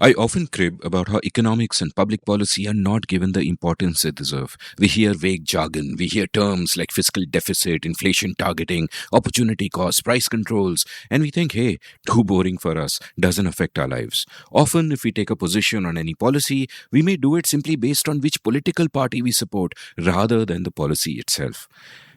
I often crib about how economics and public policy are not given the importance they deserve. We hear vague jargon, we hear terms like fiscal deficit, inflation targeting, opportunity cost, price controls, and we think, hey, too boring for us, doesn't affect our lives. Often, if we take a position on any policy, we may do it simply based on which political party we support rather than the policy itself.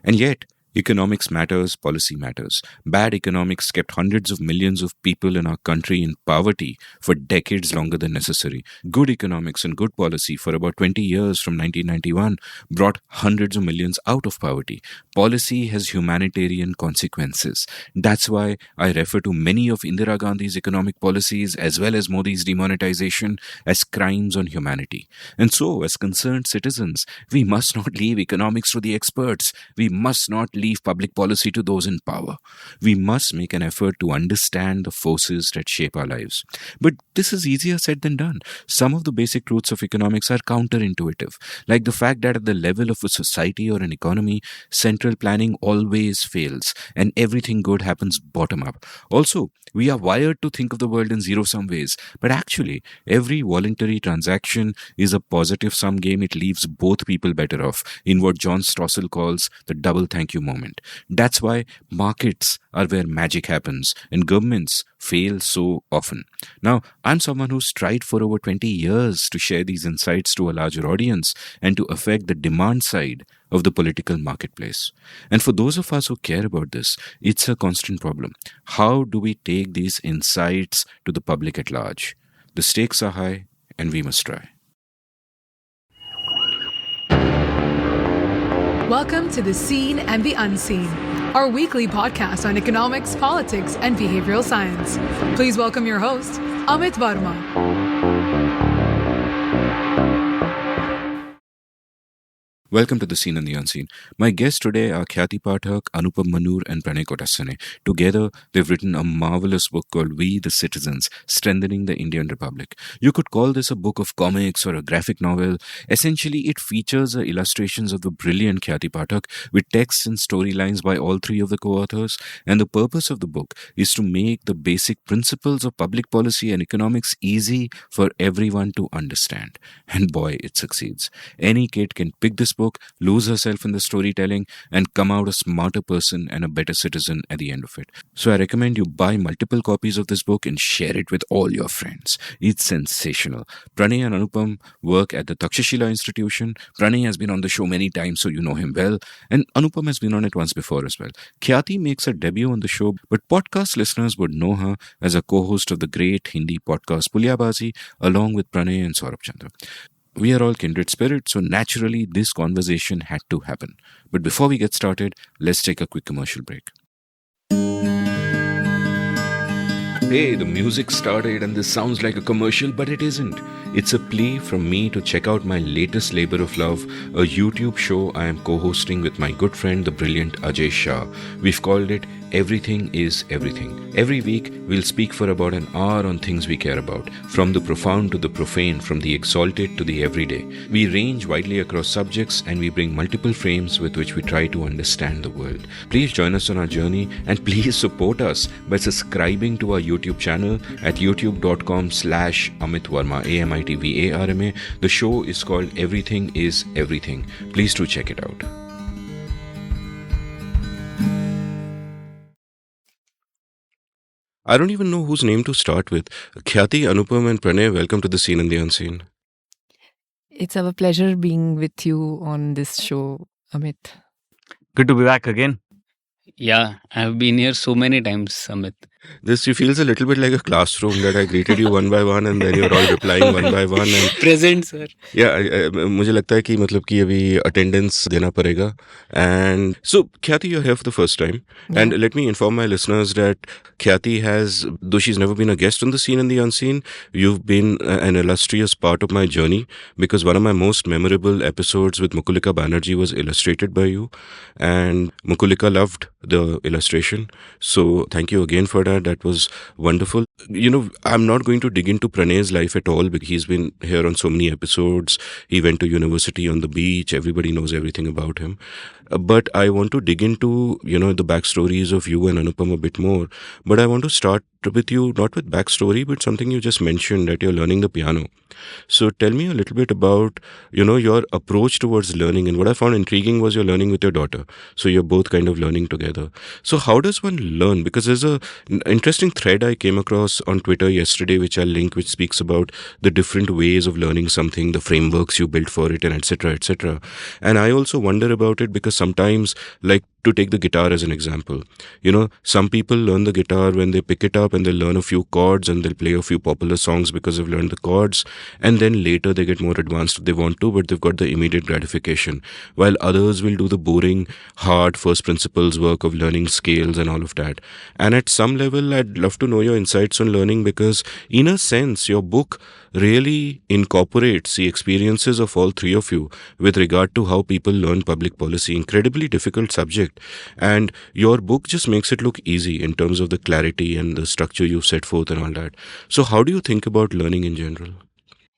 And yet, economics matters, policy matters. Bad economics kept hundreds of millions of people in our country in poverty for decades longer than necessary. Good economics and good policy for about 20 years from 1991 brought hundreds of millions out of poverty. Policy has humanitarian consequences. That's why I refer to many of Indira Gandhi's economic policies as well as Modi's demonetization as crimes on humanity. And so, as concerned citizens, we must not leave economics to the experts. We must not leave public policy to those in power. We must make an effort to understand the forces that shape our lives. But this is easier said than done. Some of the basic truths of economics are counterintuitive, like the fact that at the level of a society or an economy, central planning always fails and everything good happens bottom up. Also, we are wired to think of the world in zero-sum ways, but actually, every voluntary transaction is a positive-sum game. It leaves both people better off in what John Stossel calls the double thank you moment. That's why markets are where magic happens and governments fail so often. Now, I'm someone who's tried for over 20 years to share these insights to a larger audience and to affect the demand side of the political marketplace. And for those of us who care about this, it's a constant problem. How do we take these insights to the public at large? The stakes are high and we must try. Welcome to The Seen and the Unseen, our weekly podcast on economics, politics, and behavioral science. Please welcome your host, Amit Verma. Welcome to The Seen and the Unseen. My guests today are Khyati Pathak, Anupam Manur, and Pranay Kotasane. Together, they've written a marvelous book called We the Citizens, Strengthening the Indian Republic. You could call this a book of comics or a graphic novel. Essentially, it features the illustrations of the brilliant Khyati Pathak with texts and storylines by all three of the co-authors. And the purpose of the book is to make the basic principles of public policy and economics easy for everyone to understand. And boy, it succeeds. Any kid can pick this book, lose herself in the storytelling, and come out a smarter person and a better citizen at the end of it. So I recommend you buy multiple copies of this book and share it with all your friends. It's sensational. Pranay and Anupam work at the Takshashila Institution. Pranay has been on the show many times, so you know him well. And Anupam has been on it once before as well. Khyati makes her debut on the show, but podcast listeners would know her as a co-host of the great Hindi podcast Pulyabazi, along with Pranay and Saurabh Chandra. We are all kindred spirits, so naturally this conversation had to happen. But before we get started, let's take a quick commercial break. Hey, the music started and this sounds like a commercial, but it isn't. It's a plea from me to check out my latest labor of love, a YouTube show I am co-hosting with my good friend, the brilliant Ajay Shah. We've called it Everything is Everything. Every week, we'll speak for about an hour on things we care about, from the profound to the profane, from the exalted to the everyday. We range widely across subjects and we bring multiple frames with which we try to understand the world. Please join us on our journey and please support us by subscribing to our YouTube channel at youtube.com/Amit Verma, AMITVARMA. The show is called Everything is Everything. Please do check it out. I don't even know whose name to start with. Khyati, Anupam, and Pranay, welcome to The Seen and the Unseen. It's our pleasure being with you on this show, Amit. Good to be back again. Yeah, I've been here so many times, Amit. This feels a little bit like a classroom that I greeted you one by one and then you're all replying one by one. And Present, sir. yeah, मुझे लगता है कि मतलब कि अभी attendance देना पड़ेगा. And so, Khyati, you're here for the first time. Yeah. And let me inform my listeners that Khyati has, though she's never been a guest on The Seen and the Unseen, you've been an illustrious part of my journey because one of my most memorable episodes with Mukulika Banerjee was illustrated by you. And Mukulika loved the illustration. So thank you again for that. That was wonderful. You know, I'm not going to dig into Pranay's life at all because he's been here on so many episodes. He went to university on the beach. Everybody knows everything about him. But I want to dig into, the backstories of you and Anupam a bit more. But I want to start with you, not with backstory, but something you just mentioned that you're learning the piano. So tell me a little bit about, your approach towards learning. And what I found intriguing was you're learning with your daughter. So you're both kind of learning together. So how does one learn? Because there's an interesting thread I came across on Twitter yesterday, which I'll link, which speaks about the different ways of learning something, the frameworks you built for it, and etc. etc. And I also wonder about it because sometimes, like to take the guitar as an example, some people learn the guitar when they pick it up and they'll learn a few chords and they'll play a few popular songs because they've learned the chords, and then later they get more advanced if they want to, but they've got the immediate gratification, while others will do the boring, hard first principles work of learning scales and all of that. And at some level, I'd love to know your insights on learning, because in a sense your book really incorporates the experiences of all three of you with regard to how people learn public policy. Incredibly difficult subject, and your book just makes it look easy in terms of the clarity and the structure you've set forth and all that. So how do you think about learning in general?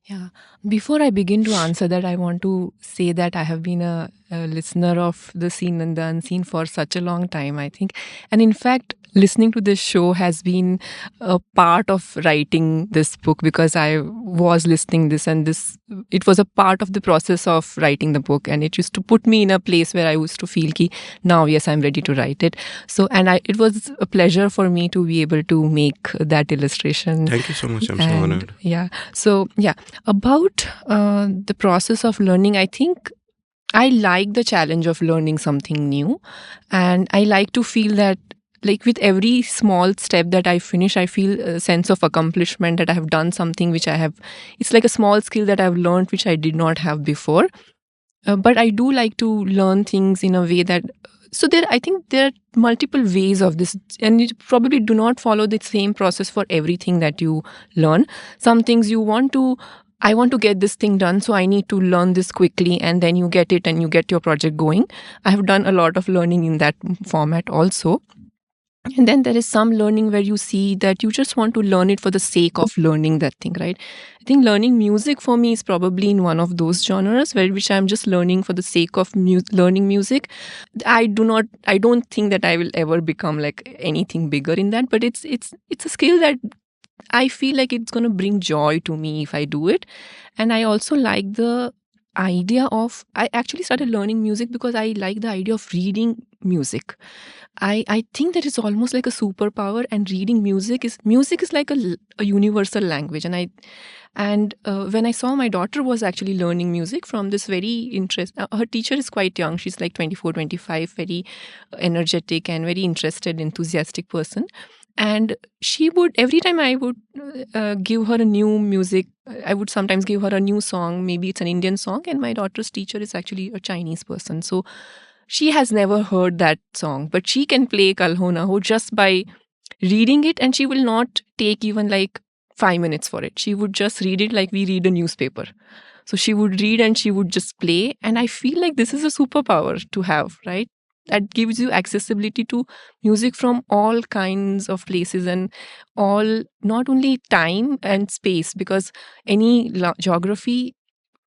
Yeah. Before I begin to answer that, I want to say that I have been a listener of the seen and the unseen for such a long time, I think. And in fact, listening to this show has been a part of writing this book, because I was listening this, and it was a part of the process of writing the book, and it used to put me in a place where I used to feel ki now, yes, I'm ready to write it. So, it was a pleasure for me to be able to make that illustration. Thank you so much. I'm so honored. Yeah. So, yeah, about the process of learning, I think I like the challenge of learning something new, and I like to feel that, like, with every small step that I finish, I feel a sense of accomplishment, that I have done something which it's like a small skill that I've learned which I did not have before. But I do like to learn things in a way that, I think there are multiple ways of this, and you probably do not follow the same process for everything that you learn. Some things I want to get this thing done, so I need to learn this quickly, and then you get it and you get your project going. I have done a lot of learning in that format also. And then there is some learning where you see that you just want to learn it for the sake of learning that thing, right? I think learning music for me is probably in one of those genres which I'm just learning for the sake of learning music. I don't think that I will ever become like anything bigger in that, but it's a skill that I feel like it's going to bring joy to me if I do it. And I also like the idea of, I actually started learning music because I like the idea of reading music. I think that it's almost like a superpower, and reading music is like a universal language. And when I saw my daughter was actually learning music from this very her teacher is quite young. She's like 24, 25, very energetic and very interested, enthusiastic person. And she would, every time I would give her a new music, I would sometimes give her a new song. Maybe it's an Indian song, and my daughter's teacher is actually a Chinese person. So she has never heard that song, but she can play Kal Ho Na Ho just by reading it, and she will not take even like 5 minutes for it. She would just read it like we read a newspaper. So she would read and she would just play. And I feel like this is a superpower to have, right? That gives you accessibility to music from all kinds of places, and all, not only time and space, because any geography,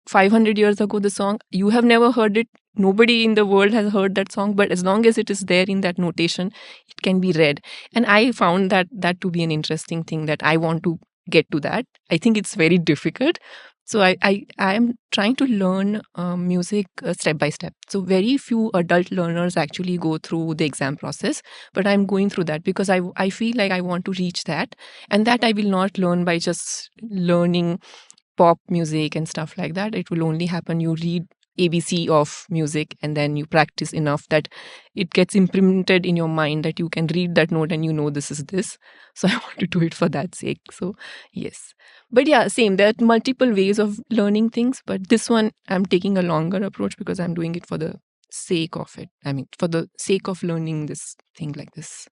500 years ago, the song, you have never heard it. Nobody in the world has heard that song, but as long as it is there in that notation, it can be read. And I found that to be an interesting thing, that I want to get to that. I think it's very difficult. So I am trying to learn music step by step. So very few adult learners actually go through the exam process, but I'm going through that because I feel like I want to reach that, and that I will not learn by just learning pop music and stuff like that. It will only happen, you read ABC of music and then you practice enough that it gets implemented in your mind, that you can read that note and you know this is this. So I want to do it for that sake. So yes. But yeah, same. There are multiple ways of learning things, but this one I'm taking a longer approach because I'm doing it for the sake of it. I mean, for the sake of learning this thing like this.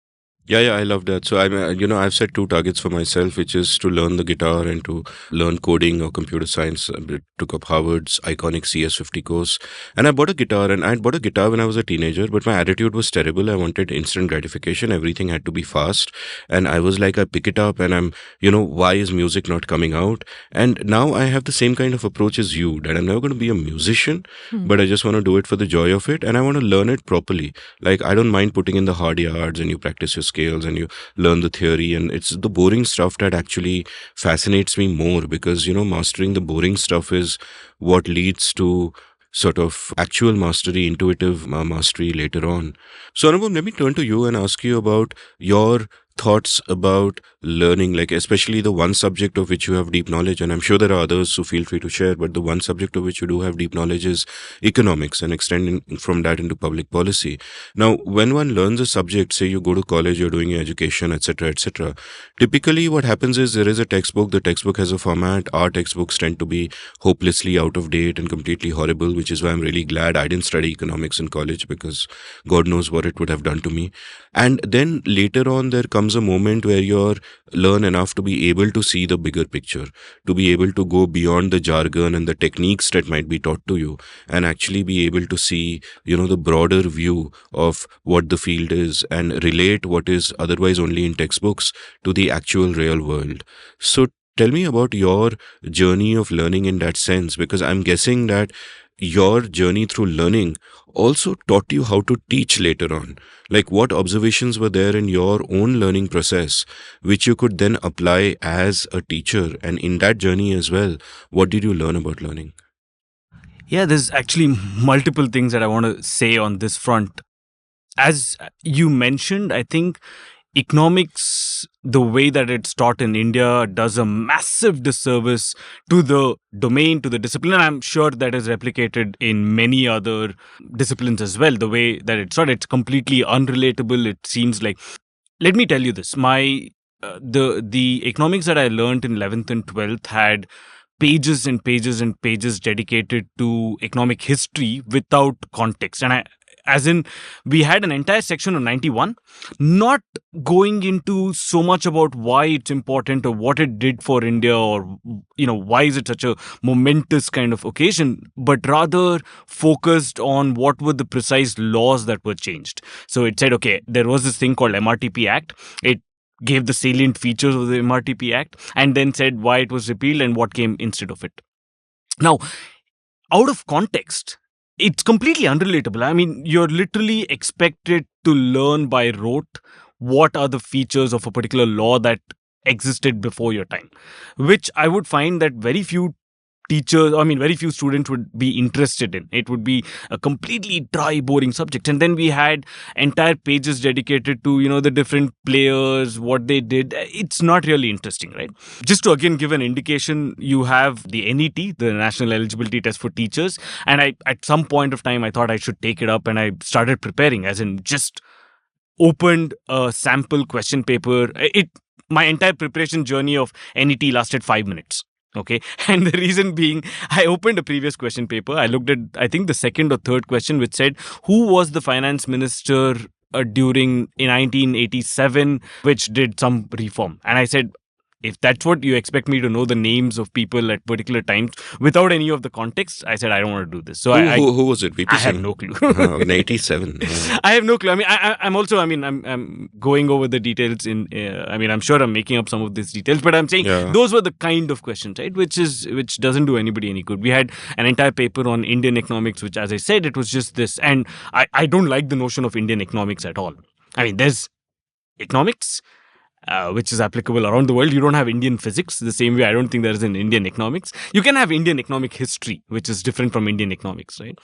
Yeah, I love that. So I've set two targets for myself, which is to learn the guitar and to learn coding or computer science. I took up Harvard's iconic CS50 course, and I bought a guitar. And I had bought a guitar when I was a teenager, but my attitude was terrible. I wanted instant gratification. Everything had to be fast, and I was like, I pick it up, and I'm, why is music not coming out? And now I have the same kind of approach as you, that I'm never going to be a musician, but I just want to do it for the joy of it, and I want to learn it properly. Like, I don't mind putting in the hard yards, and you practice your skills scales and you learn the theory, and it's the boring stuff that actually fascinates me more, because mastering the boring stuff is what leads to sort of actual mastery, intuitive mastery later on. So Anupam, let me turn to you and ask you about your thoughts about learning, like especially the one subject of which you have deep knowledge, and I'm sure there are others, so feel free to share, but the one subject of which you do have deep knowledge is economics, and extending from that into public policy. Now, when one learns a subject, say you go to college, you're doing your education, etc., etc., typically what happens is there is a textbook, the textbook has a format. Our textbooks tend to be hopelessly out of date and completely horrible, which is why I'm really glad I didn't study economics in college, because God knows what it would have done to me. And then later on, there comes a moment where you learn enough to be able to see the bigger picture, to be able to go beyond the jargon and the techniques that might be taught to you, and actually be able to see, the broader view of what the field is, and relate what is otherwise only in textbooks to the actual real world. So tell me about your journey of learning in that sense, because I'm guessing that your journey through learning also taught you how to teach later on. Like, what observations were there in your own learning process which you could then apply as a teacher? And in that journey as well, what did you learn about learning? Yeah, there's actually multiple things that I want to say on this front. As you mentioned, I think economics, the way that it's taught in India, does a massive disservice to the domain, to the discipline. I'm sure that is replicated in many other disciplines as well. The way that it's taught, it's completely unrelatable. It seems like, let me tell you this, my the economics that I learned in 11th and 12th had pages and pages and pages dedicated to economic history without context. And as in, we had an entire section on 91, not going into so much about why it's important or what it did for India, or, why is it such a momentous kind of occasion, but rather focused on what were the precise laws that were changed. So it said, okay, there was this thing called MRTP Act. It gave the salient features of the MRTP Act, and then said why it was repealed and what came instead of it. Now, out of context, it's completely unrelatable. I mean, you're literally expected to learn by rote what are the features of a particular law that existed before your time, which I would find that very few very few students would be interested in. It would be a completely dry, boring subject. And then we had entire pages dedicated to, the different players, what they did. It's not really interesting, right? Just to again give an indication, you have the NET, the National Eligibility Test for Teachers. And at some point of time, I thought I should take it up, and I started preparing, as in just opened a sample question paper. My entire preparation journey of NET lasted 5 minutes. Okay. And the reason being, I opened a previous question paper. I looked at, I think, the second or third question, which said, who was the finance minister during in 1987, which did some reform? And I said, if that's what you expect me to know, the names of people at particular times without any of the context, I said, I don't want to do this. So who was it? VP I have Singh? no clue. In 87. I have no clue. I mean, I'm also, I'm going over the details I'm sure I'm making up some of these details, but I'm saying those were the kind of questions, right? Which doesn't do anybody any good. We had an entire paper on Indian economics, which, as I said, it was just this. And I don't like the notion of Indian economics at all. I mean, there's economics, which is applicable around the world. You don't have Indian physics the same way I don't think there is an Indian economics. You can have Indian economic history, which is different from Indian economics, right?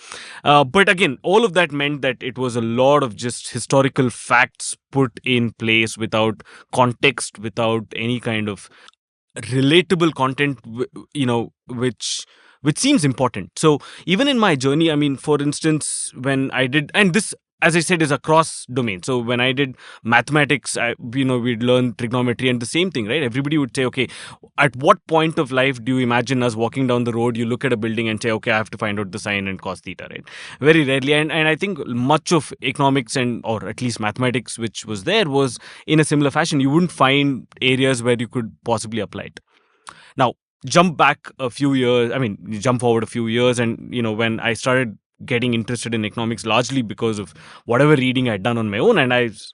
But again, all of that meant that it was a lot of just historical facts put in place without context, without any kind of relatable content, which seems important. So even in my journey, I mean, for instance, when I did, and this, as I said, is across domain. So when I did mathematics, we'd learn trigonometry, and the same thing, right? Everybody would say, okay, at what point of life do you imagine us walking down the road? You look at a building and say, okay, I have to find out the sine and cos theta, right? Very rarely. And I think much of economics or at least mathematics, which was there, was in a similar fashion. You wouldn't find areas where you could possibly apply it. Now, jump forward a few years, and, when I started getting interested in economics, largely because of whatever reading I'd done on my own, and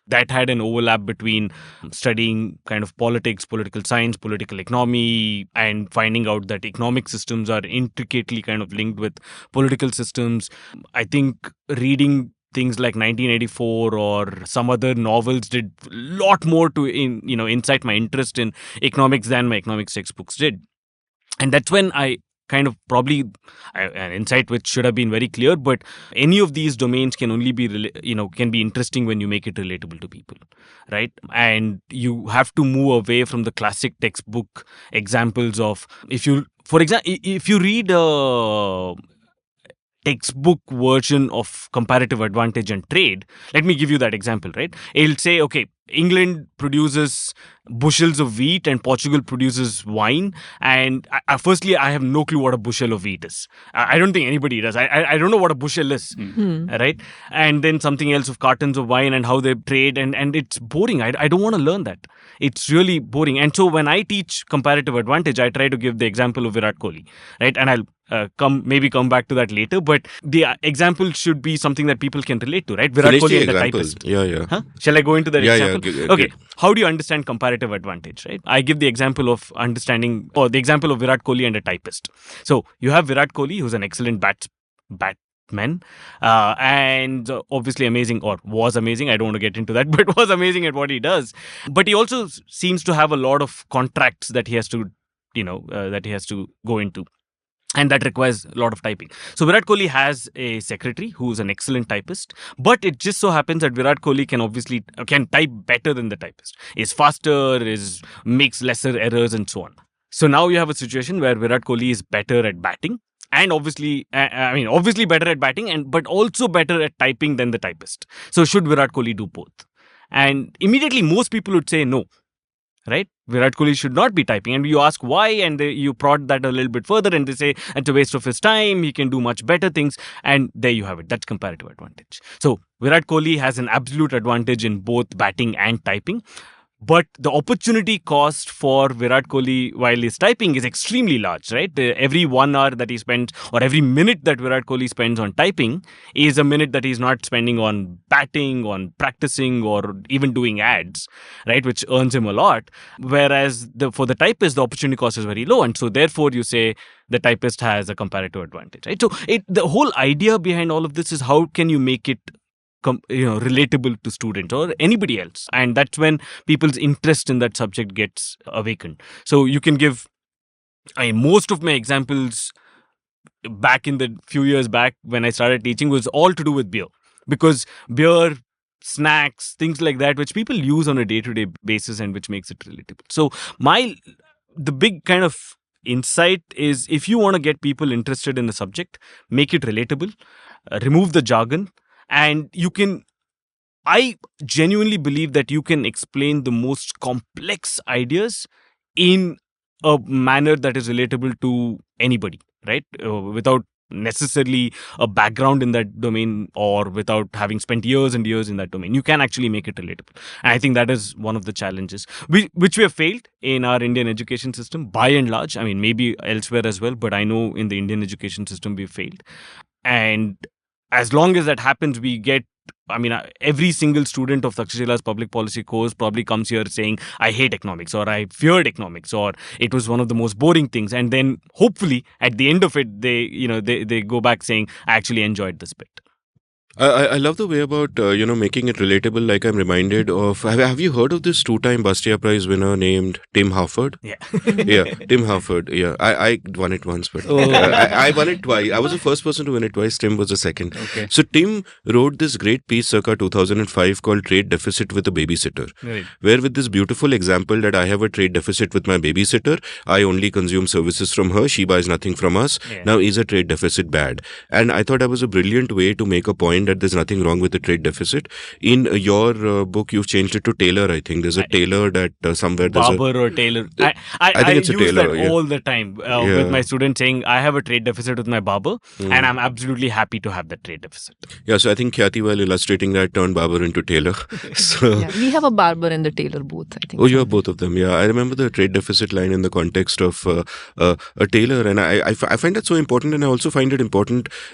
that had an overlap between studying kind of politics, political science, political economy, and finding out that economic systems are intricately kind of linked with political systems. I think reading things like 1984 or some other novels did a lot more to incite my interest in economics than my economics textbooks did. And that's when I kind of probably an insight which should have been very clear, but any of these domains can only be can be interesting when you make it relatable to people, right? And you have to move away from the classic textbook examples of, if you read a textbook version of comparative advantage and trade. Let me give you that example, right? It'll say, okay, England produces bushels of wheat and Portugal produces wine. And firstly, I have no clue what a bushel of wheat is. I don't think anybody does. I don't know what a bushel is, right? And then something else of cartons of wine and how they trade. And it's boring. I don't want to learn that. It's really boring. And so when I teach comparative advantage, I try to give the example of Virat Kohli, right? And I'll come back to that later, but the example should be something that people can relate to, right? Virat Kohli and the typist. Yeah. Huh? Shall I go into that example? Yeah. Okay. How do you understand comparative advantage, right? I give the example of understanding, or the example of Virat Kohli and a typist. So you have Virat Kohli, who's an excellent batsman, and obviously amazing, or was amazing. I don't want to get into that, but was amazing at what he does. But he also seems to have a lot of contracts that he has to, go into. And that requires a lot of typing. So Virat Kohli has a secretary who's an excellent typist, but it just so happens that Virat Kohli can type better than the typist. Is faster, makes lesser errors, and so on. So now you have a situation where Virat Kohli is better at batting, and obviously better at batting, but also better at typing than the typist. So should Virat Kohli do both? And immediately most people would say no. Right? Virat Kohli should not be typing. And you ask why, and you prod that a little bit further, and they say it's a waste of his time, he can do much better things. And there you have it. That's comparative advantage. So Virat Kohli has an absolute advantage in both batting and typing. But the opportunity cost for Virat Kohli while he's typing is extremely large, right? Every 1 hour that he spends, or every minute that Virat Kohli spends on typing, is a minute that he's not spending on batting, on practicing, or even doing ads, right? Which earns him a lot. Whereas for the typist, the opportunity cost is very low. And so therefore you say the typist has a comparative advantage, right? So the whole idea behind all of this is how can you make it relatable to students or anybody else, and that's when people's interest in that subject gets awakened. So you can give most of my examples back in the few years back when I started teaching was all to do with beer, because beer, snacks, things like that, which people use on a day-to-day basis and which makes it relatable. So the big kind of insight is, if you want to get people interested in the subject, make it relatable, remove the jargon. And I genuinely believe that you can explain the most complex ideas in a manner that is relatable to anybody, right? Without necessarily a background in that domain or without having spent years and years in that domain. You can actually make it relatable. And I think that is one of the challenges which we have failed in our Indian education system by and large. I mean, maybe elsewhere as well, but I know in the Indian education system we've failed. And as long as that happens, every single student of Takshashila's public policy course probably comes here saying, I hate economics, or I feared economics, or it was one of the most boring things. And then hopefully at the end of it, they go back saying, I actually enjoyed this bit. I love the way about, making it relatable. Like, I'm reminded of, have you heard of this 2-time Bastia Prize winner named Tim Harford? Yeah. Yeah, Tim Harford. Yeah, I won it once, but I won it twice. I was the first person to win it twice. Tim was the second. Okay. So Tim wrote this great piece circa 2005 called Trade Deficit with a Babysitter, right, where with this beautiful example that I have a trade deficit with my babysitter, I only consume services from her, she buys nothing from us. Yeah. Now, is a trade deficit bad? And I thought that was a brilliant way to make a point that there's nothing wrong with the trade deficit. In your book, you've changed it to tailor, I think. There's a tailor that somewhere... Barber or tailor. I think it's a tailor. That all the time with my students saying, I have a trade deficit with my barber and I'm absolutely happy to have that trade deficit. Yeah, so I think Khyati, while illustrating that, turned barber into tailor. So, yeah, we have a barber and the tailor both, I think. Oh, you have both of them. Yeah, I remember the trade deficit line in the context of a tailor, and I find that so important, and I also find it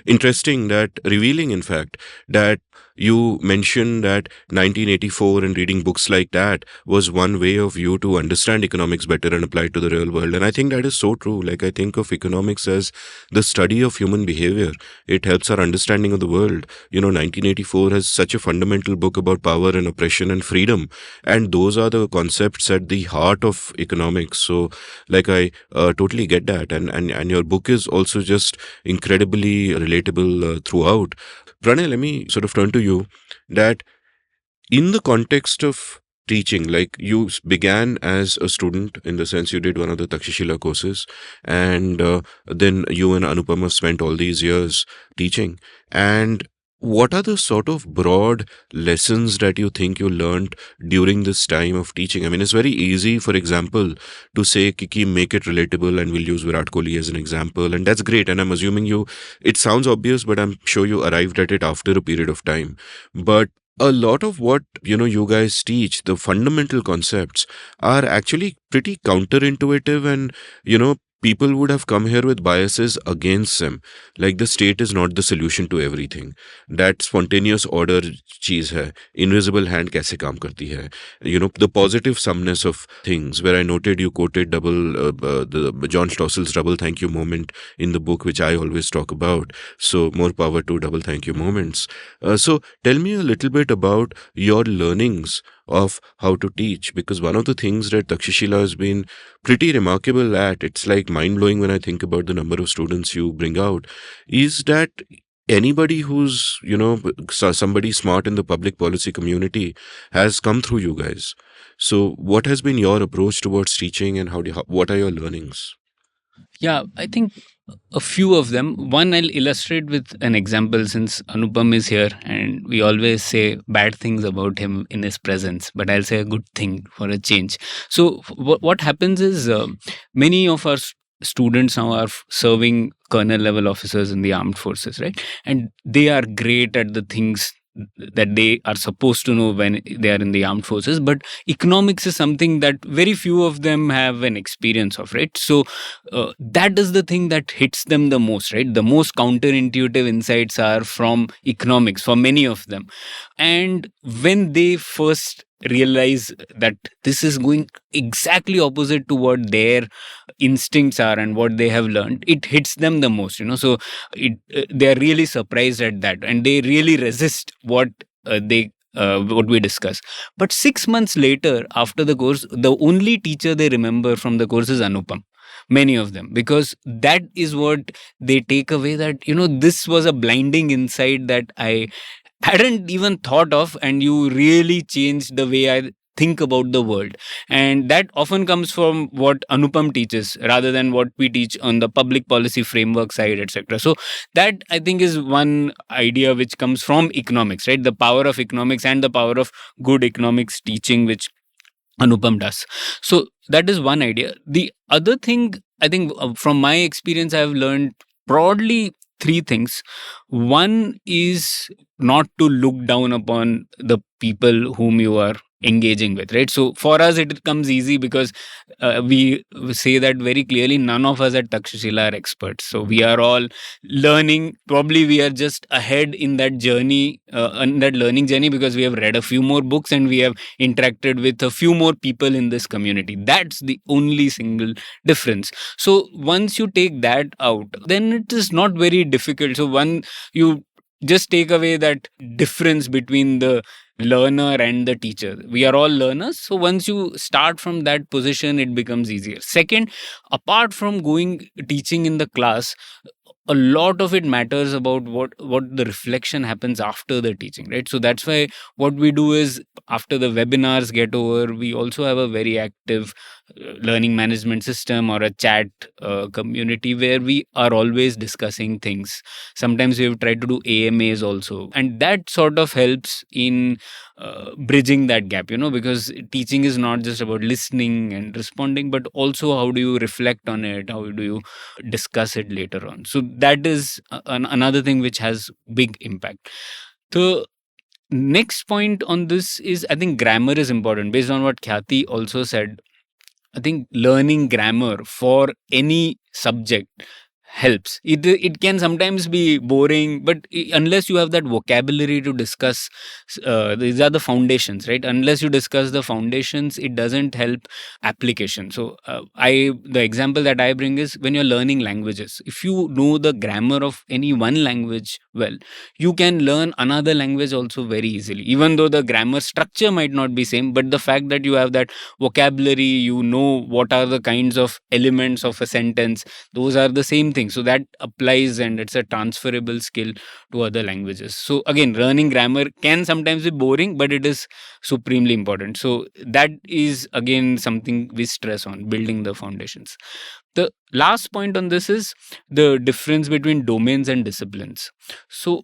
interesting, that revealing, in fact, that you mentioned that 1984 and reading books like that was one way of you to understand economics better and apply it to the real world. And I think that is so true. Like, I think of economics as the study of human behavior. It helps our understanding of the world. 1984 has such a fundamental book about power and oppression and freedom. And those are the concepts at the heart of economics. So, like, I totally get that. And your book is also just incredibly relatable throughout. Pranay, let me sort of turn to you that in the context of teaching, like you began as a student in the sense you did one of the Takshashila courses, and then you and Anupama spent all these years teaching. And what are the sort of broad lessons that you think you learned during this time of teaching? I mean, it's very easy, for example, to say, Kiki, make it relatable, and we'll use Virat Kohli as an example. And that's great. And I'm assuming it sounds obvious, but I'm sure you arrived at it after a period of time. But a lot of what you guys teach, the fundamental concepts, are actually pretty counterintuitive, and people would have come here with biases against them. Like, the state is not the solution to everything. That spontaneous order cheese hai, invisible hand kaise kaam karti hai, the positive sumness of things, where I noted you quoted the John Stossel's double thank you moment in the book, which I always talk about. So more power to double thank you moments. So tell me a little bit about your learnings of how to teach, because one of the things that Takshashila has been pretty remarkable at, it's like mind-blowing when I think about the number of students you bring out, is that anybody who's somebody smart in the public policy community has come through you guys. So what has been your approach towards teaching, and what are your learnings? Yeah, I think a few of them. One, I'll illustrate with an example, since Anupam is here and we always say bad things about him in his presence, but I'll say a good thing for a change. So what happens is many of our students now are serving colonel level officers in the armed forces, right? And they are great at the things that they are supposed to know when they are in the armed forces, but economics is something that very few of them have an experience of, right? So that is the thing that hits them the most, right? The most counterintuitive insights are from economics for many of them. And when they first realize that this is going exactly opposite to what their instincts are and what they have learned, it hits them the most, so they are really surprised at that, and they really resist what we discuss. But 6 months later, after the course, the only teacher they remember from the course is Anupam, many of them, because that is what they take away, that this was a blinding insight that I hadn't even thought of, and you really changed the way I think about the world. And that often comes from what Anupam teaches rather than what we teach on the public policy framework side, etc. So that, I think, is one idea which comes from economics, right? The power of economics and the power of good economics teaching, which Anupam does. So that is one idea. The other thing, I think, from my experience, I have learned broadly three things. One is not to look down upon the people whom you are engaging with, right? So for us, it comes easy because we say that very clearly. None of us at Takshashila are experts. So we are all learning. Probably we are just ahead in that journey, in that learning journey, because we have read a few more books and we have interacted with a few more people in this community. That's the only single difference. So once you take that out, then it is not very difficult. So you just take away that difference between the learner and the teacher. We are all learners. So once you start from that position, it becomes easier. Second, apart from teaching in the class, a lot of it matters about what the reflection happens after the teaching, right? So that's why what we do is, after the webinars get over, we also have a very active learning management system or a chat community where we are always discussing things. Sometimes we have tried to do AMAs also, and that sort of helps in bridging that gap, because teaching is not just about listening and responding, but also how do you reflect on it, how do you discuss it later on. So that is another thing which has big impact. The next point on this is, I think grammar is important. Based on what Khyati also said, I think learning grammar for any subject helps. It can sometimes be boring, but unless you have that vocabulary to discuss, these are the foundations, right? Unless you discuss the foundations, it doesn't help application. So the example that I bring is when you're learning languages. If you know the grammar of any one language well, you can learn another language also very easily, even though the grammar structure might not be same. But the fact that you have that vocabulary, you know what are the kinds of elements of a sentence, those are the same thing, so that applies, and it's a transferable skill to other languages. So again, learning grammar can sometimes be boring, but it is supremely important. So that is again something we stress on, building the foundations. The last point on this is the difference between domains and disciplines. So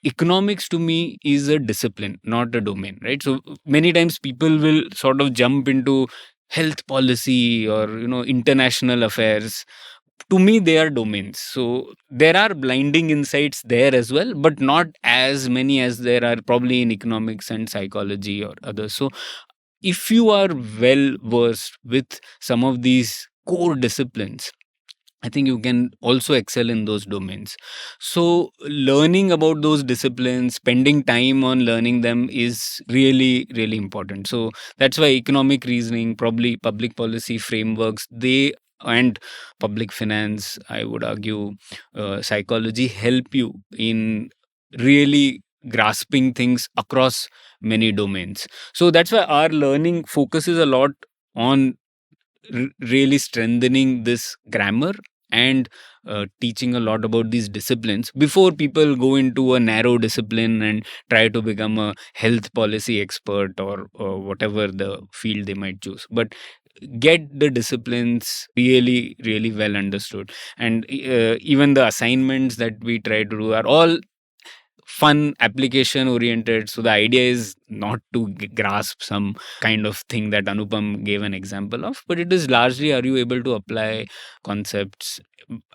economics to me is a discipline, not a domain, right? So many times people will sort of jump into health policy or international affairs. To me, they are domains. So there are blinding insights there as well, but not as many as there are probably in economics and psychology or others. So if you are well versed with some of these core disciplines, I think you can also excel in those domains. So learning about those disciplines, spending time on learning them is really, really important. So that's why economic reasoning, probably public policy frameworks, and public finance, I would argue, psychology help you in really grasping things across many domains. So that's why our learning focuses a lot on really strengthening this grammar and teaching a lot about these disciplines before people go into a narrow discipline and try to become a health policy expert or whatever the field they might choose. But get the disciplines really, really well understood. And even the assignments that we try to do are all fun, application oriented. So the idea is not to grasp some kind of thing that Anupam gave an example of, but it is largely, are you able to apply concepts,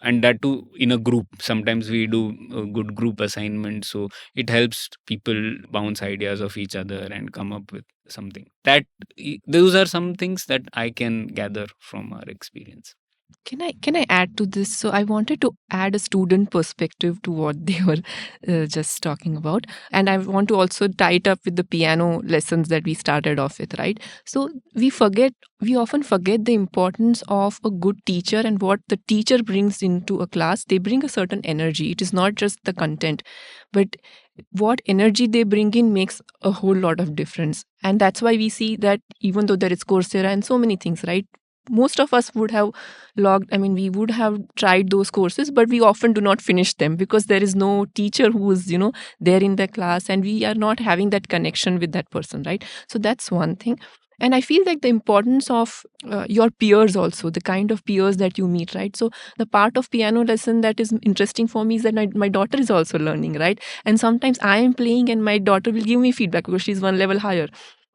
and that too in a group. Sometimes we do a good group assignment, so it helps people bounce ideas of each other and come up with something. Those are some things that I can gather from our experience. Can I add to this? So I wanted to add a student perspective to what they were just talking about, and I want to also tie it up with the piano lessons that we started off with, right? So we often forget the importance of a good teacher and what the teacher brings into a class. They bring a certain energy. It is not just the content, but what energy they bring in makes a whole lot of difference. And that's why we see that even though there is Coursera and so many things, right? Most of us would have we would have tried those courses, but we often do not finish them because there is no teacher who is, there in the class, and we are not having that connection with that person, right? So that's one thing. And I feel like the importance of your peers also, the kind of peers that you meet, right? So the part of piano lesson that is interesting for me is that my daughter is also learning, right? And sometimes I am playing and my daughter will give me feedback because she's one level higher.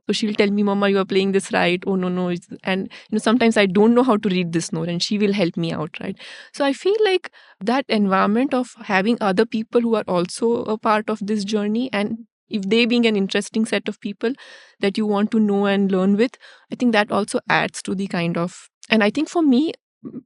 So she'll tell me, Mama, you are playing this right. Oh, no. And sometimes I don't know how to read this note, and she will help me out, right? So I feel like that environment of having other people who are also a part of this journey, and if they being an interesting set of people that you want to know and learn with, I think that also adds to the kind of, and I think for me,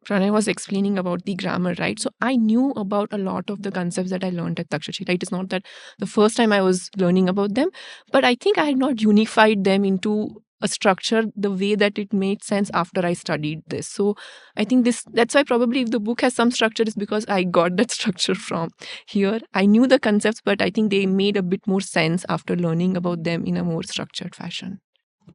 Pranay was explaining about the grammar, right? So I knew about a lot of the concepts that I learned at Takshashi, right? It's not that the first time I was learning about them, but I think I had not unified them into a structure the way that it made sense after I studied this. So I think that's why probably if the book has some structure, is because I got that structure from here. I knew the concepts, but I think they made a bit more sense after learning about them in a more structured fashion.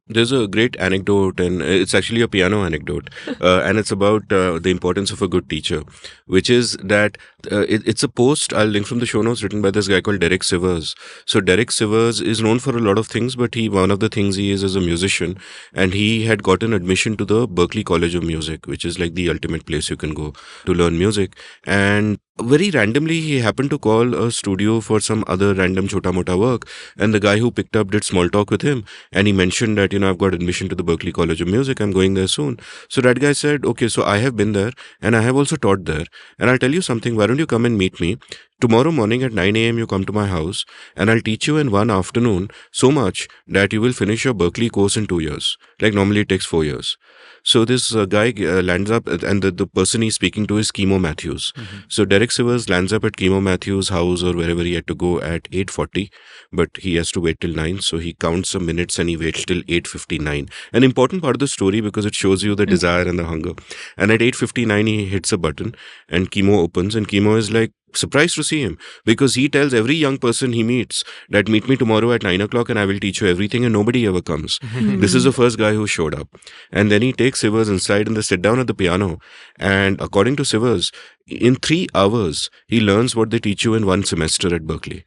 There's a great anecdote, and it's actually a piano anecdote, and it's about the importance of a good teacher, which is that it's a post I'll link from the show notes written by this guy called Derek Sivers. So Derek Sivers is known for a lot of things, but one of the things he is a musician, and he had gotten admission to the Berklee College of Music, which is like the ultimate place you can go to learn music. And very randomly, he happened to call a studio for some other random chota mota work, and the guy who picked up did small talk with him, and he mentioned that, I've got admission to the Berklee College of Music, I'm going there soon. So that guy said, okay, so I have been there, and I have also taught there, and I'll tell you something, why don't you come and meet me? Tomorrow morning at 9 a.m., you come to my house, and I'll teach you in one afternoon so much that you will finish your Berkeley course in 2 years. Like normally it takes 4 years. So this guy lands up, and the person he's speaking to is Chemo Matthews. So Derek Sivers lands up at Chemo Matthews' house or wherever he had to go at 8:40, but he has to wait till 9. So he counts some minutes and he waits till 8:59. An important part of the story because it shows you the desire and the hunger. And at 8:59, he hits a button and Chemo opens, and Chemo is like surprised to see him because he tells every young person he meets that meet me tomorrow at 9 o'clock and I will teach you everything, and nobody ever comes. This is the first guy who showed up. And then he takes Sivers inside and they sit down at the piano. And according to Sivers, in 3 hours, he learns what they teach you in one semester at Berkeley.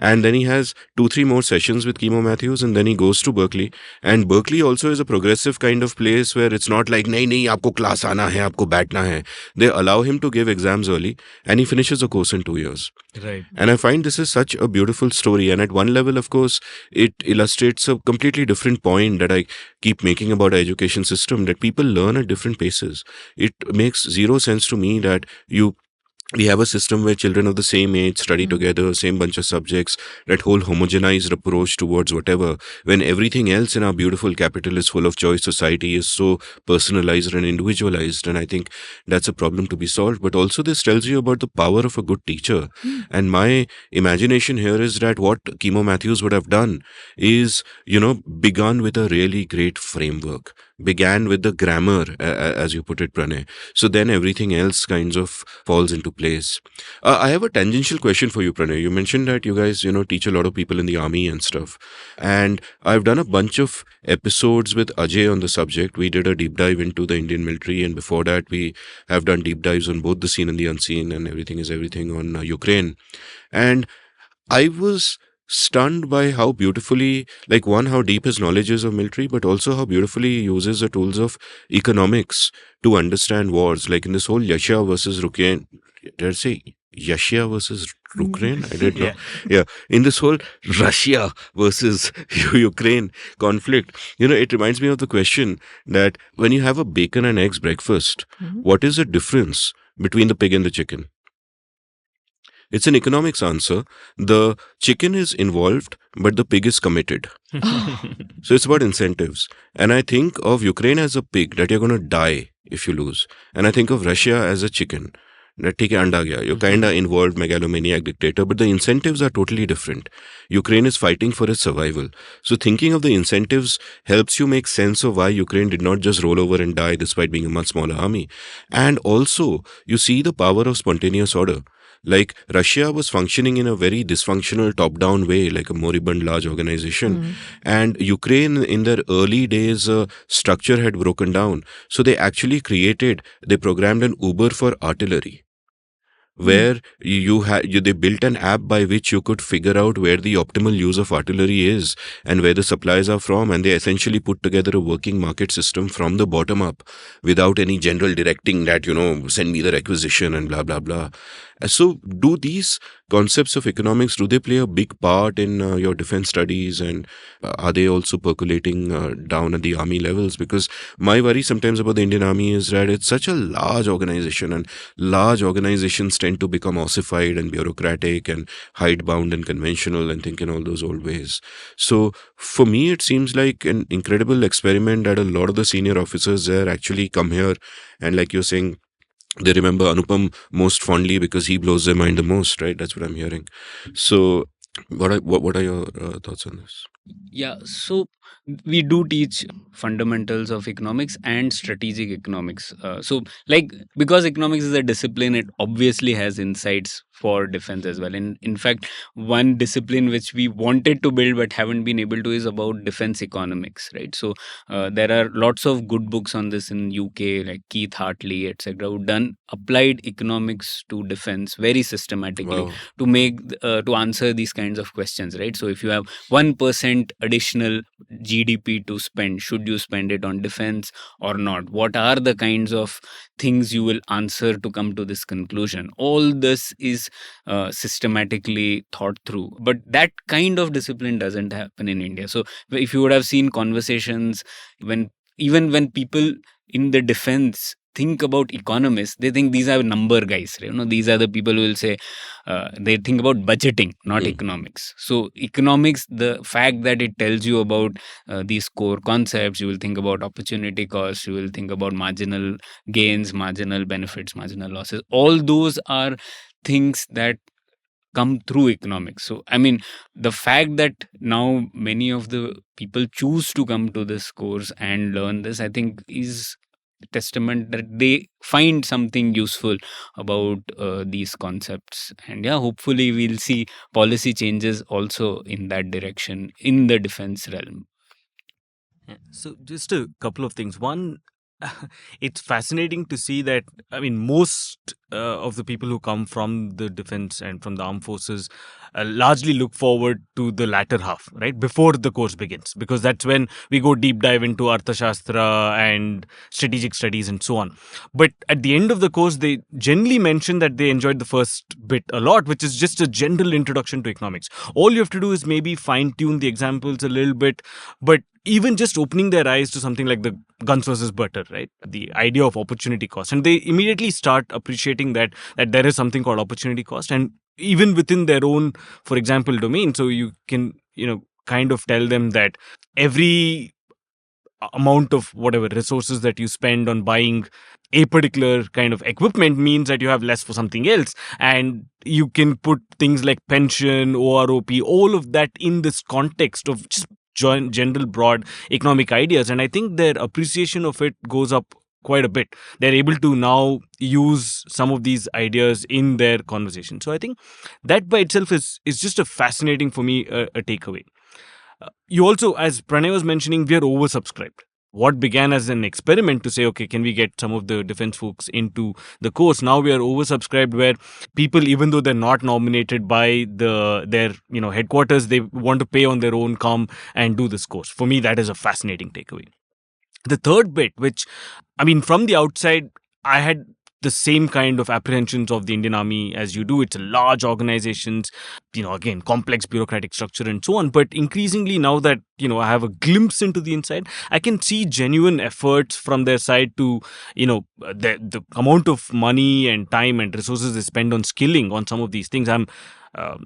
And then he has 2-3 more sessions with Chemo Matthews, and then he goes to Berkeley. And Berkeley also is a progressive kind of place where it's not like, nahi, nahi, aapko class aana hai, aapko baithna hai. They allow him to give exams early, and he finishes a course in 2 years. Right. And I find this is such a beautiful story. And at one level, of course, it illustrates a completely different point that I keep making about our education system, that people learn at different paces. It makes zero sense to me that we have a system where children of the same age study together, same bunch of subjects, that whole homogenized approach towards whatever, when everything else in our beautiful capitalist full of choice society is so personalized and individualized. And I think that's a problem to be solved. But also this tells you about the power of a good teacher. And my imagination here is that what Chemo Matthews would have done is, begun with a really great framework, began with the grammar, as you put it, Pranay. So then everything else kinds of falls into place. I have a tangential question for you, Pranay. You mentioned that you guys, teach a lot of people in the army and stuff. And I've done a bunch of episodes with Ajay on the subject. We did a deep dive into the Indian military, and before that, we have done deep dives on both the seen and the unseen, and everything is everything on Ukraine. And I was stunned by how beautifully, like, one, how deep his knowledge is of military, but also how beautifully he uses the tools of economics to understand wars. Like in this whole Russia versus Ukraine, did I say Russia versus Ukraine? I didn't know. Yeah. In this whole Russia versus Ukraine conflict, it reminds me of the question that when you have a bacon and eggs breakfast, what is the difference between the pig and the chicken? It's an economics answer. The chicken is involved, but the pig is committed. So it's about incentives. And I think of Ukraine as a pig, that you're going to die if you lose. And I think of Russia as a chicken. That theek hai, anda gaya. You're kind of involved, megalomaniac dictator, but the incentives are totally different. Ukraine is fighting for its survival. So thinking of the incentives helps you make sense of why Ukraine did not just roll over and die despite being a much smaller army. And also, you see the power of spontaneous order. Like Russia was functioning in a very dysfunctional top-down way, like a moribund large organization. And Ukraine in their early days, structure had broken down. So they actually they programmed an Uber for artillery, where they built an app by which you could figure out where the optimal use of artillery is and where the supplies are from, and they essentially put together a working market system from the bottom up without any general directing that, send me the requisition and blah blah blah. So do these concepts of economics, do they play a big part in your defense studies, and are they also percolating down at the army levels? Because my worry sometimes about the Indian army is that it's such a large organization, and large organizations tend to become ossified and bureaucratic and hidebound and conventional and think in all those old ways. So for me, it seems like an incredible experiment that a lot of the senior officers there actually come here, and like you're saying, they remember Anupam most fondly because he blows their mind the most, right? That's what I'm hearing. So what are your thoughts on this? Yeah, so we do teach fundamentals of economics and strategic economics. Because economics is a discipline, it obviously has insights for defense as well. And in fact, one discipline which we wanted to build but haven't been able to is about defense economics, right? So there are lots of good books on this in UK, like Keith Hartley, etc., who've done applied economics to defense very systematically. Wow. To make to answer these kinds of questions, right? So if you have 1% additional GDP to spend, should you spend it on defense or not? What are the kinds of things you will answer to come to this conclusion? All this is systematically thought through, but that kind of discipline doesn't happen in India. So if you would have seen conversations when people in the defense think about economists, they think these are number guys. These are the people who will say, they think about budgeting, not economics. So economics, the fact that it tells you about these core concepts, you will think about opportunity cost, you will think about marginal gains, marginal benefits, marginal losses. All those are things that come through economics. So, I mean, the fact that now many of the people choose to come to this course and learn this, I think, is testament that they find something useful about these concepts. And yeah, hopefully we'll see policy changes also in that direction in the defense realm. Yeah. So just a couple of things. One, it's fascinating to see that, I mean, most of the people who come from the defense and from the armed forces largely look forward to the latter half, right? Before the course begins, because that's when we go deep dive into Arthashastra and strategic studies and so on. But at the end of the course, they generally mention that they enjoyed the first bit a lot, which is just a general introduction to economics. All you have to do is maybe fine tune the examples a little bit, but even just opening their eyes to something like the guns versus butter, right? The idea of opportunity cost. And they immediately start appreciating that there is something called opportunity cost. And even within their own, for example, domain. So you can, kind of tell them that every amount of whatever resources that you spend on buying a particular kind of equipment means that you have less for something else. And you can put things like pension, OROP, all of that in this context of just general broad economic ideas. And I think their appreciation of it goes up quite a bit. They're able to now use some of these ideas in their conversation. So I think that by itself is just a fascinating, for me, a takeaway. You also, as Pranay was mentioning, we are oversubscribed. What began as an experiment to say, okay, can we get some of the defense folks into the course? Now we are oversubscribed, where people, even though they're not nominated by their headquarters, they want to pay on their own, come and do this course. For me, that is a fascinating takeaway. The third bit, which, I mean, from the outside, I had the same kind of apprehensions of the Indian Army as you do. It's a large organizations, again, complex bureaucratic structure and so on. But increasingly now that, I have a glimpse into the inside, I can see genuine efforts from their side to, the amount of money and time and resources they spend on skilling on some of these things.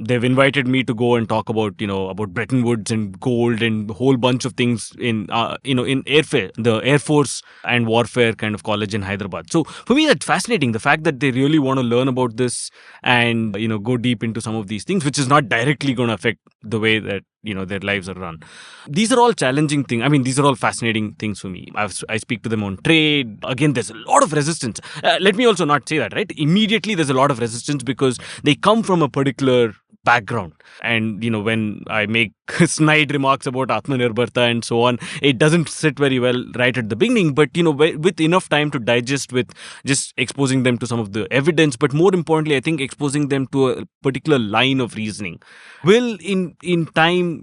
They've invited me to go and talk about Bretton Woods and gold and a whole bunch of things in airfare, the Air Force and Warfare kind of college in Hyderabad. So for me, that's fascinating. The fact that they really want to learn about this and go deep into some of these things, which is not directly going to affect the way that their lives are run. These are all challenging things. I mean, these are all fascinating things for me. I speak to them on trade. Again, there's a lot of resistance. Let me also not say that, right? Immediately, there's a lot of resistance because they come from a particular background. And, when I make snide remarks about Atmanirbharta and so on, it doesn't sit very well right at the beginning. But, with enough time to digest, with just exposing them to some of the evidence, but more importantly, I think exposing them to a particular line of reasoning will in time,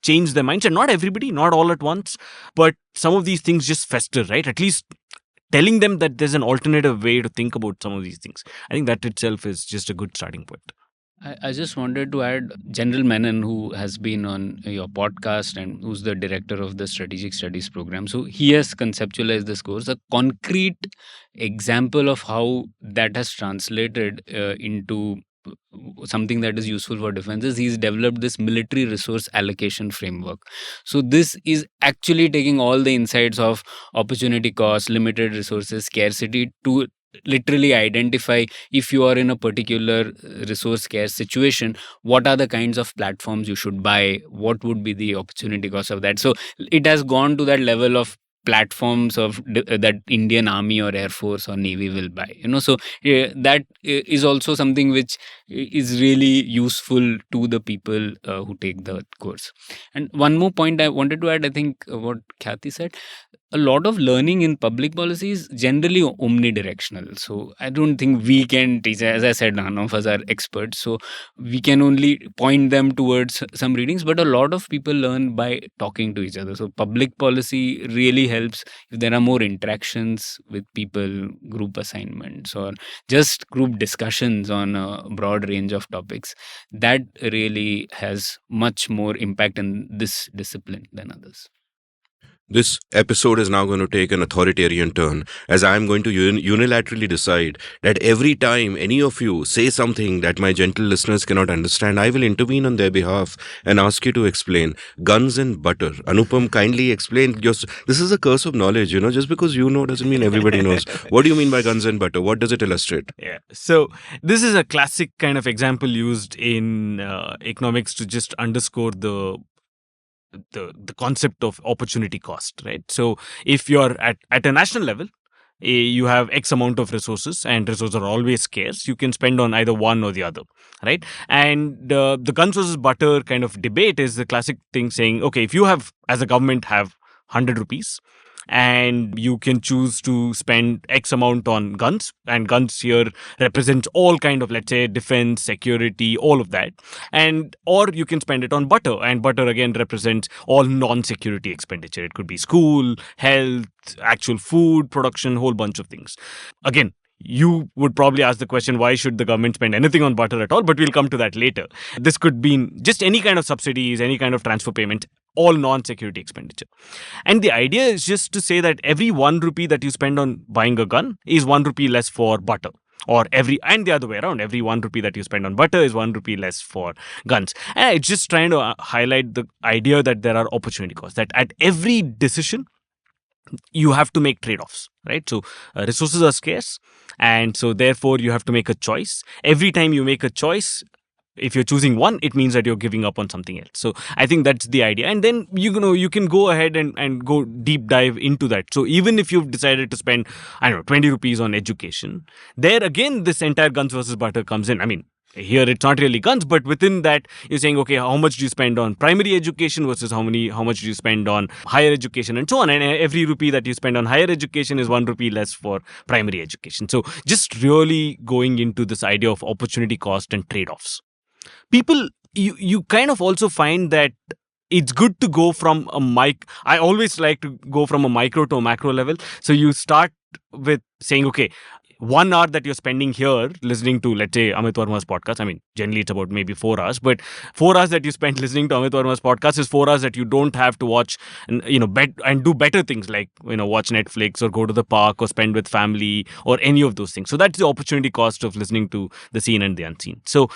change their mindset. Not everybody, not all at once, but some of these things just fester, right? At least telling them that there's an alternative way to think about some of these things. I think that itself is just a good starting point. I just wanted to add General Menon, who has been on your podcast and who's the director of the Strategic Studies program. So he has conceptualized this course. A concrete example of how that has translated into something that is useful for defense is he's developed this military resource allocation framework. So this is actually taking all the insights of opportunity cost, limited resources, scarcity to literally identify, if you are in a particular resource scarce situation, what are the kinds of platforms you should buy, what would be the opportunity cost of that. So it has gone to that level of platforms of that Indian Army or Air Force or Navy will buy. So that is also something which is really useful to the people who take the course. And one more point I wanted to add, I think what Khyati said, a lot of learning in public policy is generally omnidirectional. So I don't think we can teach. As I said, none of us are experts. So we can only point them towards some readings. But a lot of people learn by talking to each other. So public policy really helps if there are more interactions with people, group assignments, or just group discussions on a broad range of topics. That really has much more impact in this discipline than others. This episode is now going to take an authoritarian turn, as I am going to unilaterally decide that every time any of you say something that my gentle listeners cannot understand, I will intervene on their behalf and ask you to explain. Guns and butter. Anupam, kindly explain. This is a curse of knowledge, just because you know doesn't mean everybody knows. What do you mean by guns and butter? What does it illustrate? Yeah. So this is a classic kind of example used in economics to just underscore the concept of opportunity cost, right? So if you're at a national level, you have X amount of resources, and resources are always scarce. You can spend on either one or the other, right? And the guns versus butter kind of debate is the classic thing saying, okay, if you have, as a government, have 100 rupees, and you can choose to spend X amount on guns, and guns here represents all kind of, let's say, defense, security, all of that, and or you can spend it on butter, and butter again represents all non-security expenditure. It could be school, health, actual food production, whole bunch of things. Again, you would probably ask the question, why should the government spend anything on butter at all? But we'll come to that later. This could be just any kind of subsidies, any kind of transfer payment, all non-security expenditure. And the idea is just to say that every 1 rupee that you spend on buying a gun is 1 rupee less for butter. And the other way around, every 1 rupee that you spend on butter is 1 rupee less for guns. And it's just trying to highlight the idea that there are opportunity costs, that at every decision, you have to make trade-offs, right? So resources are scarce, and so therefore you have to make a choice. Every time you make a choice, if you're choosing one, it means that you're giving up on something else. So I think that's the idea. And then you can go ahead and go deep dive into that. So even if you've decided to spend, 20 rupees on education, there again this entire guns versus butter comes in. I mean, here it's not really guns, but within that you're saying, okay, how much do you spend on primary education versus how much do you spend on higher education, and so on. And every rupee that you spend on higher education is 1 rupee less for primary education. So just really going into this idea of opportunity cost and trade-offs. People, you kind of also find that it's good to go from I always like to go from a micro to a macro level. So you start with saying, okay, 1 hour that you're spending here listening to, let's say, Amit Verma's podcast. I mean, generally it's about maybe 4 hours, but 4 hours that you spend listening to Amit Verma's podcast is 4 hours that you don't have to watch and, and do better things like, watch Netflix or go to the park or spend with family or any of those things. So that's the opportunity cost of listening to the seen and the unseen. So,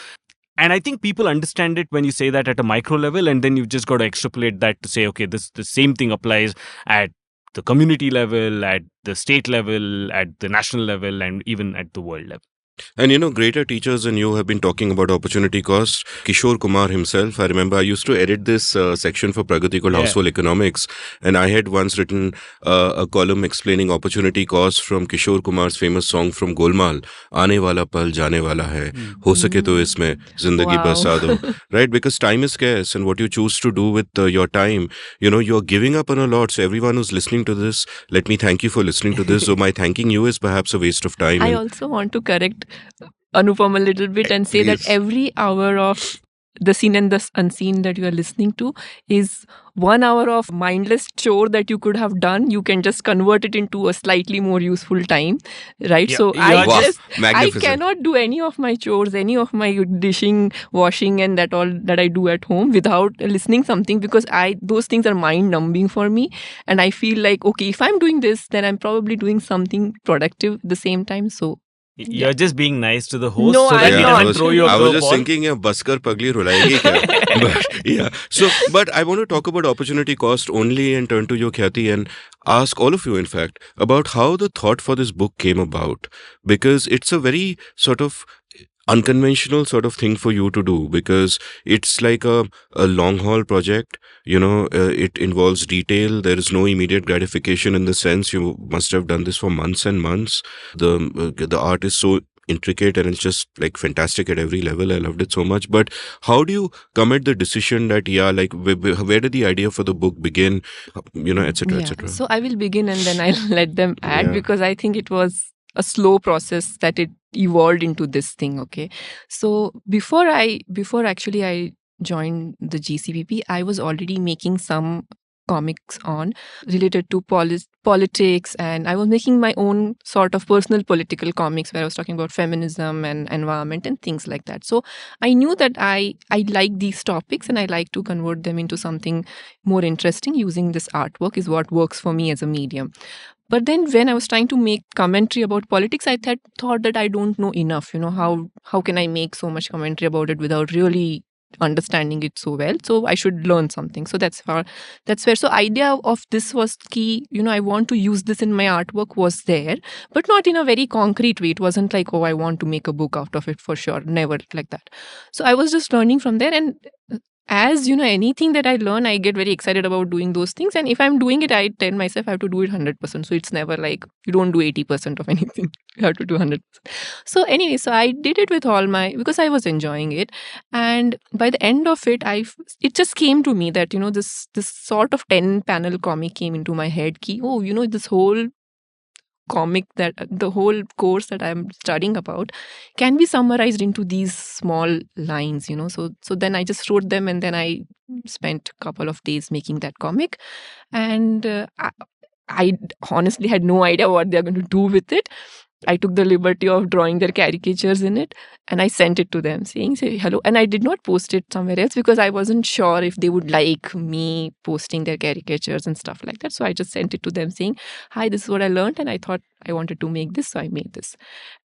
and I think people understand it when you say that at a micro level, and then you've just got to extrapolate that to say, okay, the same thing applies at the community level, at the state level, at the national level, and even at the world level. And greater teachers than you have been talking about opportunity cost. Kishore Kumar himself, I remember I used to edit this section for Pragati called Household Economics, and I had once written a column explaining opportunity cost from Kishore Kumar's famous song from Golmaal, Aane wala pal jaane wala hai, ho sake to isme zindagi barsa do. Right? Because time is scarce, and what you choose to do with your time, you're giving up on a lot. So everyone who's listening to this, let me thank you for listening to this. So my thanking you is perhaps a waste of time. I also want to correct Anupam a little bit and say that every hour of the seen and the unseen that you are listening to is 1 hour of mindless chore that you could have done. You can just convert it into a slightly more useful time, right? Yeah. So Magnificent. I cannot do any of my chores, any of my dishing, washing, and that all that I do at home without listening something, because those things are mind numbing for me, and I feel like, okay, if I'm doing this, then I'm probably doing something productive at the same time. So you're just being nice to the host, No, so that I'm he not. doesn't throw you a I was just curveball. thinking, baskar pagli rulayegi kya? But I want to talk about opportunity cost only and turn to you, Khyati, and ask all of you, in fact, about how the thought for this book came about. Because it's a very sort of unconventional sort of thing for you to do, because it's like a long haul project. It involves detail. There is no immediate gratification in the sense you must have done this for months and months. The art is so intricate and it's just like fantastic at every level. I loved it so much. But how do you come at the decision that, where did the idea for the book begin, etc., etc.? So I will begin and then I'll let them add, because I think it was a slow process that it evolved into this thing. Okay. So before actually I joined the GCPP, I was already making some comics on related to politics, and I was making my own sort of personal political comics where I was talking about feminism and environment and things like that. So I knew that I like these topics and I like to convert them into something more interesting using this artwork is what works for me as a medium. But then when I was trying to make commentary about politics, I thought that I don't know enough. How can I make so much commentary about it without really understanding it so well? So I should learn something. So that's where. So idea of this was key. I want to use this in my artwork was there, but not in a very concrete way. It wasn't like, oh, I want to make a book out of it for sure. Never like that. So I was just learning from there, and as anything that I learn, I get very excited about doing those things. And if I'm doing it, I tell myself I have to do it 100%. So it's never like you don't do 80% of anything. You have to do 100%. So anyway, so I did it with because I was enjoying it. And by the end of it, it just came to me that, this sort of 10 panel comic came into my head. This whole comic, that the whole course that I'm studying about can be summarized into these small lines. So then I just wrote them, and then I spent a couple of days making that comic, and I honestly had no idea what they're going to do with it. I took the liberty of drawing their caricatures in it, and I sent it to them saying, say hello. And I did not post it somewhere else because I wasn't sure if they would like me posting their caricatures and stuff like that. So I just sent it to them saying, hi, this is what I learned, and I thought I wanted to make this, so I made this.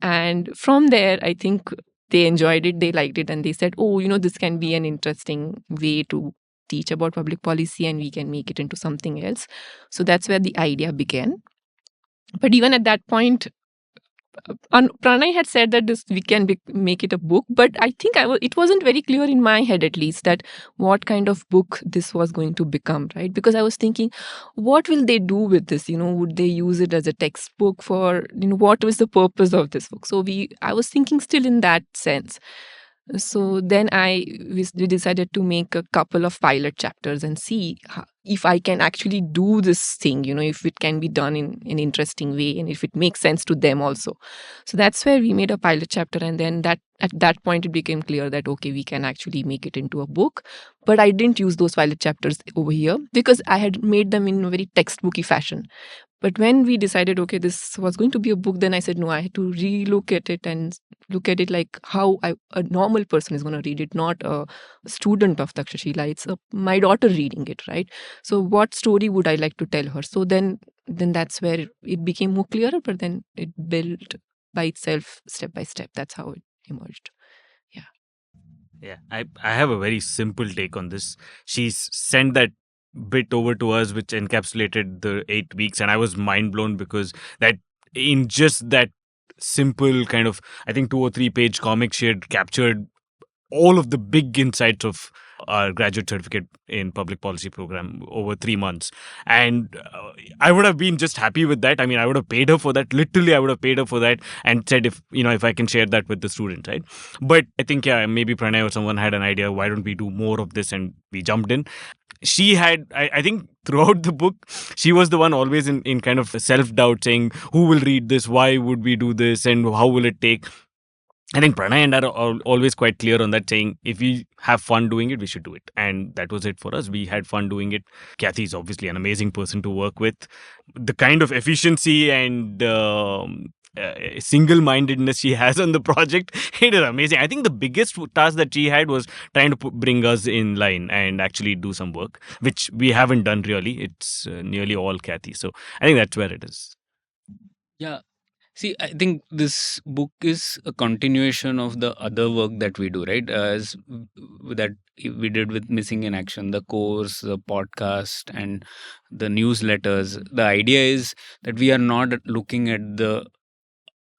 And from there, I think they enjoyed it, they liked it, and they said, oh, this can be an interesting way to teach about public policy, and we can make it into something else. So that's where the idea began. But even at that point, Pranay had said that we can make it a book, but I think it wasn't very clear in my head, at least, that what kind of book this was going to become, right? Because I was thinking, what will they do with this? Would they use it as a textbook for, what was the purpose of this book? So I was thinking still in that sense. So then we decided to make a couple of pilot chapters and see if I can actually do this thing, if it can be done in an interesting way and if it makes sense to them also. So that's where we made a pilot chapter, and then at that point it became clear that, okay, we can actually make it into a book. But I didn't use those pilot chapters over here because I had made them in a very textbooky fashion. But when we decided, okay, this was going to be a book, then I said, no, I had to relook at it and look at it like how a normal person is going to read it, not a student of Takshashila. It's my daughter reading it, right? So what story would I like to tell her? So then that's where it became more clearer, but then it built by itself, step by step. That's how it emerged. Yeah, I have a very simple take on this. She's sent that bit over to us which encapsulated the 8 weeks, and I was mind blown because that in just that simple kind of, I think, 2 or 3 page comic, she had captured all of the big insights of our graduate certificate in public policy program over 3 months. And I would have been just happy with that. I mean, I would have paid her for that. Literally, I would have paid her for that and said, if I can share that with the students, right? But I think, maybe Pranay or someone had an idea, why don't we do more of this? And we jumped in. She had, I think, throughout the book, she was the one always in kind of self-doubt, saying, who will read this? Why would we do this? And how will it take? I think Pranay and I are always quite clear on that, saying if we have fun doing it, we should do it. And that was it for us. We had fun doing it. Khyati is obviously an amazing person to work with. The kind of efficiency and single-mindedness she has on the project, it is amazing. I think the biggest task that she had was trying to bring us in line and actually do some work, which we haven't done really. It's nearly all Khyati. So I think that's where it is. Yeah. See, I think this book is a continuation of the other work that we do, right? As that we did with Missing in Action, the course, the podcast, and the newsletters. The idea is that we are not looking at the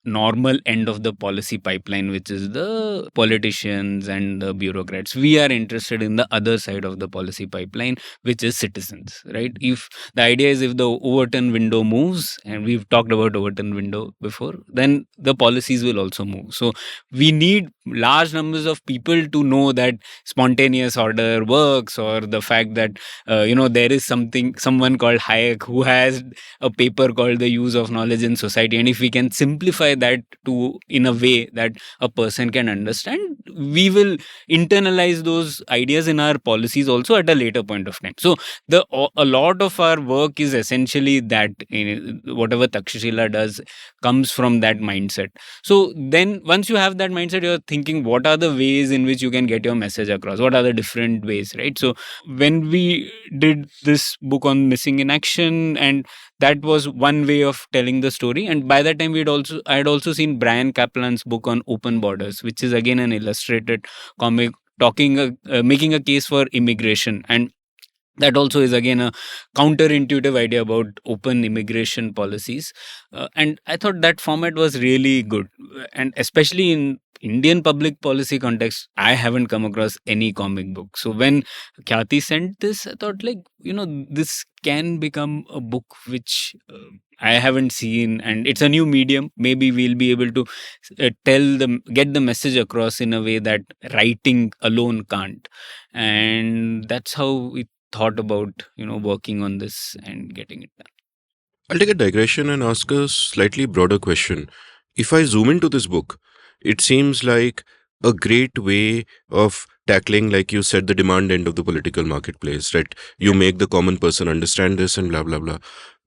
normal end of the policy pipeline, which is the politicians and the bureaucrats. We are interested in the other side of the policy pipeline, which is citizens, right? If the idea is, if the Overton window moves, and we've talked about Overton window before, then the policies will also move. So we need large numbers of people to know that spontaneous order works, or the fact that there is someone called Hayek who has a paper called The Use of Knowledge in Society, and if we can simplify that to in a way that a person can understand, we will internalize those ideas in our policies also at a later point of time. So a lot of our work is essentially that whatever Takshashila does comes from that mindset. So then once you have that mindset, you're thinking, what are the ways in which you can get your message across? What are the different ways, right? So when we did this book on missing in action, and that was one way of telling the story. And by that time, I had also seen Brian Kaplan's book on open borders, which is again an illustrated comic making a case for immigration. And that also is again a counterintuitive idea about open immigration policies. And I thought that format was really good. And especially in Indian public policy context, I haven't come across any comic book. So when Khyati sent this, I thought, this can become a book which I haven't seen, and it's a new medium. Maybe we'll be able to get the message across in a way that writing alone can't. And that's how we thought about working on this and getting it done. I'll take a digression and ask a slightly broader question. If I zoom into this book, it seems like a great way of tackling, like you said, the demand end of the political marketplace, right? You make the common person understand this and blah, blah, blah.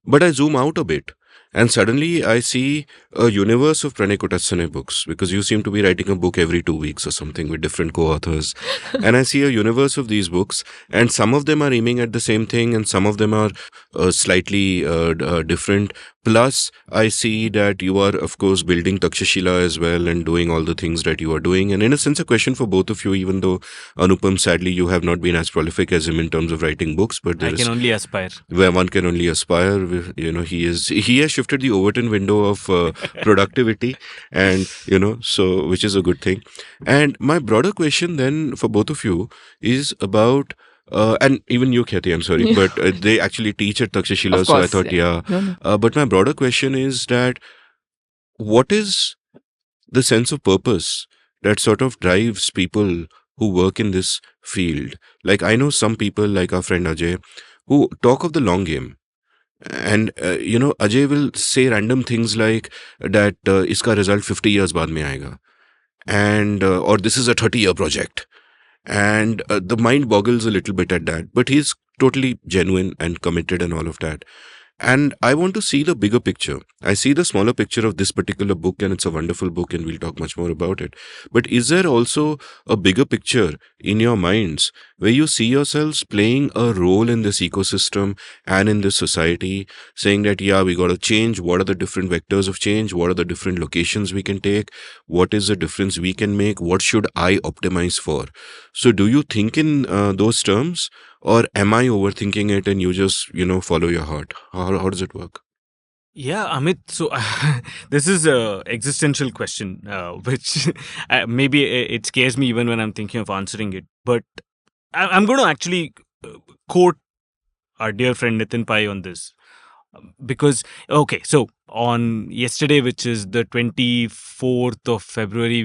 But I zoom out a bit, and suddenly I see a universe of Pranay Kotatsane books, because you seem to be writing a book every 2 weeks or something with different co-authors. And I see a universe of these books, and some of them are aiming at the same thing, and some of them are slightly different. Plus, I see that you are, of course, building Takshashila as well and doing all the things that you are doing. And in a sense, a question for both of you, even though Anupam, sadly, you have not been as prolific as him in terms of writing books. But I can only aspire. Where one can only aspire. He has shifted the Overton window of productivity, and, so which is a good thing. And my broader question then for both of you is about and even you, Khyati, I'm sorry, but they actually teach at Takshashila, so I thought, No, no. But my broader question is that what is the sense of purpose that sort of drives people who work in this field? Like, I know some people, like our friend Ajay, who talk of the long game. And, Ajay will say random things like that, iska result 50 years baad mein aayega. And, or this is a 30-year project. And the mind boggles a little bit at that, but he's totally genuine and committed and all of that. And I want to see the bigger picture. I see the smaller picture of this particular book, and it's a wonderful book, and we'll talk much more about it. But is there also a bigger picture in your minds where you see yourselves playing a role in this ecosystem and in this society, saying that, yeah, we got to change? What are the different vectors of change? What are the different locations we can take? What is the difference we can make? What should I optimize for? So do you think in those terms? Or am I overthinking it and you just, follow your heart? How does it work? Yeah, Amit. So this is a existential question, which maybe it scares me even when I'm thinking of answering it. But I'm going to actually quote our dear friend Nitin Pai on this. Because, okay, so on yesterday, which is the 24th of February,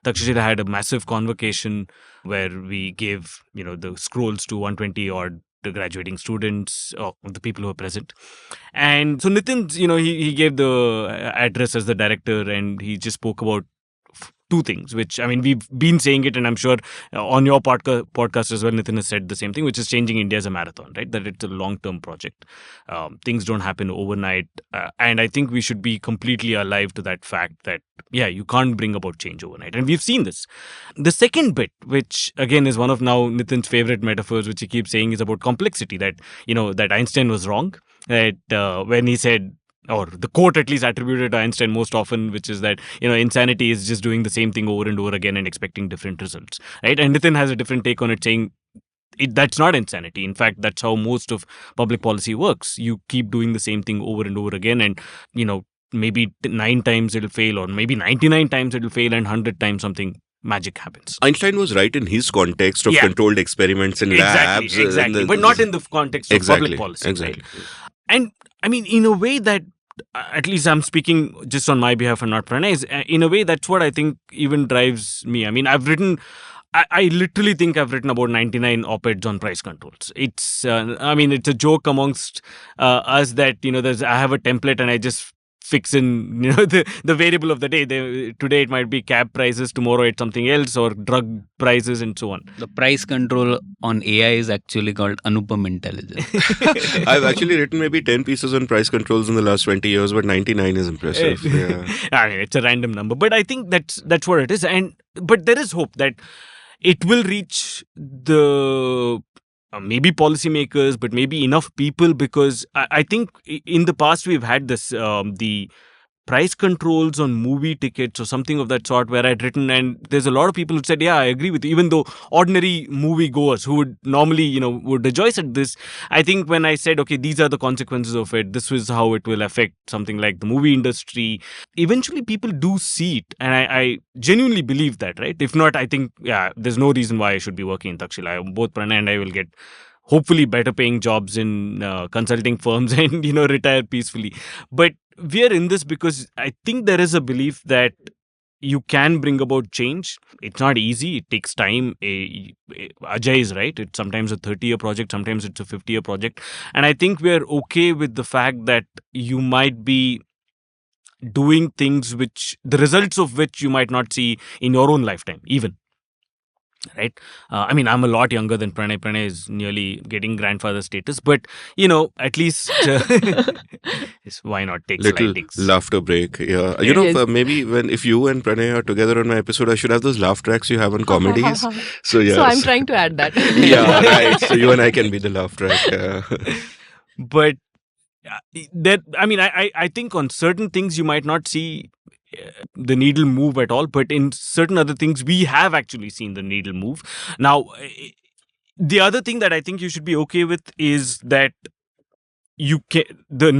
Takshashila had a massive convocation where we gave, the scrolls to 120 odd the graduating students, or the people who are present. And so Nitin, he gave the address as the director, and he just spoke about two things, which, I mean, we've been saying it, and I'm sure on your podcast as well, Nitin has said the same thing, which is changing India as a marathon, right? That it's a long-term project. Things don't happen overnight. And I think we should be completely alive to that fact that, yeah, you can't bring about change overnight. And we've seen this. The second bit, which again is one of now Nitin's favorite metaphors, which he keeps saying, is about complexity, that, that Einstein was wrong. That when he said, or the quote at least attributed to Einstein most often, which is that, insanity is just doing the same thing over and over again and expecting different results, right? And Nitin has a different take on it, saying that's not insanity. In fact, that's how most of public policy works. You keep doing the same thing over and over again, and, maybe 9 times it'll fail, or maybe 99 times it'll fail, and 100 times something magic happens. Einstein was right in his context of controlled experiments in labs. Exactly. But not in the context of public policy. Exactly. Right? And I mean, in a way that at least I'm speaking just on my behalf and not Pranay's. In a way, that's what I think even drives me. I mean, I literally think I've written about 99 op-eds on price controls. It's, I mean, it's a joke amongst us that, I have a template and I just fix in, the variable of the day. Today it might be cab prices, tomorrow it's something else, or drug prices and so on. The price control on AI is actually called Anupam intelligence. I've actually written maybe 10 pieces on price controls in the last 20 years, but 99 is impressive. Yeah. I mean, it's a random number, but I think that's what it is. But there is hope that it will reach the maybe policymakers, but maybe enough people, because I think in the past we've had this the price controls on movie tickets or something of that sort, where I'd written, and there's a lot of people who said, yeah, I agree with you, even though ordinary movie goers who would normally, would rejoice at this. I think when I said, okay, these are the consequences of it, this was how it will affect something like the movie industry, eventually people do see it. And I genuinely believe that, right? If not, I think, yeah, there's no reason why I should be working in Takshila. Both Pranay and I will get hopefully better paying jobs in consulting firms and, retire peacefully. But we are in this because I think there is a belief that you can bring about change. It's not easy. It takes time. Ajay is right. It's sometimes a 30-year project. Sometimes it's a 50-year project. And I think we're okay with the fact that you might be doing things the results of which you might not see in your own lifetime, even. Right? I mean, I'm a lot younger than Pranay. Pranay is nearly getting grandfather status, but at least why not take Little slidings? laughter break. Yeah, Yes. maybe if you and Pranay are together on my episode, I should have those laugh tracks you have on comedies. So yeah, So I'm trying to add that. yeah, right. So you and I can be the laugh track. But that, I mean, I think on certain things you might not see the needle move at all, but in certain other things we have actually seen the needle move. Now, the other thing that I think you should be okay with is that the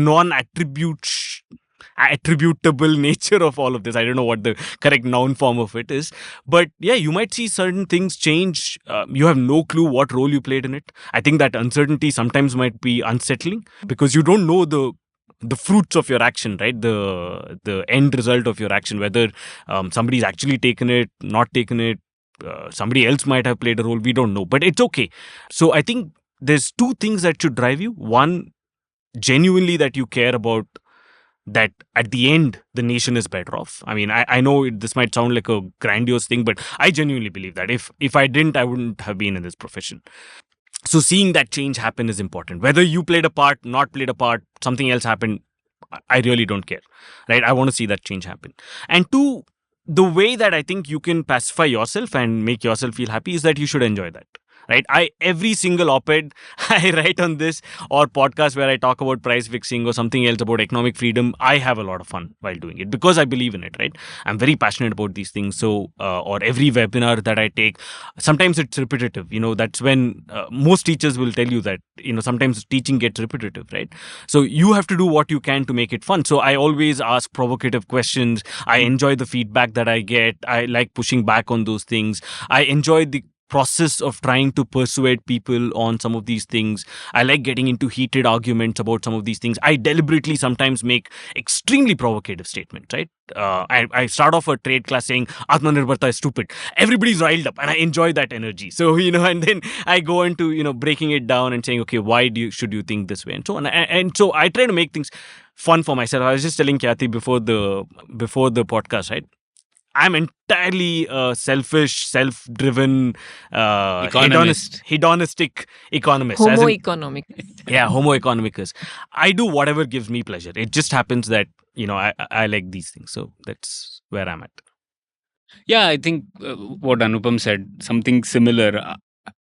attributable nature of all of this. I don't know what the correct noun form of it is, but yeah, you might see certain things change. You have no clue what role you played in it. I think that uncertainty sometimes might be unsettling because you don't know the fruits of your action, right? The end result of your action, whether somebody's actually taken it, not taken it, somebody else might have played a role, we don't know, but it's okay. So I think there's two things that should drive you. One, genuinely that you care about that at the end the nation is better off. I mean, I know this might sound like a grandiose thing, but I genuinely believe that if I didn't, I wouldn't have been in this profession. So seeing that change happen is important. Whether you played a part, not played a part, something else happened, I really don't care, right? I want to see that change happen. And two, the way that I think you can pacify yourself and make yourself feel happy is that you should enjoy that. Right? Every single op-ed I write on this or podcast where I talk about price fixing or something else about economic freedom, I have a lot of fun while doing it because I believe in it, right? I'm very passionate about these things. So, or every webinar that I take, sometimes it's repetitive. That's when most teachers will tell you that, sometimes teaching gets repetitive, right? So you have to do what you can to make it fun. So I always ask provocative questions. I enjoy the feedback that I get. I like pushing back on those things. I enjoy the process of trying to persuade people on some of these things. I like getting into heated arguments about some of these things. I deliberately sometimes make extremely provocative statements, right? I start off a trade class saying Atmanirbharta is stupid. Everybody's riled up and I enjoy that energy. So, and then I go into, breaking it down and saying, okay, why should you think this way? And so on. And so I try to make things fun for myself. I was just telling Khyati before the podcast, right? I'm entirely selfish, self-driven, hedonistic economist. Homo economic. Yeah, Homo economicus. I do whatever gives me pleasure. It just happens that, I like these things. So that's where I'm at. Yeah, I think what Anupam said, something similar.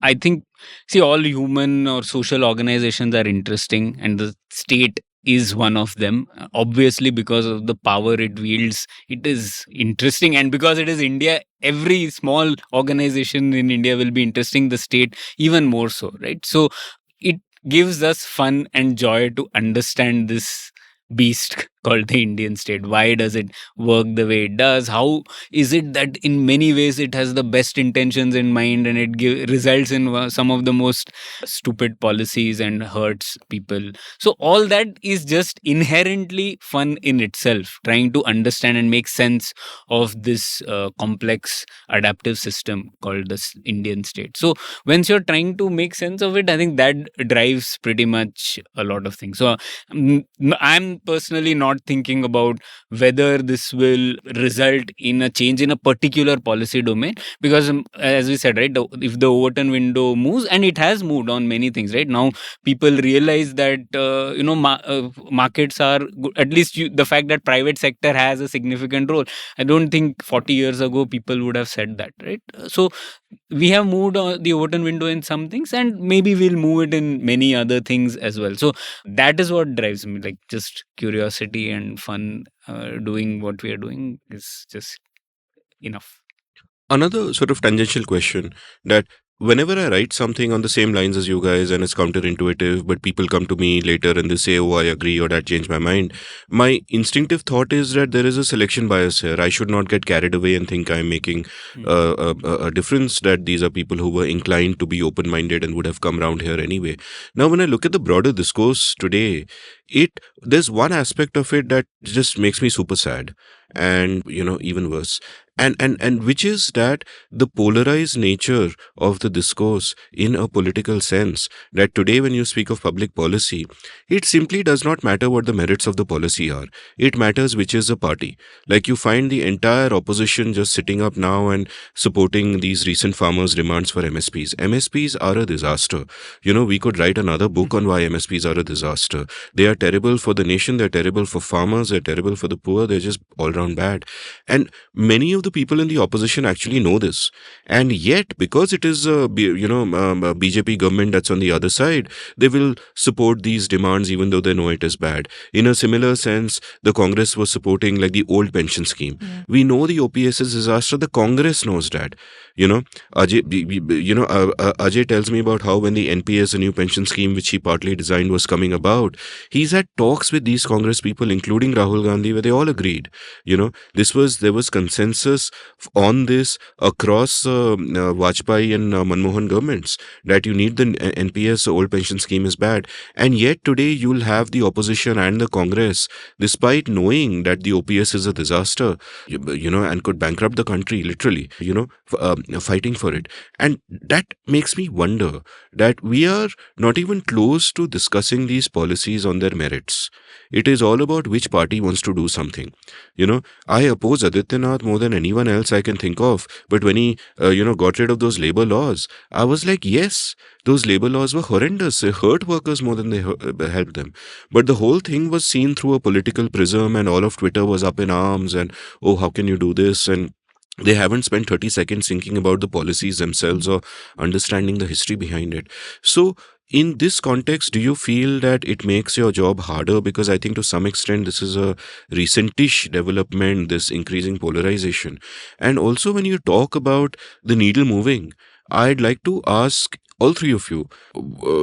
I think, see, all human or social organizations are interesting, and the state is one of them. Obviously, because of the power it wields, it is interesting. And because it is India, every small organization in India will be interesting, the state even more so, right? So it gives us fun and joy to understand this beast called the Indian state? Why does it work the way it does? How is it that in many ways it has the best intentions in mind and it results in some of the most stupid policies and hurts people? So all that is just inherently fun in itself, trying to understand and make sense of this complex adaptive system called the Indian state. So once you're trying to make sense of it, I think that drives pretty much a lot of things. So I'm personally not thinking about whether this will result in a change in a particular policy domain, because as we said, right, if the Overton window moves, and it has moved on many things, right? Now people realize that markets are good. At least the fact that private sector has a significant role. I don't think 40 years ago people would have said that, right? So we have moved the Overton window in some things, and maybe we'll move it in many other things as well. So that is what drives me, like just curiosity and fun. Doing what we are doing is just enough. Another sort of tangential question, that whenever I write something on the same lines as you guys and it's counterintuitive, but people come to me later and they say, oh, I agree, or that changed my mind, my instinctive thought is that there is a selection bias here. I should not get carried away and think I'm making a difference, that these are people who were inclined to be open-minded and would have come around here anyway. Now, when I look at the broader discourse today, there's one aspect of it that just makes me super sad, and even worse, and which is that the polarized nature of the discourse in a political sense, that today when you speak of public policy, it simply does not matter what the merits of the policy are. It matters which is the party. Like, you find the entire opposition just sitting up now and supporting these recent farmers' demands for MSPs. MSPs are a disaster. We could write another book on why MSPs are a disaster. They are terrible for the nation, they're terrible for farmers, they're terrible for the poor, they're just all around bad. And many of the people in the opposition actually know this. And yet, because it is a BJP government that's on the other side, they will support these demands even though they know it is bad. In a similar sense, the Congress was supporting like the old pension scheme. Yeah. We know the OPS is disaster. The Congress knows that. Ajay tells me about how when the NPS, a new pension scheme which he partly designed, was coming about, he's had talks with these Congress people, including Rahul Gandhi, where they all agreed. There was consensus on this across Vajpayee and Manmohan governments, that you need the NPS, old pension scheme is bad. And yet today you'll have the opposition and the Congress, despite knowing that the OPS is a disaster, and could bankrupt the country, literally, fighting for it. And that makes me wonder that we are not even close to discussing these policies on their merits. It is all about which party wants to do something. I oppose Adityanath more than anyone else I can think of. But when he, got rid of those labor laws, I was like, yes, those labor laws were horrendous. They hurt workers more than they helped them. But the whole thing was seen through a political prism, and all of Twitter was up in arms and, oh, how can you do this? And they haven't spent 30 seconds thinking about the policies themselves or understanding the history behind it. So, in this context, do you feel that it makes your job harder? Because I think to some extent this is a recentish development, this increasing polarization. And also when you talk about the needle moving, I'd like to ask all three of you,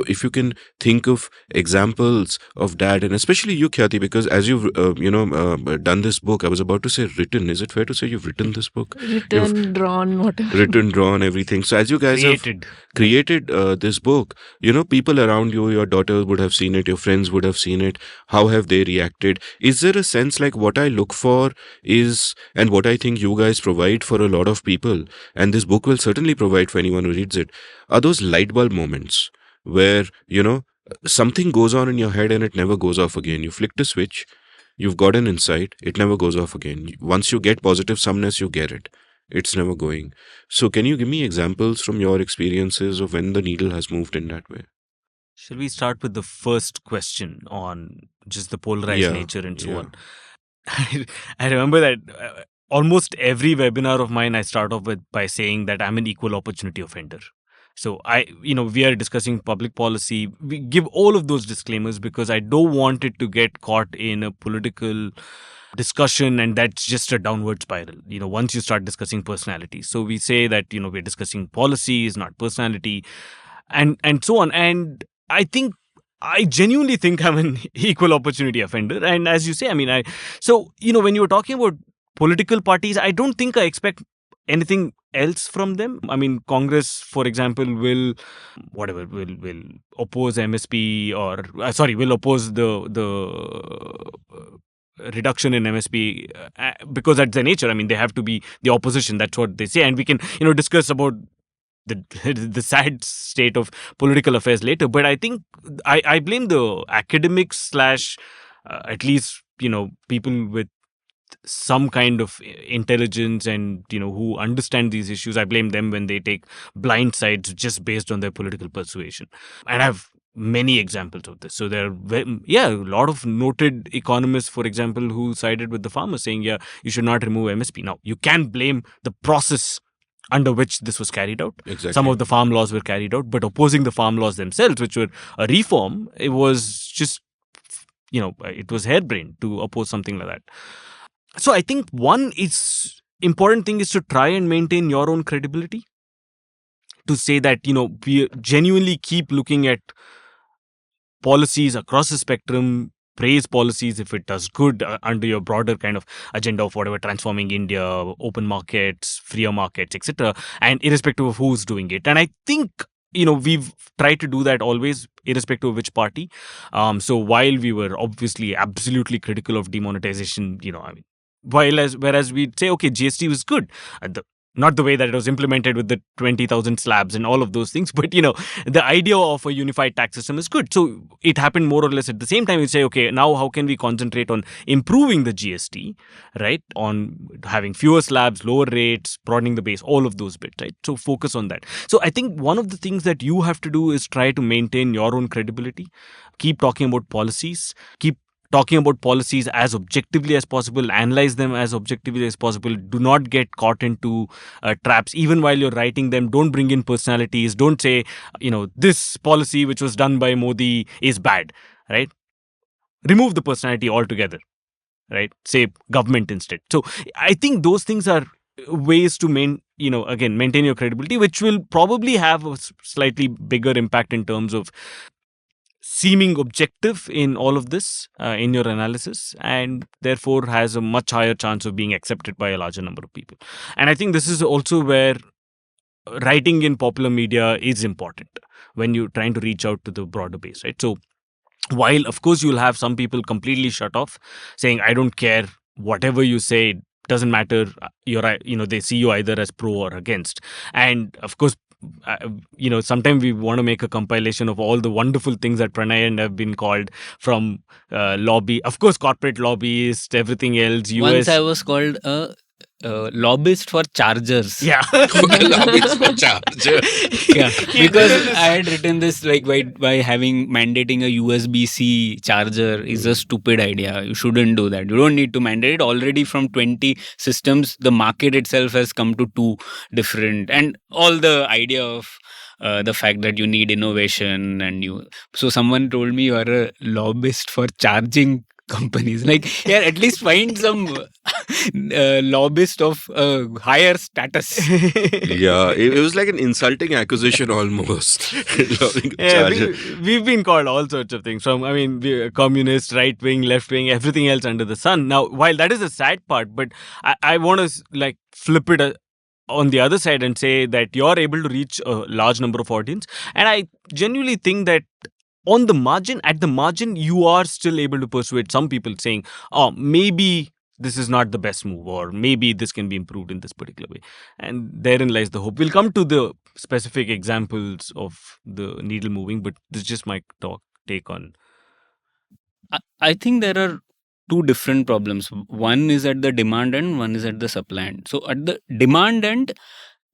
if you can think of examples of that, and especially you, Khyati, because as you've done this book, I was about to say written. Is it fair to say you've written this book? Drawn, whatever. Written, drawn, everything. So as you guys have created this book, people around you, your daughters would have seen it, your friends would have seen it. How have they reacted? Is there a sense like what I look for is, and what I think you guys provide for a lot of people, and this book will certainly provide for anyone who reads it, are those light bulb moments where, something goes on in your head and it never goes off again. You flicked a switch, you've got an insight, it never goes off again. Once you get positive someness, you get it. It's never going. So can you give me examples from your experiences of when the needle has moved in that way? Shall we start with the first question on just the polarized nature and so on? I remember that almost every webinar of mine, I start off by saying that I'm an equal opportunity offender. So we are discussing public policy. We give all of those disclaimers because I don't want it to get caught in a political discussion, and that's just a downward spiral. Once you start discussing personality, so we say that we're discussing policies, not personality, and so on. And I think I genuinely think I'm an equal opportunity offender. And as you say, I mean, so, when you were talking about political parties, I don't think I expect anything else from them. I mean, Congress, for example, will oppose MSP, or will oppose the reduction in MSP, because that's their nature. I mean, they have to be the opposition. That's what they say, and we can discuss about the the sad state of political affairs later. But I think I blame the academics slash at least people with some kind of intelligence and who understand these issues. I blame them when they take blind sides just based on their political persuasion, and I've many examples of this. So there are a lot of noted economists, for example, who sided with the farmers, saying you should not remove MSP. Now you can blame the process under which this was carried out. Exactly. Some of the farm laws were carried out, but opposing the farm laws themselves, which were a reform, it was just it was harebrained to oppose something like that. So I think one is important thing is to try and maintain your own credibility, to say that we genuinely keep looking at policies across the spectrum, praise policies if it does good under your broader kind of agenda of whatever, transforming India, open markets, freer markets, etc., and irrespective of who's doing it. And I think we've tried to do that always, irrespective of which party. So while we were obviously absolutely critical of demonetization, I mean, whereas we'd say, okay, GST was good. Not the way that it was implemented with the 20,000 slabs and all of those things, but the idea of a unified tax system is good. So it happened more or less at the same time. You say, okay, now how can we concentrate on improving the GST, right? On having fewer slabs, lower rates, broadening the base, all of those bits, right? So focus on that. So I think one of the things that you have to do is try to maintain your own credibility. Keep talking about policies. Keep talking about policies as objectively as possible, analyze them as objectively as possible. Do not get caught into traps. Even while you're writing them, don't bring in personalities. Don't say, this policy which was done by Modi is bad, right? Remove the personality altogether, right? Say government instead. So I think those things are ways to maintain your credibility, which will probably have a slightly bigger impact in terms of seeming objective in all of this in your analysis, and therefore has a much higher chance of being accepted by a larger number of people. And I think this is also where writing in popular media is important when you're trying to reach out to the broader base, right? So while of course you'll have some people completely shut off, saying I don't care, whatever you say, it doesn't matter, they see you either as pro or against. And of course, sometimes we want to make a compilation of all the wonderful things that Pranay and have been called, from lobby, of course, corporate lobbyist, everything else. Once I was called a lobbyist for chargers. Yeah. Lobbyist for chargers. Yeah, because I had written this like by mandating a USB-C charger is a stupid idea. You shouldn't do that. You don't need to mandate it. Already from 20 systems, the market itself has come to 2 different, and all the idea of the fact that you need innovation so someone told me you are a lobbyist for charging companies. Like, yeah, at least find some lobbyist of higher status. Yeah, it was like an insulting accusation almost. We've been called all sorts of things, from communist, right wing, left wing, everything else under the sun. Now, while that is the sad part, but I want to flip it on the other side and say that you're able to reach a large number of audience, and I genuinely think that at the margin, you are still able to persuade some people, saying, oh, maybe this is not the best move, or maybe this can be improved in this particular way. And therein lies the hope. We'll come to the specific examples of the needle moving, but this is just my take on. I think there are 2 different problems. One is at the demand end, one is at the supply end. So at the demand end,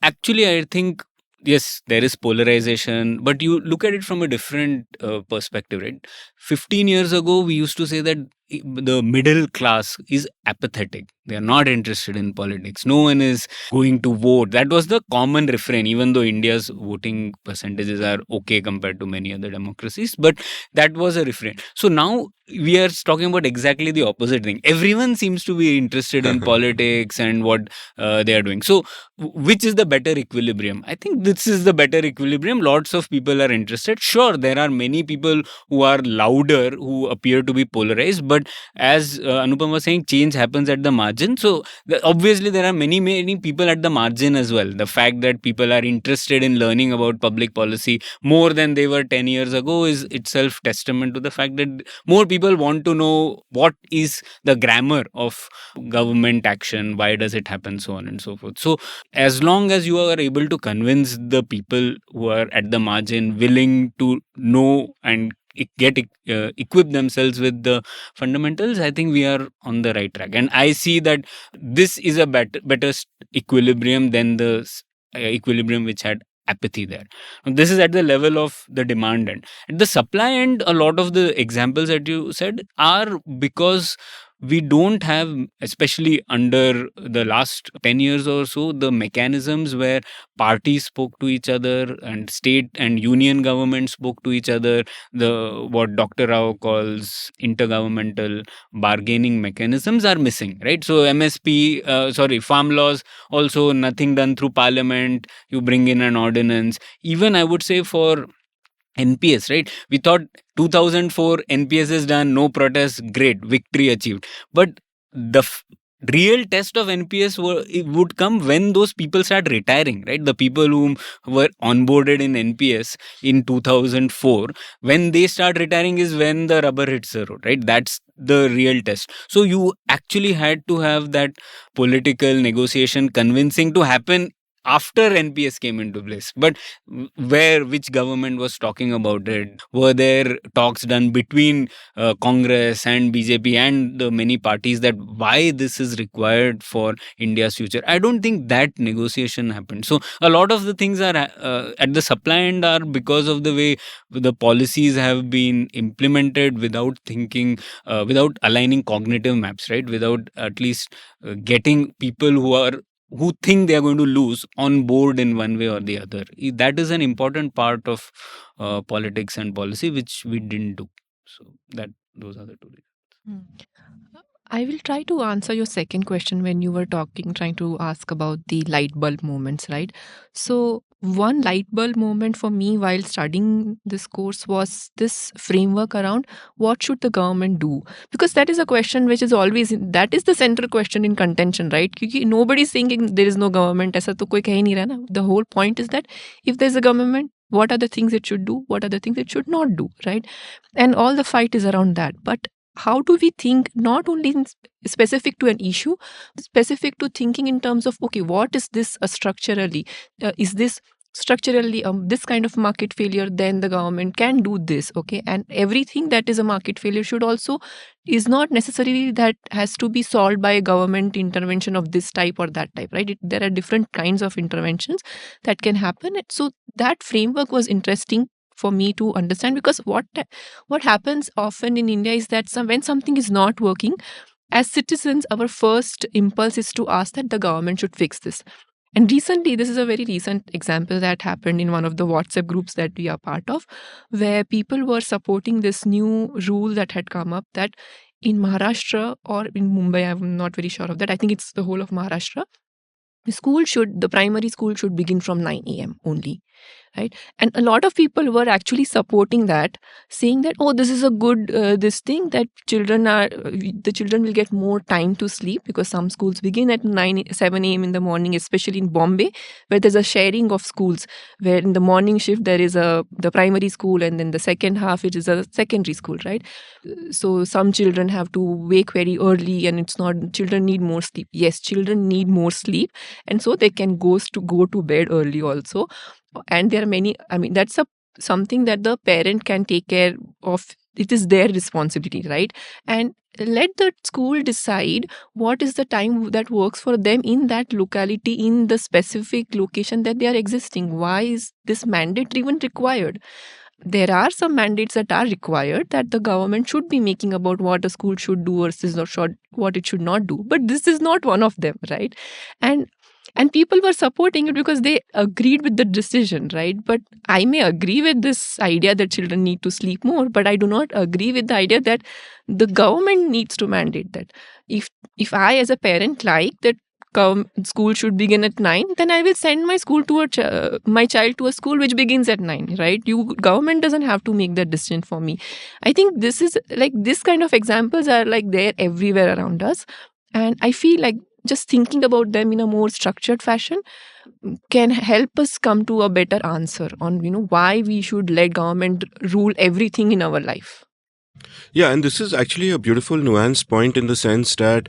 actually, I think, yes, there is polarization, but you look at it from a different perspective, right? 15 years ago, we used to say that the middle class is apathetic. They are not interested in politics. No one is going to vote. That was the common refrain, even though India's voting percentages are okay compared to many other democracies. But that was a refrain. So now we are talking about exactly the opposite thing. Everyone seems to be interested in politics and what they are doing. So which is the better equilibrium? I think this is the better equilibrium. Lots of people are interested. Sure, there are many people who are louder, who appear to be polarized, but as Anupam was saying, change happens at the margin. So obviously there are many people at the margin as well. The fact that people are interested in learning about public policy more than they were 10 years ago is itself testament to the fact that more people want to know what is the grammar of government action, why does it happen, so on and so forth. So as long as you are able to convince the people who are at the margin, willing to know and get equip themselves with the fundamentals, I think we are on the right track. And I see that this is a better equilibrium than the equilibrium which had apathy there. This is at the level of the demand end. At the supply end, a lot of the examples that you said are because we don't have, especially under the last 10 years or so, the mechanisms where parties spoke to each other and state and union governments spoke to each other, the what Dr. Rao calls intergovernmental bargaining mechanisms are missing, right? So farm laws, also nothing done through parliament. You bring in an ordinance. Even I would say for NPS, right? We thought 2004 NPS is done, no protests, great, victory achieved. But the real test of NPS it would come when those people start retiring, right? The people whom were onboarded in NPS in 2004, when they start retiring is when the rubber hits the road, right? That's the real test. So you actually had to have that political negotiation convincing to happen after NPS came into place. But which government was talking about it? Were there talks done between Congress and BJP and the many parties that why this is required for India's future? I don't think that negotiation happened. So a lot of the things are at the supply end are because of the way the policies have been implemented without thinking, without aligning cognitive maps, right? Without at least getting people who think they are going to lose on board in one way or the other. That is an important part of politics and policy, which we didn't do. So those are the two reasons. I will try to answer your second question when you were trying to ask about the light bulb moments, right? So, one light bulb moment for me while studying this course was this framework around what should the government do? Because that is a question which is always, that is the central question in contention, right? Because nobody is saying there is no government, ऐसा तो कोई कह ही नहीं रहा ना. The whole point is that if there is a government, what are the things it should do? What are the things it should not do, right? And all the fight is around that. But how do we think not only specific to an issue, specific to thinking in terms of, okay, what is this structurally? Is this structurally this kind of market failure? Then the government can do this, okay? And everything that is a market failure should also, is not necessarily that has to be solved by a government intervention of this type or that type, right? There are different kinds of interventions that can happen. So that framework was interesting for me to understand, because what happens often in India is that when something is not working, as citizens, our first impulse is to ask that the government should fix this. And recently, this is a very recent example that happened in one of the WhatsApp groups that we are part of, where people were supporting this new rule that had come up that in Maharashtra or in Mumbai, I'm not very sure of that, I think it's the whole of Maharashtra, the primary school should begin from 9 a.m. only. Right? And a lot of people were actually supporting that, saying that, oh, this is a good this thing that the children will get more time to sleep, because some schools begin at 7 a.m. in the morning, especially in Bombay, where there's a sharing of schools, where in the morning shift there is the primary school, and then the second half it is a secondary school, right? So some children have to wake very early, and children need more sleep. Yes, children need more sleep, and so they can go to bed early also. And there are many, that's something that the parent can take care of. It is their responsibility, right? And let the school decide what is the time that works for them in that locality, in the specific location that they are existing. Why is this mandate even required? there are some mandates that are required that the government should be making about what a school should do versus what it should not do. But this is not one of them, right? And and people were supporting it because they agreed with the decision, right? But I may agree with this idea that children need to sleep more, but I do not agree with the idea that the government needs to mandate that. If I as a parent like that school should begin at 9, then I will send my school to my child to a school which begins at 9, right? Government doesn't have to make that decision for me. I think this is like, this kind of examples are like there everywhere around us, and I feel like just thinking about them in a more structured fashion can help us come to a better answer on why we should let government rule everything in our life. Yeah, and this is actually a beautiful nuanced point in the sense that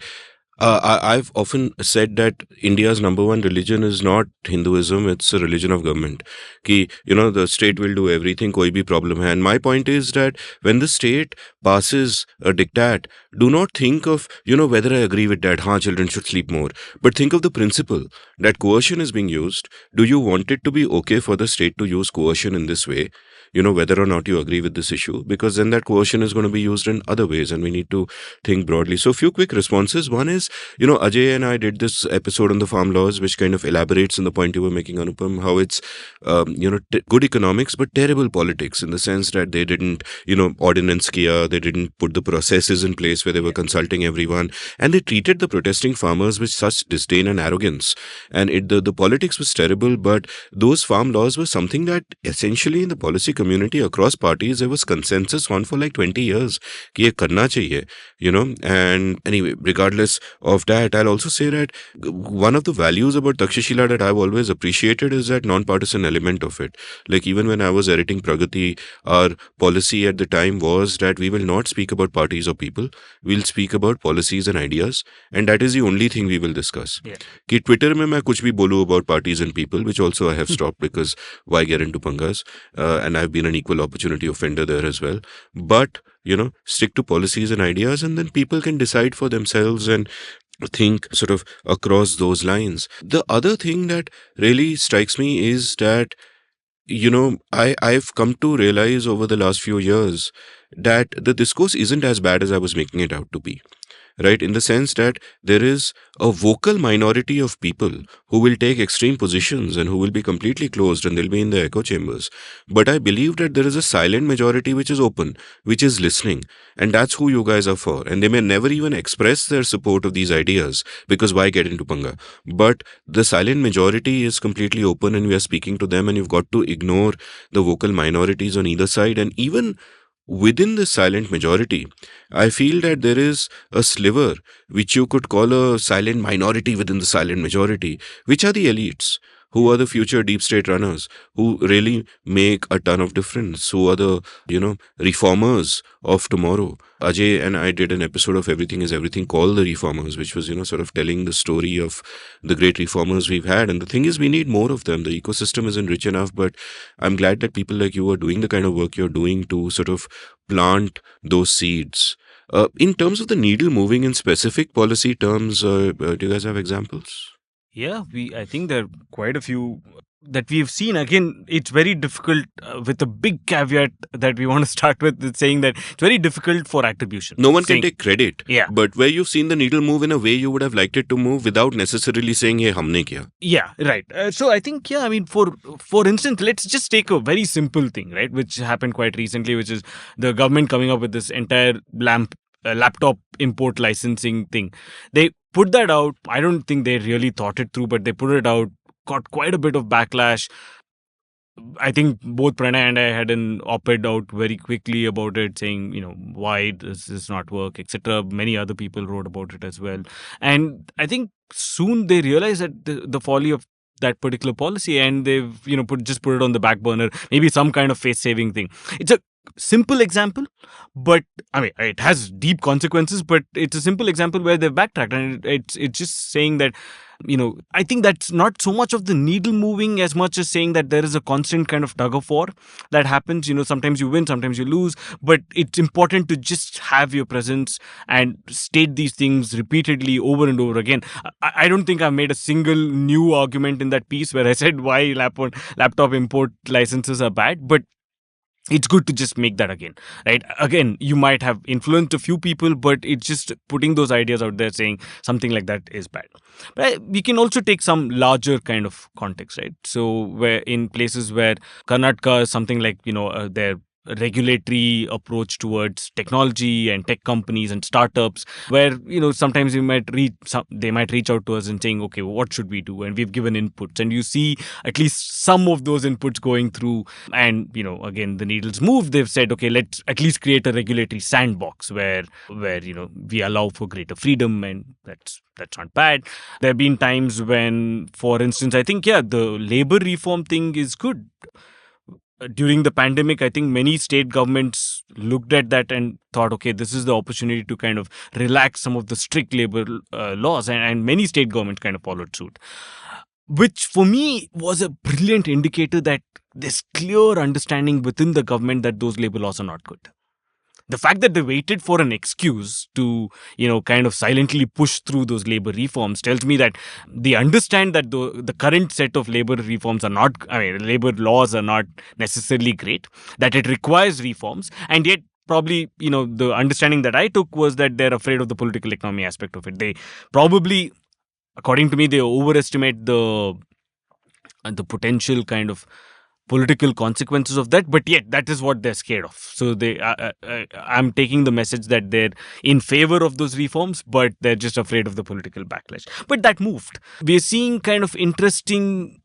I've often said that India's number one religion is not Hinduism, it's a religion of government. Ki, the state will do everything, koi bhi problem hai. And my point is that when the state passes a diktat, do not think of, whether I agree with that, children should sleep more. But think of the principle that coercion is being used. Do you want it to be okay for the state to use coercion in this way? Whether or not you agree with this issue, because then that coercion is going to be used in other ways, and we need to think broadly. So a few quick responses. One is, Ajay and I did this episode on the farm laws, which kind of elaborates on the point you were making, Anupam, how it's, good economics, but terrible politics in the sense that they didn't, ordinance kiya, they didn't put the processes in place where they were consulting everyone, and they treated the protesting farmers with such disdain and arrogance. And the politics was terrible, but those farm laws were something that essentially in the policy community across parties there was consensus on for like 20 years कि ये करना चाहिए, and anyway, regardless of that, I'll also say that one of the values about Takshashila that I've always appreciated is that non-partisan element of it. Like even when I was editing Pragati, our policy at the time was that we will not speak about parties or people, we'll speak about policies and ideas, and that is the only thing we will discuss. कि Twitter में मैं कुछ भी बोलूँ about parties and people, which also I have stopped because why get into pangas, and I've been an equal opportunity offender there as well. But stick to policies and ideas, and then people can decide for themselves and think sort of across those lines. The other thing that really strikes me is that I've come to realize over the last few years that the discourse isn't as bad as I was making it out to be. Right, in the sense that there is a vocal minority of people who will take extreme positions and who will be completely closed and they'll be in the echo chambers. But I believe that there is a silent majority which is open, which is listening. And that's who you guys are for. And they may never even express their support of these ideas because why get into panga? But the silent majority is completely open and we are speaking to them, and you've got to ignore the vocal minorities on either side. And even within the silent majority, I feel that there is a sliver which you could call a silent minority within the silent majority, which are the elites, who are the future deep state runners, who really make a ton of difference, who are the, reformers of tomorrow. Ajay and I did an episode of Everything is Everything called The Reformers, which was, sort of telling the story of the great reformers we've had. And the thing is, we need more of them. The ecosystem isn't rich enough, but I'm glad that people like you are doing the kind of work you're doing to sort of plant those seeds. In terms of the needle moving in specific policy terms, do you guys have examples? Yeah, I think there are quite a few that we've seen. Again, it's very difficult with a big caveat that we want to start with saying that it's very difficult for attribution. No one can take credit. Yeah. But where you've seen the needle move in a way you would have liked it to move without necessarily saying, hey, humne kiya. Yeah, right. So I think, for instance, let's just take a very simple thing, right, which happened quite recently, which is the government coming up with this entire laptop import licensing thing. They put that out. I don't think they really thought it through, but they put it out, got quite a bit of backlash. I think both Pranay and I had an op-ed out very quickly about it, saying, why does this not work, etc. Many other people wrote about it as well. And I think soon they realized that the folly of that particular policy, and they've, put it on the back burner, maybe some kind of face-saving thing. It's a simple example, but I mean, it has deep consequences, but it's a simple example where they've backtracked, and it's just saying that, I think that's not so much of the needle moving as much as saying that there is a constant kind of tug of war that happens. Sometimes you win, sometimes you lose, but it's important to just have your presence and state these things repeatedly over and over again. I don't think I've made a single new argument in that piece where I said why laptop import licenses are bad, but it's good to just make that again, right? Again, you might have influenced a few people, but it's just putting those ideas out there saying something like that is bad. But we can also take some larger kind of context, right? So where in places where Karnataka is something like, their regulatory approach towards technology and tech companies and startups, where sometimes they might reach out to us and saying, okay, what should we do, and we've given inputs, and you see at least some of those inputs going through. And again, the needles move. They've said, okay, let's at least create a regulatory sandbox where we allow for greater freedom, and that's not bad. There have been times when, for instance, I think, the labor reform thing is good. During the pandemic, I think many state governments looked at that and thought, okay, this is the opportunity to kind of relax some of the strict labor laws, and many state governments kind of followed suit, which for me was a brilliant indicator that there's clear understanding within the government that those labor laws are not good. The fact that they waited for an excuse to, kind of silently push through those labor reforms tells me that they understand that the current set of labor reforms are not, labor laws are not necessarily great, that it requires reforms, and yet probably, the understanding that I took was that they're afraid of the political economy aspect of it. They probably, according to me, they overestimate the potential kind of political consequences of that, but yet that is what they're scared of. So I'm taking the message that they're in favor of those reforms, but they're just afraid of the political backlash. But that moved. We're seeing kind of interesting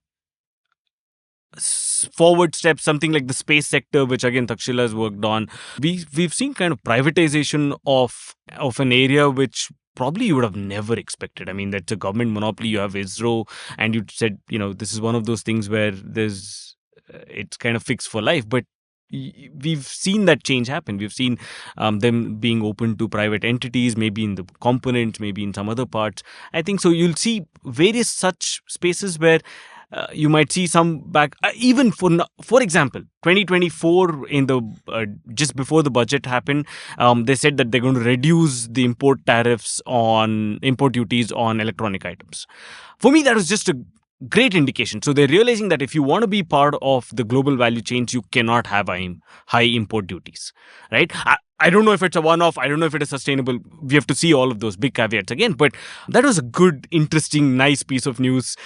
forward steps, something like the space sector, which again Takshila has worked on. We've seen kind of privatization of an area which probably you would have never expected. I mean, that's a government monopoly. You have ISRO, and you said, this is one of those things where it's kind of fixed for life, but we've seen that change happen. We've seen them being open to private entities, maybe in the components, maybe in some other parts. I think so. You'll see various such spaces where you might see some back, even for example, 2024 in the just before the budget happened, they said that they're going to reduce the import duties on electronic items. For me, that was just a great indication. So they're realizing that if you want to be part of the global value chains, you cannot have high import duties, right? I don't know if it's a one-off. I don't know if it is sustainable. We have to see all of those big caveats again. But that was a good, interesting, nice piece of news,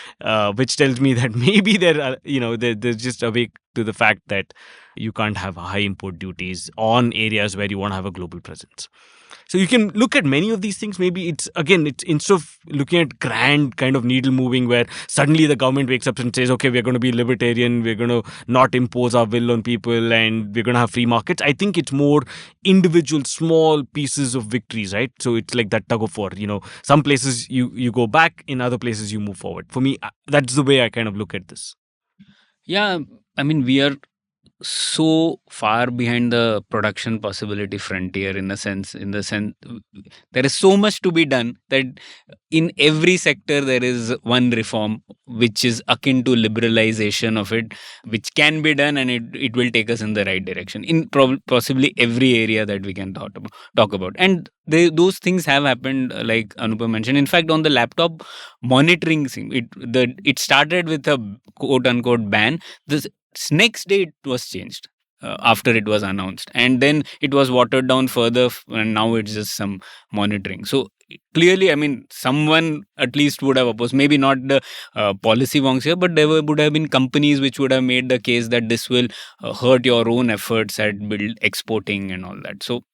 which tells me that maybe there's just a way to the fact that you can't have high import duties on areas where you want to have a global presence. So you can look at many of these things. Maybe it's instead of looking at grand kind of needle moving where suddenly the government wakes up and says, okay, we're going to be libertarian, we're going to not impose our will on people, and we're going to have free markets. I think it's more individual small pieces of victories, right? So it's like that tug of war. Some places you go back, in other places you move forward. For me, that's the way I kind of look at this. Yeah, I mean, we are so far behind the production possibility frontier in the sense there is so much to be done that in every sector there is one reform which is akin to liberalization of it, which can be done, and it will take us in the right direction in possibly every area that we can talk about. And those things have happened, like Anupam mentioned. In fact, on the laptop monitoring thing, it started with a quote unquote ban. This next day it was changed after it was announced, and then it was watered down further, and now it's just some monitoring. So clearly, I mean, someone at least would have opposed, maybe not the policy wonks here, but there would have been companies which would have made the case that this will hurt your own efforts at exporting and all that. So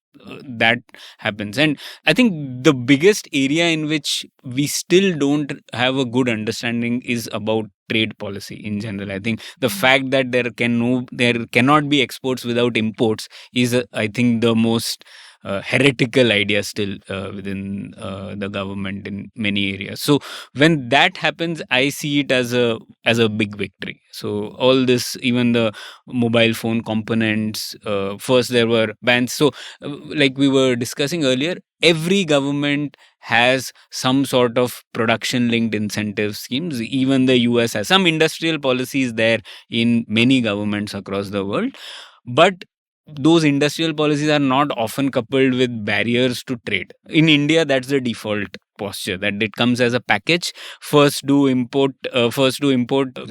that happens. And I think the biggest area in which we still don't have a good understanding is about trade policy in general. I think the fact that there cannot be exports without imports is I think the most heretical idea still within the government in many areas. So when that happens, I see it as a big victory. So all this, even the mobile phone components, first there were bans. So like we were discussing earlier, every government has some sort of production linked incentive schemes. Even the US has some industrial policies there in many governments across the world. But those industrial policies are not often coupled with barriers to trade. In India, that's the default posture, that it comes as a package. First do import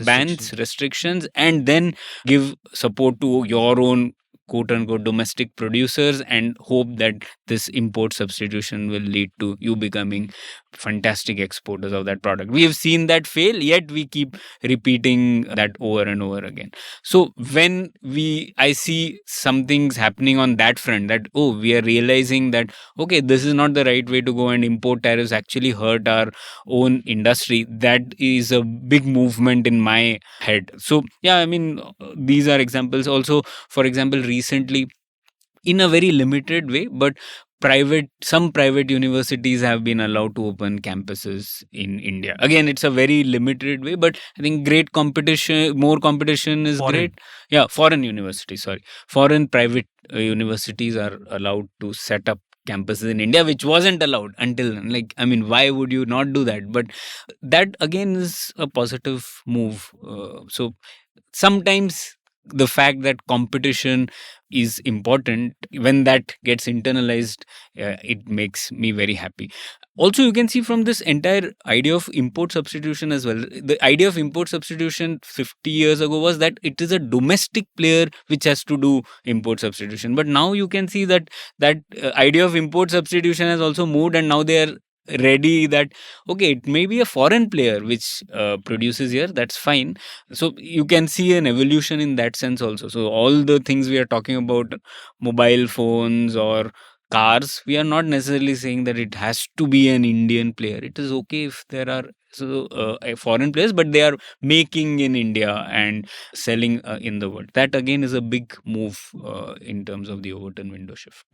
bans, restrictions, and then give support to your own quote unquote domestic producers and hope that this import substitution will lead to you becoming fantastic exporters of that product. We have seen that fail, yet we keep repeating that over and over again. So when I see some things happening on that front, that we are realizing that okay, this is not the right way to go, and import tariffs actually hurt our own industry, that is a big movement in my head. So yeah, I mean, these are examples. Also, for example, recently, in a very limited way, but some private universities have been allowed to open campuses in India. Again, it's a very limited way, but I think more competition is Foreign. great. Yeah, foreign universities, foreign private universities are allowed to set up campuses in India, which wasn't allowed until then. Like, I mean, why would you not do that? But that again is a positive move. So sometimes the fact that competition is important, when that gets internalized, it makes me very happy. Also, you can see from this entire idea of import substitution as well, the idea of import substitution 50 years ago was that it is a domestic player which has to do import substitution. But now you can see that idea of import substitution has also moved, and now they are ready that okay, it may be a foreign player which produces here, that's fine. So you can see an evolution in that sense also. So all the things we are talking about, mobile phones or cars, we are not necessarily saying that it has to be an Indian player. It is okay if there are foreign players, but they are making in India and selling in the world. That again is a big move in terms of the Overton window shift.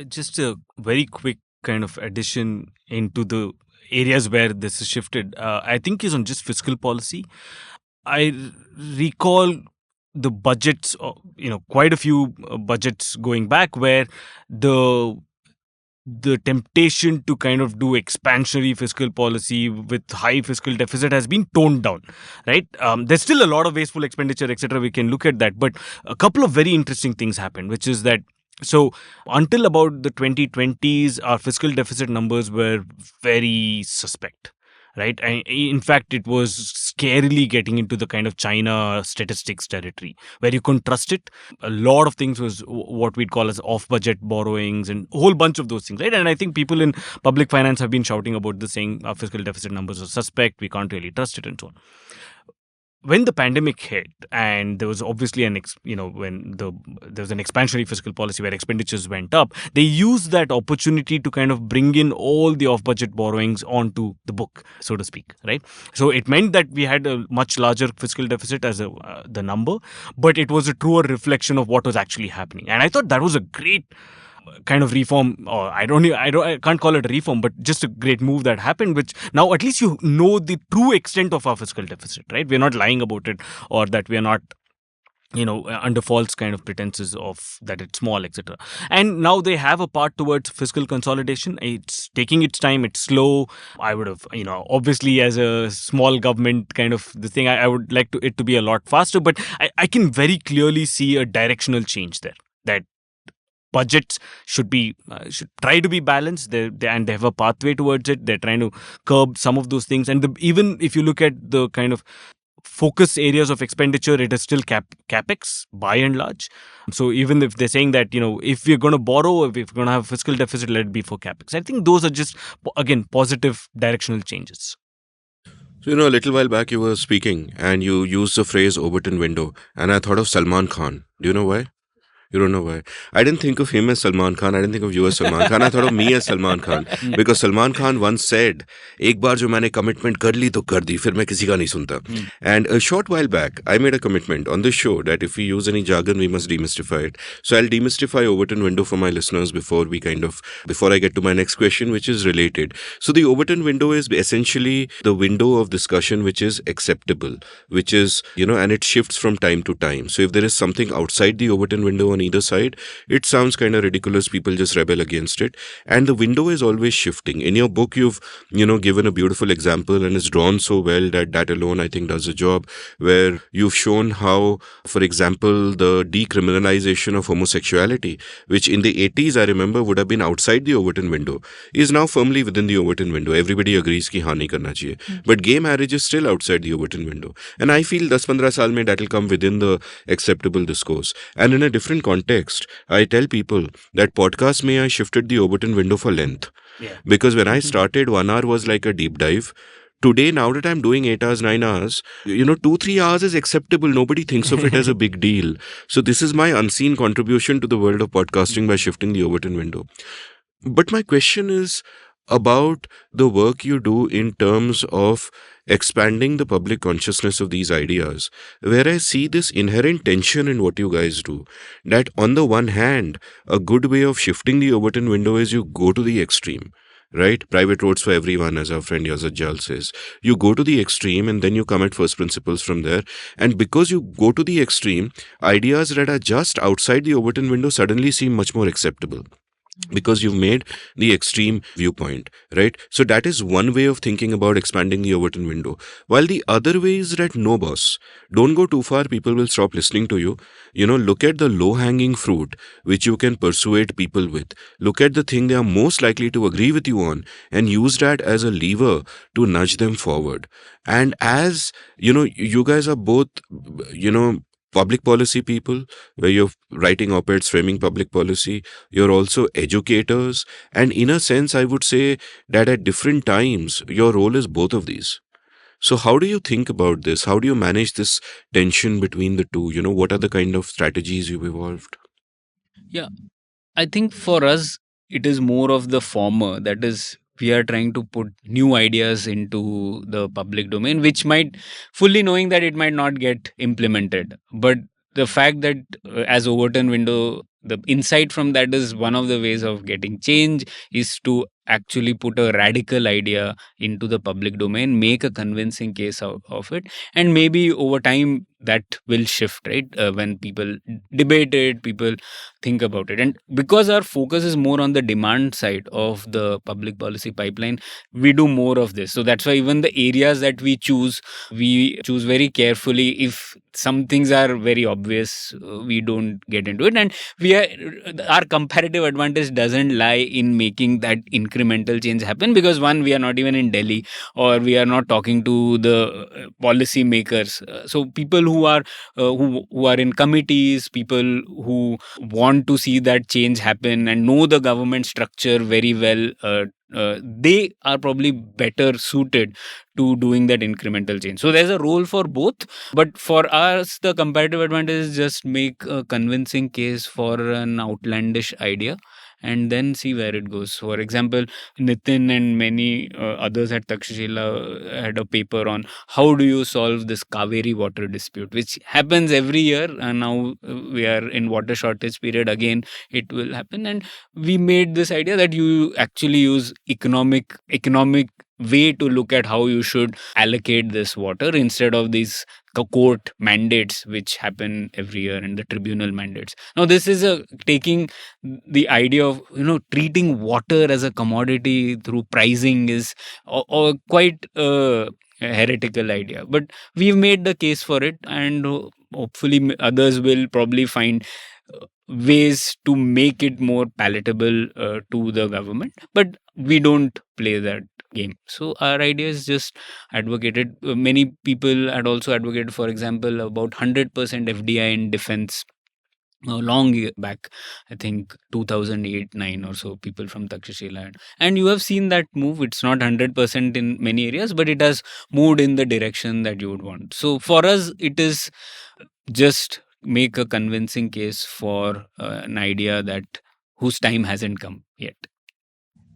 Just a very quick kind of addition into the areas where this is shifted, I think is on just fiscal policy. I recall the budgets, quite a few budgets going back, where the temptation to kind of do expansionary fiscal policy with high fiscal deficit has been toned down, right? There's still a lot of wasteful expenditure, etc. We can look at that, but a couple of very interesting things happened, which is that so until about the 2020s, our fiscal deficit numbers were very suspect, right? In fact, it was scarily getting into the kind of China statistics territory where you couldn't trust it. A lot of things was what we'd call as off-budget borrowings and a whole bunch of those things, right? And I think people in public finance have been shouting about this, saying our fiscal deficit numbers are suspect, we can't really trust it, and so on. When the pandemic hit, and there was obviously there was an expansionary fiscal policy where expenditures went up, they used that opportunity to kind of bring in all the off-budget borrowings onto the book, so to speak, right? So it meant that we had a much larger fiscal deficit as the number, but it was a truer reflection of what was actually happening. And I thought that was a great kind of reform, or I can't call it a reform, but just a great move that happened, which now at least you know the true extent of our fiscal deficit, right? We're not lying about it, or that we are not under false kind of pretenses of that it's small, etc. And now they have a part towards fiscal consolidation. It's taking its time, it's slow. I would have, obviously as a small government kind of the thing, I would like it to be a lot faster, but I can very clearly see a directional change there, that budgets should try to be balanced. And they have a pathway towards it. They're trying to curb some of those things. And even if you look at the kind of focus areas of expenditure, it is still capex by and large. So even if they're saying that, if we're going to borrow, if we're going to have a fiscal deficit, let it be for capex. I think those are just, again, positive directional changes. So, a little while back you were speaking and you used the phrase Overton window, and I thought of Salman Khan. Do you know why? You don't know why. I didn't think of him as Salman Khan. I didn't think of you as Salman Khan. I thought of me as Salman Khan. Because Salman Khan once said, एक बार जो मैंने commitment कर ली तो कर दी, फिर मैं किसी का नहीं सुनता. And a short while back, I made a commitment on this show that if we use any jargon, we must demystify it. So I'll demystify Overton window for my listeners before I get to my next question, which is related. So the Overton window is essentially the window of discussion which is acceptable, which is, and it shifts from time to time. So if there is something outside the Overton window on either side, it sounds kind of ridiculous. People just rebel against it. And the window is always shifting. In your book, you've, given a beautiful example, and it's drawn so well that alone, I think, does the job, where you've shown how, for example, the decriminalization of homosexuality, which in the 80s, I remember, would have been outside the Overton window, is now firmly within the Overton window. Everybody agrees ki haan nahi karna chahiye. But gay marriage is still outside the Overton window. And I feel 10-15 saal mein that will come within the acceptable discourse. And in a different context, I tell people that podcast I shifted the Overton window for length. Yeah. Because when I started, 1 hour was like a deep dive. Today, now that I'm doing 8 hours, 9 hours, 2-3 hours is acceptable. Nobody thinks of it as a big deal. So this is my unseen contribution to the world of podcasting by shifting the Overton window. But my question is about the work you do in terms of expanding the public consciousness of these ideas, where I see this inherent tension in what you guys do. That on the one hand, a good way of shifting the Overton window is you go to the extreme. Right? Private roads for everyone, as our friend Yazid Jal says. You go to the extreme and then you come at first principles from there. And because you go to the extreme, ideas that are just outside the Overton window suddenly seem much more acceptable. Because you've made the extreme viewpoint, right? So that is one way of thinking about expanding the Overton window. While the other way is that no, boss, don't go too far, people will stop listening to you. Look at the low-hanging fruit which you can persuade people with. Look at the thing they are most likely to agree with you on and use that as a lever to nudge them forward. And as, you guys are both, public policy people, where you're writing op-eds framing public policy. You're also educators. And in a sense, I would say that at different times, your role is both of these. So how do you think about this? How do you manage this tension between the two? What are the kind of strategies you've evolved? Yeah, I think for us, it is more of the former. That is, we are trying to put new ideas into the public domain, which might, fully knowing that it might not get implemented. But the fact that as Overton window, the insight from that is one of the ways of getting change is to actually put a radical idea into the public domain, make a convincing case of it, and maybe over time that will shift, right? When people debate it, people think about it. And because our focus is more on the demand side of the public policy pipeline, we do more of this. So that's why even the areas that we choose very carefully. If some things are very obvious, we don't get into it. And our comparative advantage doesn't lie in making that incremental change happen, because one, we are not even in Delhi, or we are not talking to the policy makers. So people who are in committees, people who want to see that change happen and know the government structure very well, they are probably better suited to doing that incremental change. So there's a role for both. But for us, the comparative advantage is just make a convincing case for an outlandish idea and then see where it goes. For example, Nitin and many others at Takshashila had a paper on how do you solve this Kaveri water dispute, which happens every year. And now we are in water shortage period. Again, it will happen. And we made this idea that you actually use economic way to look at how you should allocate this water instead of these court mandates which happen every year, and the tribunal mandates. Now this is taking the idea of treating water as a commodity through pricing is quite a heretical idea, but we've made the case for it, and hopefully others will probably find ways to make it more palatable to the government. But we don't play that game. So our idea is just advocated. Many people had also advocated, for example, about 100% FDI in defense. Long back, I think 2008-9 or so, people from Takshashila. And you have seen that move. It's not 100% in many areas, but it has moved in the direction that you would want. So for us, it is just make a convincing case for an idea that whose time hasn't come yet.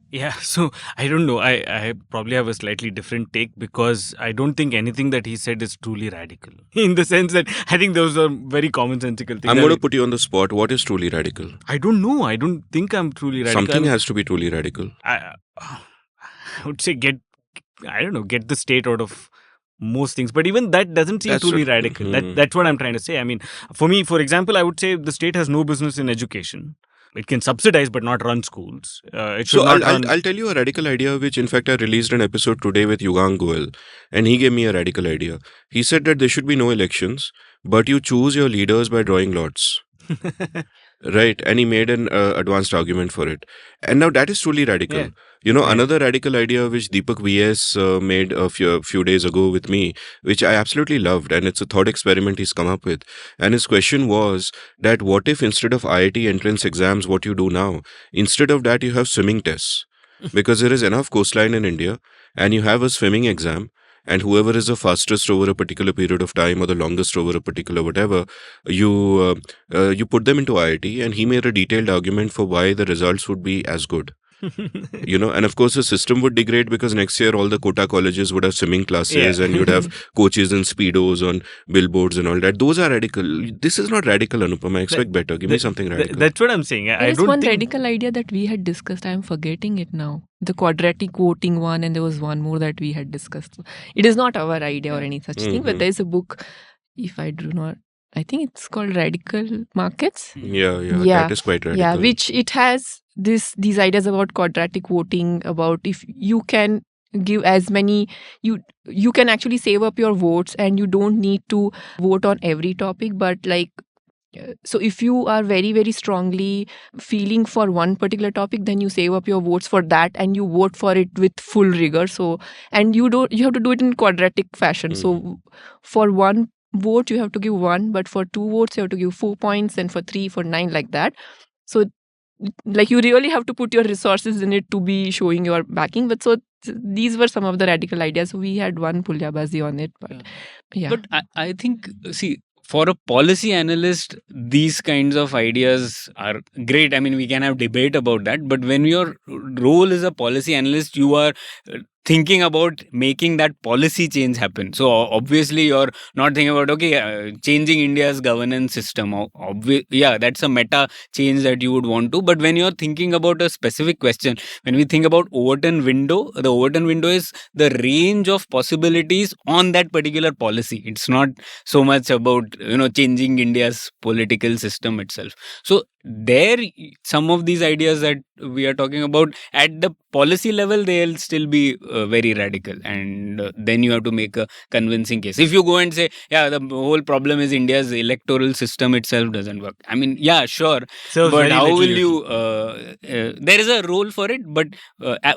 Yeah, so I don't know. I probably have a slightly different take, because I don't think anything that he said is truly radical. In the sense that I think those are very commonsensical things. I'm going to put you on the spot. What is truly radical? I don't know. I don't think I'm truly radical. Something has to be truly radical. I would say get the state out of most things. But even that doesn't seem truly radical. That's what I'm trying to say. I mean, for me, for example, I would say the state has no business in education. It can subsidize but not run schools. I'll tell you a radical idea, which in fact I released an episode today with Yugang Goel, and he gave me a radical idea. He said that there should be no elections, but you choose your leaders by drawing lots. right? And he made an advanced argument for it. And now that is truly radical. Yeah. You know, Right. another radical idea which Deepak VS made a few days ago with me, which I absolutely loved, and it's a thought experiment he's come up with. And his question was that what if instead of IIT entrance exams, what you do now, instead of that you have swimming tests, because there is enough coastline in India, and you have a swimming exam, and whoever is the fastest over a particular period of time or the longest over a particular whatever, you put them into IIT, and he made a detailed argument for why the results would be as good. And of course the system would degrade because next year all the quota colleges would have swimming classes, Yeah. and you'd have coaches in speedos on billboards and all that. Those are radical. This is not radical, Anupam. I expect better. Give me something radical. That's what I'm saying. There I is don't one think radical idea that we had discussed. I am forgetting it now. The quadratic voting one, and there was one more that we had discussed. It is not our idea or any such thing, but Mhm. there is a book, if I do not, I think it's called Radical Markets. Yeah, Yeah. that is quite radical. Yeah, which it has these ideas about quadratic voting, about if you can give as many, you can actually save up your votes and you don't need to vote on every topic, but like so if you are very very strongly feeling for one particular topic, then you save up your votes for that and you vote for it with full rigor. So and you have to do it in quadratic fashion. So for one vote you have to give 1, but for 2 votes you have to give 4 points, and for 3 for 9, like that. So like you really have to put your resources in it to be showing your backing. But so these were some of the radical ideas. We had one pulyabazi on it, but yeah. But I think, see, for a policy analyst, these kinds of ideas are great. I mean, we can have debate about that. But when your role as a policy analyst, you are thinking about making that policy change happen. So obviously, you're not thinking about, okay, changing India's governance system. Yeah, that's a meta change that you would want to. But when you're thinking about a specific question, when we think about Overton window, the Overton window is the range of possibilities on that particular policy. It's not so much about changing India's political system itself. So there, some of these ideas that we are talking about at the policy level, they'll still be very radical, and then you have to make a convincing case. If you go and say, yeah, the whole problem is India's electoral system itself doesn't work, I mean, yeah, sure, serves but very how little will utility. you there is a role for it, but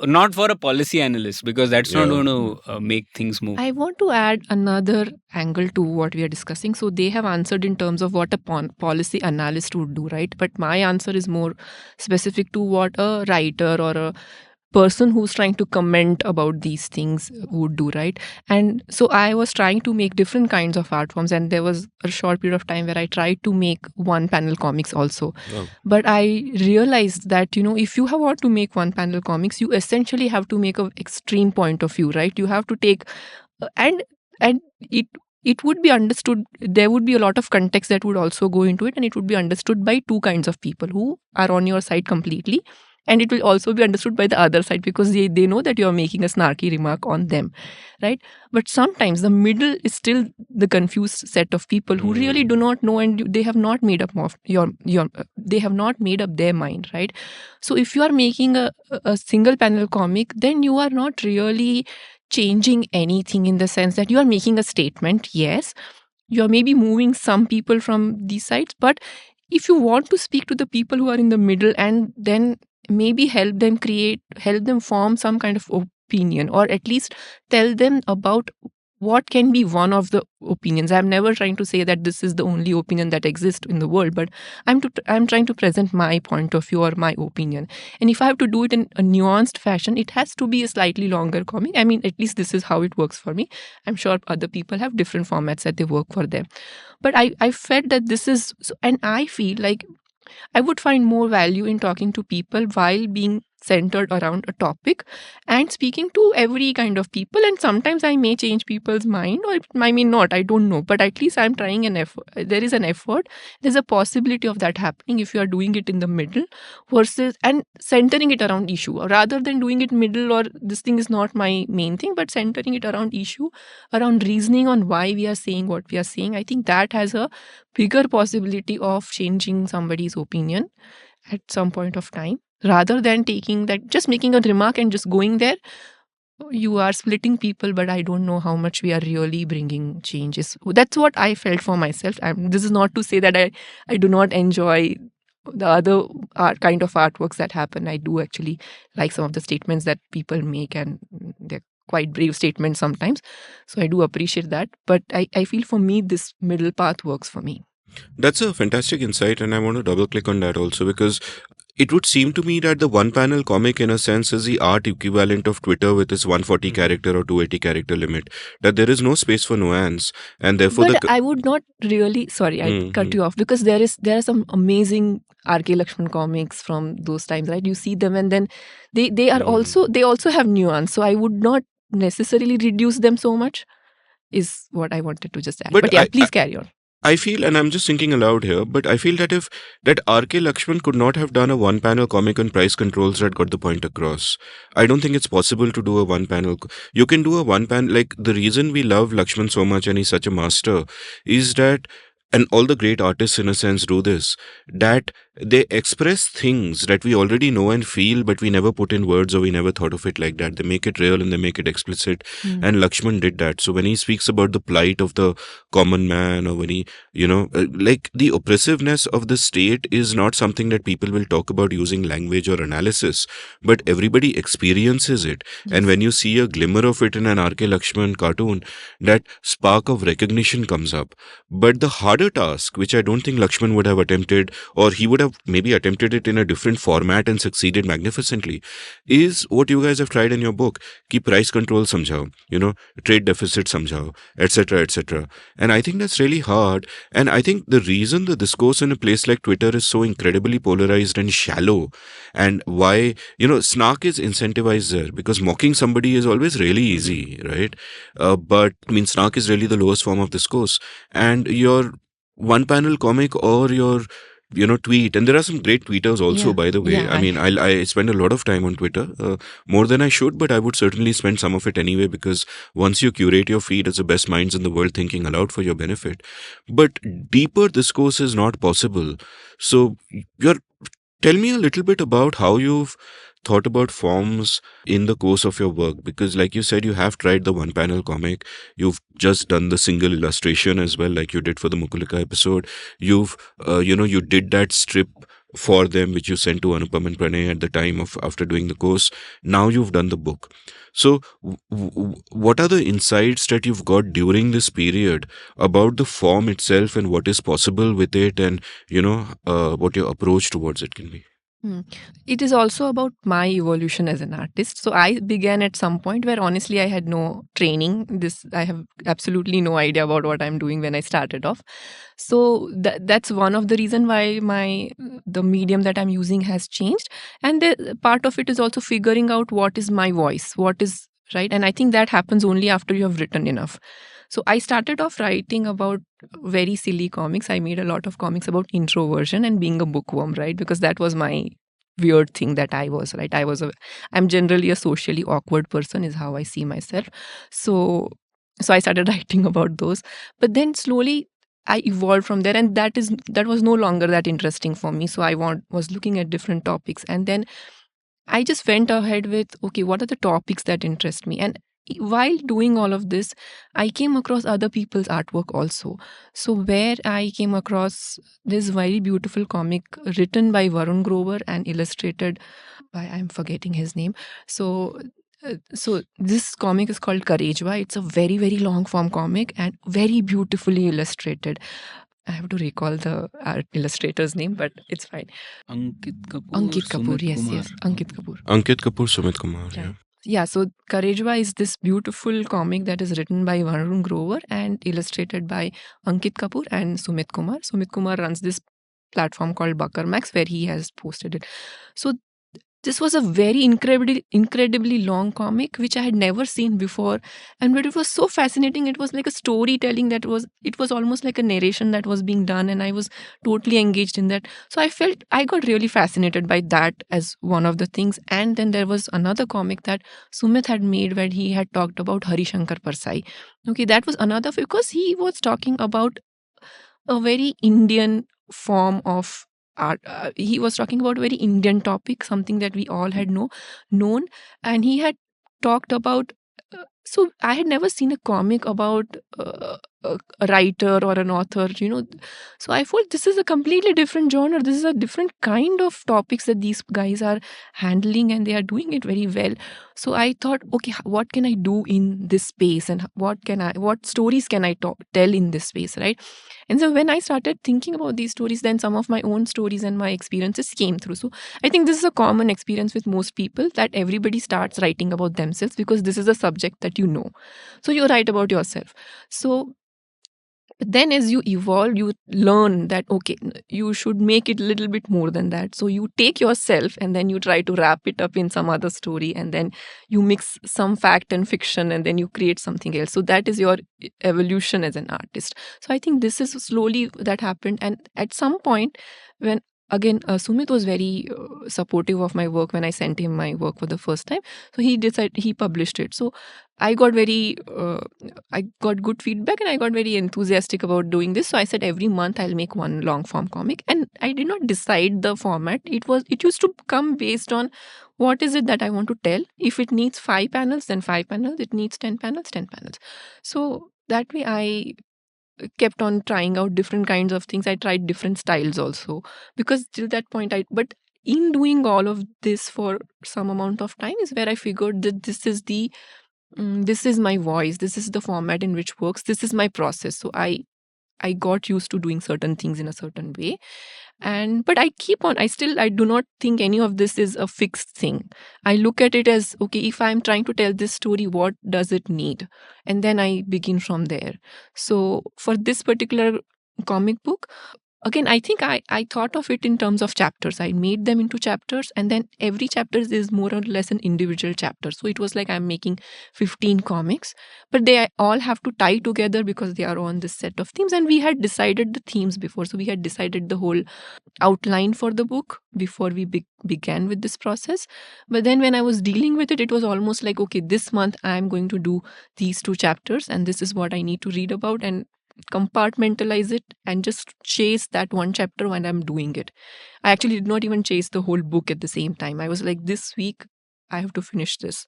not for a policy analyst, because that's not Yeah. going to make things move. I want to add another angle to what we are discussing. So they have answered in terms of what a policy analyst would do, right? But my answer is more specific to what a writer or a person who's trying to comment about these things would do, right? And so I was trying to make different kinds of art forms, and there was a short period of time where I tried to make one panel comics also. Oh. But I realized that if you want to make one panel comics, you essentially have to make an extreme point of view, right? You have to take and it would be understood, there would be a lot of context that would also go into it, and it would be understood by two kinds of people who are on your side completely, and it will also be understood by the other side because they know that you are making a snarky remark on them, right? But sometimes the middle is still the confused set of people who really do not know, and they have not made up of they have not made up their mind, right? So if you are making a single panel comic, then you are not really changing anything, in the sense that you are making a statement. Yes, you are maybe moving some people from these sides, but if you want to speak to the people who are in the middle, and then maybe help them form some kind of opinion, or at least tell them about what can be one of the opinions. I'm never trying to say that this is the only opinion that exists in the world, but I'm trying to present my point of view or my opinion. And if I have to do it in a nuanced fashion, it has to be a slightly longer comic. I mean, at least this is how it works for me. I'm sure other people have different formats that they work for them. But I felt that this is, and I feel like I would find more value in talking to people while being centered around a topic and speaking to every kind of people. And sometimes I may change people's mind, or I may not, I don't know, but at least I'm trying an effort. There is an effort. There's a possibility of that happening if you are doing it in the middle versus and centering it around issue, rather than doing it middle, or this thing is not my main thing, but centering it around issue, around reasoning on why we are saying what we are saying. I think that has a bigger possibility of changing somebody's opinion at some point of time, rather than taking that, just making a remark and just going there. You are splitting people, but I don't know how much we are really bringing changes. That's what I felt for myself. This is not to say that I do not enjoy the other kind of artworks that happen. I do actually like some of the statements that people make, and they're quite brave statements sometimes. So I do appreciate that. But I feel for me, this middle path works for me. That's a fantastic insight, and I want to double click on that also because it would seem to me that the one panel comic, in a sense, is the art equivalent of Twitter with its 140 character or 280 character limit. That there is no space for nuance, and therefore But I would not really. Sorry, I cut you off, because there are some amazing R.K. Lakshman comics from those times, right? You see them, and then they are also they also have nuance. So I would not necessarily reduce them so much. Is what I wanted to just add. But yeah, please carry on. I feel, and I'm just thinking aloud here, but I feel that if that R.K. Lakshman could not have done a one panel comic on price controls that got the point across. I don't think it's possible to do a one panel. You can do a one panel, like the reason we love Lakshman so much and he's such a master is that, and all the great artists in a sense do this, that they express things that we already know and feel, but we never put in words or we never thought of it like that. They make it real and they make it explicit. And Lakshman did that. So when he speaks about the plight of the common man, or when he, like the oppressiveness of the state is not something that people will talk about using language or analysis, but everybody experiences it. Yes. And when you see a glimmer of it in an R.K. Lakshman cartoon, that spark of recognition comes up. But the harder task, which I don't think Lakshman would have attempted, or he would have maybe attempted it in a different format and succeeded magnificently, is what you guys have tried in your book. Ki price control samjhao, trade deficit samjhao, etc., etc. And I think that's really hard. And I think the reason the discourse in a place like Twitter is so incredibly polarized and shallow, and why, snark is incentivized there, because mocking somebody is always really easy, right? But I mean, snark is really the lowest form of discourse. And your one panel comic or your tweet, and there are some great tweeters also, by the way. I mean, I spend a lot of time on Twitter, more than I should, but I would certainly spend some of it anyway, because once you curate your feed, it's the best minds in the world thinking aloud for your benefit. But deeper discourse is not possible. So tell me a little bit about how you've thought about forms in the course of your work, because like you said, you have tried the one panel comic, you've just done the single illustration as well, like you did for the Mukulika episode. You've you did that strip for them which you sent to Anupam and Pranay at the time of after doing the course. Now you've done the book. So what are the insights that you've got during this period about the form itself and what is possible with it, and what your approach towards it can be? It is also about my evolution as an artist. So I began at some point where honestly I had no training. I have absolutely no idea about what I'm doing when I started off. So that's one of the reason why the medium that I'm using has changed. And part of it is also figuring out what is my voice, what is right. And I think that happens only after you have written enough. So I started off writing about very silly comics. I made a lot of comics about introversion and being a bookworm, right? Because that was my weird thing that I was, right? I'm generally a socially awkward person, is how I see myself. So I started writing about those. But then slowly I evolved from there, and that was no longer that interesting for me. So I was looking at different topics, and then I just went ahead with, okay, what are the topics that interest me? And while doing all of this, I came across other people's artwork also. So where I came across this very beautiful comic written by Varun Grover and illustrated by, I'm forgetting his name. So this comic is called Karejwa. It's a very, very long form comic and very beautifully illustrated. I have to recall the art illustrator's name, but it's fine. Ankit Kapoor. Yes. Ankit Kapoor. Ankit Kapoor, Sumit Kumar. Yeah. Yeah, so Karejwa is this beautiful comic that is written by Varun Grover and illustrated by Ankit Kapoor and Sumit Kumar. Sumit Kumar runs this platform called Buckermax, where he has posted it. So this was a very incredibly long comic, which I had never seen before. But it was so fascinating. It was like a storytelling it was almost like a narration that was being done. And I was totally engaged in that. So I got really fascinated by that as one of the things. And then there was another comic that Sumit had made where he had talked about Harishankar Parsai. Okay, that was another, because he was talking about a very Indian form of art. He was talking about a very Indian topic, something that we all had known, and he had talked about So I had never seen a comic about a writer or an author, So I thought this is a completely different genre. This is a different kind of topics that these guys are handling, and they are doing it very well. So I thought, okay, what can I do in this space, and what stories can I tell in this space, right? And so when I started thinking about these stories, then some of my own stories and my experiences came through. So I think this is a common experience with most people, that everybody starts writing about themselves because this is a subject that you know. So you write about yourself. So then as you evolve, you learn that, okay, you should make it a little bit more than that. So you take yourself and then you try to wrap it up in some other story, and then you mix some fact and fiction, and then you create something else. So that is your evolution as an artist. So I think this is slowly that happened. And at some point, when again, Sumit was very supportive of my work when I sent him my work for the first time. So he published it. So I got I got good feedback, and I got very enthusiastic about doing this. So I said every month I'll make one long form comic, and I did not decide the format. It used to come based on what is it that I want to tell. If it needs 5 panels, then 5 panels. It needs 10 panels, 10 panels. So that way I kept on trying out different kinds of things. I tried different styles also, because till that point but in doing all of this for some amount of time is where I figured that this is my voice, this is the format in which works, this is my process. So I got used to doing certain things in a certain way. And but I do not think any of this is a fixed thing. I look at it as, okay, if I'm trying to tell this story, what does it need? And then I begin from there. So for this particular comic book, again, I think I thought of it in terms of chapters. I made them into chapters, and then every chapter is more or less an individual chapter. So it was like I'm making 15 comics, but they all have to tie together because they are on this set of themes. And we had decided the themes before. So we had decided the whole outline for the book before we began with this process. But then when I was dealing with it, it was almost like, okay, this month I'm going to do these 2 chapters, and this is what I need to read about, and compartmentalize it and just chase that one chapter when I'm doing it. I actually did not even chase the whole book at the same time. I was like, this week I have to finish this.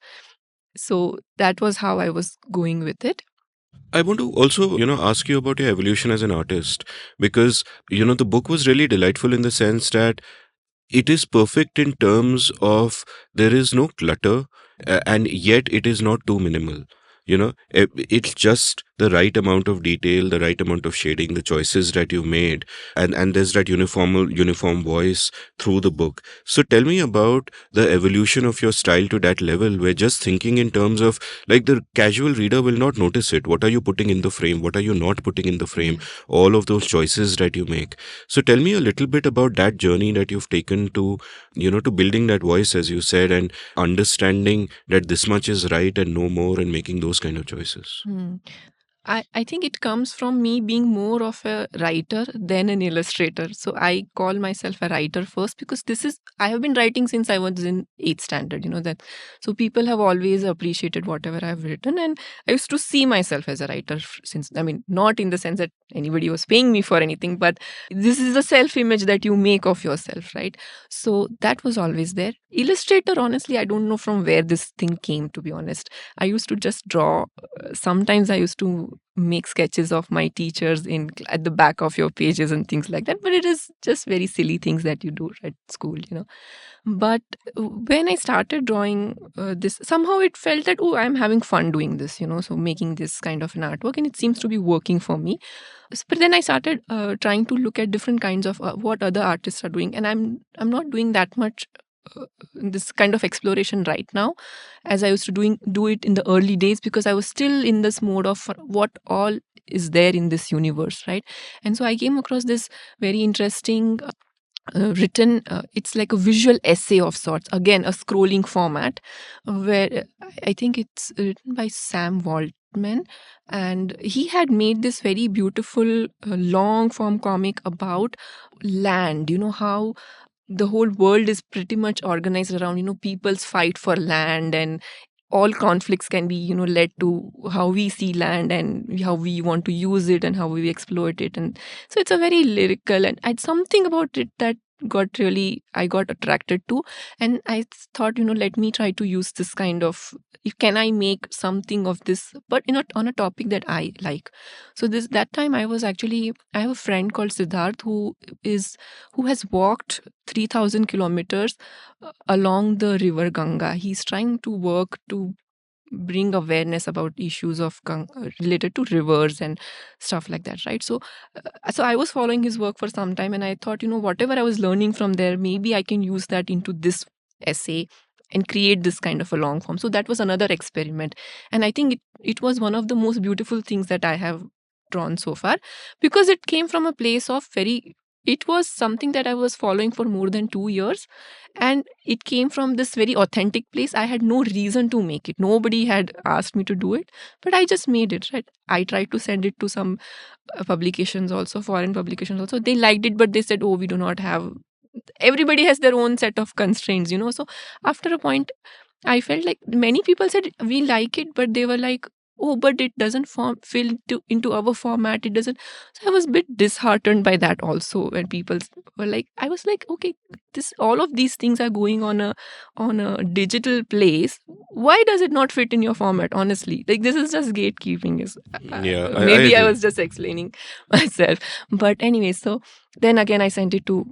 So that was how I was going with it. I want to also, ask you about your evolution as an artist, because, the book was really delightful in the sense that it is perfect in terms of there is no clutter, and yet it is not too minimal. It's just the right amount of detail, the right amount of shading, the choices that you made, and there's that uniform voice through the book. So tell me about the evolution of your style to that level where just thinking in terms of, like, the casual reader will not notice it. What are you putting in the frame? What are you not putting in the frame? All of those choices that you make. So tell me a little bit about that journey that you've taken to, to building that voice, as you said, and understanding that this much is right and no more, and making those kind of choices. I think it comes from me being more of a writer than an illustrator. So I call myself a writer first, because I have been writing since I was in 8th standard, that. So people have always appreciated whatever I've written. And I used to see myself as a writer since, not in the sense that anybody was paying me for anything, but this is the self-image that you make of yourself, right? So that was always there. Illustrator, honestly, I don't know from where this thing came, to be honest. I used to just draw. Sometimes I used to make sketches of my teachers at the back of your pages and things like that, but it is just very silly things that you do at school. But when I started drawing this, somehow it felt that, oh, I'm having fun doing this, so making this kind of an artwork, and it seems to be working for me. But then I started trying to look at different kinds of what other artists are doing, and I'm not doing that much this kind of exploration right now as I used to do it in the early days, because I was still in this mode of what all is there in this universe, right? And so I came across this very interesting written, it's like a visual essay of sorts, again a scrolling format, where I think it's written by Sam Waltman, and he had made this very beautiful long form comic about land. How the whole world is pretty much organized around people's fight for land, and all conflicts can be led to how we see land and how we want to use it and how we exploit it. And so it's a very lyrical, and something about it that I got attracted to, and I thought, let me try to use this kind of, if can I make something of this, but on a topic that I like. So that time I have a friend called Siddharth who has walked 3,000 kilometers along the river Ganga. He's trying to work to bring awareness about issues of related to rivers and stuff like that, right? So I was following his work for some time, and I thought, whatever I was learning from there, maybe I can use that into this essay and create this kind of a long form. So that was another experiment, and I think it was one of the most beautiful things that I have drawn so far, because it came from a place of it was something that I was following for more than 2 years, and it came from this very authentic place. I had no reason to make it. Nobody had asked me to do it, but I just made it, right? I tried to send it to some publications also, foreign publications also. They liked it, but they said, oh, we do not have, everybody has their own set of constraints, So after a point, I felt like many people said we like it, but they were like, oh, but it doesn't into our format. It doesn't. So I was a bit disheartened by that also. When people were like, I was like, okay, all of these things are going on a digital place. Why does it not fit in your format? Honestly, like, this is just gatekeeping. Yeah, I Maybe I agree. was just explaining myself. But anyway, so then again I sent it to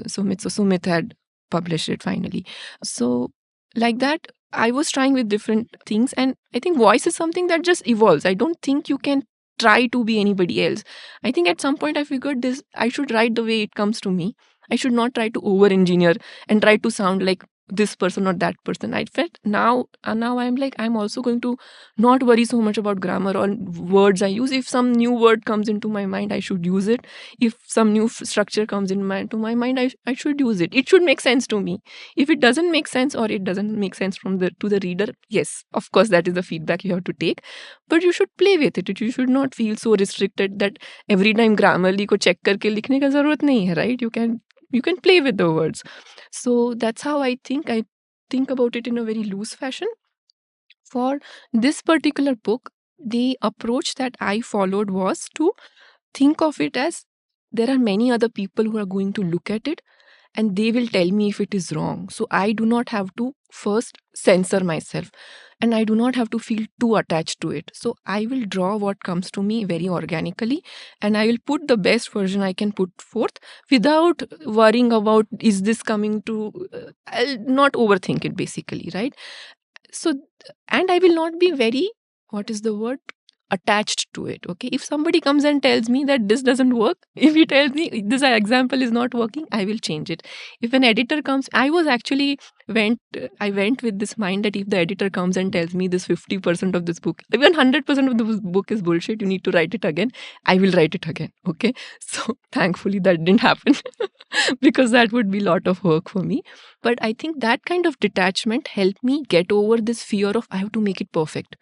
Sumit. So Sumit had published it finally. So like that, I was trying with different things, and I think voice is something that just evolves. I don't think you can try to be anybody else. I think at some point I figured this, I should write the way it comes to me. I should not try to over engineer and try to sound like this person or that person. I felt now I'm like, I'm also going to not worry so much about grammar or words I use. If some new word comes into my mind, I should use it. If some new structure comes to my mind, I should use it. It should make sense to me. If it doesn't make sense, or it doesn't make sense to the reader, yes, of course, that is the feedback you have to take, but you should play with it. You should not feel so restricted that every time grammarly को check करके लिखने का जरूरत नहीं है, right? You can play with the words. So that's how I think about it in a very loose fashion. For this particular book, the approach that I followed was to think of it as there are many other people who are going to look at it, and they will tell me if it is wrong. So I do not have to first censor myself, and I do not have to feel too attached to it. So I will draw what comes to me very organically, and I will put the best version I can put forth without worrying about, is this coming to, I'll not overthink it basically, right? So, and I will not be very, what is the word, attached to it. Okay, if somebody comes and tells me that this doesn't work, if he tells me this example is not working, I will change it. If an editor comes, I went with this mind that if the editor comes and tells me this 50% of this book, even 100% of the book is bullshit, you need to write it again, I will write it again. Okay, so thankfully that didn't happen because that would be a lot of work for me. But I think that kind of detachment helped me get over this fear of I have to make it perfect.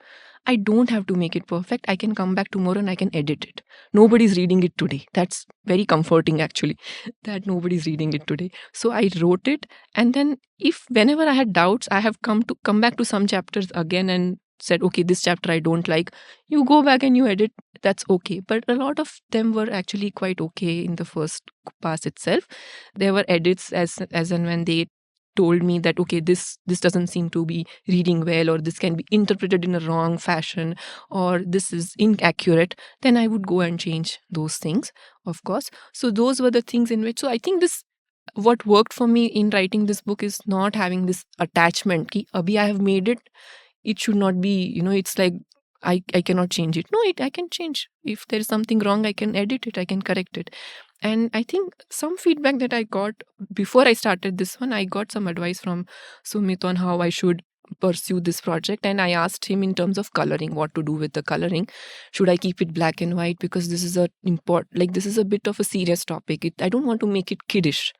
I don't have to make it perfect. I can come back tomorrow and I can edit it. Nobody's reading it today. That's very comforting, actually, that nobody's reading it today. So I wrote it, and then if whenever I had doubts, I have come back to some chapters again and said, okay, this chapter I don't like. You go back and you edit. That's okay. But a lot of them were actually quite okay in the first pass itself. There were edits as and when they told me that, okay, this doesn't seem to be reading well, or this can be interpreted in a wrong fashion, or this is inaccurate, then I would go and change those things, of course. So those were the things in which, so I think what worked for me in writing this book is not having this attachment ki abhi I have made it, it should not be, it's like I cannot change it. No, I can change. If there is something wrong, I can edit it, I can correct it. And I think some feedback that I got before I started this one, I got some advice from Sumit on how I should pursue this project. And I asked him in terms of coloring, what to do with the coloring. Should I keep it black and white? Because this is this is a bit of a serious topic. I don't want to make it kiddish.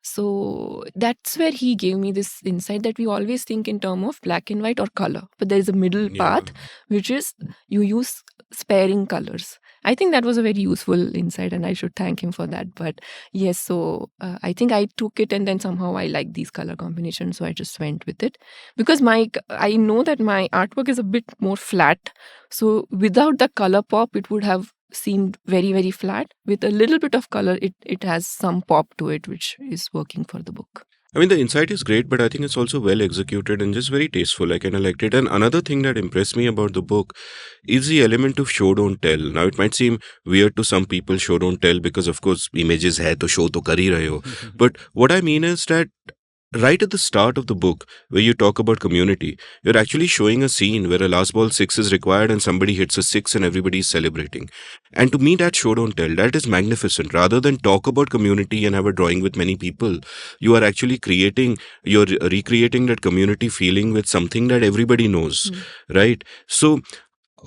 So that's where he gave me this insight that we always think in terms of black and white or color, but there is a middle path, which is you use sparing colors. I think that was a very useful insight, and I should thank him for that. But yes, so I think I took it, and then somehow I like these color combinations, so I just went with it. Because I know that my artwork is a bit more flat, so without the color pop, it would have seemed very, very flat. With a little bit of color, it has some pop to it, which is working for the book. I mean, the insight is great, but I think it's also well executed and just very tasteful. I kind of liked it. And another thing that impressed me about the book is the element of show don't tell. Now, it might seem weird to some people, show don't tell, because of course, images hai to show to kar hi rahe ho. But what I mean is that right at the start of the book, where you talk about community, you're actually showing a scene where a last ball six is required and somebody hits a six and everybody's celebrating. And to me, that show don't tell. That is magnificent. Rather than talk about community and have a drawing with many people, you are actually you're recreating that community feeling with something that everybody knows, right? So,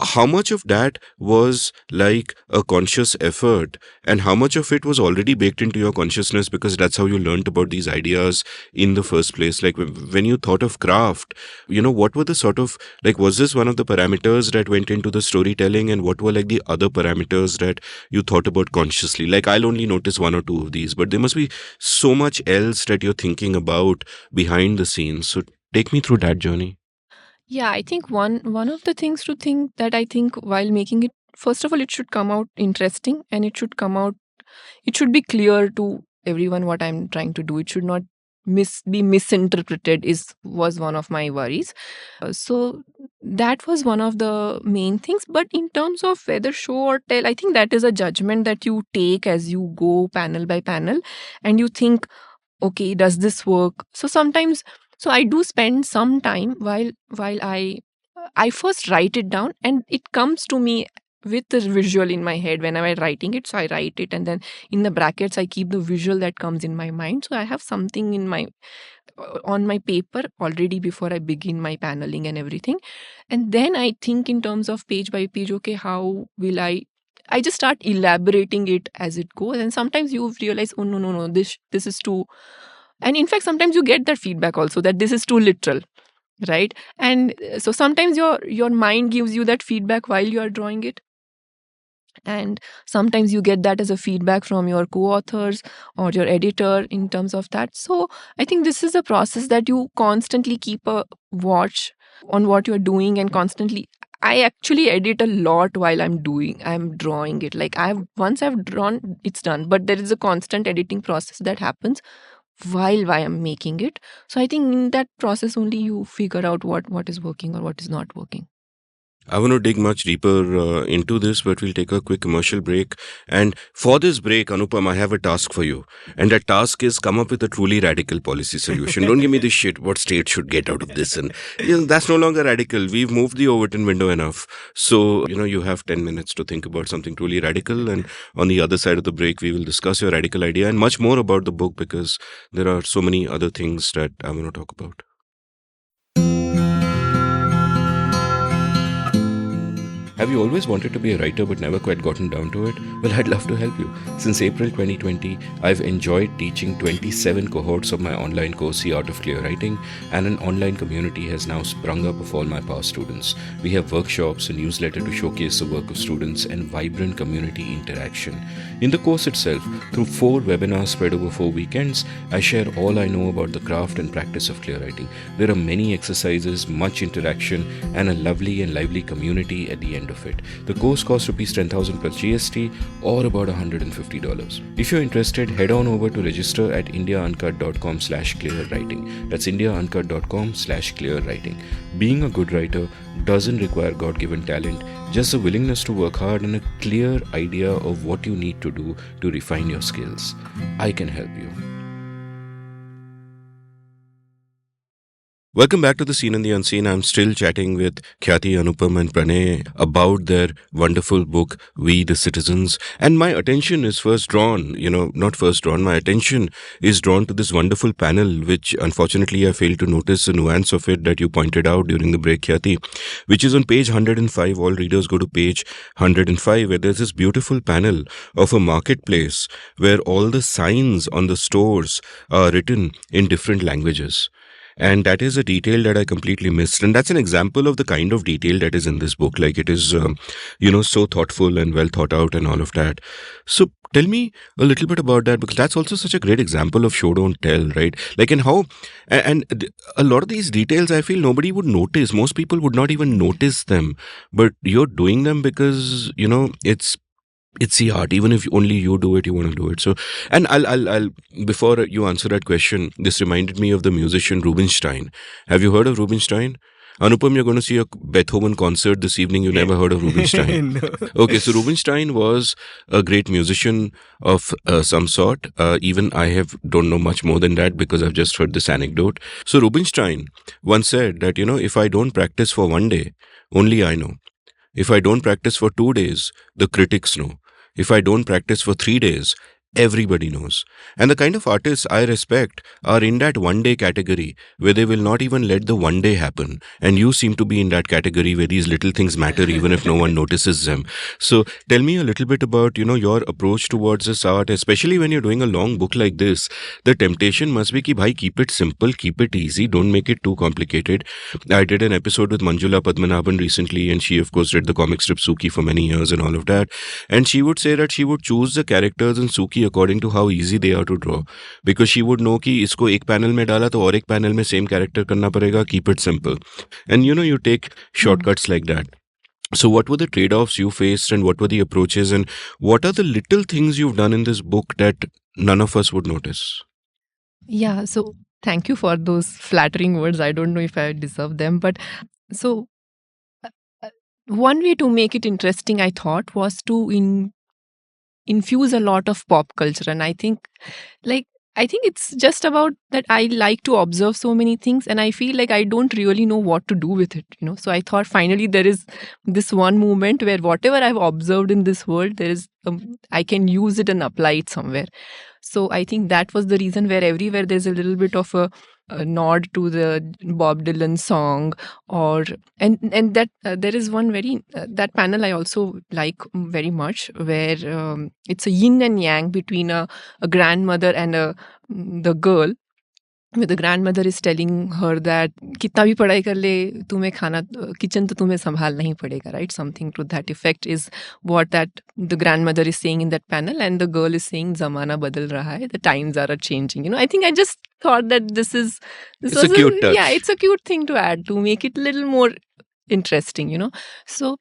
how much of that was like a conscious effort and how much of it was already baked into your consciousness because that's how you learned about these ideas in the first place? Like when you thought of craft, what were the sort of, like, was this one of the parameters that went into the storytelling, and what were like the other parameters that you thought about consciously? Like, I'll only notice one or two of these, but there must be so much else that you're thinking about behind the scenes. So take me through that journey. Yeah, I think one of the things to think that I think while making it, first of all, it should come out interesting, and it should be clear to everyone what I'm trying to do. It should not be misinterpreted was one of my worries. So that was one of the main things. But in terms of whether show or tell, I think that is a judgment that you take as you go panel by panel, and you think, okay, does this work? So I do spend some time while I first write it down, and it comes to me with the visual in my head when I'm writing it. So I write it, and then in the brackets I keep the visual that comes in my mind. So I have something on my paper already before I begin my paneling and everything. And then I think in terms of page by page, okay, how will I just start elaborating it as it goes. And sometimes you realize, oh no, this is too. And in fact, sometimes you get that feedback also that this is too literal, right? And so sometimes your mind gives you that feedback while you are drawing it. And sometimes you get that as a feedback from your co-authors or your editor in terms of that. So I think this is a process that you constantly keep a watch on what you're doing, and constantly I actually edit a lot while I'm drawing it. Like once I've drawn, it's done. But there is a constant editing process that happens while I am making it. So I think in that process only you figure out what is working or what is not working. I want to dig much deeper into this, but we'll take a quick commercial break. And for this break, Anupam, I have a task for you. And that task is come up with a truly radical policy solution. Don't give me this shit, what state should get out of this. And that's no longer radical. We've moved the Overton window enough. So, you have 10 minutes to think about something truly radical. And on the other side of the break, we will discuss your radical idea and much more about the book, because there are so many other things that I want to talk about. Have you always wanted to be a writer but never quite gotten down to it? Well, I'd love to help you. Since April 2020, I've enjoyed teaching 27 cohorts of my online course, The Art of Clear Writing, and an online community has now sprung up of all my past students. We have workshops, a newsletter to showcase the work of students, and vibrant community interaction. In the course itself, through 4 webinars spread over 4 weekends, I share all I know about the craft and practice of clear writing. There are many exercises, much interaction, and a lovely and lively community at the end of it. The course costs ₹10,000 plus GST, or about $150. If you're interested, head on over to register at indiauncut.com/clearwriting. That's indiauncut.com/clearwriting. Being a good writer doesn't require God-given talent, just a willingness to work hard and a clear idea of what you need to do to refine your skills. I can help you. Welcome back to The Seen and the Unseen. I'm still chatting with Khyati, Anupam and Pranay about their wonderful book, We the Citizens. And my attention is my attention is drawn to this wonderful panel, which unfortunately I failed to notice the nuance of it that you pointed out during the break, Khyati, which is on page 105. All readers go to page 105, where there's this beautiful panel of a marketplace where all the signs on the stores are written in different languages. And that is a detail that I completely missed. And that's an example of the kind of detail that is in this book. Like, it is, so thoughtful and well thought out and all of that. So tell me a little bit about that, because that's also such a great example of show don't tell, right? Like, and how, and a lot of these details I feel nobody would notice. Most people would not even notice them, but you're doing them because, it's It's the art. Even if only you do it, you want to do it. So, and I'll before you answer that question, this reminded me of the musician Rubinstein. Have you heard of Rubinstein? Anupam, you're going to see a Beethoven concert this evening. You never heard of Rubinstein. No. Okay, so Rubinstein was a great musician of some sort. Even I don't know much more than that because I've just heard this anecdote. So Rubinstein once said that, if I don't practice for one day, only I know. If I don't practice for 2 days, the critics know. If I don't practice for 3 days, everybody knows. And the kind of artists I respect are in that one day category where they will not even let the one day happen. And you seem to be in that category where these little things matter even if no one notices them. So tell me a little bit about, your approach towards this art, especially when you're doing a long book like this. The temptation must be ki bhai, keep it simple, keep it easy, don't make it too complicated. I did an episode with Manjula Padmanabhan recently, and she of course read the comic strip Suki for many years and all of that. And she would say that she would choose the characters in Suki according to how easy they are to draw, because she would know कि इसको एक panel में डाला तो और एक panel में same character करना पड़ेगा. Keep it simple. And you take shortcuts like that. So what were the trade-offs you faced, and what were the approaches, and what are the little things you've done in this book that none of us would notice? Yeah, so thank you for those flattering words. I don't know if I deserve them, but so uh, uh, one way to make it interesting, I thought, was to infuse a lot of pop culture. And I think it's just about that I like to observe so many things, and I feel like I don't really know what to do with it, So I thought finally there is this one moment where whatever I've observed in this world, there is I can use it and apply it somewhere. So I think that was the reason where everywhere there's a little bit of a nod to the Bob Dylan song, and that there is one very that panel I also like very much, where it's a yin and yang between a grandmother and the girl, where the grandmother is telling her that कितना भी पढ़ाई कर ले तुम्हें खाना kitchen तो तुम्हें संभालना ही पड़ेगा, right? Something to that effect is what that the grandmother is saying in that panel, and the girl is saying zamana badal raha hai, the times are changing. I think I just thought that this It's a cute touch. Yeah, it's a cute thing to add to make it a little more interesting. So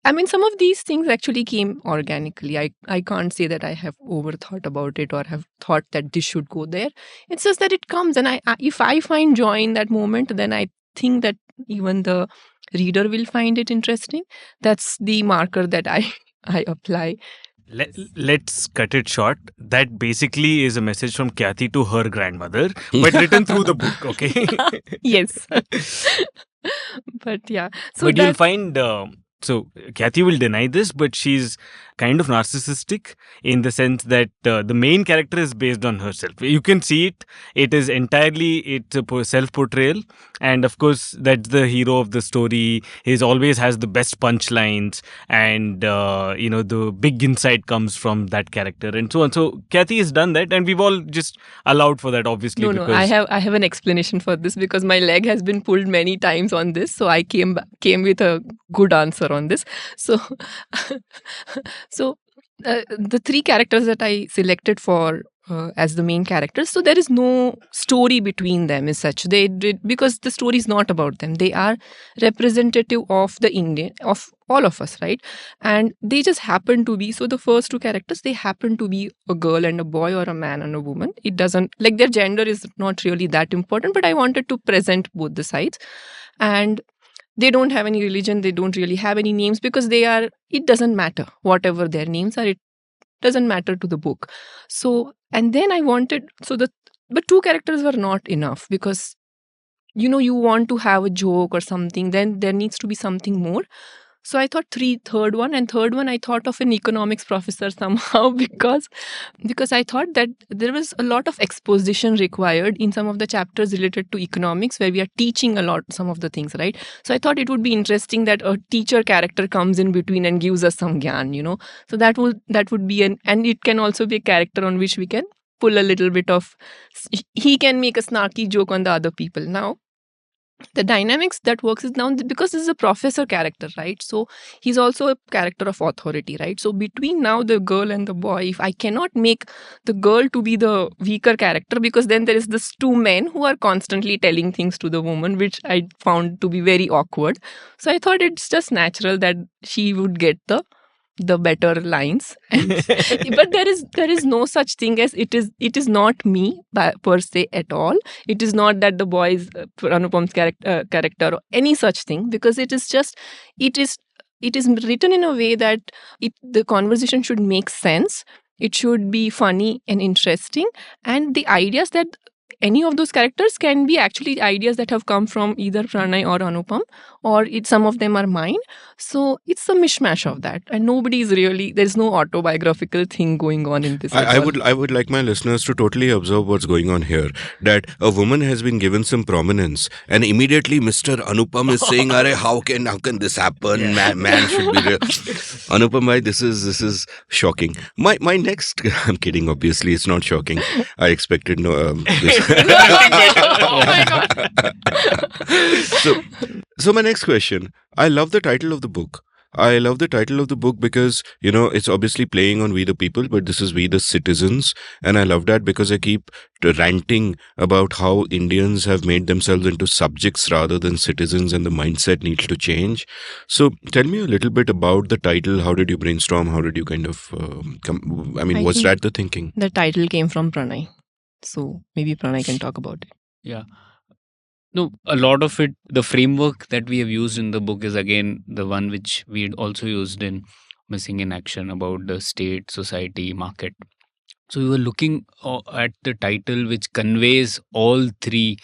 I mean, some of these things actually came organically. I can't say that I have overthought about it or have thought that this should go there. It's just that it comes, and if I find joy in that moment, then I think that even the reader will find it interesting. That's the marker that I apply. Let's cut it short. That basically is a message from Khyati to her grandmother, but written through the book, okay? Yes. But yeah. So but you'll find... So Khyati will deny this, but she's kind of narcissistic in the sense that the main character is based on herself. You can see it. It's a self-portrayal. And of course, that's the hero of the story. He always has the best punchlines, and, the big insight comes from that character and so on. So Khyati has done that, and we've all just allowed for that, obviously. No, I have an explanation for this, because my leg has been pulled many times on this. So I came with a good answer on this. So the three characters that I selected for as the main characters, so there is no story between them as such. They did, because the story is not about them. They are representative of the Indian, of all of us, right? And they just happen to be, so the first two characters, they happen to be a girl and a boy, or a man and a woman. It doesn't, like, their gender is not really that important, but I wanted to present both the sides. And they don't have any religion, they don't really have any names, because it doesn't matter. Whatever their names are, it doesn't matter to the book. So, and then but two characters were not enough, because, you want to have a joke or something, then there needs to be something more. So I thought third one I thought of an economics professor somehow, because I thought that there was a lot of exposition required in some of the chapters related to economics, where we are teaching a lot, some of the things, right? So I thought it would be interesting that a teacher character comes in between and gives us some gyan, So that would be and it can also be a character on which we can pull a little bit of, he can make a snarky joke on the other people. Now, the dynamics that works is now, because this is a professor character, right? So he's also a character of authority, right? So between now the girl and the boy, if I cannot make the girl to be the weaker character, because then there is this two men who are constantly telling things to the woman, which I found to be very awkward. So I thought it's just natural that she would get the the better lines. But there is no such thing as it is not me per se at all. It is not that the boy is Anupam's character or any such thing, because it is just it is written in a way that the conversation should make sense. It should be funny and interesting, and the ideas that any of those characters can be actually ideas that have come from either Pranay or Anupam, or some of them are mine. So it's a mishmash of that, and there's no autobiographical thing going on in this. I would like my listeners to totally observe what's going on here. That a woman has been given some prominence, and immediately Mr. Anupam is saying, "Arey, how can this happen? Yeah. Man should be real." Anupam bhai, this is shocking. My next, I'm kidding. Obviously, it's not shocking. I expected this. Oh my God. So my next question. I love the title of the book. I love the title of the book because, it's obviously playing on we the people, but this is we the citizens. And I love that because I keep ranting about how Indians have made themselves into subjects rather than citizens, and the mindset needs to change. So tell me a little bit about the title. How did you brainstorm? How did you kind of was that the thinking? The title came from Pranay. So maybe Pranay can talk about it. Yeah. No, a lot of it, the framework that we have used in the book is again the one which we had also used in Missing in Action, about the state, society, market. So we were looking at the title which conveys all three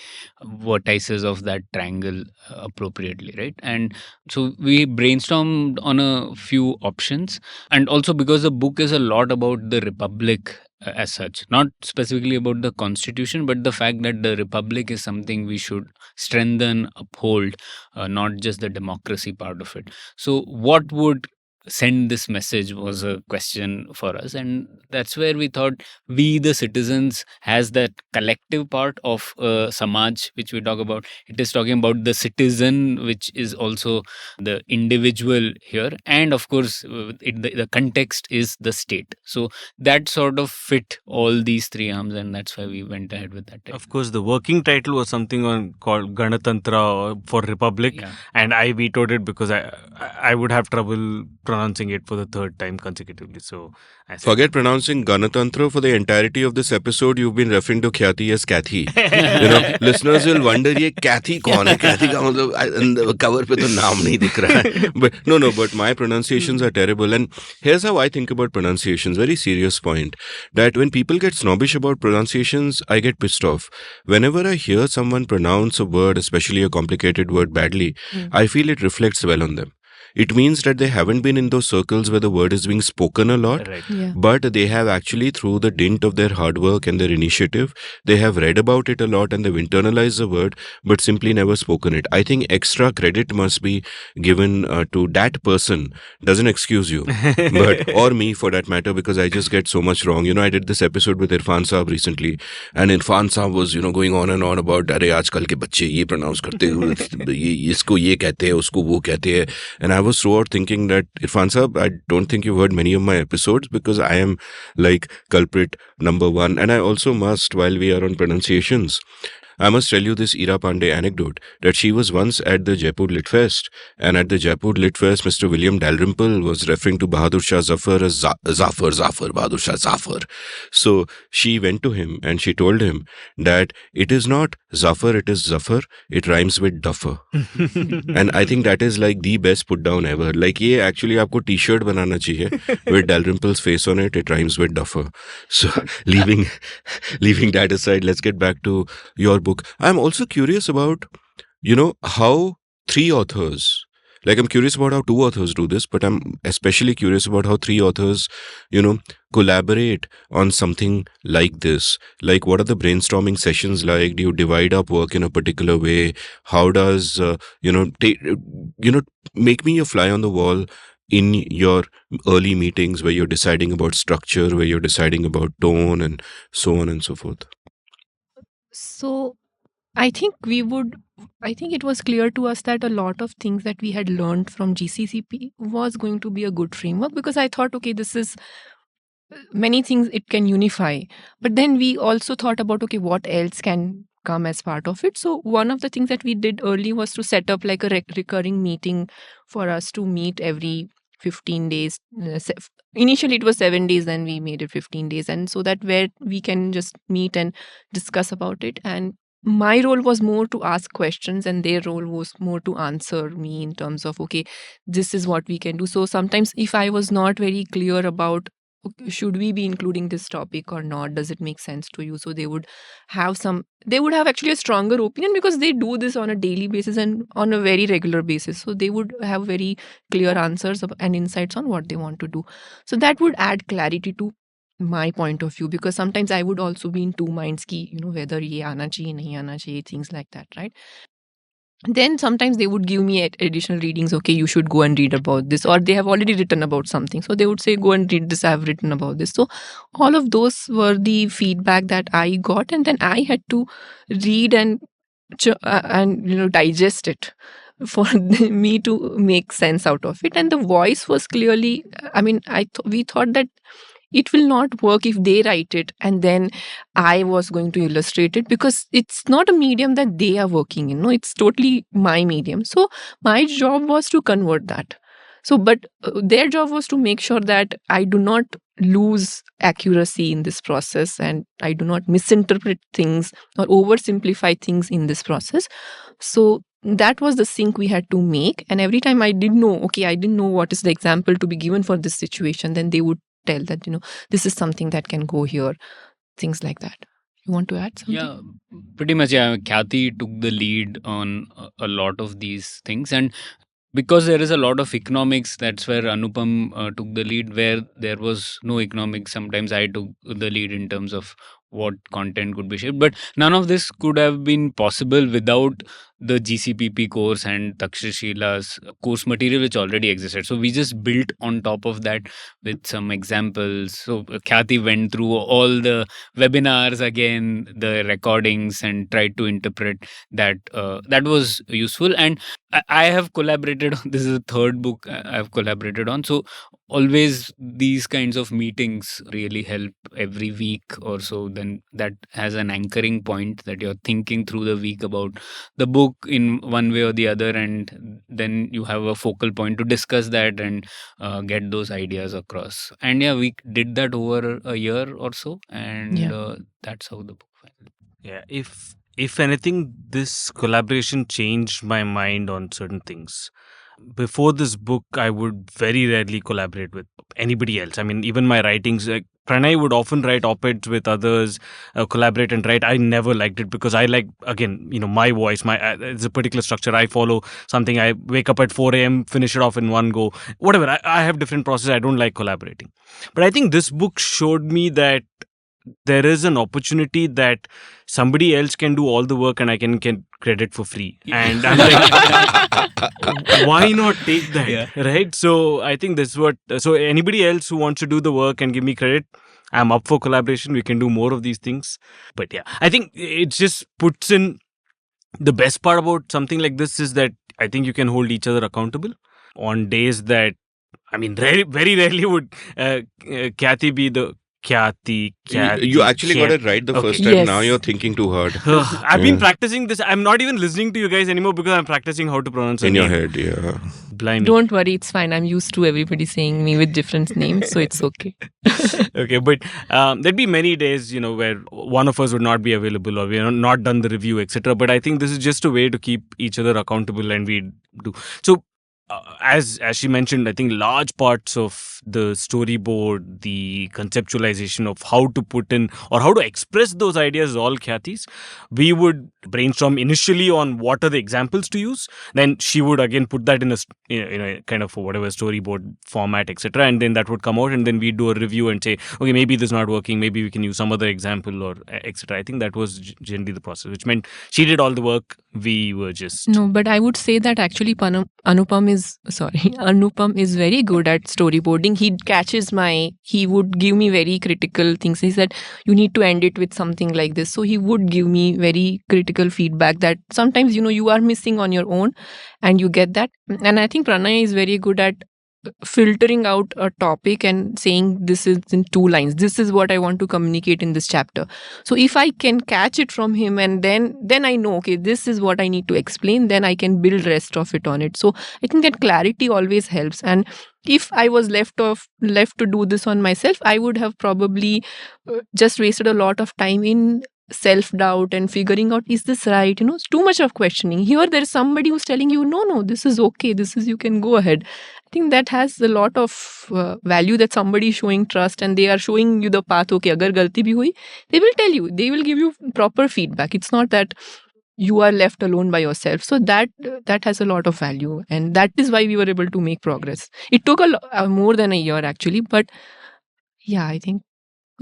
vertices of that triangle appropriately, right? And so we brainstormed on a few options. And also because the book is a lot about the Republic as such, not specifically about the Constitution, but the fact that the Republic is something we should strengthen, uphold, not just the democracy part of it. So what would send this message was a question for us, and that's where we thought we the citizens has that collective part of Samaj which we talk about. It is talking about the citizen, which is also the individual here, and of course the context is the state. So that sort of fit all these three arms, and that's why we went ahead with that title. Of course, the working title was something called Ganatantra for Republic, Yeah. and I vetoed it because I would have trouble pronouncing it for the third time consecutively. So I said, Forget pronouncing Ganatantra for the entirety of this episode. You've been referring to Khyati as Kathy. Listeners will wonder, ये Kathy कौन है? Kathy का मतलब cover पे तो नाम नहीं दिख रहा है. But my pronunciations are terrible. And here's how I think about pronunciations. Very serious point. That when people get snobbish about pronunciations, I get pissed off. Whenever I hear someone pronounce a word, especially a complicated word, badly, I feel it reflects well on them. It means that they haven't been in those circles where the word is being spoken a lot, right. Yeah. but they have actually, through the dint of their hard work and their initiative, they have read about it a lot and they've internalized the word, but simply never spoken it. I think extra credit must be given to that person. Doesn't excuse you, but or me for that matter, because I just get so much wrong. I did this episode with Irfan Saab recently, and Irfan Saab was, going on and on about, अरे आजकल के बच्चे ये pronounce करते हैं, इसको ये कहते हैं, उसको वो कहते हैं, and I was throughout thinking that, Irfan Saab, I don't think you've heard many of my episodes because I am like culprit number one. And I also must, while we are on pronunciations, I must tell you this Ira Pandey anecdote that she was once at the Jaipur Lit Fest, and at the Jaipur Lit Fest, Mr. William Dalrymple was referring to Bahadur Shah Zafar as Zafar, Bahadur Shah Zafar. So she went to him and she told him that it is not Zafar, it is Zafar, it rhymes with duffer. And I think that is like the best put down ever. Like, ye actually aapko t-shirt banana chahiye with Dalrymple's face on it, it rhymes with duffer. So leaving that aside, let's get back to your book. I'm also curious about, how three authors, like I'm curious about how two authors do this, but I'm especially curious about how three authors, collaborate on something like this. Like, what are the brainstorming sessions like? Do you divide up work in a particular way? How does, make me a fly on the wall in your early meetings where you're deciding about structure, where you're deciding about tone, and so on and so forth? So I think it was clear to us that a lot of things that we had learned from GCCP was going to be a good framework, because I thought, okay, this is many things it can unify. But then we also thought about, okay, what else can come as part of it. So one of the things that we did early was to set up like a recurring meeting for us to meet every 15 days. Initially, it was 7 days, then we made it 15 days. And so that where we can just meet and discuss about it. And my role was more to ask questions, and their role was more to answer me in terms of, okay, this is what we can do. So sometimes if I was not very clear about, okay, should we be including this topic or not, does it make sense to you, so they would have actually a stronger opinion, because they do this on a daily basis and on a very regular basis. So they would have very clear answers and insights on what they want to do. So that would add clarity to my point of view, because sometimes I would also be in two minds ki, whether ye aana chahiye, nahi aana chahiye, things like that, right? Then sometimes they would give me additional readings. Okay, you should go and read about this, or they have already written about something, so they would say, go and read this, I have written about this. So all of those were the feedback that I got, and then I had to read and digest it for me to make sense out of it. And the voice was clearly, I mean, we thought that it will not work if they write it and then I was going to illustrate it, because it's not a medium that they are working in. No, it's totally my medium. So my job was to convert that. So, but their job was to make sure that I do not lose accuracy in this process, and I do not misinterpret things or oversimplify things in this process. So that was the sync we had to make. And every time I didn't know what is the example to be given for this situation, then they would tell that, this is something that can go here, things like that. You want to add something? Yeah, pretty much. Yeah, Khyati took the lead on a lot of these things, and because there is a lot of economics, that's where Anupam took the lead. Where there was no economics, sometimes I took the lead in terms of what content could be shared. But none of this could have been possible without the GCPP course and Takshashila's course material, which already existed. So we just built on top of that with some examples. So Khyati went through all the webinars again, the recordings, and tried to interpret that. That was useful. And I have collaborated on, this is the third book I've collaborated on. So always these kinds of meetings really help every week or so. Then that has an anchoring point that you're thinking through the week about the book in one way or the other, and then you have a focal point to discuss that and get those ideas across. And yeah, we did that over a year or so, and that's how the book went. Yeah, if anything, this collaboration changed my mind on certain things. Before this book, I would very rarely collaborate with anybody else. I mean, even my writings, Pranay would often write op-eds with others, collaborate and write. I never liked it, because I like, again, my voice, it's a particular structure. I follow something. I wake up at 4 a.m., finish it off in one go, whatever. I have different processes. I don't like collaborating. But I think this book showed me that there is an opportunity that somebody else can do all the work and I can get credit for free. And I'm like, why not take that? Yeah. Right? So I think this is what, so anybody else who wants to do the work and give me credit, I'm up for collaboration. We can do more of these things. But yeah, I think it just puts in, the best part about something like this is that I think you can hold each other accountable on days that, I mean, very rarely would Khyati be the Khyati. You actually got it right the first time. Yes. Now you're thinking too hard. I've been practicing this. I'm not even listening to you guys anymore because I'm practicing how to pronounce it. In your head, yeah. Blimey. Don't worry, it's fine. I'm used to everybody saying me with different names, so it's okay. Okay, but there'd be many days, where one of us would not be available, or we are not done the review, etc. But I think this is just a way to keep each other accountable, and we do. So, as she mentioned, I think large parts of the storyboard, the conceptualization of how to put in or how to express those ideas, all Khyati's. We would brainstorm initially on what are the examples to use. Then she would again put that in a kind of whatever storyboard format, etc. And then that would come out, and then we'd do a review and say, okay, maybe this is not working. Maybe we can use some other example, or etc. I think that was generally the process, which meant she did all the work. We were just... No, but I would say that actually Anupam is very good at storyboarding. He would give me very critical things. He said, you need to end it with something like this. So he would give me very critical feedback that sometimes, you are missing on your own, and you get that. And I think Pranay is very good at filtering out a topic and saying this is in 2 lines, this is what I want to communicate in this chapter. So if I can catch it from him, and then I know, okay, this is what I need to explain, then I can build rest of it on it. So I think that clarity always helps. And if I was left to do this on myself, I would have probably just wasted a lot of time in self-doubt and figuring out, is this right? It's too much of questioning. Here there is somebody who's telling you, no, this is okay, this is, you can go ahead. I think that has a lot of value, that somebody is showing trust and they are showing you the path. Okay, agar galti bhi hui, they will tell you, they will give you proper feedback. It's not that you are left alone by yourself. So that has a lot of value, and that is why we were able to make progress. It took more than a year actually, but yeah, I think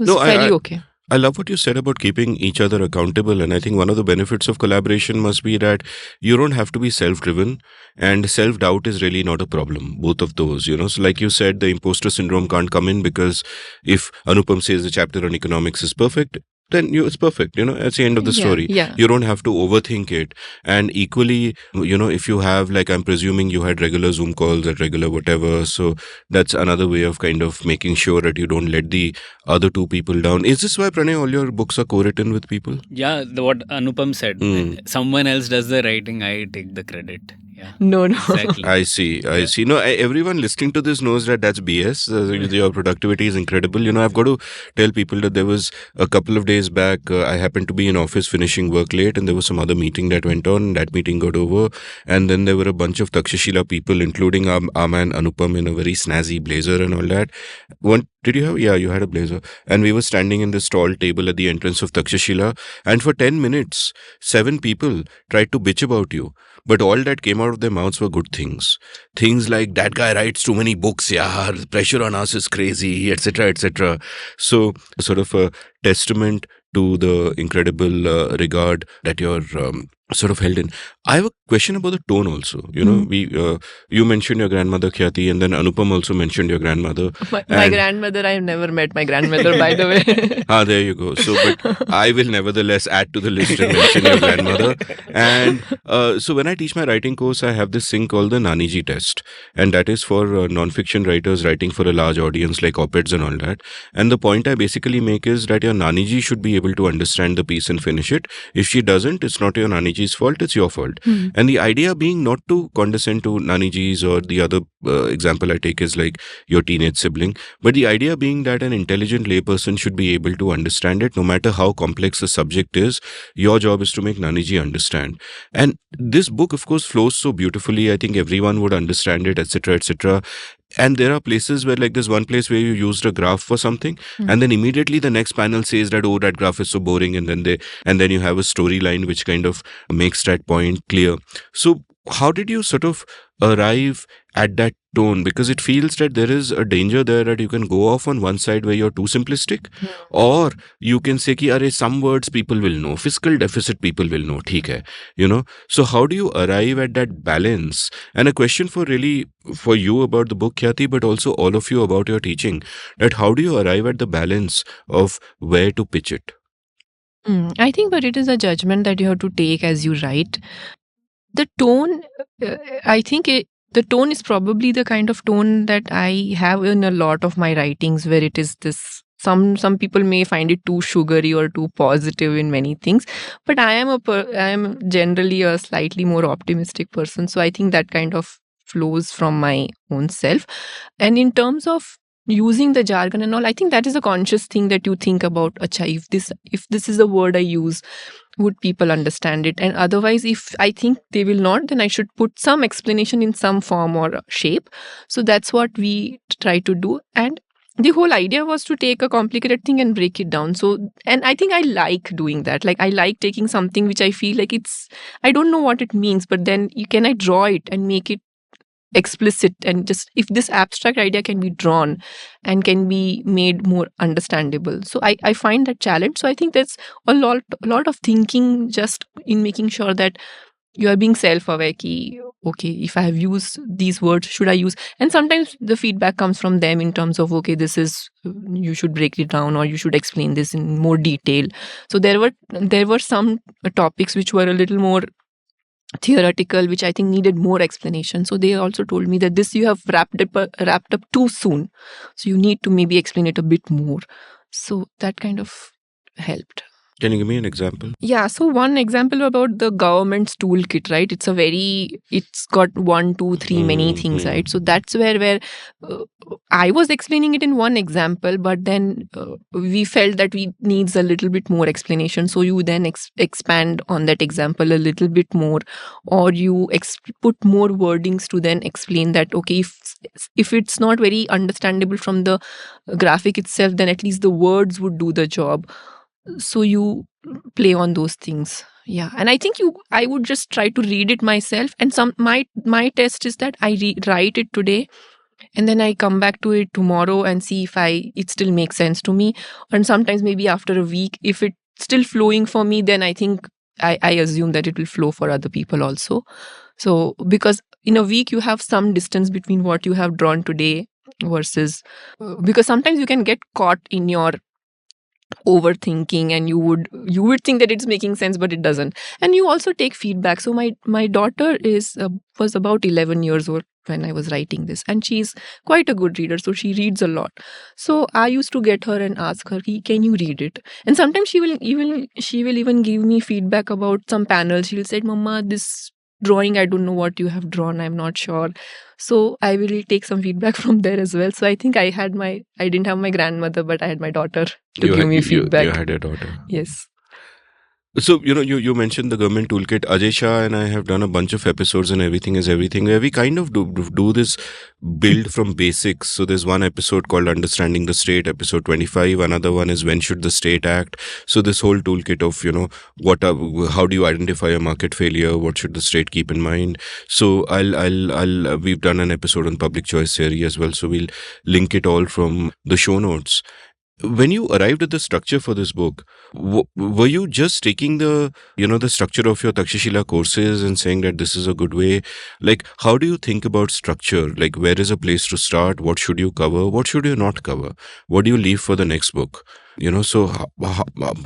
it was No, fairly okay. I love what you said about keeping each other accountable. And I think one of the benefits of collaboration must be that you don't have to be self-driven, and self-doubt is really not a problem. Both of those, So like you said, the imposter syndrome can't come in, because if Anupam says the chapter on economics is perfect, then it's perfect. That's the end of the story. Yeah. You don't have to overthink it. And equally, if you have, like, I'm presuming you had regular Zoom calls at regular whatever. So that's another way of kind of making sure that you don't let the other two people down. Is this why, Pranay, all your books are co-written with people? Yeah, what Anupam said. Someone else does the writing, I take the credit. Yeah. No. Exactly. I see. No, everyone listening to this knows that that's BS. Your productivity is incredible. I've got to tell people that there was a couple of days back, I happened to be in office finishing work late, and there was some other meeting that went on. That meeting got over, and then there were a bunch of Takshashila people, including our man Anupam, in a very snazzy blazer and all that. Did you have? Yeah, you had a blazer. And we were standing in this tall table at the entrance of Takshashila, and for 10 minutes, 7 people tried to bitch about you. But all that came out of their mouths were good things. Things like, that guy writes too many books, yeah, the pressure on us is crazy, etc., etc. So, sort of a testament to the incredible regard that you're sort of held in. I have a question about the tone also. You mentioned your grandmother Khyati, and then Anupam also mentioned your grandmother. My grandmother, I have never met my grandmother, by the way. There you go. So, but I will nevertheless add to the list and mention your grandmother. And so when I teach my writing course, I have this thing called the Naniji test. And that is for non-fiction writers writing for a large audience, like op-eds and all that. And the point I basically make is that your Naniji should be able to understand the piece and finish it. If she doesn't, it's not your Naniji's fault, it's your fault. And the idea being not to condescend to Nanijis, or the other example I take is like your teenage sibling, but the idea being that an intelligent layperson should be able to understand it, no matter how complex the subject is. Your job is to make Naniji understand. And this book, of course, flows so beautifully. I think everyone would understand it, etc., etc. And there are places where, like, there's one place where you used a graph for something, and then immediately the next panel says that, oh, that graph is so boring, and then you have a storyline which kind of makes that point clear. So how did you sort of arrive at that tone? Because it feels that there is a danger there that you can go off on one side where you're too simplistic, or you can say ki, arey, some words people will know, fiscal deficit people will know, theek hai, So how do you arrive at that balance? And a question for you about the book, Khyati, but also all of you about your teaching, that how do you arrive at the balance of where to pitch it? I think, but it is a judgment that you have to take as you write. The tone, I think the tone is probably the kind of tone that I have in a lot of my writings, where it is this. Some people may find it too sugary or too positive in many things, but I am generally a slightly more optimistic person. So I think that kind of flows from my own self. And in terms of using the jargon and all, I think that is a conscious thing that you think about. Acha, if this is a word I use, would people understand it? And otherwise, if I think they will not, then I should put some explanation in some form or shape. So that's what we try to do. And the whole idea was to take a complicated thing and break it down. So, and I think I like doing that. Like, I like taking something which I feel like I don't know what it means, but then can I draw it and make it explicit, and just if this abstract idea can be drawn and can be made more understandable. So I find that challenge. So I think there's a lot of thinking just in making sure that you are being self-aware ki, okay, if I have used these words, should I use? And sometimes the feedback comes from them in terms of, okay, this is, you should break it down, or you should explain this in more detail. So there were some topics which were a little more theoretical, which I think needed more explanation. So they also told me that this you have wrapped up too soon. So you need to maybe explain it a bit more. So that kind of helped. Can you give me an example? Yeah, so one example about the government's toolkit, right? It's got 1, 2, 3 many things, right? So that's where I was explaining it in one example, but then we felt that we needs a little bit more explanation. So you then expand on that example a little bit more, or you put more wordings to then explain that, okay, if it's not very understandable from the graphic itself, then at least the words would do the job. So you play on those things. Yeah, and I think I would just try to read it myself, and my test is that I write it today, and then I come back to it tomorrow and see if it still makes sense to me. And sometimes maybe after a week, if it's still flowing for me, then I think I assume that it will flow for other people also. So because in a week you have some distance between what you have drawn today versus because sometimes you can get caught in your overthinking, and you would think that it's making sense, but it doesn't. And you also take feedback. So my daughter was about 11 years old when I was writing this, and she's quite a good reader, so she reads a lot. So I used to get her and ask her, can you read it? And sometimes she will even give me feedback about some panels. She'll say, Mama, this drawing, I don't know what you have drawn, I'm not sure. So I will take some feedback from there as well. So I think I didn't have my grandmother, but I had my daughter to give me feedback. You had a daughter. Yes. So, you mentioned the government toolkit. Ajay Shah and I have done a bunch of episodes on Everything is Everything, where we kind of do this build from basics. So there's one episode called Understanding the State, episode 25. Another one is When Should the State Act? So this whole toolkit of, how do you identify a market failure? What should the state keep in mind? So we've done an episode on public choice theory as well. So we'll link it all from the show notes. When you arrived at the structure for this book, were you just taking the structure of your Takshashila courses and saying that this is a good way? Like, how do you think about structure? Like, where is a place to start? What should you cover? What should you not cover? What do you leave for the next book? So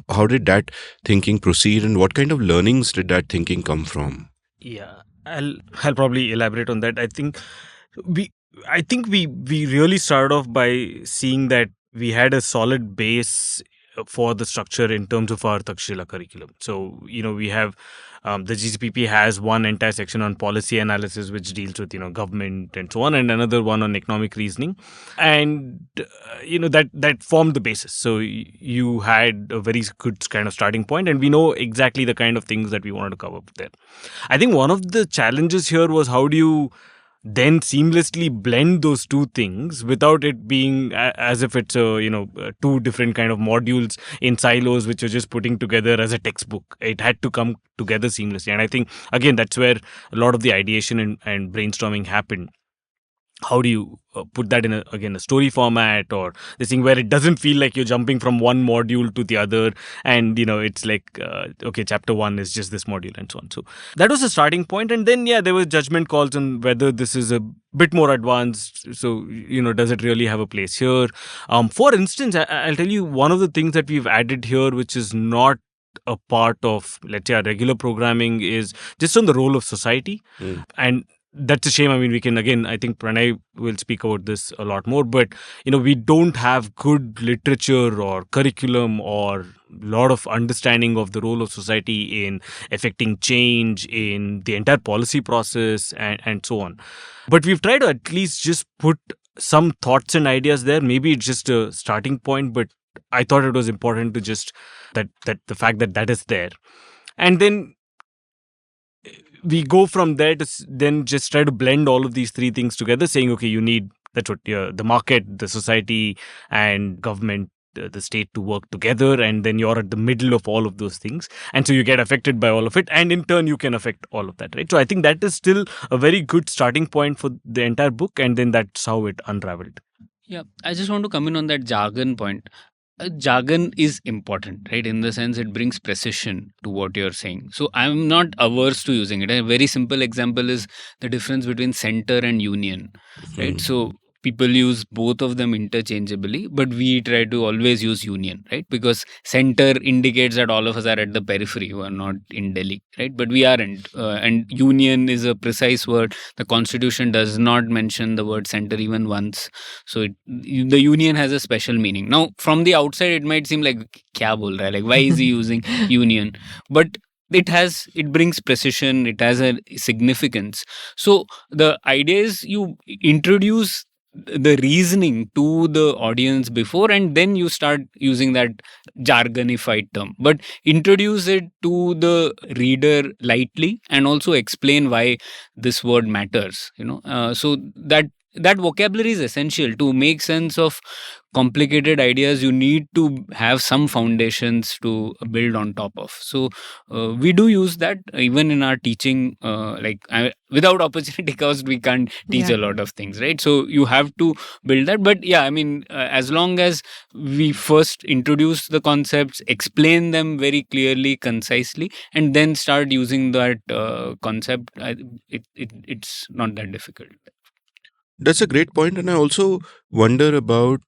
how did that thinking proceed, and what kind of learnings did that thinking come from? Yeah, I'll probably elaborate on that. I think we really started off by seeing that we had a solid base for the structure in terms of our Takshila curriculum. So, we have the GCPP has one entire section on policy analysis, which deals with, government and so on, and another one on economic reasoning. And, that formed the basis. So you had a very good kind of starting point, and we know exactly the kind of things that we wanted to cover there. I think one of the challenges here was, how do you then seamlessly blend those two things without it being as if it's two different kind of modules in silos which you're just putting together as a textbook. It had to come together seamlessly, and I think again that's where a lot of the ideation and brainstorming happened. How do you put that in a story format, or this thing where it doesn't feel like you're jumping from one module to the other, and it's like okay, chapter 1 is just this module and so on. So that was the starting point, and then there were judgment calls on whether this is a bit more advanced. So does it really have a place here? For instance, I'll tell you one of the things that we've added here, which is not a part of, let's say, our regular programming, is just on the role of society. And that's a shame. I mean, we can, again, I think Pranay will speak about this a lot more, but, we don't have good literature or curriculum or a lot of understanding of the role of society in affecting change in the entire policy process and so on. But we've tried to at least just put some thoughts and ideas there. Maybe it's just a starting point, but I thought it was important to just that the fact that is there. And then we go from there to then just try to blend all of these three things together, saying, okay, you need, that's what the market, the society, and government, the state, to work together, and then you're at the middle of all of those things, and so you get affected by all of it, and in turn you can affect all of that, right? So I think that is still a very good starting point for the entire book, and then that's how it unraveled. Yeah, I just want to come in on that jargon point. Jargon is important, right? In the sense it brings precision to what you're saying. So I'm not averse to using it. A very simple example is the difference between center and union, right? So people use both of them interchangeably, but we try to always use union, right? Because center indicates that all of us are at the periphery, who are not in Delhi, right? But we aren't. And union is a precise word. The constitution does not mention the word center even once. So the union has a special meaning. Now, from the outside, it might seem like, kya bol raha hai? Like, why is he using union? But it brings precision, it has a significance. So the idea is you introduce the reasoning to the audience before, and then you start using that jargonified term, but introduce it to the reader lightly and also explain why this word matters, so that vocabulary is essential to make sense of complicated ideas. You need to have some foundations to build on top of. So we do use that even in our teaching. Without opportunity cost, we can't teach a lot of things, right? So you have to build that. But yeah, I mean, as long as we first introduce the concepts, explain them very clearly, concisely, and then start using that concept, it's not that difficult. That's a great point, and I also wonder about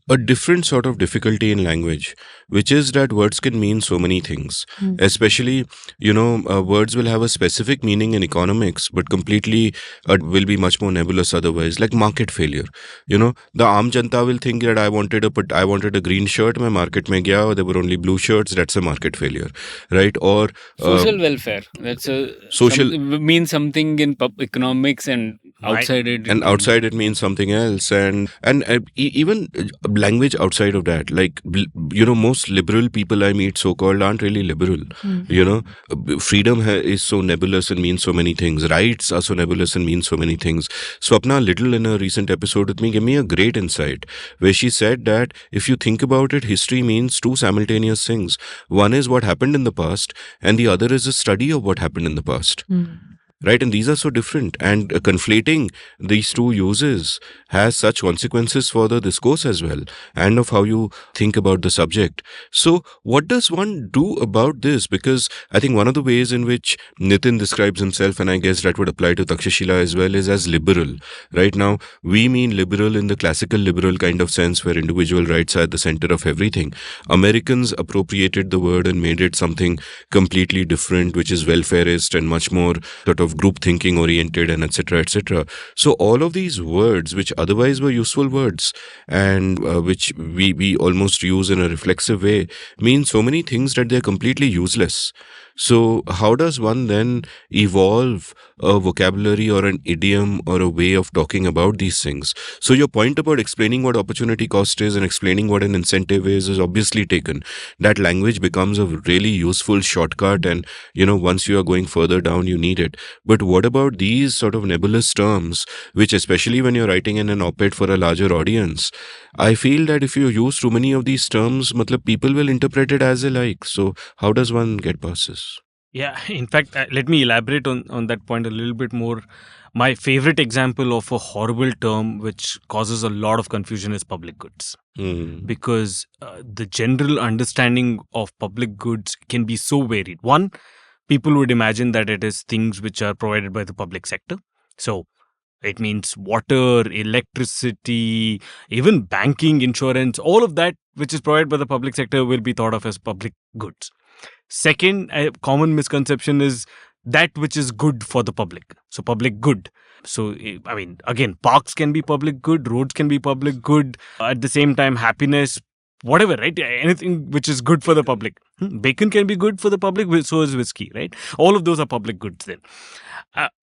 a different sort of difficulty in language, which is that words can mean so many things. Especially, words will have a specific meaning in economics, but completely will be much more nebulous otherwise. Like market failure. The Aam Janta will think that I wanted a green shirt, my market mein gaya, or there were only blue shirts. That's a market failure, right? Or social welfare. That's means something in economics, and outside it. And outside it means something else, and even language outside of that. Like most liberal people I meet, so-called, aren't really liberal. Freedom is so nebulous and means so many things. Rights are so nebulous and means so many things. Swapna Little, in a recent episode with me, gave me a great insight where she said that if you think about it, history means two simultaneous things. One is what happened in the past, and the other is a study of what happened in the past. Right, and these are so different, and conflating these two uses has such consequences for the discourse as well, and of how you think about the subject. So what does one do about this? Because I think one of the ways in which Nitin describes himself, and I guess that would apply to Takshashila as well, is as liberal. Right now, we mean liberal in the classical liberal kind of sense, where individual rights are at the center of everything. Americans appropriated the word and made it something completely different, which is welfareist and much more sort of group thinking oriented, and etc. etc. So all of these words, which otherwise were useful words and which we almost use in a reflexive way, mean so many things that they're completely useless. So how does one then evolve a vocabulary or an idiom or a way of talking about these things? So your point about explaining what opportunity cost is and explaining what an incentive is obviously taken. That language becomes a really useful shortcut, and once you are going further down, you need it. But what about these sort of nebulous terms, which, especially when you're writing in an op-ed for a larger audience, I feel that if you use too many of these terms, people will interpret it as they like. So how does one get past this? Yeah, in fact, let me elaborate on that point a little bit more. My favorite example of a horrible term which causes a lot of confusion is public goods. Because the general understanding of public goods can be so varied. One, people would imagine that it is things which are provided by the public sector. So it means water, electricity, even banking, insurance, all of that which is provided by the public sector will be thought of as public goods. Second, a common misconception is that which is good for the public. So public good. So, I mean, again, parks can be public good, roads can be public good. At the same time, happiness, whatever, right? Anything which is good for the public. Bacon can be good for the public, so is whiskey, right? All of those are public goods then.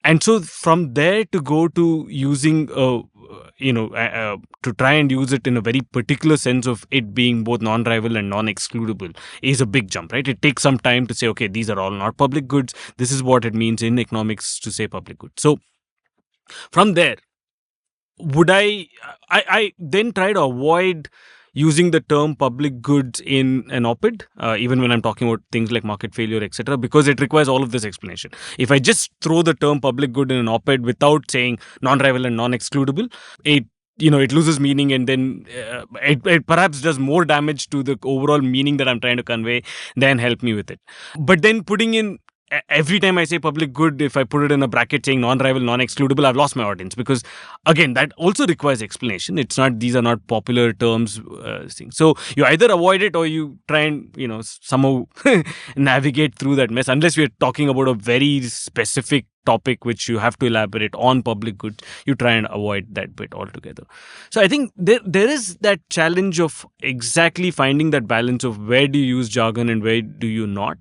And so from there to go to using, to try and use it in a very particular sense of it being both non-rival and non-excludable is a big jump, right? It takes some time to say, okay, these are all not public goods. This is what it means in economics to say public goods. So from there, would I then try to avoid using the term public goods in an op-ed, even when I'm talking about things like market failure, etc., because it requires all of this explanation. If I just throw the term public good in an op-ed without saying non-rival and non-excludable, it loses meaning, and then it perhaps does more damage to the overall meaning that I'm trying to convey than help me with it. But then putting in every time I say public good, if I put it in a bracket saying non-rival, non-excludable, I've lost my audience, because again, that also requires explanation. These are not popular terms. So you either avoid it or you try and somehow navigate through that mess. Unless we're talking about a very specific topic which you have to elaborate on public goods, you try and avoid that bit altogether. So I think there is that challenge of exactly finding that balance of where do you use jargon and where do you not.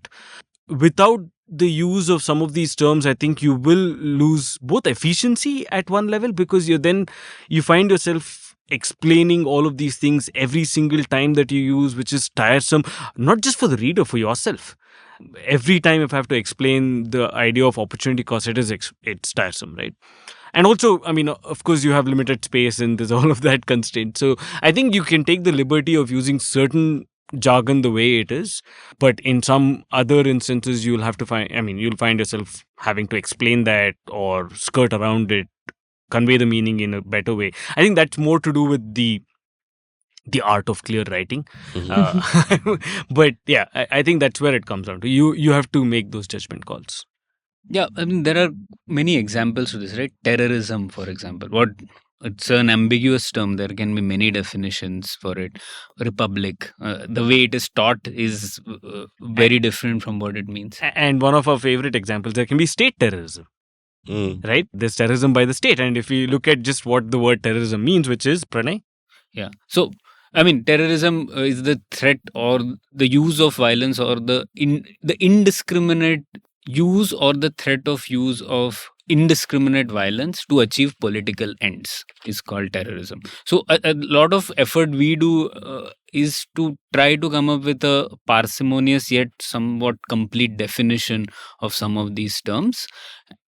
Without the use of some of these terms, I think you will lose both efficiency at one level, because you find yourself explaining all of these things every single time that you use, which is tiresome, not just for the reader, for yourself. Every time if I have to explain the idea of opportunity cost, it's tiresome, right? And also, I mean, of course, you have limited space and there's all of that constraint. So I think you can take the liberty of using certain jargon the way it is, but in some other instances you'll find yourself having to explain that or skirt around it, convey the meaning in a better way. I think that's more to do with the art of clear writing. But yeah, I think that's where it comes down to. You have to make those judgment calls. Yeah, I mean, there are many examples to this, right? Terrorism, for example. It's an ambiguous term. There can be many definitions for it. Republic, the way it is taught is very different from what it means. And one of our favorite examples, there can be state terrorism. Right? There's terrorism by the state. And if you look at just what the word terrorism means, which is, Pranay? Yeah. So, I mean, terrorism is the threat or the use of violence or the indiscriminate use or the threat of use of indiscriminate violence to achieve political ends is called terrorism. So a lot of effort we do is to try to come up with a parsimonious yet somewhat complete definition of some of these terms.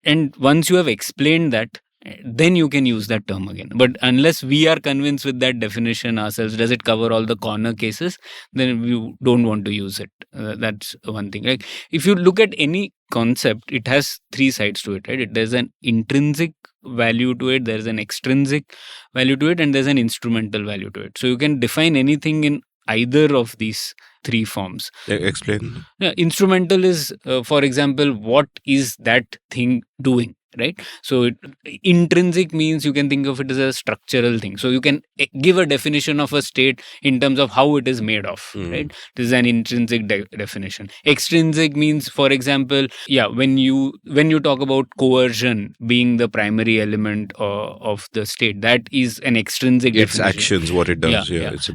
And once you have explained that, then you can use that term again. But unless we are convinced with that definition ourselves, does it cover all the corner cases, then we don't want to use it. That's one thing. Like if you look at any concept, it has three sides to it, right? There's an intrinsic value to it, there's an extrinsic value to it, and there's an instrumental value to it. So you can define anything in either of these three forms. Explain. Yeah, instrumental is, for example, what is that thing doing? Right. So intrinsic means you can think of it as a structural thing. So you can give a definition of a state in terms of how it is made of. Right. This is an intrinsic definition. Extrinsic means, for example, when you talk about coercion being the primary element of the state, that is an extrinsic its definition. Actions, what it does.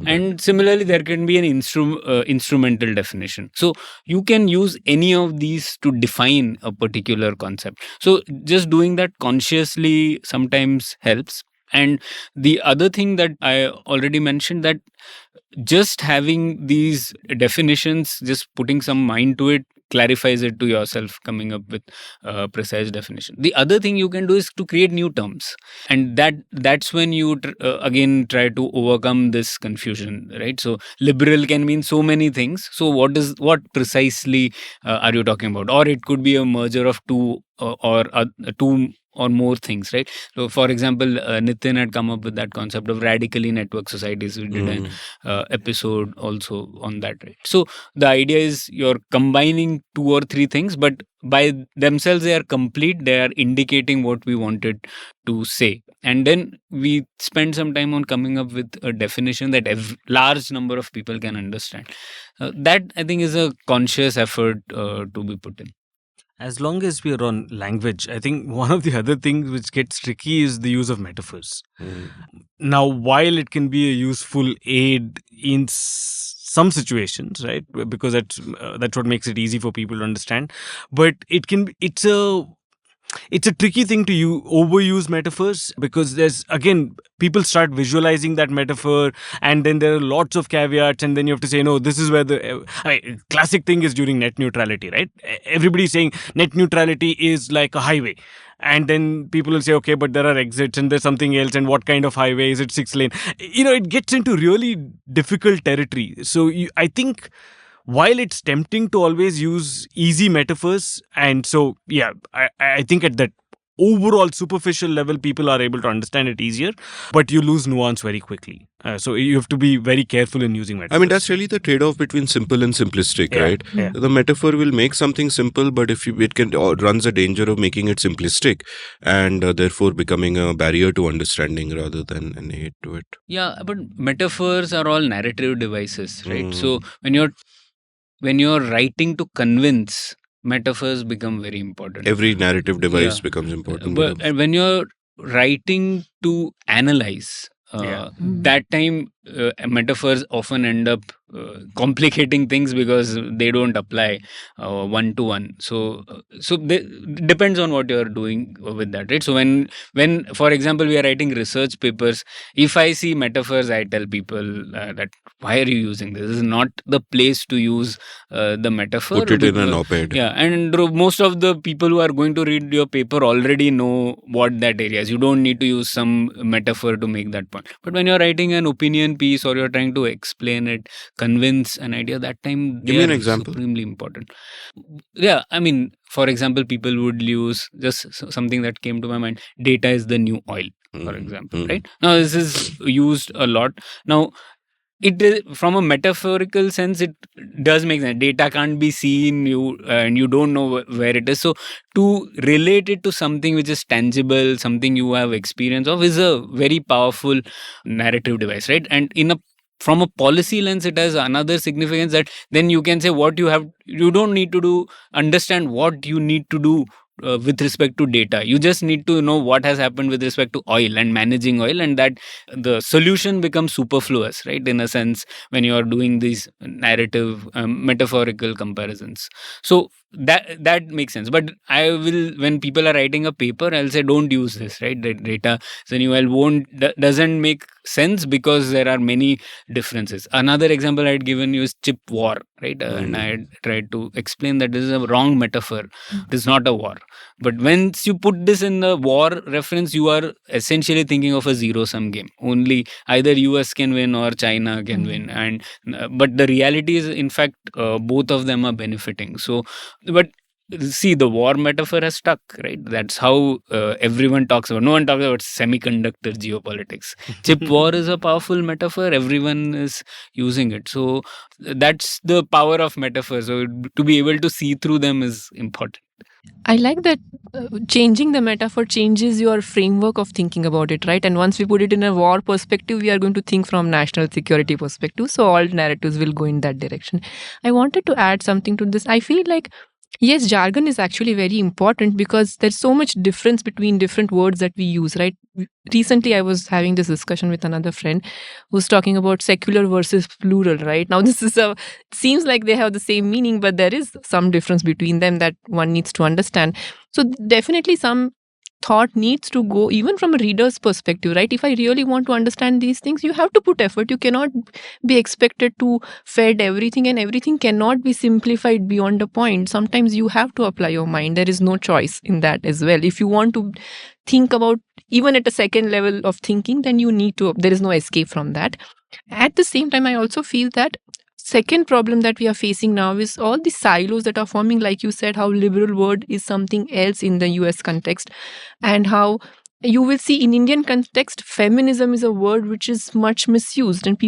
And similarly, there can be an instrumental definition. So you can use any of these to define a particular concept. So just doing that consciously sometimes helps. And the other thing that I already mentioned, that just having these definitions, just putting some mind to it, clarifies it to yourself, coming up with a precise definition. The other thing you can do is to create new terms, and that's when you again try to overcome this confusion, right? So liberal can mean so many things. So what precisely are you talking about? Or it could be a merger of two or more things, right? So, for example, Nitin had come up with that concept of radically network societies. We did an episode also on that, right? So, the idea is you're combining two or three things, but by themselves they are complete. They are indicating what we wanted to say. And then we spend some time on coming up with a definition that a large number of people can understand. That, I think, is a conscious effort to be put in. As long as we are on language, I think one of the other things which gets tricky is the use of metaphors. Now, while it can be a useful aid in some situations, right, because that's what makes it easy for people to understand, but it's a tricky thing to overuse metaphors, because there's, again, people start visualizing that metaphor and then there are lots of caveats, and then you have to say, no, this is where classic thing is during net neutrality, right? Everybody's saying net neutrality is like a highway. And then people will say, okay, but there are exits and there's something else. And what kind of highway? Is it 6-lane? It gets into really difficult territory. So I think while it's tempting to always use easy metaphors, and so, I think at that overall superficial level, people are able to understand it easier, but you lose nuance very quickly. So you have to be very careful in using metaphors. I mean, that's really the trade-off between simple and simplistic, Yeah, right? yeah. The metaphor will make something simple, but if it can runs a danger of making it simplistic and therefore becoming a barrier to understanding rather than an aid to it. Yeah, but metaphors are all narrative devices, right? Mm. So when you're writing to convince, metaphors become very important. Every narrative device Yeah. becomes important. But and when you're writing to analyze, Yeah. that time metaphors often end up complicating things because they don't apply one to one. So depends on what you're doing with that, right? So when for example we are writing research papers, if I see metaphors, I tell people that why are you using this? This is not the place to use the metaphor. Put it in an op-ed. Yeah, and most of the people who are going to read your paper already know what that area is. You don't need to use some metaphor to make that point. But when you're writing an opinion piece or you're trying to explain it, convince an idea, that time Give me an example. Supremely important. Yeah, I mean, for example, people would use just something that came to my mind. Data is the new oil, for example, right? Now, this is used a lot. Now, it is, from a metaphorical sense, it does make sense. Data can't be seen, and you don't know where it is. So to relate it to something which is tangible, something you have experience of, is a very powerful narrative device, right? And from a policy lens, it has another significance, that then you can say what you don't need to understand what you need to do with respect to data. You just need to know what has happened with respect to oil and managing oil, and that the solution becomes superfluous, right? In a sense, when you are doing these narrative metaphorical comparisons. So that makes sense. But I will, when people are writing a paper, I'll say don't use this, right? The data doesn't make sense because there are many differences. Another example I had given you is chip war, right? And I had tried to explain that this is a wrong metaphor. It is not a war. But once you put this in the war reference, you are essentially thinking of a zero-sum game. Only either US can win or China can win. And but the reality is, in fact, both of them are benefiting. So, but see, the war metaphor has stuck, right? That's how everyone talks about. No one talks about semiconductor geopolitics. Chip war is a powerful metaphor. Everyone is using it. So that's the power of metaphors. So to be able to see through them is important. I like that changing the metaphor changes your framework of thinking about it, right? And once we put it in a war perspective, we are going to think from national security perspective. So all narratives will go in that direction. I wanted to add something to this. I feel like, yes, jargon is actually very important because there's so much difference between different words that we use, right? Recently, I was having this discussion with another friend who's talking about secular versus plural, right? Now, it seems like they have the same meaning, but there is some difference between them that one needs to understand. So definitely some thought needs to go even from a reader's perspective, right? If I really want to understand these things, you have to put effort. You cannot be expected to fed everything, and everything cannot be simplified beyond a point. Sometimes you have to apply your mind. There is no choice in that as well. If you want to think about even at a second level of thinking, then you need to, there is no escape from that. At the same time, I also feel that second problem that we are facing now is all the silos that are forming, like you said, how liberal word is something else in the US context, and how you will see in Indian context, feminism is a word which is much misused, and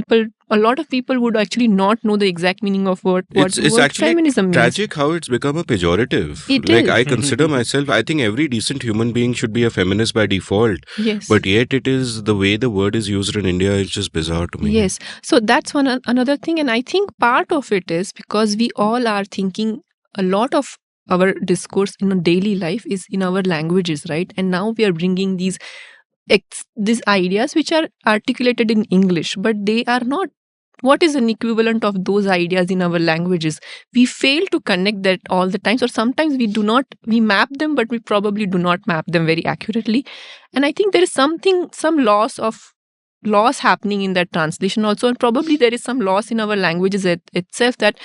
a lot of people would actually not know the exact meaning of what it's word actually feminism means. Tragic how it's become a pejorative. It like is. I consider myself, I think every decent human being should be a feminist by default. Yes. But yet it is the way the word is used in India is just bizarre to me. Yes. So that's another thing. And I think part of it is because we all are thinking a lot of our discourse in a daily life is in our languages, right? And now we are bringing these ideas which are articulated in English, but they are not. What is an equivalent of those ideas in our languages? We fail to connect that all the time. So sometimes we map them, but we probably do not map them very accurately. And I think there is some loss happening in that translation also. And probably there is some loss in our languages itself, that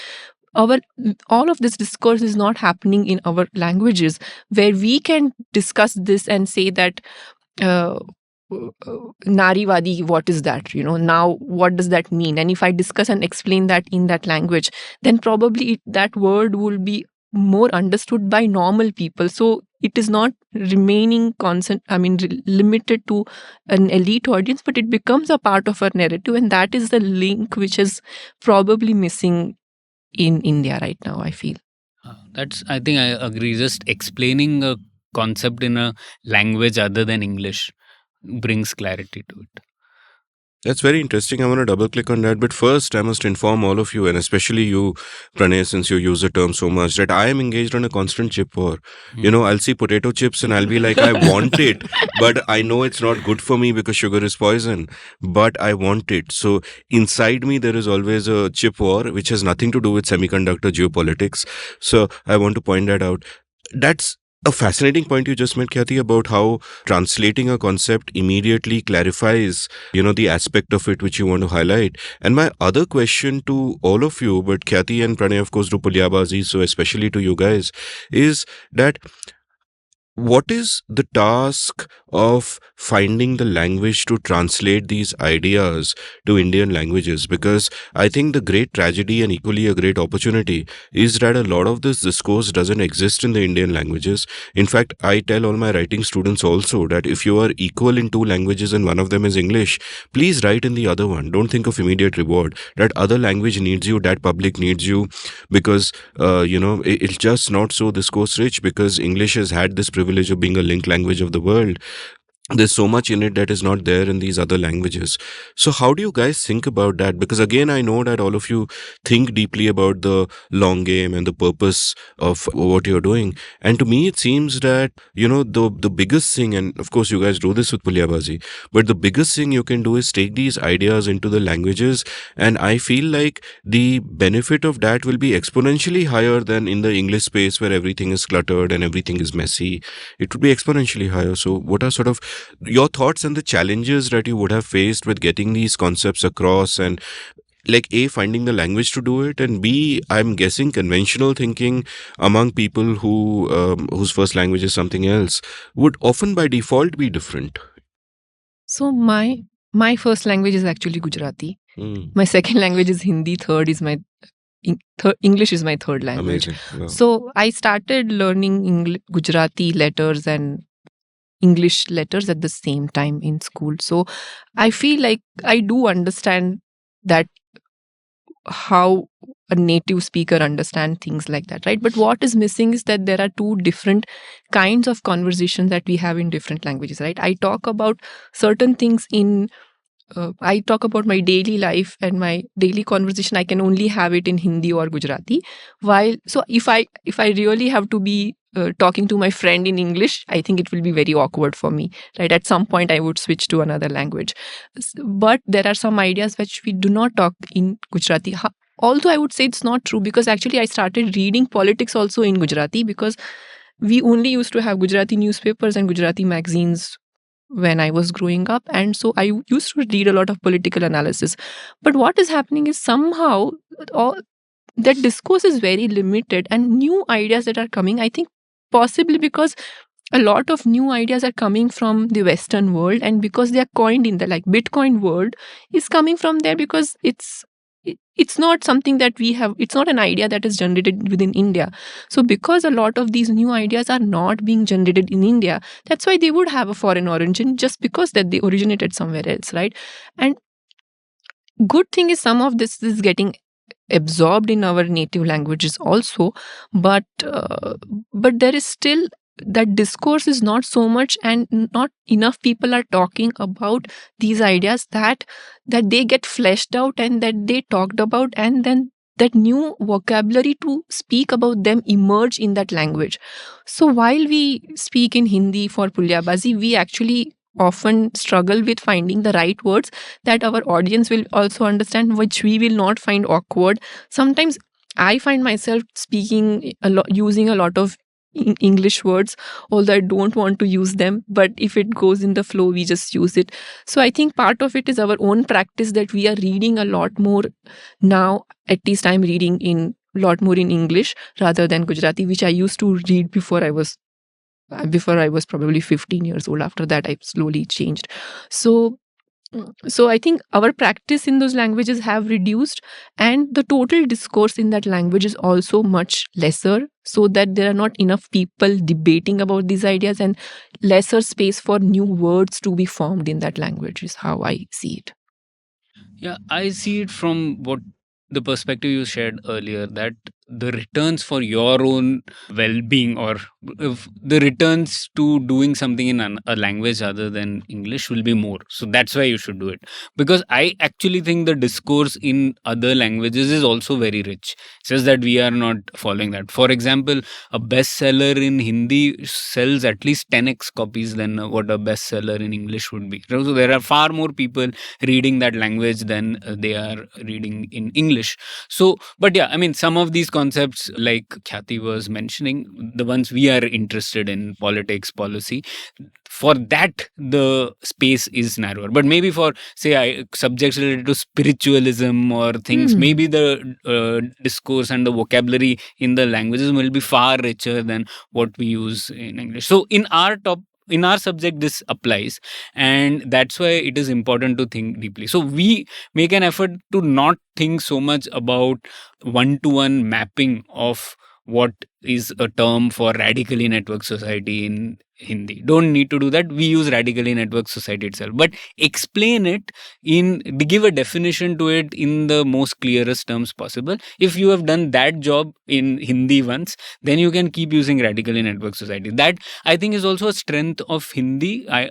all of this discourse is not happening in our languages, where we can discuss this and say that Narivadi, what is that? Now what does that mean? And if I discuss and explain that in that language, then probably that word will be more understood by normal people. So it is not remaining constant, limited to an elite audience, but it becomes a part of our narrative. And that is the link which is probably missing in India right now, I feel. I think I agree. Just explaining a concept in a language other than English brings clarity to it. That's very interesting. I want to double click on that. But first, I must inform all of you, and especially you, Pranay, since you use the term so much, that I am engaged on a constant chip war. I'll see potato chips and I'll be like, I want it, but I know it's not good for me because sugar is poison, but I want it. So inside me, there is always a chip war, which has nothing to do with semiconductor geopolitics. So I want to point that out. That's a fascinating point you just made, Khyati, about how translating a concept immediately clarifies, the aspect of it which you want to highlight. And my other question to all of you, but Khyati and Pranay, of course, do pulyabazi, so especially to you guys, is that what is the task of finding the language to translate these ideas to Indian languages? Because I think the great tragedy and equally a great opportunity is that a lot of this discourse doesn't exist in the Indian languages. In fact, I tell all my writing students also that if you are equal in two languages and one of them is English, please write in the other one. Don't think of immediate reward. That other language needs you, that public needs you, because, it's just not so discourse rich, because English has had this privilege of being a link language of the world. There's so much in it that is not there in these other languages. So how do you guys think about that? Because again, I know that all of you think deeply about the long game and the purpose of what you're doing. And to me, it seems that, the biggest thing, and of course you guys do this with Pulyabazi, but the biggest thing you can do is take these ideas into the languages. And I feel like the benefit of that will be exponentially higher than in the English space where everything is cluttered and everything is messy. It would be exponentially higher. So what are sort of your thoughts and the challenges that you would have faced with getting these concepts across, and like A, finding the language to do it, and B, I'm guessing conventional thinking among people whose first language is something else would often by default be different. So my first language is actually Gujarati. My second language is Hindi. English is my third language. Amazing. Wow. So I started learning Gujarati letters and English letters at the same time in school. So I feel like I do understand that how a native speaker understands things like that, right? But what is missing is that there are two different kinds of conversations that we have in different languages, right? I talk about certain things I talk about my daily life and my daily conversation. I can only have it in Hindi or Gujarati. So if I really have to be talking to my friend in English, I think it will be very awkward for me, right? At some point, I would switch to another language. But there are some ideas which we do not talk in Gujarati. Although I would say it's not true, because actually I started reading politics also in Gujarati, because we only used to have Gujarati newspapers and Gujarati magazines when I was growing up. And so I used to read a lot of political analysis. But what is happening is somehow that discourse is very limited, and new ideas that are coming, I think possibly because a lot of new ideas are coming from the Western world, and because they are coined in the Bitcoin world is coming from there, because it's not something that we have. It's not an idea that is generated within India. So because a lot of these new ideas are not being generated in India, that's why they would have a foreign origin, just because that they originated somewhere else, right? And good thing is some of this is getting absorbed in our native languages also, but there is still that discourse is not so much, and not enough people are talking about these ideas that they get fleshed out and that they talked about, and then that new vocabulary to speak about them emerge in that language. So while we speak in Hindi for Pulyabazi, we actually often struggle with finding the right words that our audience will also understand, which we will not find awkward. Sometimes I find myself speaking using a lot of English words, although I don't want to use them, but if it goes in the flow, we just use it. So I think part of it is our own practice, that we are reading a lot more now. At least I'm reading in a lot more in English rather than Gujarati, which I used to read before I was probably 15 years old. After that, I slowly changed. So So I think our practice in those languages have reduced, and the total discourse in that language is also much lesser, so that there are not enough people debating about these ideas, and lesser space for new words to be formed in that language is how I see it. Yeah, I see it from what the perspective you shared earlier, that the returns for your own well-being, or if the returns to doing something in a language other than English, will be more. So that's why you should do it. Because I actually think the discourse in other languages is also very rich. It's just that we are not following that. For example, a bestseller in Hindi sells at least 10x copies than what a bestseller in English would be. So there are far more people reading that language than they are reading in English. So, but yeah, I mean, some of these concepts, like Khyati was mentioning, the ones we are interested in, politics, policy, for that the space is narrower. But maybe for, say, subjects related to spiritualism or things, maybe the discourse and the vocabulary in the languages will be far richer than what we use in English. So in our subject this applies, and that's why it is important to think deeply. So we make an effort to not think so much about one-to-one mapping of what is a term for radically network society in Hindi. Don't need to do that. We use radically network society itself, but explain it give a definition to it in the most clearest terms possible. If you have done that job in Hindi once, then you can keep using radically network society. That, I think, is also a strength of Hindi. I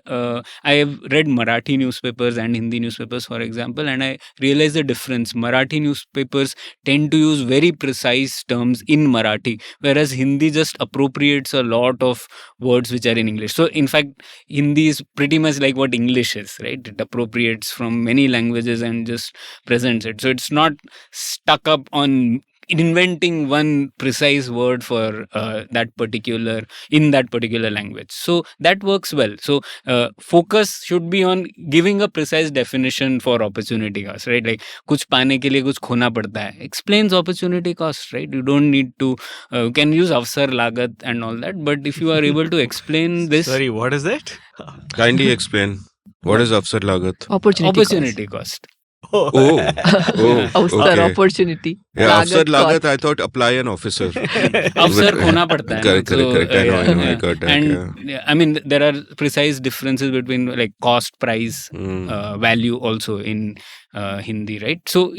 have read Marathi newspapers and Hindi newspapers, for example, and I realized the difference. Marathi newspapers tend to use very precise terms in Marathi, whereas Hindi just appropriates a lot of words which are in English. So in fact, Hindi is pretty much like what English is, right? It appropriates from many languages and just presents it. So it's not stuck up on inventing one precise word for that particular language. So that works well. So focus should be on giving a precise definition for opportunity cost, right? Like कुछ पाने के लिए कुछ खोना पड़ता है, explains opportunity cost, right? You don't need to can use अवसर लागत and all that, but if you are able to explain this, Sorry, what is that? Kindly explain. What is Afsar Lagat? opportunity cost. Oh, Avsar, okay. opportunity. Yeah, Afsar Lagat, Lagat, I thought apply an officer. अवसर खोना पड़ता है. Correct. I know, I got that. And Yeah. I mean, there are precise differences between like cost, price, value also in Hindi, right? So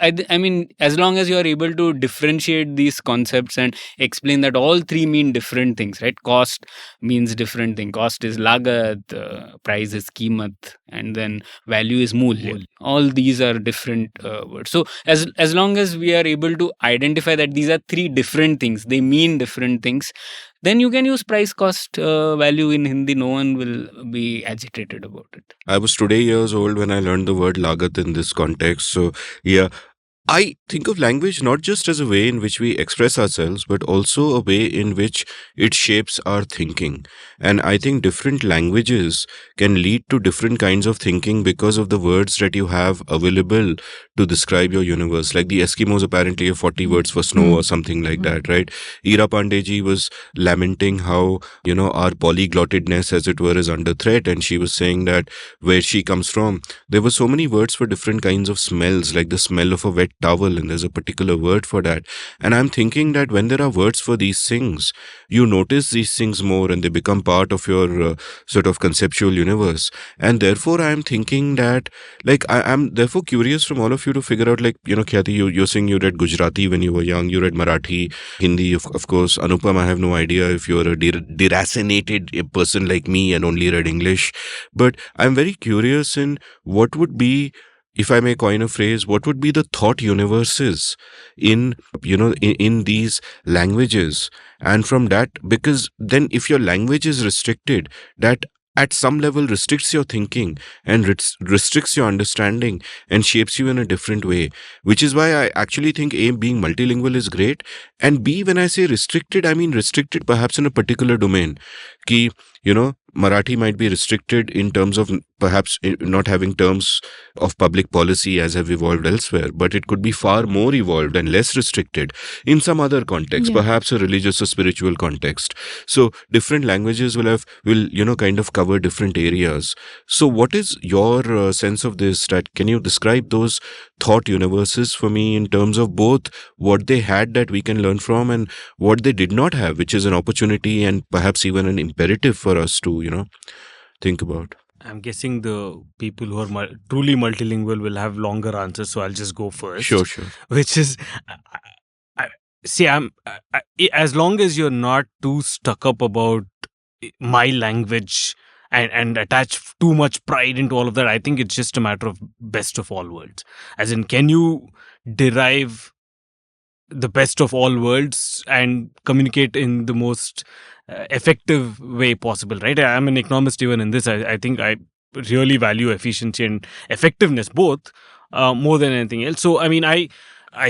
I mean, as long as you are able to differentiate these concepts and explain that all three mean different things, right? Cost means different thing. Cost is lagat, price is कीमत, and then value is मूल्य. All these are different words. So as long as we are able to identify that these are three different things, they mean different things, then you can use price, cost, value in Hindi. No one will be agitated about it. I was today years old when I learned the word Lagat in this context. So, yeah. I think of language not just as a way in which we express ourselves, but also a way in which it shapes our thinking. And I think different languages can lead to different kinds of thinking because of the words that you have available to describe your universe. Like the Eskimos apparently have 40 words for snow or something like that, right? Ira Pandeji was lamenting how, our polyglottedness, as it were, is under threat. And she was saying that where she comes from, there were so many words for different kinds of smells, like the smell of a wet towel, and there's a particular word for that. And I'm thinking that when there are words for these things, you notice these things more and they become part of your sort of conceptual universe. And therefore I'm thinking that, like, I'm therefore curious from all of you to figure out, like, Khyati, you're saying you read Gujarati when you were young, you read Marathi, Hindi, of course. Anupam, I have no idea if you're a deracinated person like me and only read English, but I'm very curious in what would be, if I may coin a phrase, what would be the thought universes in these languages? And from that, because then if your language is restricted, that at some level restricts your thinking and restricts your understanding and shapes you in a different way, which is why I actually think A, being multilingual is great, and B, when I say restricted, I mean restricted perhaps in a particular domain. Ki, Marathi might be restricted in terms of perhaps not having terms of public policy as have evolved elsewhere, but it could be far more evolved and less restricted in some other context, perhaps a religious or spiritual context. So different languages will kind of cover different areas. So what is your sense of this? That can you describe those thought universes for me in terms of both what they had that we can learn from and what they did not have, which is an opportunity and perhaps even an imperative for us to think about? I'm guessing the people who are truly multilingual will have longer answers, so I'll just go first. Sure. Which is, as long as you're not too stuck up about my language and attach too much pride into all of that, I think it's just a matter of best of all worlds. As in, can you derive the best of all worlds and communicate in the most effective way possible, right? I'm an economist even in this. I think I really value efficiency and effectiveness both more than anything else. So, I mean, I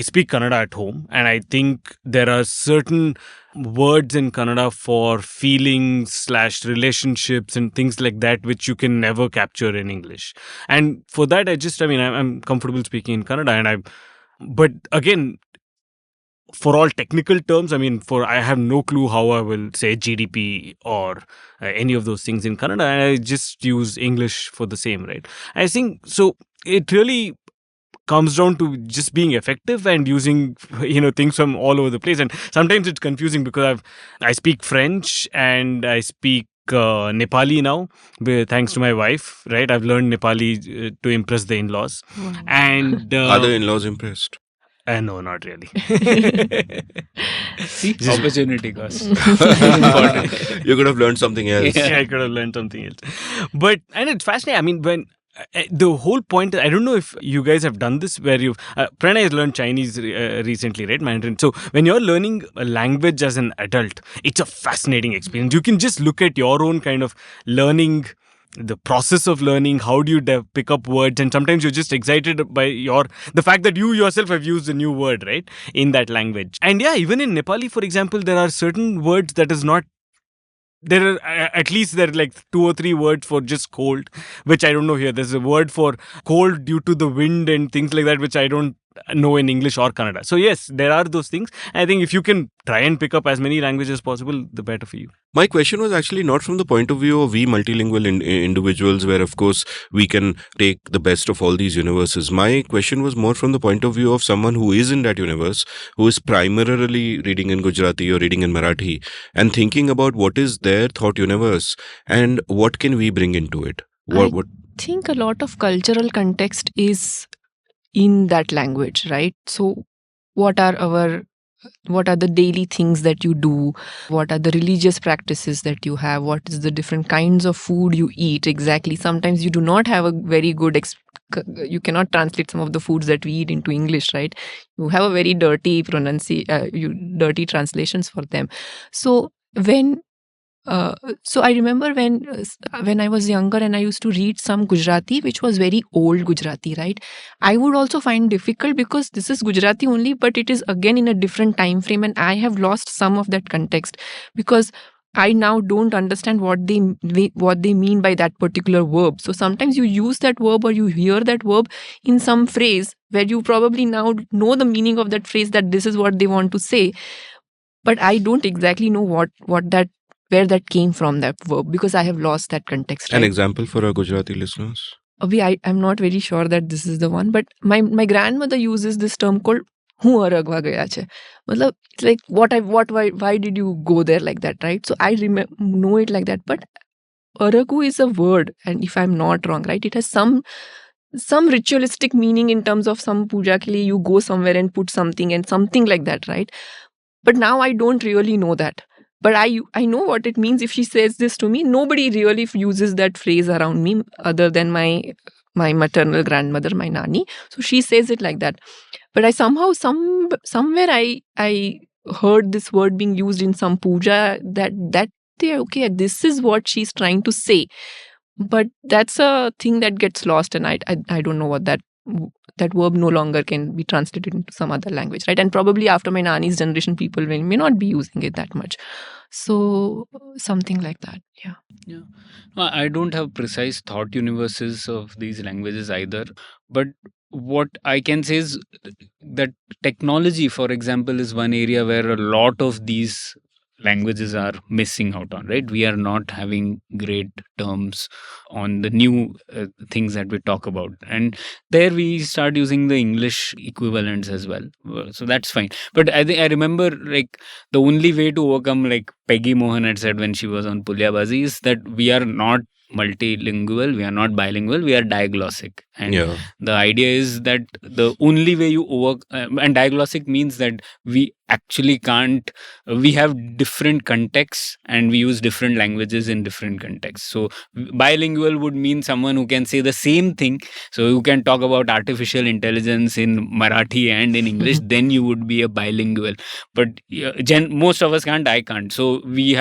speak Kannada at home, and I think there are certain words in Kannada for feelings / relationships and things like that which you can never capture in English. And for that, I'm comfortable speaking in Kannada, but again, for all technical terms, I have no clue how I will say GDP or any of those things in Kannada. And I just use English for the same, right? I think so. It really comes down to just being effective and using things from all over the place. And sometimes it's confusing because I speak French and I speak Nepali now, thanks to my wife, right? I've learned Nepali to impress the in-laws. Wow. And are the in-laws impressed? No, not really. See, opportunity cost. You could have learned something else. Yeah, I could have learned something else. And it's fascinating. When the whole point, I don't know if you guys have done this where Pranay has learned Chinese recently, right? Mandarin. So when you're learning a language as an adult, it's a fascinating experience. You can just look at your own kind of learning, the process of learning. How do you pick up words? And sometimes you're just excited by the fact that you yourself have used a new word, right, in that language. And yeah, even in Nepali, for example, there are certain words that is not. There are at least like 2 or 3 words for just cold, which I don't know here. There's a word for cold due to the wind and things like that, which I don't know in English or Kannada. So yes, there are those things. I think if you can try and pick up as many languages as possible, the better for you. My question was actually not from the point of view of we multilingual individuals, where of course we can take the best of all these universes. My question was more from the point of view of someone who is in that universe, who is primarily reading in Gujarati or reading in Marathi, and thinking about what is their thought universe and what can we bring into it. I think a lot of cultural context is in that language, right? So what are the daily things that you do? What are the religious practices that you have? What is the different kinds of food you eat exactly? Sometimes you do not have a very good you cannot translate some of the foods that we eat into English, right? You have a very dirty dirty translations for them. So I remember when I was younger and I used to read some Gujarati, which was very old Gujarati, right? I would also find difficult because this is Gujarati only, but it is again in a different time frame, and I have lost some of that context because I now don't understand what they mean by that particular verb. So sometimes you use that verb or you hear that verb in some phrase where you probably now know the meaning of that phrase, that this is what they want to say, but I don't exactly know where that came from, that verb, because I have lost that context. An right? example for our Gujarati listeners? I'm not very sure that this is the one, but my grandmother uses this term called "Hu aragwa gaya che." Matlab, it's like why did you go there like that, right? So I know it like that, but aragu is a word, and if I'm not wrong, right, it has some ritualistic meaning in terms of some puja ke liye you go somewhere and put something and something like that, right? But now I don't really know that. But I know what it means if she says this to me. Nobody really uses that phrase around me other than my maternal grandmother, my nani. So she says it like that. But I somehow, somewhere I heard this word being used in some puja that okay, this is what she's trying to say. But that's a thing that gets lost, and I don't know what that verb no longer can be translated into some other language, right? And probably after my nani's generation, people may not be using it that much. So something like that. Yeah. Yeah. I don't have precise thought universes of these languages either. But what I can say is that technology, for example, is one area where a lot of these languages are missing out on, right? We are not having great terms on the new things that we talk about. And there we start using the English equivalents as well. So that's fine. But I remember like the only way to overcome, like Peggy Mohan had said when she was on Pulyabazi, is that we are not multilingual, we are not bilingual, we are diglossic. And Yeah. the idea is that the only way you and diglossic means that we actually can't, we have different contexts and we use different languages in different contexts. So bilingual would mean someone who can say the same thing. So you can talk about artificial intelligence in Marathi and in English, then you would be a bilingual. But most of us can't, I can't. So we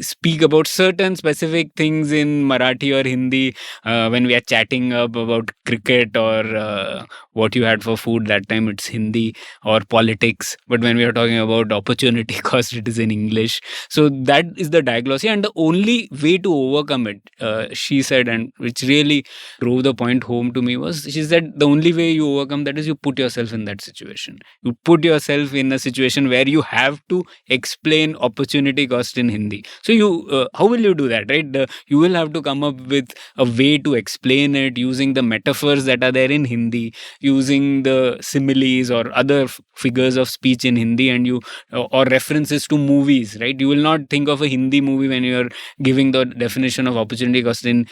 speak about certain specific things in Marathi or Hindi when we are chatting about cricket or what you had for food that time, it's Hindi, or politics. But when we are talking about opportunity cost, it is in English. So that is the diglossia, and the only way to overcome it, she said, and which really drove the point home to me, was she said the only way you overcome that is you put yourself in that situation. You put yourself in a situation where you have to explain opportunity cost in Hindi. So how will you do that, right? You will have to come up with a way to explain it using the metaphors that are there in Hindi, using the similes or other figures of speech in Hindi, and or references to movies, right? You will not think of a Hindi movie when you are giving the definition of opportunity cost in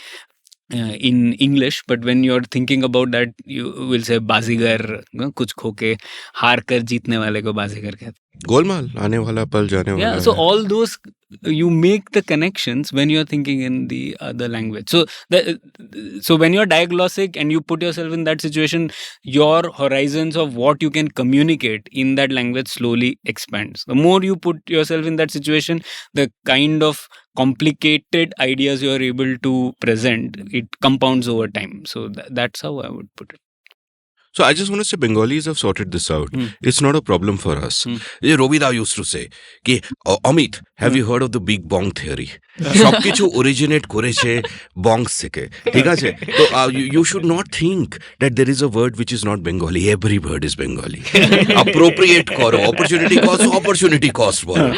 English, but when you're thinking about that, you will say बाजीगर, कुछ खो के हार कर जीतने वाले को बाजीगर कहते हैं. गोलमाल आने वाला पल जाने वाला Yeah, है. so all those, you make the connections when you're thinking in the other language. So when you're diglossic and you put yourself in that situation, your horizons of what you can communicate in that language slowly expands. The more you put yourself in that situation, the kind of complicated ideas you're able to present, it compounds over time. So that's how I would put it. So I just want to say Bengalis have sorted this out. It's not a problem for us. Robida used to say, कि, Amit, have you heard of the big bong theory? সবকিছু originate করেছে bongs থেকে, ঠিক আছে? তো you should not think that there is a word which is not Bengali. Every word is Bengali. Appropriate করো, opportunity cost বলো।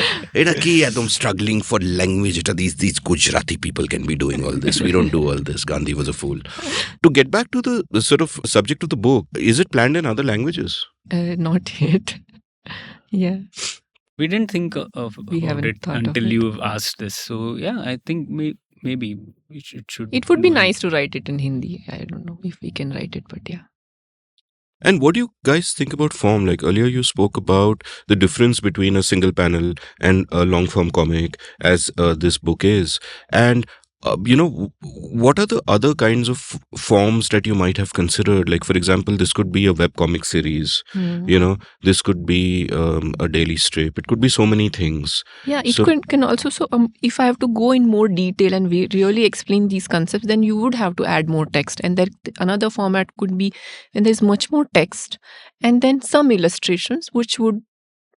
এটা কি একদম struggling for language, এটা these Gujarati people can be doing all this. We don't do all this. Gandhi was a fool. To get back to the sort of subject of the book, is it planned in other languages? Not yet. Yeah. We didn't think of haven't it thought of until it. you've asked this. So yeah, I think maybe it should. It would be nice to write it in Hindi. I don't know if we can write it, but yeah. And what do you guys think about form? Like earlier you spoke about the difference between a single panel and a long form comic, as this book is. And what are the other kinds of forms that you might have considered? Like, for example, this could be a web comic series. This could be a daily strip. It could be so many things. Yeah, it can also. So if I have to go in more detail and we really explain these concepts, then you would have to add more text. And that another format could be when there's much more text and then some illustrations, which would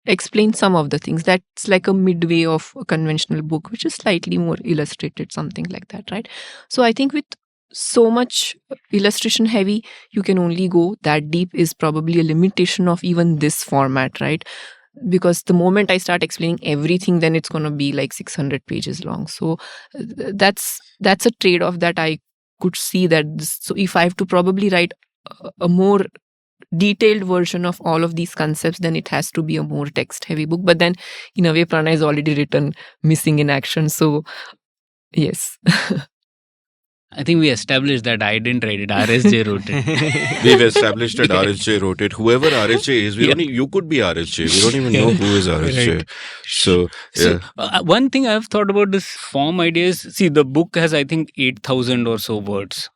explain some of the things. That's like a midway of a conventional book, which is slightly more illustrated, something like that, right? So I think with so much illustration heavy, you can only go that deep is probably a limitation of even this format, right? Because the moment I start explaining everything, then it's going to be like 600 pages long. So that's a trade-off that I could see that so if I have to probably write a more detailed version of all of these concepts, then it has to be a more text heavy book. But then in a way, Pranay is already written Missing in Action. So yes. I think we established that I didn't write it. RSJ wrote it. We've established that RSJ wrote it. Whoever RSJ is, you could be RSJ. We don't even know who is RSJ. Right. So one thing I've thought about this form idea is, see, the book has, I think, 8,000 or so words.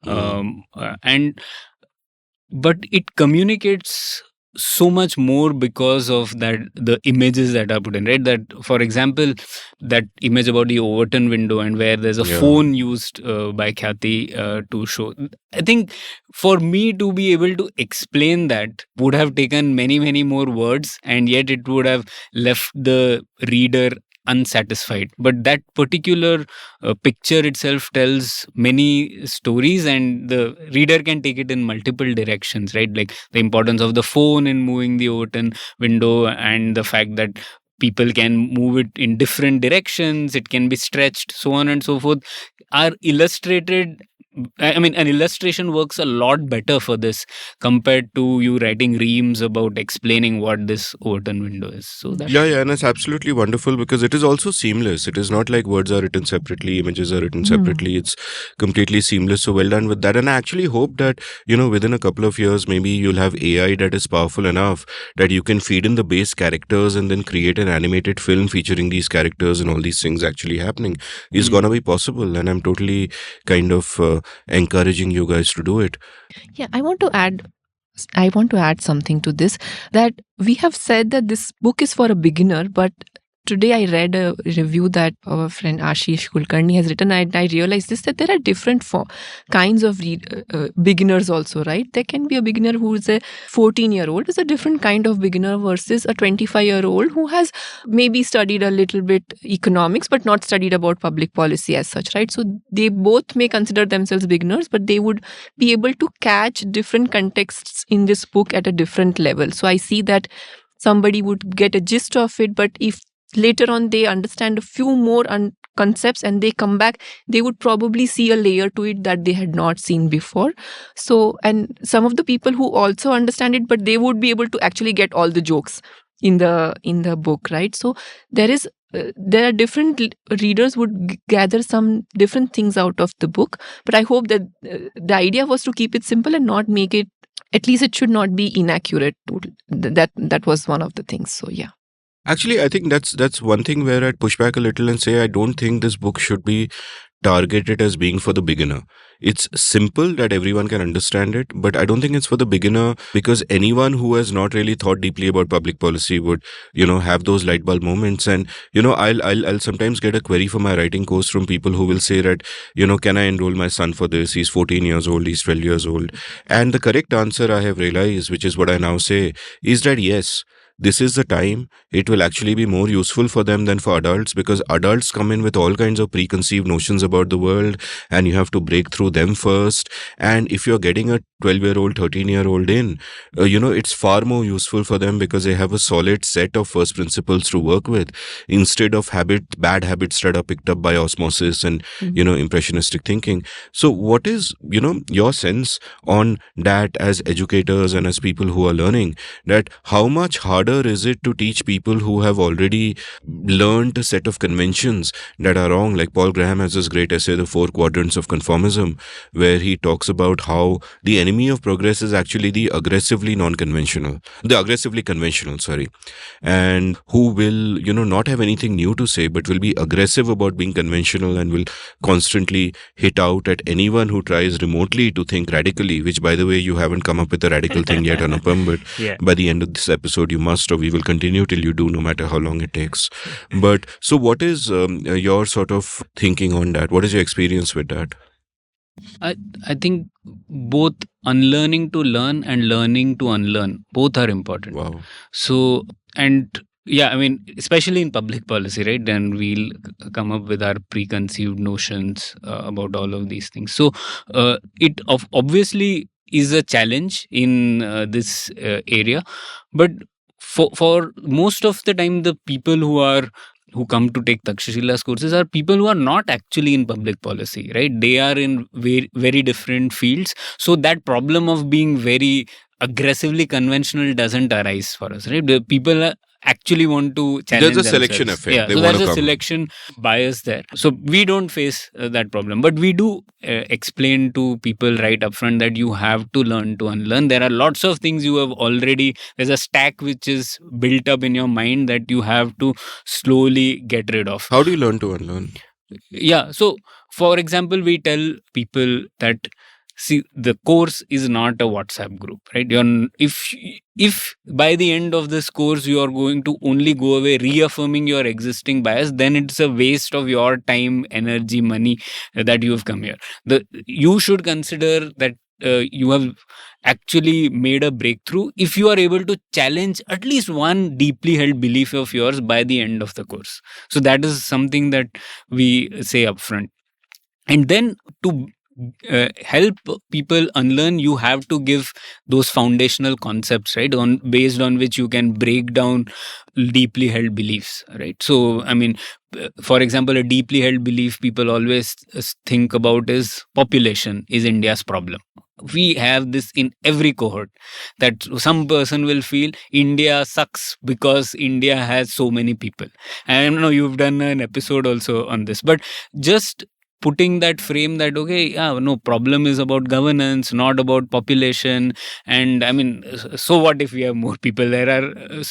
But it communicates so much more because of that, the images that are put in, right? That, for example, that image about the Overton window and where there's a phone used by Khyati to show. I think for me to be able to explain that would have taken many, many more words, and yet it would have left the reader unsatisfied, but that particular picture itself tells many stories, and the reader can take it in multiple directions, right? Like the importance of the phone in moving the Overton window, and the fact that people can move it in different directions, it can be stretched, so on and so forth, are illustrated. I mean, an illustration works a lot better for this compared to you writing reams about explaining what this Overton window is. So that, Yeah, and it's absolutely wonderful because it is also seamless. It is not like words are written separately, images are written separately. It's completely seamless. So well done with that. And I actually hope that, within a couple of years, maybe you'll have AI that is powerful enough that you can feed in the base characters and then create an animated film featuring these characters and all these things actually happening. It's going to be possible. And I'm totally kind of encouraging you guys to do it. Yeah, I want to add something to this, that we have said that this book is for a beginner, but today I read a review that our friend Ashish Kulkarni has written. I realized this, that there are different kinds of beginners also, right? There can be a beginner who is a 14-year-old, is a different kind of beginner versus a 25-year-old who has maybe studied a little bit economics but not studied about public policy as such, right? So they both may consider themselves beginners, but they would be able to catch different contexts in this book at a different level. So I see that somebody would get a gist of it, but if later on they understand a few more concepts and they come back, they would probably see a layer to it that they had not seen before. So, and some of the people who also understand it, but they would be able to actually get all the jokes in the book, right? So there are different readers would gather some different things out of the book, but I hope that the idea was to keep it simple and not make it, at least it should not be inaccurate. That was one of the things. So yeah. Actually, I think that's one thing where I'd push back a little and say I don't think this book should be targeted as being for the beginner. It's simple that everyone can understand it, but I don't think it's for the beginner, because anyone who has not really thought deeply about public policy would, have those light bulb moments. And, I'll sometimes get a query for my writing course from people who will say that, can I enroll my son for this? He's 14 years old, he's 12 years old. And the correct answer I have realized, which is what I now say, is that yes, this is the time. It will actually be more useful for them than for adults, because adults come in with all kinds of preconceived notions about the world and you have to break through them first. And if you're getting a 12-year-old, 13-year-old in, it's far more useful for them because they have a solid set of first principles to work with, instead of bad habits that are picked up by osmosis and, impressionistic thinking. So what is, your sense on that as educators and as people who are learning, that how much harder is it to teach people who have already learned a set of conventions that are wrong? Like Paul Graham has this great essay, The Four Quadrants of Conformism, where he talks about how the enemy of progress is actually the aggressively conventional, and who will, not have anything new to say, but will be aggressive about being conventional and will constantly hit out at anyone who tries remotely to think radically, which, by the way, you haven't come up with a radical thing yet, Anupam, but by the end of this episode, you must, or we will continue till you do, no matter how long it takes. But so what is your sort of thinking on that? What is your experience with that? I think both unlearning to learn and learning to unlearn, both are important. Wow. So, and yeah, I mean, especially in public policy, right? Then we'll come up with our preconceived notions about all of these things. So it obviously is a challenge in this area, but for most of the time, the people who come to take Takshishila's courses are people who are not actually in public policy, right? They are in very, very different fields. So that problem of being very aggressively conventional doesn't arise for us, right? The people actually want to challenge There's a selection themselves. effect. Yeah, They so want there's to a come. selection bias there. So we don't face that problem, but we do explain to people right up front that you have to learn to unlearn. There are lots of things you have already, there's a stack which is built up in your mind that you have to slowly get rid of. How do you learn to unlearn? Yeah, so for example, we tell people that, see, the course is not a WhatsApp group, right? If by the end of this course you are going to only go away reaffirming your existing bias, then it's a waste of your time, energy, money that you have come here. You should consider that you have actually made a breakthrough if you are able to challenge at least one deeply held belief of yours by the end of the course. So that is something that we say upfront. And then to help people unlearn, you have to give those foundational concepts, right, on based on which you can break down deeply held beliefs, right? So I mean, for example, a deeply held belief people always think about is population is India's problem. We have this in every cohort, that some person will feel India sucks because India has so many people. And I know you've done an episode also on this, but just putting that frame that, okay, yeah, no, problem is about governance, not about population. And I mean, so what if we have more people? There are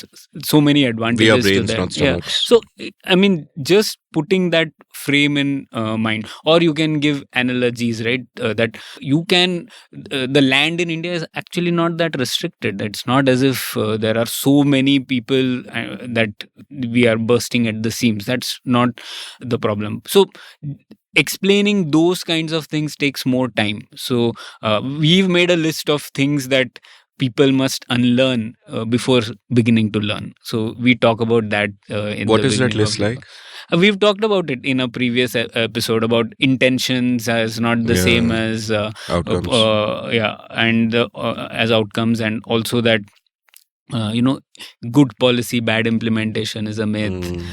so many We are advantages to brains, that. not Yeah. stomachs. So I mean, just putting that frame in mind. Or you can give analogies, right, that you can the land in India is actually not that restricted. It's not as if there are so many people that we are bursting at the seams. That's not the problem. So explaining those kinds of things takes more time. So we've made a list of things that people must unlearn before beginning to learn. So we talk about that in What the is that beginning of list the like? we've talked about it in a previous episode about intentions as not the same Yeah, as outcomes. yeah, and as outcomes, and also that good policy bad implementation is a myth.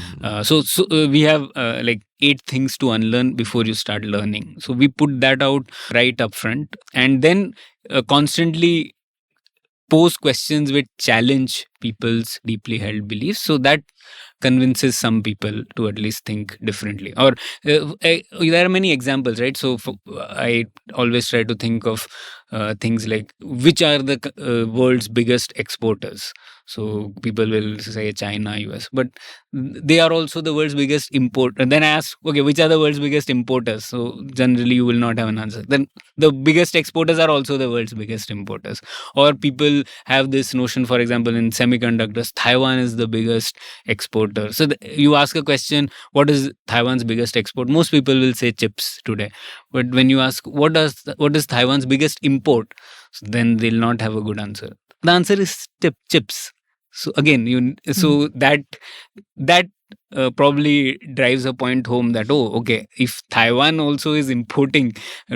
So we have like 8 things to unlearn before you start learning. So we put that out right up front, and then constantly pose questions which challenge people's deeply held beliefs, so that convinces some people to at least think differently. Or there are many examples, right? So I always try to think of things like, which are the world's biggest exporters? So people will say China, US, but they are also the world's biggest import. And then I ask, okay, which are the world's biggest importers? So generally you will not have an answer. Then the biggest exporters are also the world's biggest importers. Or people have this notion, for example, in semiconductors, Taiwan is the biggest exporter. So you ask a question, what is Taiwan's biggest export? Most people will say chips today. But when you ask, what is Taiwan's biggest import? So then they'll not have a good answer. The answer is chips. So again, so that probably drives a point home that, oh, okay, if Taiwan also is importing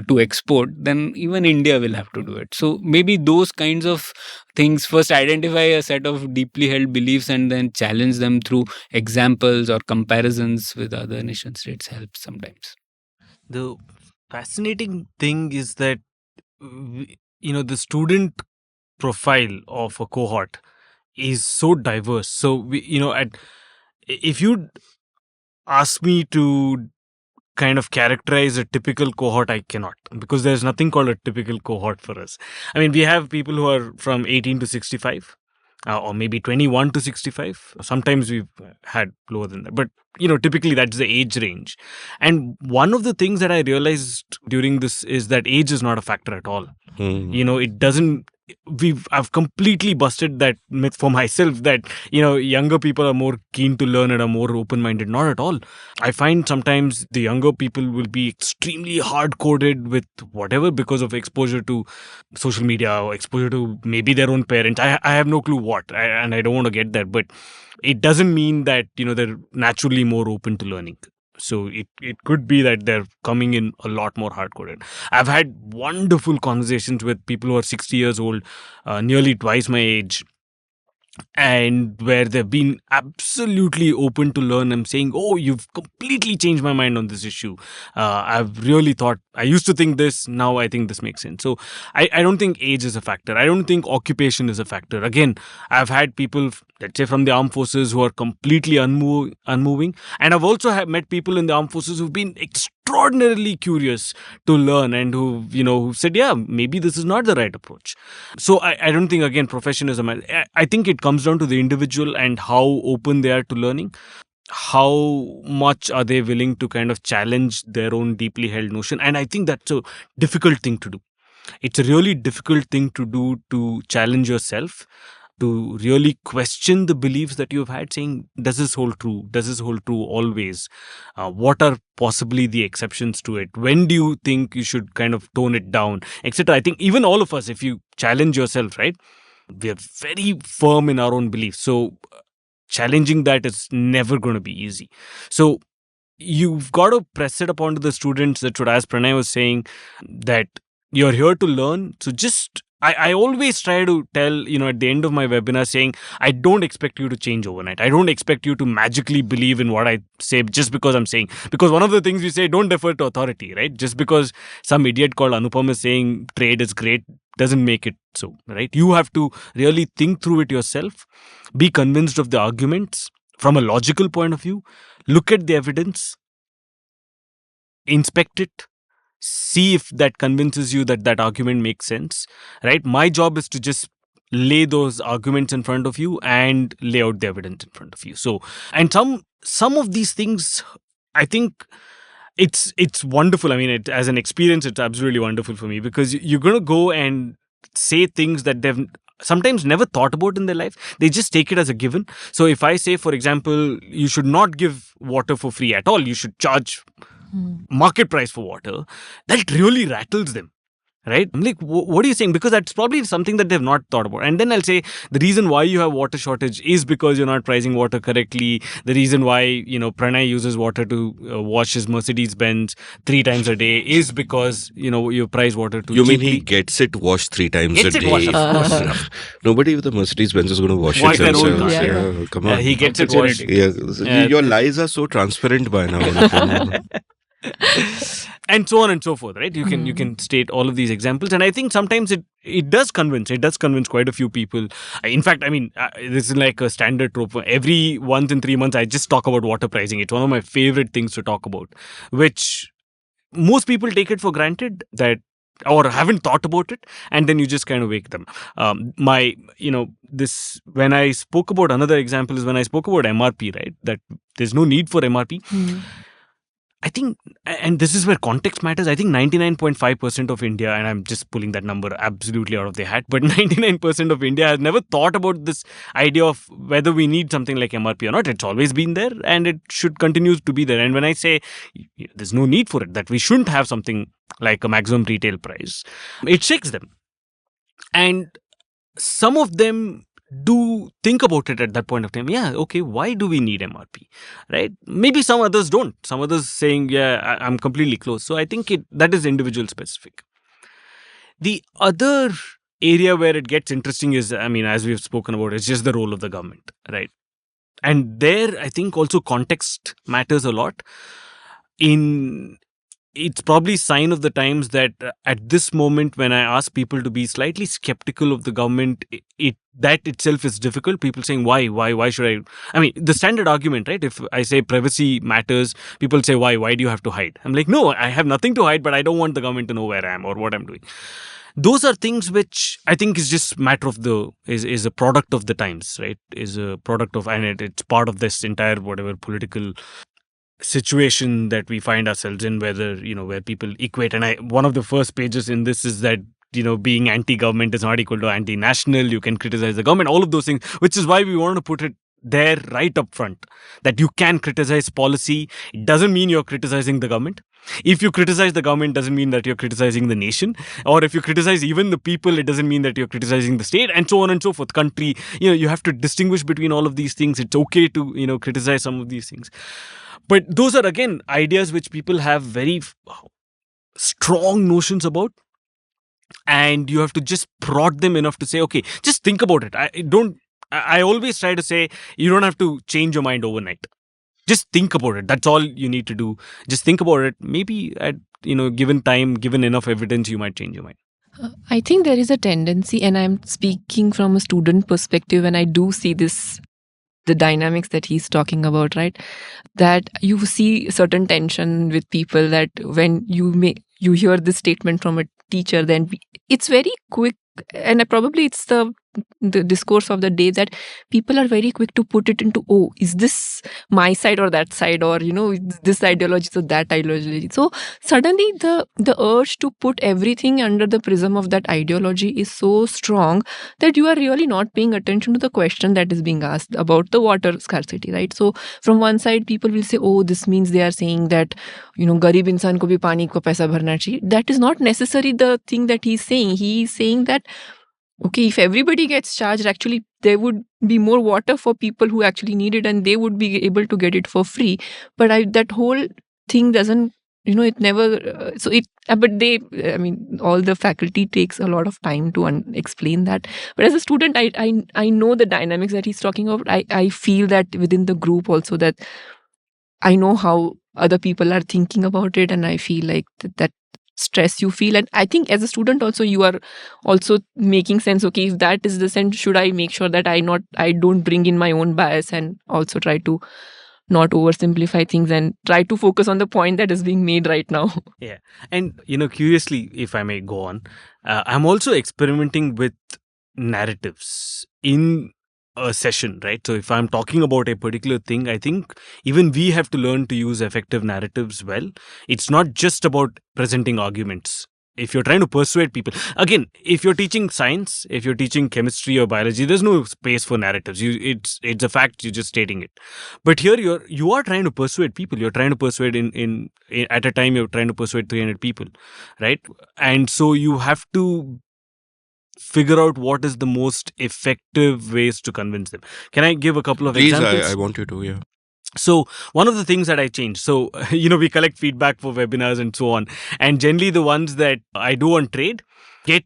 to export, then even India will have to do it. So maybe those kinds of things, first identify a set of deeply held beliefs and then challenge them through examples or comparisons with other nation states helps sometimes. The fascinating thing is that the student profile of a cohort is so diverse. So if you ask me to kind of characterize a typical cohort, I cannot, because there's nothing called a typical cohort for us. I mean, we have people who are from 18 to 65, or maybe 21 to 65. Sometimes we've had lower than that, but typically that's the age range. And one of the things that I realized during this is that age is not a factor at all. It doesn't. I've completely busted that myth for myself that younger people are more keen to learn and are more open-minded. Not at all. I find sometimes the younger people will be extremely hard-coded with whatever because of exposure to social media or exposure to maybe their own parents. I have no clue what, and I don't want to get that, but it doesn't mean that they're naturally more open to learning. So it could be that they're coming in a lot more hard-coded. I've had wonderful conversations with people who are 60 years old, nearly twice my age, and where they've been absolutely open to learn. I'm saying, oh, you've completely changed my mind on this issue. I've really thought, I used to think this, now I think this makes sense. So I don't think age is a factor. I don't think occupation is a factor. Again, I've had people, let's say from the armed forces, who are completely unmoving. And I've also met people in the armed forces who've been extraordinarily curious to learn and who said, yeah, maybe this is not the right approach. So I don't think, again, profession is a matter. I think it comes down to the individual and how open they are to learning. How much are they willing to kind of challenge their own deeply held notion? And I think that's a difficult thing to do. It's a really difficult thing to do, to challenge yourself. to really question the beliefs that you've had, saying, does this hold true? Does this hold true always? What are possibly the exceptions to it? When do you think you should kind of tone it down, etc.? I think even all of us, if you challenge yourself, right, we are very firm in our own beliefs. So challenging that is never going to be easy. So you've got to press it upon to the students that should, as Pranay was saying, that you're here to learn. So just, I always try to tell, at the end of my webinar saying, I don't expect you to change overnight. I don't expect you to magically believe in what I say just because I'm saying. Because one of the things we say, don't defer to authority, right? Just because some idiot called Anupam is saying trade is great doesn't make it so, right? You have to really think through it yourself, be convinced of the arguments from a logical point of view, look at the evidence, inspect it, see if that convinces you that that argument makes sense, right? My job is to just lay those arguments in front of you and lay out the evidence in front of you. So, and some of these things, I think it's wonderful. I mean, as an experience, it's absolutely wonderful for me, because you're going to go and say things that they've sometimes never thought about in their life. They just take it as a given. So if I say, for example, you should not give water for free at all, you should charge market price for water, that really rattles them. Right? I'm like, what are you saying? Because that's probably something that they've not thought about. And then I'll say, the reason why you have water shortage is because you're not pricing water correctly. The reason why, Pranay uses water to wash his Mercedes-Benz 3 times a day is because, you price water too You cheaply. mean he gets it washed 3 times a Gets it day? washed, of course. Nobody with a Mercedes-Benz is going to wash Wash it their own themselves. car. Yeah, come on. He gets it washed. Yeah. Your lies are so transparent by now. And so on and so forth, right? You can state all of these examples, and I think sometimes it does convince quite a few people. In fact, I mean, this is like a standard trope. Every once in 3 months, I just talk about water pricing. It's one of my favorite things to talk about, which most people take it for granted that, or haven't thought about it, and then you just kind of wake them. When I spoke about, another example is when I spoke about MRP, right? That there's no need for MRP. I think, and this is where context matters, I think 99.5% of India, and I'm just pulling that number absolutely out of the hat, but 99% of India has never thought about this idea of whether we need something like MRP or not. It's always been there, and it should continue to be there. And when I say there's no need for it, that we shouldn't have something like a maximum retail price, it shakes them. And some of them do think about it at that point of time. Yeah, okay, why do we need MRP? Right? Maybe some others don't. Some others saying, yeah, I'm completely close. So I think that is individual specific. The other area where it gets interesting is, I mean, as we've spoken about, it's just the role of the government, right? And there, I think also context matters a lot. It's probably sign of the times that at this moment, when I ask people to be slightly skeptical of the government, that itself is difficult. People saying, why should I? I mean, the standard argument, right? If I say privacy matters, people say, why do you have to hide? I'm like, no, I have nothing to hide, but I don't want the government to know where I am or what I'm doing. Those are things which I think is just matter of is a product of the times, right? Is a product of, and it's part of this entire whatever political situation that we find ourselves in, whether where people equate, and one of the first pages in this is that being anti-government is not equal to anti-national. You can criticize the government, all of those things, which is why we want to put it there right up front, that you can criticize policy. It doesn't mean you're criticizing the government. If you criticize the government, doesn't mean that you're criticizing the nation. Or if you criticize even the people, it doesn't mean that you're criticizing the state, and so on and so forth. Country, you have to distinguish between all of these things. It's okay to criticize some of these things. But those are, again, ideas which people have very strong notions about. And you have to just prod them enough to say, okay, just think about it. I always try to say, you don't have to change your mind overnight. Just think about it. That's all you need to do. Just think about it. Maybe at, given time, given enough evidence, you might change your mind. I think there is a tendency, and I'm speaking from a student perspective, and I do see the dynamics that he's talking about, right? That you see certain tension with people, that when you hear this statement from a teacher, then it's very quick, and probably it's the the discourse of the day, that people are very quick to put it into, oh, is this my side or that side, or is this ideology or that ideology. So suddenly the urge to put everything under the prism of that ideology is so strong that you are really not paying attention to the question that is being asked about the water scarcity, right? So from one side, people will say, oh, this means they are saying that garib insan ko bhi pani ko paisa bharna chahiye. That is not necessarily the thing that he's saying. He is saying that, okay, if everybody gets charged, actually there would be more water for people who actually need it, and they would be able to get it for free. But that whole thing doesn't, it never. But all the faculty takes a lot of time to explain that. But as a student, I know the dynamics that he's talking about. I feel that within the group also, that I know how other people are thinking about it, and I feel like that stress you feel. And I think as a student also, you are also making sense, okay, if that is the sense, should I make sure that I don't bring in my own bias, and also try to not oversimplify things and try to focus on the point that is being made right now. Yeah. And, curiously, if I may go on, I'm also experimenting with narratives in a session, right? So if I'm talking about a particular thing, I think even we have to learn to use effective narratives well. It's not just about presenting arguments. If you're trying to persuade people, again, if you're teaching science, if you're teaching chemistry or biology, there's no space for narratives. It's a fact, you're just stating it. But here you are trying to persuade people. You're trying to persuade in at a time, you're trying to persuade 300 people, right? And so you have to figure out what is the most effective ways to convince them. Can I give a couple of examples? Please, I want you to, yeah. So one of the things that I changed, so, we collect feedback for webinars and so on. And generally the ones that I do on trade get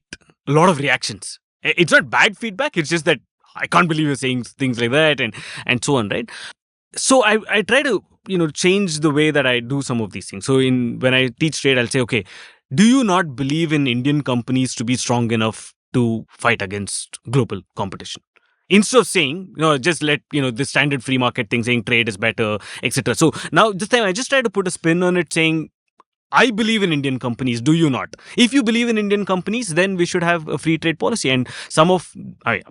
a lot of reactions. It's not bad feedback. It's just that I can't believe you're saying things like that and so on, right? So I try to, change the way that I do some of these things. So when I teach trade, I'll say, okay, do you not believe in Indian companies to be strong enough to fight against global competition? Instead of saying, just let, the standard free market thing, saying trade is better, etc. So now this time I just try to put a spin on it, saying, I believe in Indian companies. Do you not? If you believe in Indian companies, then we should have a free trade policy. And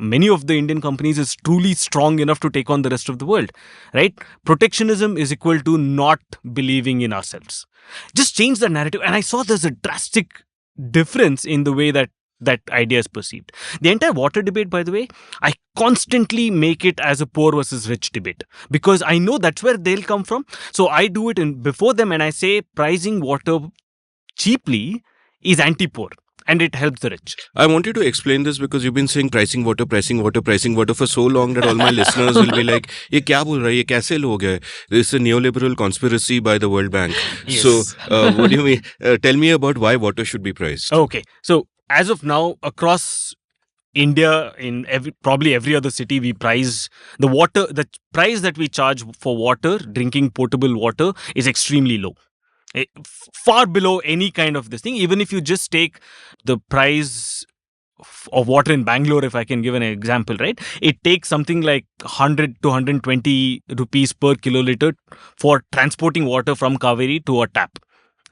many of the Indian companies is truly strong enough to take on the rest of the world, right? Protectionism is equal to not believing in ourselves. Just change the narrative. And I saw there's a drastic difference in the way that idea is perceived. The entire water debate, by the way, I constantly make it as a poor versus rich debate, because I know that's where they'll come from. So I do it before them, and I say pricing water cheaply is anti-poor and it helps the rich. I want you to explain this, because you've been saying pricing water for so long that all my listeners will be like, ye kya bol raha hai, ye kaise log hai? This is a neoliberal conspiracy by the World Bank. Yes. So what do you mean? Tell me about why water should be priced. Okay, so as of now, across India, in probably every other city, we price the water. The price that we charge for water, drinking potable water, is extremely low. Far below any kind of this thing. Even if you just take the price of water in Bangalore, if I can give an example, right? It takes something like 100 to 120 rupees per kiloliter for transporting water from Kaveri to a tap,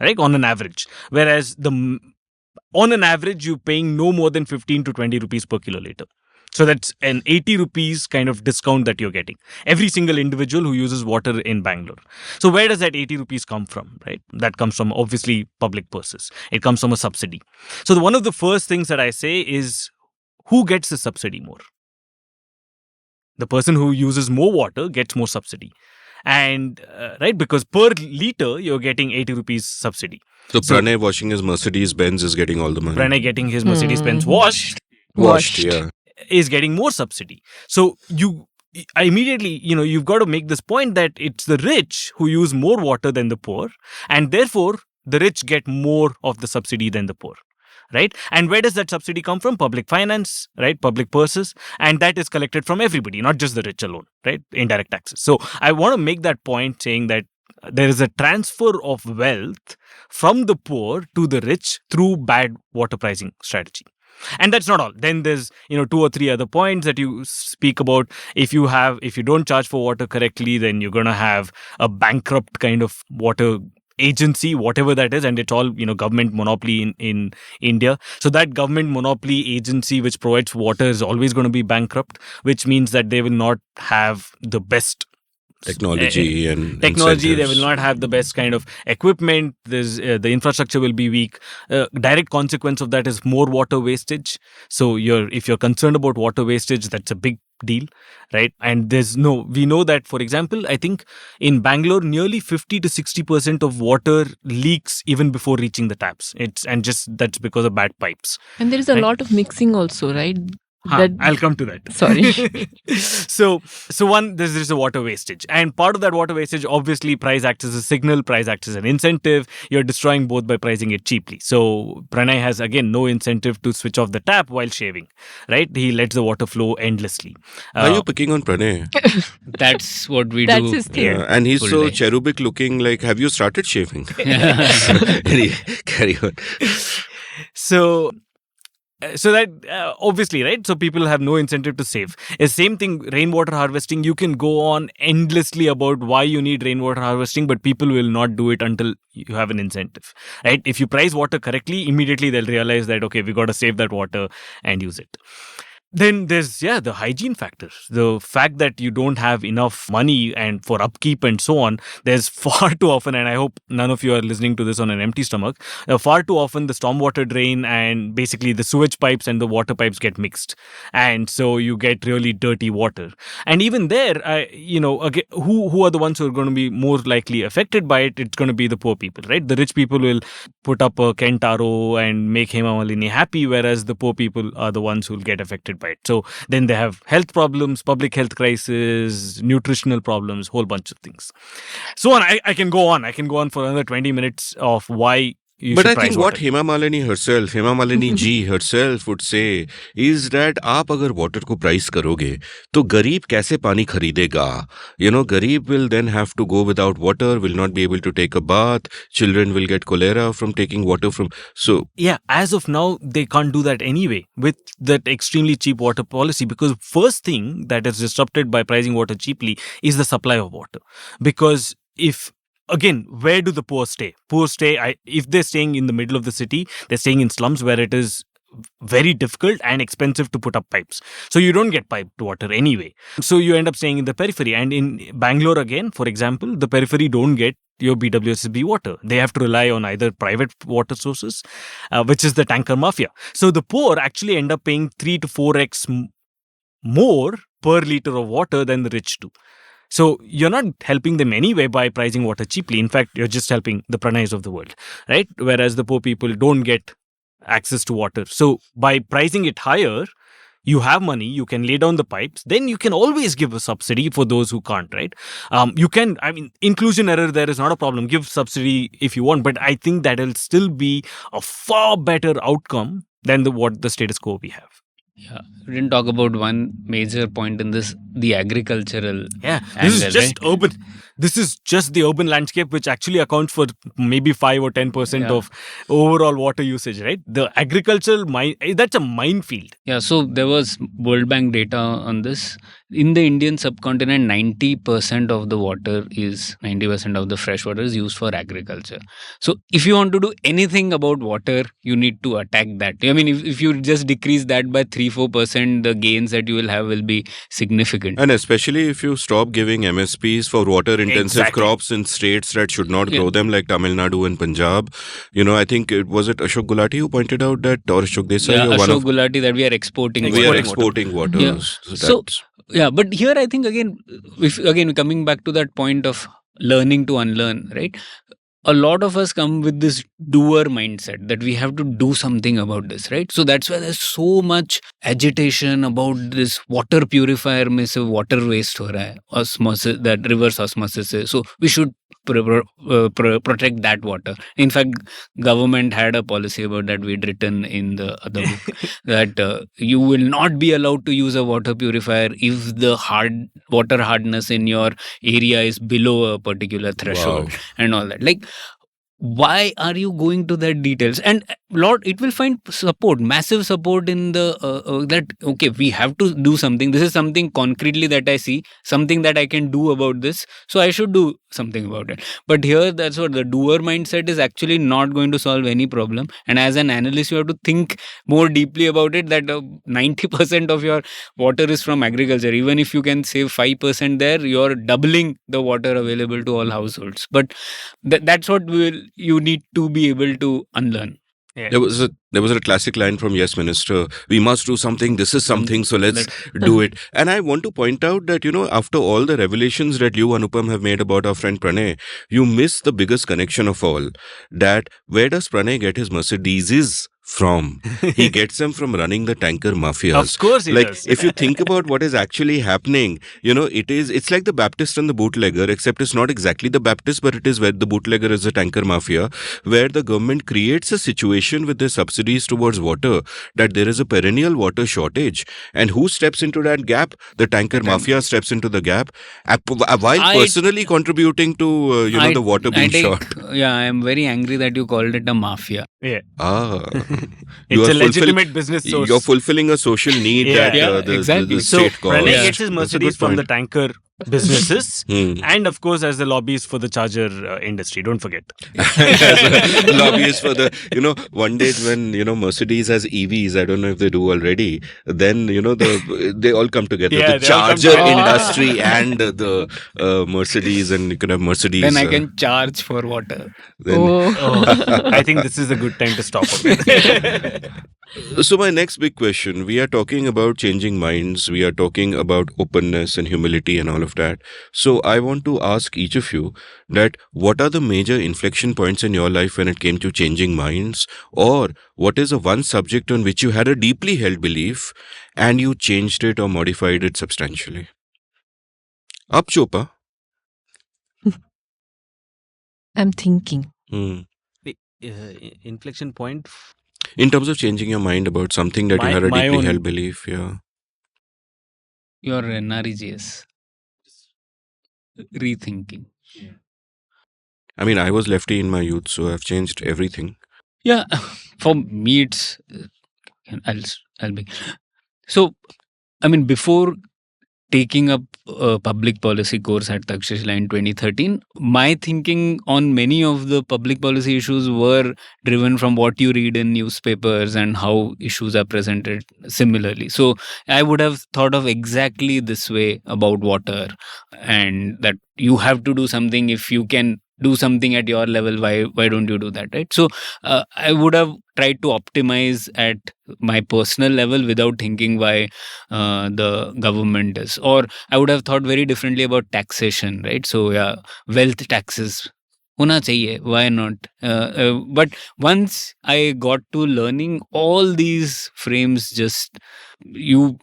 right? On an average. Whereas on an average, you're paying no more than 15 to 20 rupees per kiloliter. So that's an 80 rupees kind of discount that you're getting. Every single individual who uses water in Bangalore. So where does that 80 rupees come from, right? That comes from obviously public purses. It comes from a subsidy. So one of the first things that I say is, who gets the subsidy more? The person who uses more water gets more subsidy. And right, because per liter you're getting 80 rupees subsidy. So Pranay washing his Mercedes-Benz is getting all the money. Pranay getting his Mercedes-Benz washed, yeah, is getting more subsidy. So you immediately, you've got to make this point that it's the rich who use more water than the poor, and therefore the rich get more of the subsidy than the poor. Right? And where does that subsidy come from? Public finance, right? Public purses. And that is collected from everybody, not just the rich alone, right? Indirect taxes. So I want to make that point, saying that there is a transfer of wealth from the poor to the rich through bad water pricing strategy. And that's not all. Then there's, 2 or 3 other points that you speak about. If you don't charge for water correctly, then you're going to have a bankrupt kind of water agency, whatever that is, and it's all government monopoly in India. So that government monopoly agency which provides water is always going to be bankrupt, which means that they will not have the best technology and technology. They incentives. will not have the best kind of equipment. There's the infrastructure will be weak. Direct consequence of that is more water wastage. So if you're concerned about water wastage, that's a big deal, right? And we know that, for example, I think in Bangalore, nearly 50 to 60% of water leaks even before reaching the taps. That's because of bad pipes. And there is a Right. lot of mixing also, right? I'll come to that. Sorry. So one, there's a water wastage, and part of that water wastage, obviously, price acts as a signal, price acts as an incentive. You're destroying both by pricing it cheaply. So Pranay has again no incentive to switch off the tap while shaving, right? He lets the water flow endlessly. Are you picking on Pranay? That's what we That's do. his thing. Yeah, and he's Full so day. cherubic looking. Like, have you started shaving? Anyway, carry on. So that obviously, right? So people have no incentive to save. The same thing, rainwater harvesting. You can go on endlessly about why you need rainwater harvesting, but people will not do it until you have an incentive, right? If you price water correctly, immediately they'll realize that, okay, we got to save that water and use it. Then there's the hygiene factor. The fact that you don't have enough money and for upkeep and so on. There's far too often, and I hope none of you are listening to this on an empty stomach. Far too often the stormwater drain and basically the sewage pipes and the water pipes get mixed, and so you get really dirty water. And even there, again, who are the ones who are going to be more likely affected by it? It's going to be the poor people, right? The rich people will put up a Kentaro and make Hema Malini happy, whereas the poor people are the ones who will get affected by it. So then they have health problems, public health crisis, nutritional problems, whole bunch of things. So on, I can go on. I can go on for another 20 minutes of why you But should I price think what water. Hema Malini ji herself would say is that आप अगर water को price करोगे तो गरीब कैसे पानी खरीदेगा? गरीब will then have to go without water, will not be able to take a bath. Children will get cholera from taking water from. So Yeah, as of now, they can't do that anyway with that extremely cheap water policy, because first thing that is disrupted by pricing water cheaply is the supply of water. Because again, where do the poor stay? If they're staying in the middle of the city, they're staying in slums where it is very difficult and expensive to put up pipes. So you don't get piped water anyway. So you end up staying in the periphery. And in Bangalore, again, for example, the periphery don't get your BWSB water. They have to rely on either private water sources, which is the tanker mafia. So the poor actually end up paying 3 to 4x more per liter of water than the rich do. So you're not helping them anyway by pricing water cheaply. In fact, you're just helping the Pranays of the world, right? Whereas the poor people don't get access to water. So by pricing it higher, you have money, you can lay down the pipes, then you can always give a subsidy for those who can't, right? Inclusion error there is not a problem. Give subsidy if you want, but I think that'll still be a far better outcome than what the status quo we have. Yeah, we didn't talk about one major point in this, the agricultural. This is just urban. This is just the urban landscape, which actually accounts for maybe 5 or 10% of overall water usage, right? The agricultural that's a minefield. Yeah, so there was World Bank data on this. In the Indian subcontinent, 90% of the fresh water is used for agriculture. So if you want to do anything about water, you need to attack that. I mean, if you just decrease that by 3-4%, the gains that you will have will be significant. And especially if you stop giving MSPs for water-intensive Exactly. crops in states that should not grow them, like Tamil Nadu and Punjab. I think was it Ashok Gulati who pointed out that, or Ashok Desai, or one Ashok of Gulati, that we are exporting. we are water. exporting water. Yeah. So But here I think again coming back to that point of learning to unlearn, right? A lot of us come with this doer mindset that we have to do something about this, right? So that's why there's so much agitation about this water purifier में से water waste हो रहा है, osmosis, that reverse osmosis है. So we should protect that water. In fact, government had a policy about that. We'd written in the other book that you will not be allowed to use a water purifier if the water hardness in your area is below a particular threshold. Wow. And all that. Like, why are you going to that details? And Lord, it will find support, massive support in the that okay, we have to do something. This is something concretely that I see, something that I can do about this, so I should do something about it. But here, that's what the doer mindset is actually not going to solve any problem. And as an analyst, you have to think more deeply about it, that 90% of your water is from agriculture. Even if you can save 5% there, you're doubling the water available to all households. But that's what you need to be able to unlearn. Yeah. There was a classic line from Yes Minister. We must do something. This is something. So let's do it. And I want to point out that, after all the revelations that you, Anupam, have made about our friend Pranay, you miss the biggest connection of all. That where does Pranay get his Mercedes from? He gets them from running the tanker mafias. Of course he like, does. If you think about what is actually happening, it's like the Baptist and the bootlegger, except it's not exactly the Baptist, but it is where the bootlegger is the tanker mafia, where the government creates a situation with their subsidies towards water that there is a perennial water shortage. And who steps into that gap? The tanker mafia steps into the gap, while personally contributing to the water being short. Yeah, I am very angry that you called it a mafia. Yeah. You It's are a legitimate business source. You're fulfilling a social need that exactly. the So state calls. Pranay gets his Mercedes from the tanker businesses and of course as the lobbyist for the charger industry. Don't forget. Lobbyists for the, one day when, Mercedes has EVs, I don't know if they do already, then, they all come together. Yeah, the charger industry and the Mercedes, and you can have Mercedes. Then I can charge for water. I think this is a good time to stop. So my next big question, we are talking about changing minds, we are talking about openness and humility and all of that. So I want to ask each of you that what are the major inflection points in your life when it came to changing minds, or what is the one subject on which you had a deeply held belief and you changed it or modified it substantially? Up, Chopa. I'm thinking. The inflection point. In terms of changing your mind about something that you had a deeply held belief, yeah. Your NREGS. Rethinking. I mean, I was lefty in my youth, so I've changed everything. Yeah, for me it's I'll be. So, I mean, before taking up a public policy course at Takshashila in 2013, my thinking on many of the public policy issues were driven from what you read in newspapers and how issues are presented similarly. So I would have thought of exactly this way about water, and that you have to do something. If you can do something at your level, why don't you do that, right? So I would have tried to optimize at my personal level without thinking why the government is. Or I would have thought very differently about taxation, right? So yeah, wealth taxes होना चाहिए, why not? But once I got to learning all these frames, just you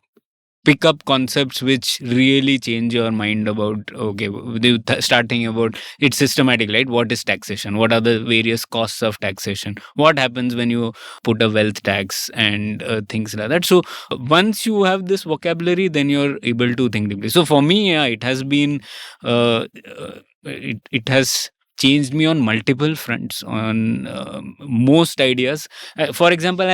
pick up concepts which really change your mind about, okay, they start thinking about it's systematic, right? What is taxation? What are the various costs of taxation? What happens when you put a wealth tax and things like that? So once you have this vocabulary, then you're able to think deeply. So for me, yeah, it has been it has changed me on multiple fronts, on most ideas. For example, I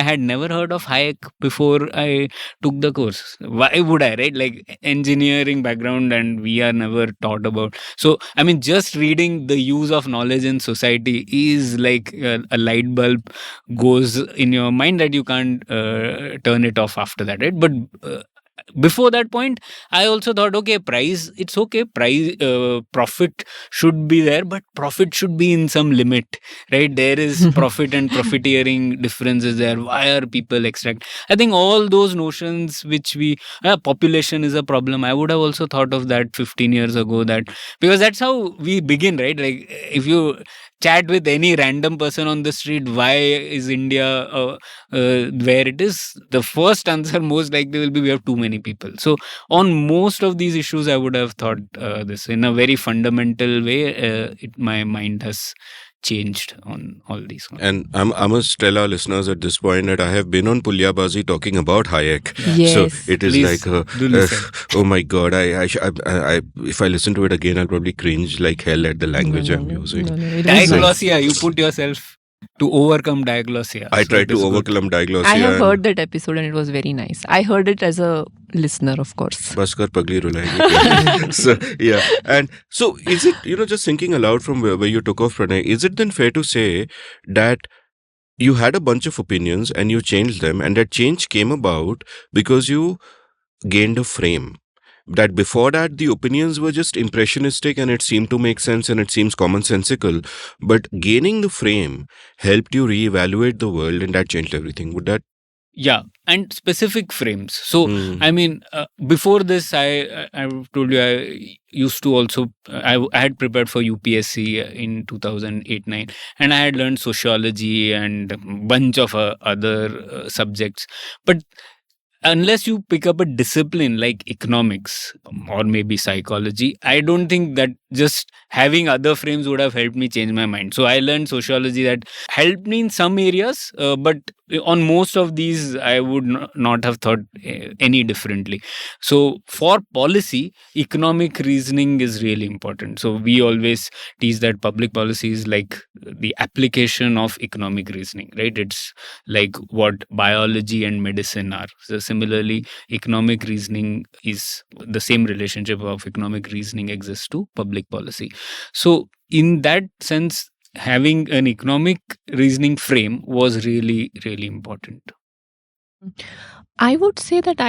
had never heard of Hayek before I took the course. Why would I, right? Like engineering background, and we are never taught about. So, I mean, just reading the use of knowledge in society is like a light bulb goes in your mind that you can't turn it off after that, right? But before that point, I also thought, okay, price, it's okay, price, profit should be there, but profit should be in some limit, right? There is profit and profiteering differences there. Why are people extract? I think all those notions which population is a problem. I would have also thought of that 15 years ago, that because that's how we begin, right? Like if you chat with any random person on the street, why is India where it is, the first answer most likely will be we have too many people. So on most of these issues, I would have thought this in a very fundamental way. My mind has changed on all these ones. And I must tell our listeners at this point that I have been on Pulyabazi talking about Hayek. So Yes. it is Please like, do listen. oh my God, if I listen to it again, I'll probably cringe like hell at the language I'm using. No, it was nice. Diglossia, you put yourself to overcome diglossia. I So tried it to is good. overcome diglossia. I have and heard that episode and it was very nice. I heard it as a listener, of course. बस कर पगली रुलाएगी. So yeah, and so is it, just thinking aloud from where you took off, Pranay, is it then fair to say that you had a bunch of opinions and you changed them, and that change came about because you gained a frame? That before that, the opinions were just impressionistic and it seemed to make sense and it seems commonsensical. But gaining the frame helped you reevaluate the world, and that changed everything. Would that? Yeah, and specific frames. So, I mean, before this, I've told you I used to also, I had prepared for UPSC in 2008-9, and I had learned sociology and a bunch of other subjects. But unless you pick up a discipline like economics or maybe psychology, I don't think that just having other frames would have helped me change my mind. So I learned sociology that helped me in some areas, but on most of these, I would not have thought any differently. So for policy, economic reasoning is really important. So we always tease that public policy is like the application of economic reasoning, right? It's like what biology and medicine are. So similarly, economic reasoning is the same relationship of economic reasoning exists to public policy. So in that sense, having an economic reasoning frame was really, really important. I would say that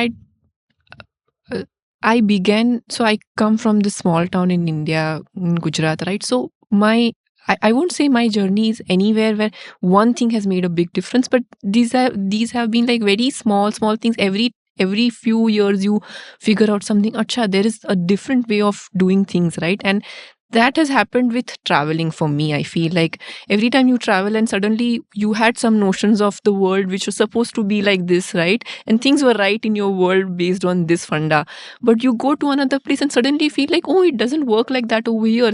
I began, so I come from this small town in India, in Gujarat, right? So I won't say my journey is anywhere where one thing has made a big difference, but these have been like very small things. Every few years you figure out something. Acha, there is a different way of doing things, right? And that has happened with traveling for me. I feel like every time you travel and suddenly you had some notions of the world which was supposed to be like this, right? And things were right in your world based on this funda. But you go to another place and suddenly feel like, oh, it doesn't work like that over here.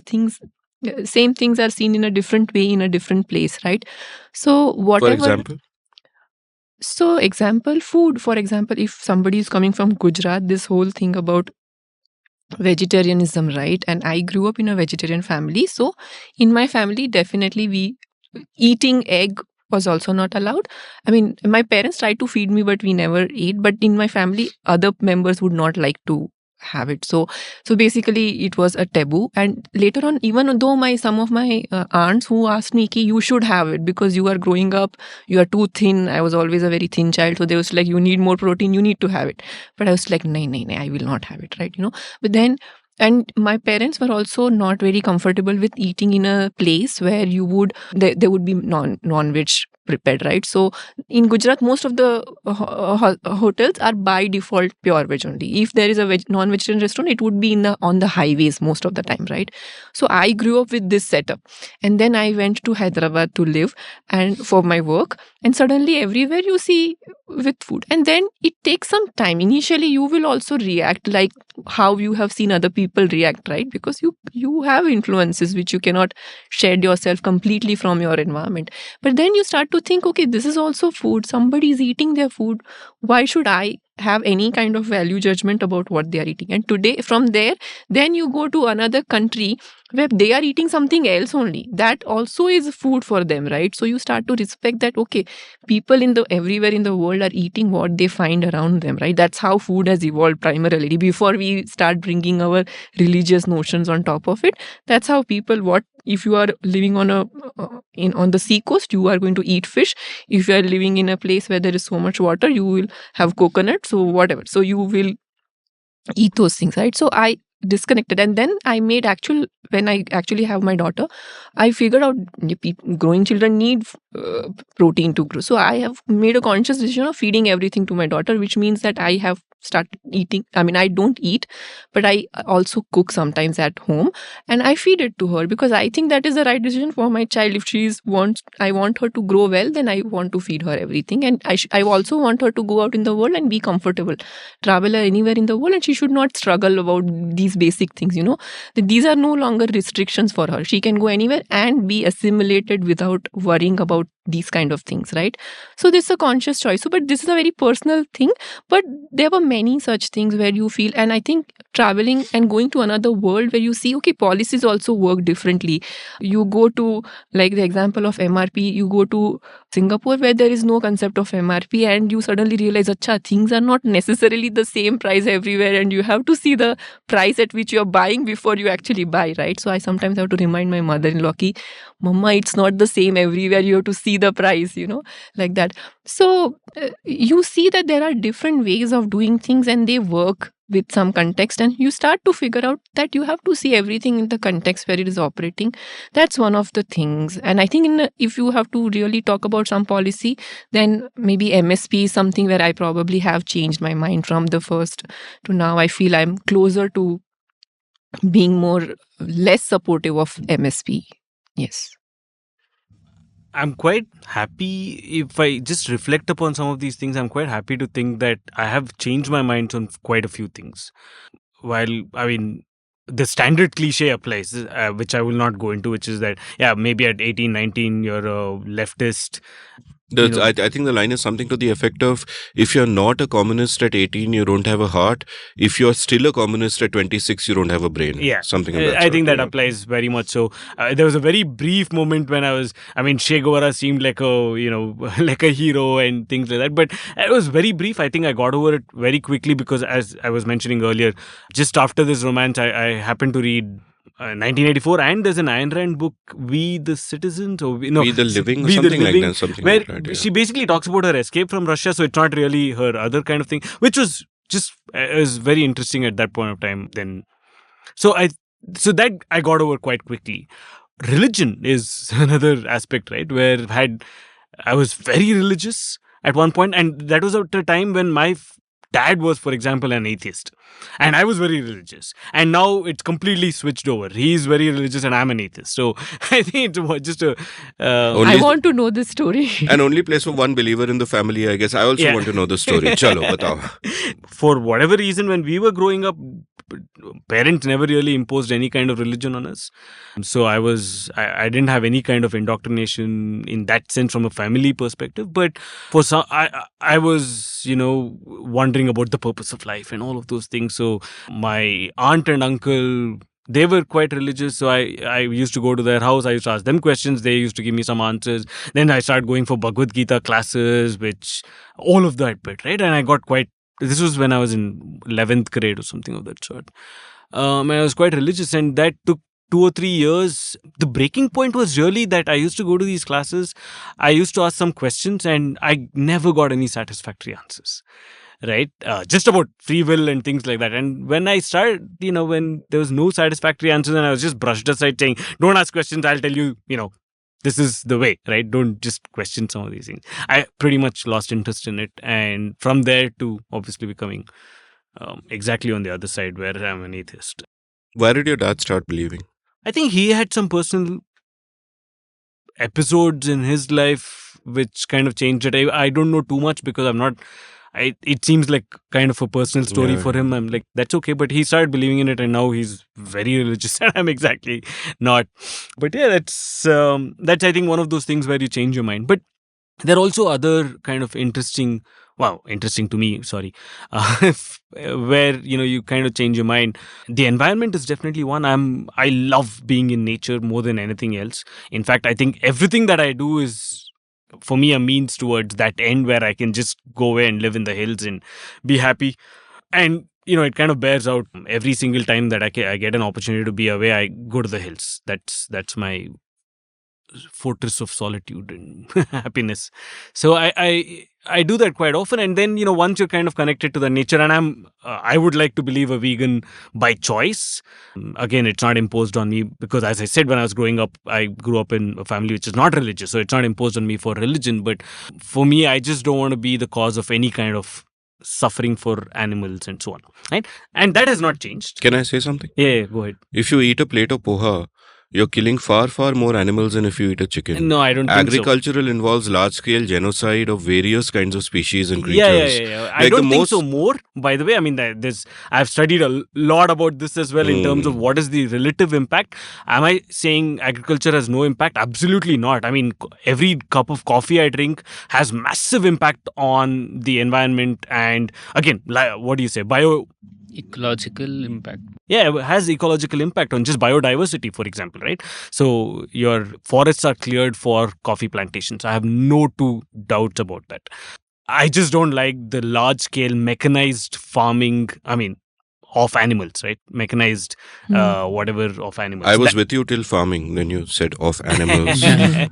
Same things are seen in a different way in a different place, right? So whatever. For example? So example, food. For example, if somebody is coming from Gujarat, this whole thing about vegetarianism, right? And I grew up in a vegetarian family. So in my family, definitely we eating egg was also not allowed. I mean, my parents tried to feed me, but we never ate. But in my family, other members would not like to have it. So basically it was a taboo. And later on, even though some of my aunts who asked me, Ki, you should have it because you are growing up, you are too thin. I was always a very thin child. So they was like, you need more protein, you need to have it. But I was like, no, I will not have it, right? But then, and my parents were also not very comfortable with eating in a place where there would be non-veg prepared, right? So in Gujarat, most of the hotels are by default pure veg only. If there is a non-vegetarian restaurant, it would be on the highways most of the time, right? So I grew up with this setup, and then I went to Hyderabad to live and for my work, and suddenly everywhere you see with food, and then it takes some time. Initially, you will also react like how you have seen other people react, right? Because you have influences which you cannot shed yourself completely from your environment. But then you start to think, okay, this is also food. Somebody is eating their food. Why should I have any kind of value judgment about what they are eating? And today, from there, then you go to another country where they are eating something else only. That also is food for them, right? So you start to respect that, okay, people everywhere in the world are eating what they find around them, right? That's how food has evolved primarily. Before we start bringing our religious notions on top of it, that's how people, if you are living on the sea coast, you are going to eat fish. If you are living in a place where there is so much water, you will have coconut. So whatever. So you will eat those things, right? So I disconnected, and then I made when I actually have my daughter, I figured out growing children need protein to grow. So I have made a conscious decision of feeding everything to my daughter, which means that I have started eating. I mean, I don't eat, but I also cook sometimes at home, and I feed it to her because I think that is the right decision for my child. If I want her to grow well, then I want to feed her everything, and I also want her to go out in the world and be comfortable, travel anywhere in the world, and she should not struggle about these basic things. That these are no longer restrictions for her. She can go anywhere and be assimilated without worrying about these kind of things, right? So this is a conscious choice. So, but this is a very personal thing. But there were many such things where you feel, and I think traveling and going to another world where you see, okay, policies also work differently. You go to, like the example of MRP, you go to Singapore where there is no concept of MRP, and you suddenly realize, acha, things are not necessarily the same price everywhere, and you have to see the price at which you're buying before you actually buy, right? So I sometimes have to remind my mother-in-law, ki, Mama, it's not the same everywhere. You have to see the price, like that. So you see that there are different ways of doing things and they work with some context, and you start to figure out that you have to see everything in the context where it is operating. That's one of the things. And I think if you have to really talk about some policy, then maybe MSP is something where I probably have changed my mind from the first to now. I feel I'm closer to being less supportive of MSP. Yes. I'm quite happy if I just reflect upon some of these things. I'm quite happy to think that I have changed my mind on quite a few things. While, I mean, the standard cliche applies, which I will not go into, which is that, maybe at 18, 19, you're a leftist. I think the line is something to the effect of, if you're not a communist at 18, you don't have a heart. If you're still a communist at 26, you don't have a brain. Yeah. Something like that. I think that applies very much so. There was a very brief moment when Che Guevara seemed like like a hero and things like that. But it was very brief. I think I got over it very quickly because, as I was mentioning earlier, just after this romance, I happened to read 1984, and there's an Ayn Rand book, We the Citizens, or We the Living, something like that. Something where like that, yeah. she basically talks about her escape from Russia, so it's not really her other kind of thing, which was just is very interesting at that point of time. Then, so that I got over quite quickly. Religion is another aspect, right? Where I was very religious at one point, and that was at a time when my dad was, for example, an atheist, and I was very religious, and now it's completely switched over. He's very religious and I'm an atheist. So I think it's just I want to know this story. And only place for one believer in the family, I guess. I also want to know the story. Chalo, batao. For whatever reason, when we were growing up, parents never really imposed any kind of religion on us. So I didn't have any kind of indoctrination in that sense from a family perspective. But for some, I was, wondering about the purpose of life and all of those things. So my aunt and uncle, they were quite religious. So I used to go to their house. I used to ask them questions. They used to give me some answers. Then I started going for Bhagavad Gita classes, which all of that bit, right? And I got quite, this was when I was in 11th grade or something of that sort. And I was quite religious, and that took 2 or 3 years. The breaking point was really that I used to go to these classes. I used to ask some questions and I never got any satisfactory answers. Right? Just about free will and things like that. And when I started, when there was no satisfactory answers and I was just brushed aside saying, don't ask questions, I'll tell you, this is the way, right? Don't just question some of these things. I pretty much lost interest in it. And from there to obviously becoming exactly on the other side where I'm an atheist. Why did your dad start believing? I think he had some personal episodes in his life which kind of changed it. I don't know too much because I'm not... it seems like kind of a personal story for him. I'm like, that's okay. But he started believing in it and now he's very religious and I'm exactly not. But yeah, that's I think one of those things where you change your mind. But there are also other kind of interesting to me, sorry, where, you kind of change your mind. The environment is definitely one. I love being in nature more than anything else. In fact, I think everything that I do is, for me, a means towards that end where I can just go away and live in the hills and be happy. And, it kind of bears out every single time that I get an opportunity to be away, I go to the hills. That's my fortress of solitude and happiness. So I do that quite often. And then, once you're kind of connected to the nature, and I would like to believe a vegan by choice. Again, it's not imposed on me because, as I said, when I was growing up, I grew up in a family which is not religious. So it's not imposed on me for religion. But for me, I just don't want to be the cause of any kind of suffering for animals and so on, right? And that has not changed. Can I say something? Yeah, go ahead. If you eat a plate of poha, you're killing far, far more animals than if you eat a chicken. No, I don't think so. Agricultural involves large-scale genocide of various kinds of species and Yeah. creatures. I Like don't the think so most- more. By the way, I mean, I've studied a lot about this as well in terms of what is the relative impact. Am I saying agriculture has no impact? Absolutely not. I mean, every cup of coffee I drink has massive impact on the environment. And again, what do you say? Ecological impact. Yeah, it has ecological impact on just biodiversity, for example, right? So your forests are cleared for coffee plantations. I have no two doubts about that. I just don't like the large scale mechanized farming, of animals, right? Mechanized whatever of animals. I was with you till farming when you said of animals.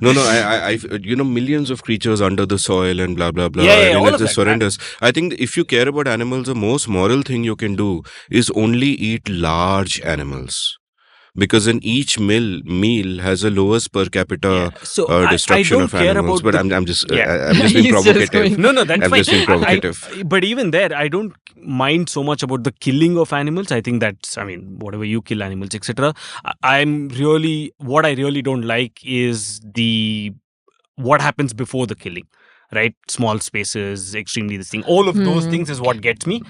No, I millions of creatures under the soil and blah, blah, blah. Yeah, all it's of just that. horrendous. I think if you care about animals, the most moral thing you can do is only eat large animals. Because in each meal has a lowest per capita destruction I don't of care animals. about But the- I'm just Yeah. I'm just being He's just provocative. going- No, that's I'm fine. just being provocative. But even there, I don't mind so much about the killing of animals. I think that's, whatever you kill animals, etc. What I really don't like is what happens before the killing, right? Small spaces, extremely this thing. All of those things is what gets me.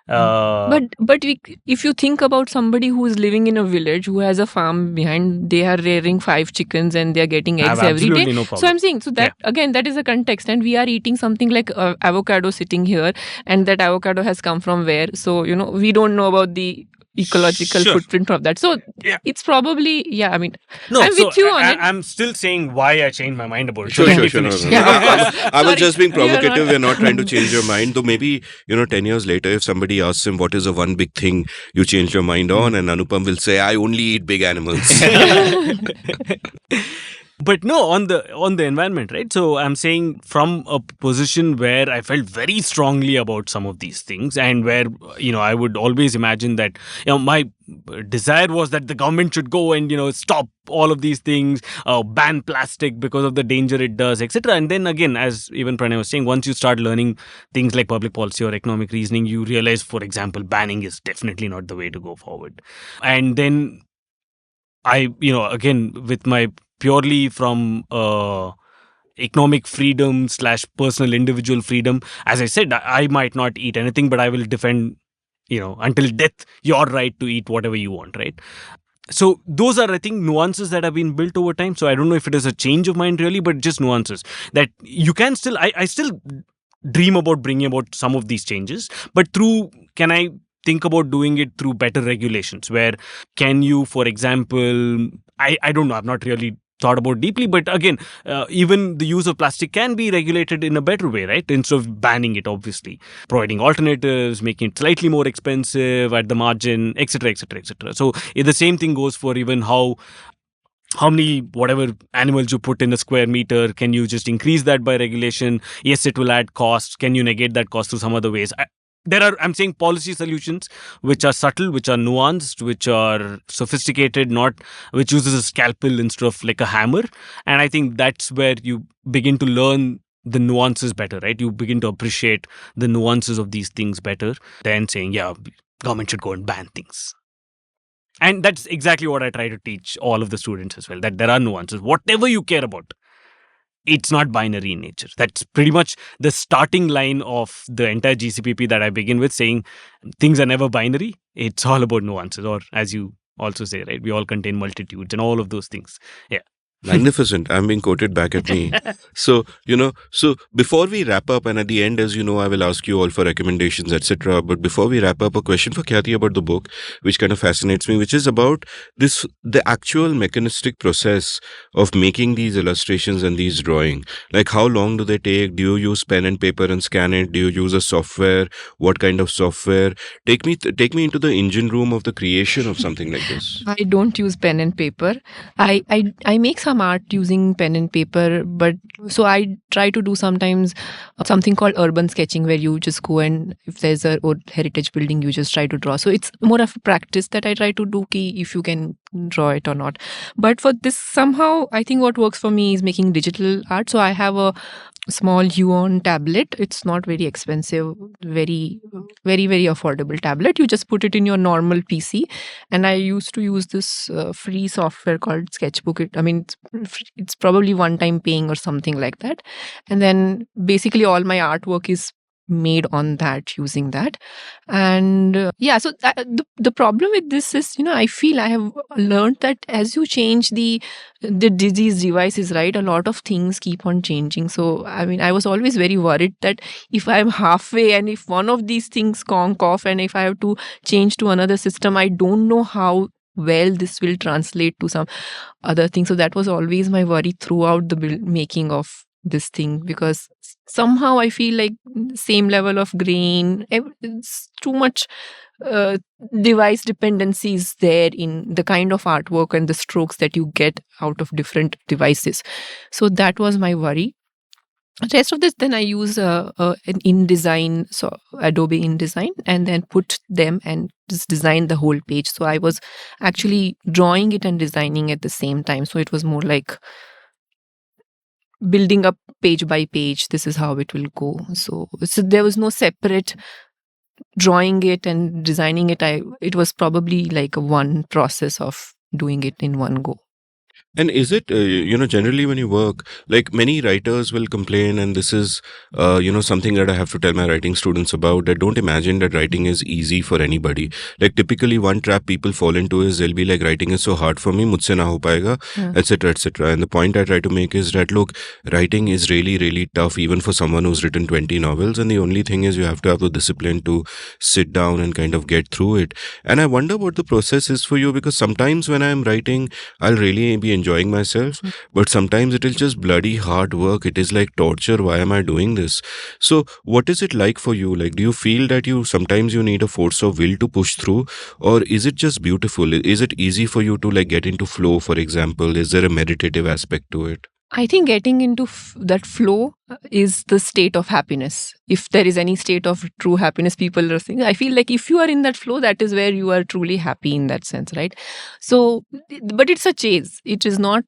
If you think about somebody who is living in a village who has a farm behind, they are rearing 5 chickens and they are getting I eggs have every day. absolutely no problem. So I'm saying, again, that is a context, and we are eating something like avocado sitting here, and that avocado has come from where? So we don't know about the ecological Sure. footprint of that. So Yeah. it's probably No, I'm with you on it. I'm still saying why I changed my mind about it. Sure. Let me No, finish. no. Yeah, of course. I was Sorry. just being We are provocative. not- We're not trying to change your mind. Though maybe, 10 years later, if somebody asks him what is the one big thing you changed your mind on, and Anupam will say, I only eat big animals. But no, on the environment, right? So I'm saying from a position where I felt very strongly about some of these things, and where I would always imagine that my desire was that the government should go and stop all of these things, ban plastic because of the danger it does, etc. And then again, as even Pranay was saying, once you start learning things like public policy or economic reasoning, you realize, for example, banning is definitely not the way to go forward. And then I, again, with my purely from economic freedom / personal individual freedom, as I said, I might not eat anything, but I will defend, until death, your right to eat whatever you want, right? So those are, I think, nuances that have been built over time. So I don't know if it is a change of mind really, but just nuances that you can still, I still dream about bringing about some of these changes, but can I think about doing it through better regulations? Where can you, for example, I don't know, I've not really thought about deeply, but again, even the use of plastic can be regulated in a better way, right? Instead of banning it, obviously, providing alternatives, making it slightly more expensive at the margin, etc., etc., etc. So the same thing goes for even how many whatever animals you put in a square meter. Can you just increase that by regulation? Yes, it will add cost. Can you negate that cost through some other ways? I'm saying policy solutions which are subtle, which are nuanced, which are sophisticated, which uses a scalpel instead of like a hammer. And I think that's where you begin to learn the nuances better, right? You begin to appreciate the nuances of these things better than saying, government should go and ban things. And that's exactly what I try to teach all of the students as well, that there are nuances. Whatever you care about, it's not binary in nature. That's pretty much the starting line of the entire GCPP that I begin with, saying things are never binary. It's all about nuances, or as you also say, right? We all contain multitudes and all of those things. Yeah. Magnificent. I'm being quoted back at me. So before we wrap up, and at the end, as you know, I will ask you all for recommendations, etc. But before we wrap up, a question for Khyati about the book, which kind of fascinates me, which is about the actual mechanistic process of making these illustrations and these drawing. Like, how long do they take? Do you use pen and paper and scan it? Do you use a software? What kind of software? Take me into the engine room of the creation of something like this. I don't use pen and paper. I make some art using pen and paper, but so I try to do sometimes something called urban sketching, where you just go and if there's a old heritage building, you just try to draw. So it's more of a practice that I try to do, if you can draw it or not. But for this, somehow I think what works for me is making digital art. So I have a small Yuan tablet. It's not very expensive, very, very affordable tablet. You just put it in your normal PC. And I used to use this free software called Sketchbook. It's probably one time paying or something like that. And then basically all my artwork is made on that, using that. And so the problem with this is, I feel I have learned that as you change the these devices, right, a lot of things keep on changing. So I was always very worried that if I'm halfway and if one of these things conk off and if I have to change to another system, I don't know how well this will translate to some other thing. So that was always my worry throughout the making of this thing, because somehow I feel like same level of grain, it's too much uh, device dependencies there in the kind of artwork and the strokes that you get out of different devices. So that was my worry. The rest of this, then I use an InDesign, so Adobe InDesign, and then put them and just design the whole page. So I was actually drawing it and designing at the same time. So it was more like building up page by page. This is how it will go. So there was no separate drawing it and designing it. It was probably like a one process of doing it in one go. And is it, generally when you work, like many writers will complain, and this is, something that I have to tell my writing students about, that don't imagine that writing is easy for anybody. Like typically one trap people fall into is they'll be like, writing is so hard for me, mujhse na ho payega, etc., etc. And the point I try to make is that, look, writing is really, really tough, even for someone who's written 20 novels. And the only thing is you have to have the discipline to sit down and kind of get through it. And I wonder what the process is for you, because sometimes when I'm writing, I'll really be enjoying myself, but sometimes it is just bloody hard work. It is like torture. Why am I doing this? So what is it like for you? Like, do you feel that sometimes you need a force of will to push through, or is it just beautiful? Is it easy for you to like get into flow, for example? Is there a meditative aspect to it? I think getting into that flow is the state of happiness. If there is any state of true happiness, people are saying, I feel like if you are in that flow, that is where you are truly happy in that sense, right? So, but it's a chase. It is not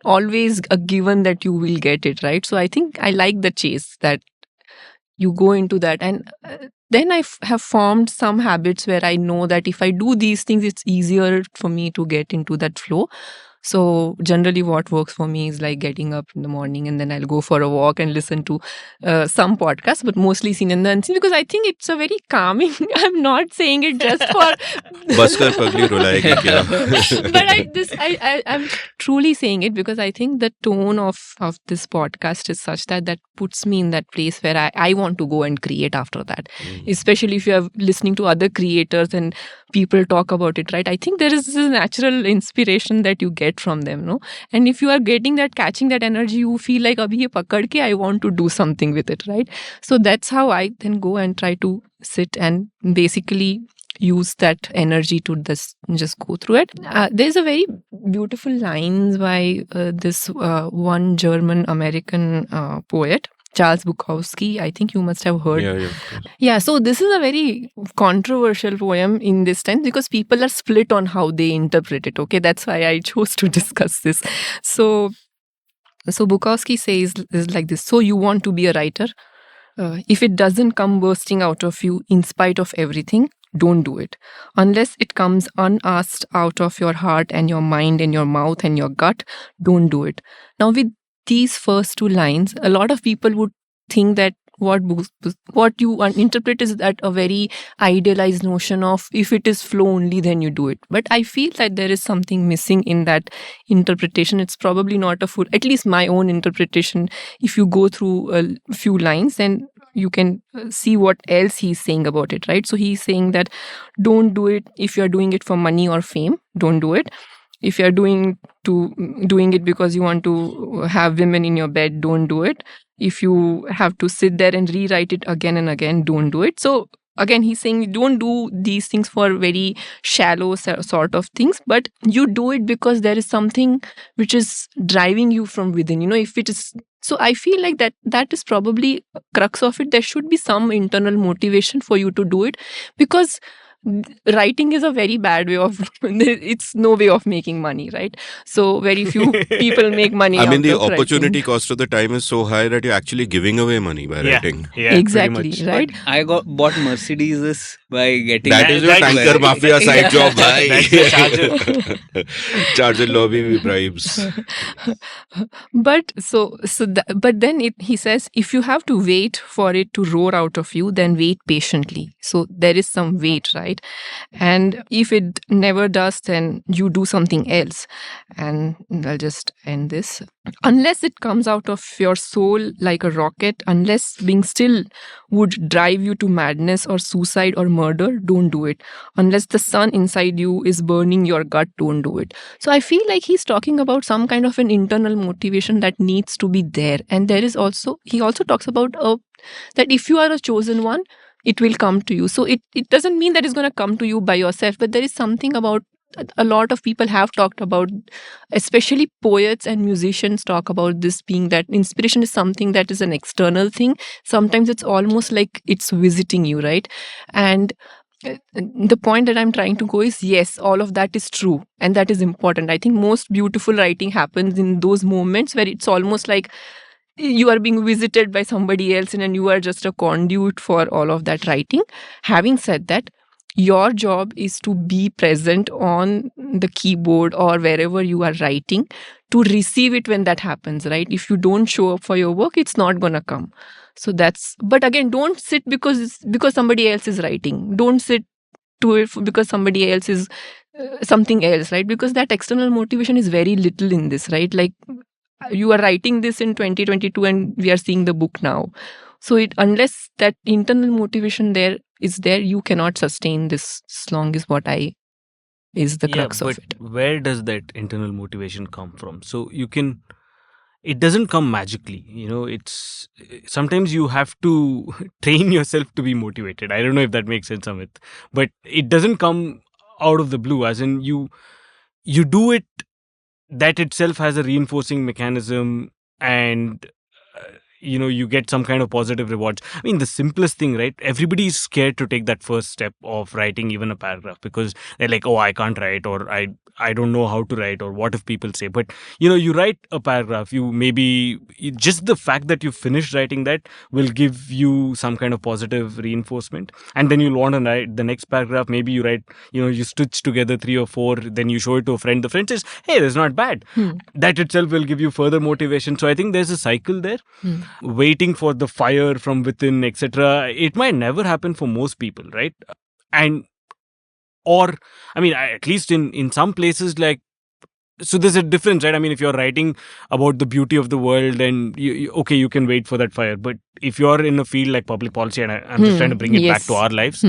always a given that you will get it, right? So I think I like the chase, that you go into that. And then I have formed some habits where I know that if I do these things, it's easier for me to get into that flow. So generally what works for me is like getting up in the morning and then I'll go for a walk and listen to some podcasts, but mostly seen and unseen, because I think it's a very calming. I'm not saying it just for Baskar pagli rulayegi kya? But I'm truly saying it because I think the tone of this podcast is such that puts me in that place where I want to go and create after that. Especially if you are listening to other creators and people talk about it, right? I think there is this natural inspiration that you get from them, no? And if you are getting that, catching that energy, you feel like abhi ye pakad ke, I want to do something with it, right? So that's how I then go and try to sit and basically use that energy to just go through it. There's a very beautiful lines by this one German American poet, Charles Bukowski. I think you must have heard. Yeah, so this is a very controversial poem in this time because people are split on how they interpret it. Okay, that's why I chose to discuss this. So Bukowski says is like this. So you want to be a writer? If it doesn't come bursting out of you in spite of everything, don't do it. Unless it comes unasked out of your heart and your mind and your mouth and your gut, don't do it. Now, with these first two lines, a lot of people would think that what you interpret is that a very idealized notion of if it is flow only, then you do it. But I feel that there is something missing in that interpretation. It's probably not a full, at least my own interpretation. If you go through a few lines, then you can see what else he's saying about it, right? So he's saying that don't do it if you're doing it for money or fame. Don't do it. If you're doing it because you want to have women in your bed, don't do it. If you have to sit there and rewrite it again and again, don't do it. So again, he's saying don't do these things for very shallow sort of things, but you do it because there is something which is driving you from within. If it is, so I feel like that is probably a crux of it. There should be some internal motivation for you to do it, because writing is a very bad way of it's no way of making money, right? So very few people make money I mean, out the of opportunity writing. cost of the time is so high that you're actually giving away money by writing. Yeah, Exactly, pretty much. right? I bought Mercedes by getting That is your that- tanker mafia side job, bhai. That's the charger. Charger lobby bribes. But then he says, if you have to wait for it to roar out of you, then wait patiently. So there is some wait, right? And if it never does, then you do something else. And I'll just end this. Unless it comes out of your soul like a rocket, unless being still would drive you to madness or suicide or murder, don't do it. Unless the sun inside you is burning your gut, don't do it. So I feel like he's talking about some kind of an internal motivation that needs to be there. And there is also, he also talks about that if you are a chosen one, it will come to you. So it doesn't mean that it's going to come to you by yourself, but there is something about, a lot of people have talked about, especially poets and musicians talk about this being that inspiration is something that is an external thing. Sometimes it's almost like it's visiting you, right? And the point that I'm trying to go is, yes, all of that is true and that is important. I think most beautiful writing happens in those moments where it's almost like you are being visited by somebody else and you are just a conduit for all of that writing. Having said that, your job is to be present on the keyboard or wherever you are writing to receive it when that happens, right? If you don't show up for your work, it's not going to come. So that's, but again, don't sit because somebody else is writing. Don't sit to it because somebody else is something else, right? Because that external motivation is very little in this, right? Like you are writing this in 2022 and we are seeing the book now. So unless that internal motivation is there, you cannot sustain this long, is the crux of it. Where does that internal motivation come from? So it doesn't come magically. It's sometimes you have to train yourself to be motivated. I don't know if that makes sense, Amit, but it doesn't come out of the blue, as in you do it. That itself has a reinforcing mechanism, and you get some kind of positive rewards. I mean, the simplest thing, right? Everybody is scared to take that first step of writing even a paragraph because they're like, oh, I can't write, or I don't know how to write, or what if people say. But you write a paragraph, just the fact that you finished writing that will give you some kind of positive reinforcement, and then you'll want to write the next paragraph. Maybe you write, you stitch together 3 or 4, then you show it to a friend. The friend says, hey, that's not bad. That itself will give you further motivation. So I think there's a cycle there. Waiting for the fire from within, etc. It might never happen for most people, right? Or I mean, at least in some places, like, so there's a difference, right? I mean, if you're writing about the beauty of the world, and you can wait for that fire. But if you're in a field like public policy, and I'm just trying to bring it back to our lives,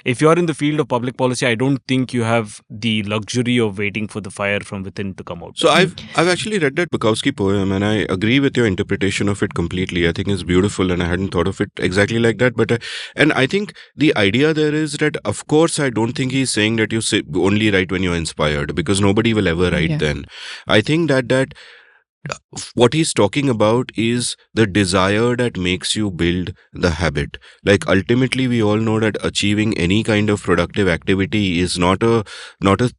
if you're in the field of public policy, I don't think you have the luxury of waiting for the fire from within to come out. So I've actually read that Bukowski poem, and I agree with your interpretation of it completely. I think it's beautiful, and I hadn't thought of it exactly like that. But and I think the idea there is that, of course, I don't think he's saying that you only write when you're inspired, because nobody will ever write then. I think that what he's talking about is the desire that makes you build the habit. Like, ultimately, we all know that achieving any kind of productive activity is not a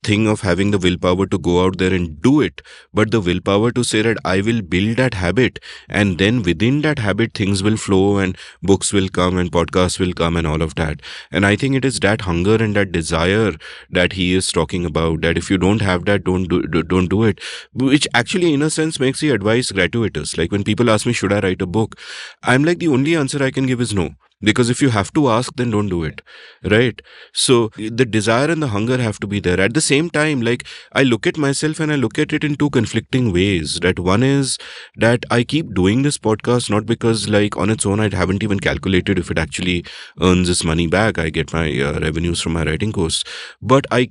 thing of having the willpower to go out there and do it, but the willpower to say that I will build that habit, and then within that habit things will flow, and books will come, and podcasts will come, and all of that. And I think it is that hunger and that desire that he is talking about, that if you don't have that, don't do it, which actually in a sense makes the advice gratuitous. Like, when people ask me, should I write a book? I'm like, the only answer I can give is no. Because if you have to ask, then don't do it. Right? So the desire and the hunger have to be there. At the same time, like, I look at myself and I look at it in two conflicting ways. That one is that I keep doing this podcast not because, like, on its own, I haven't even calculated if it actually earns its money back. I get my revenues from my writing course. But I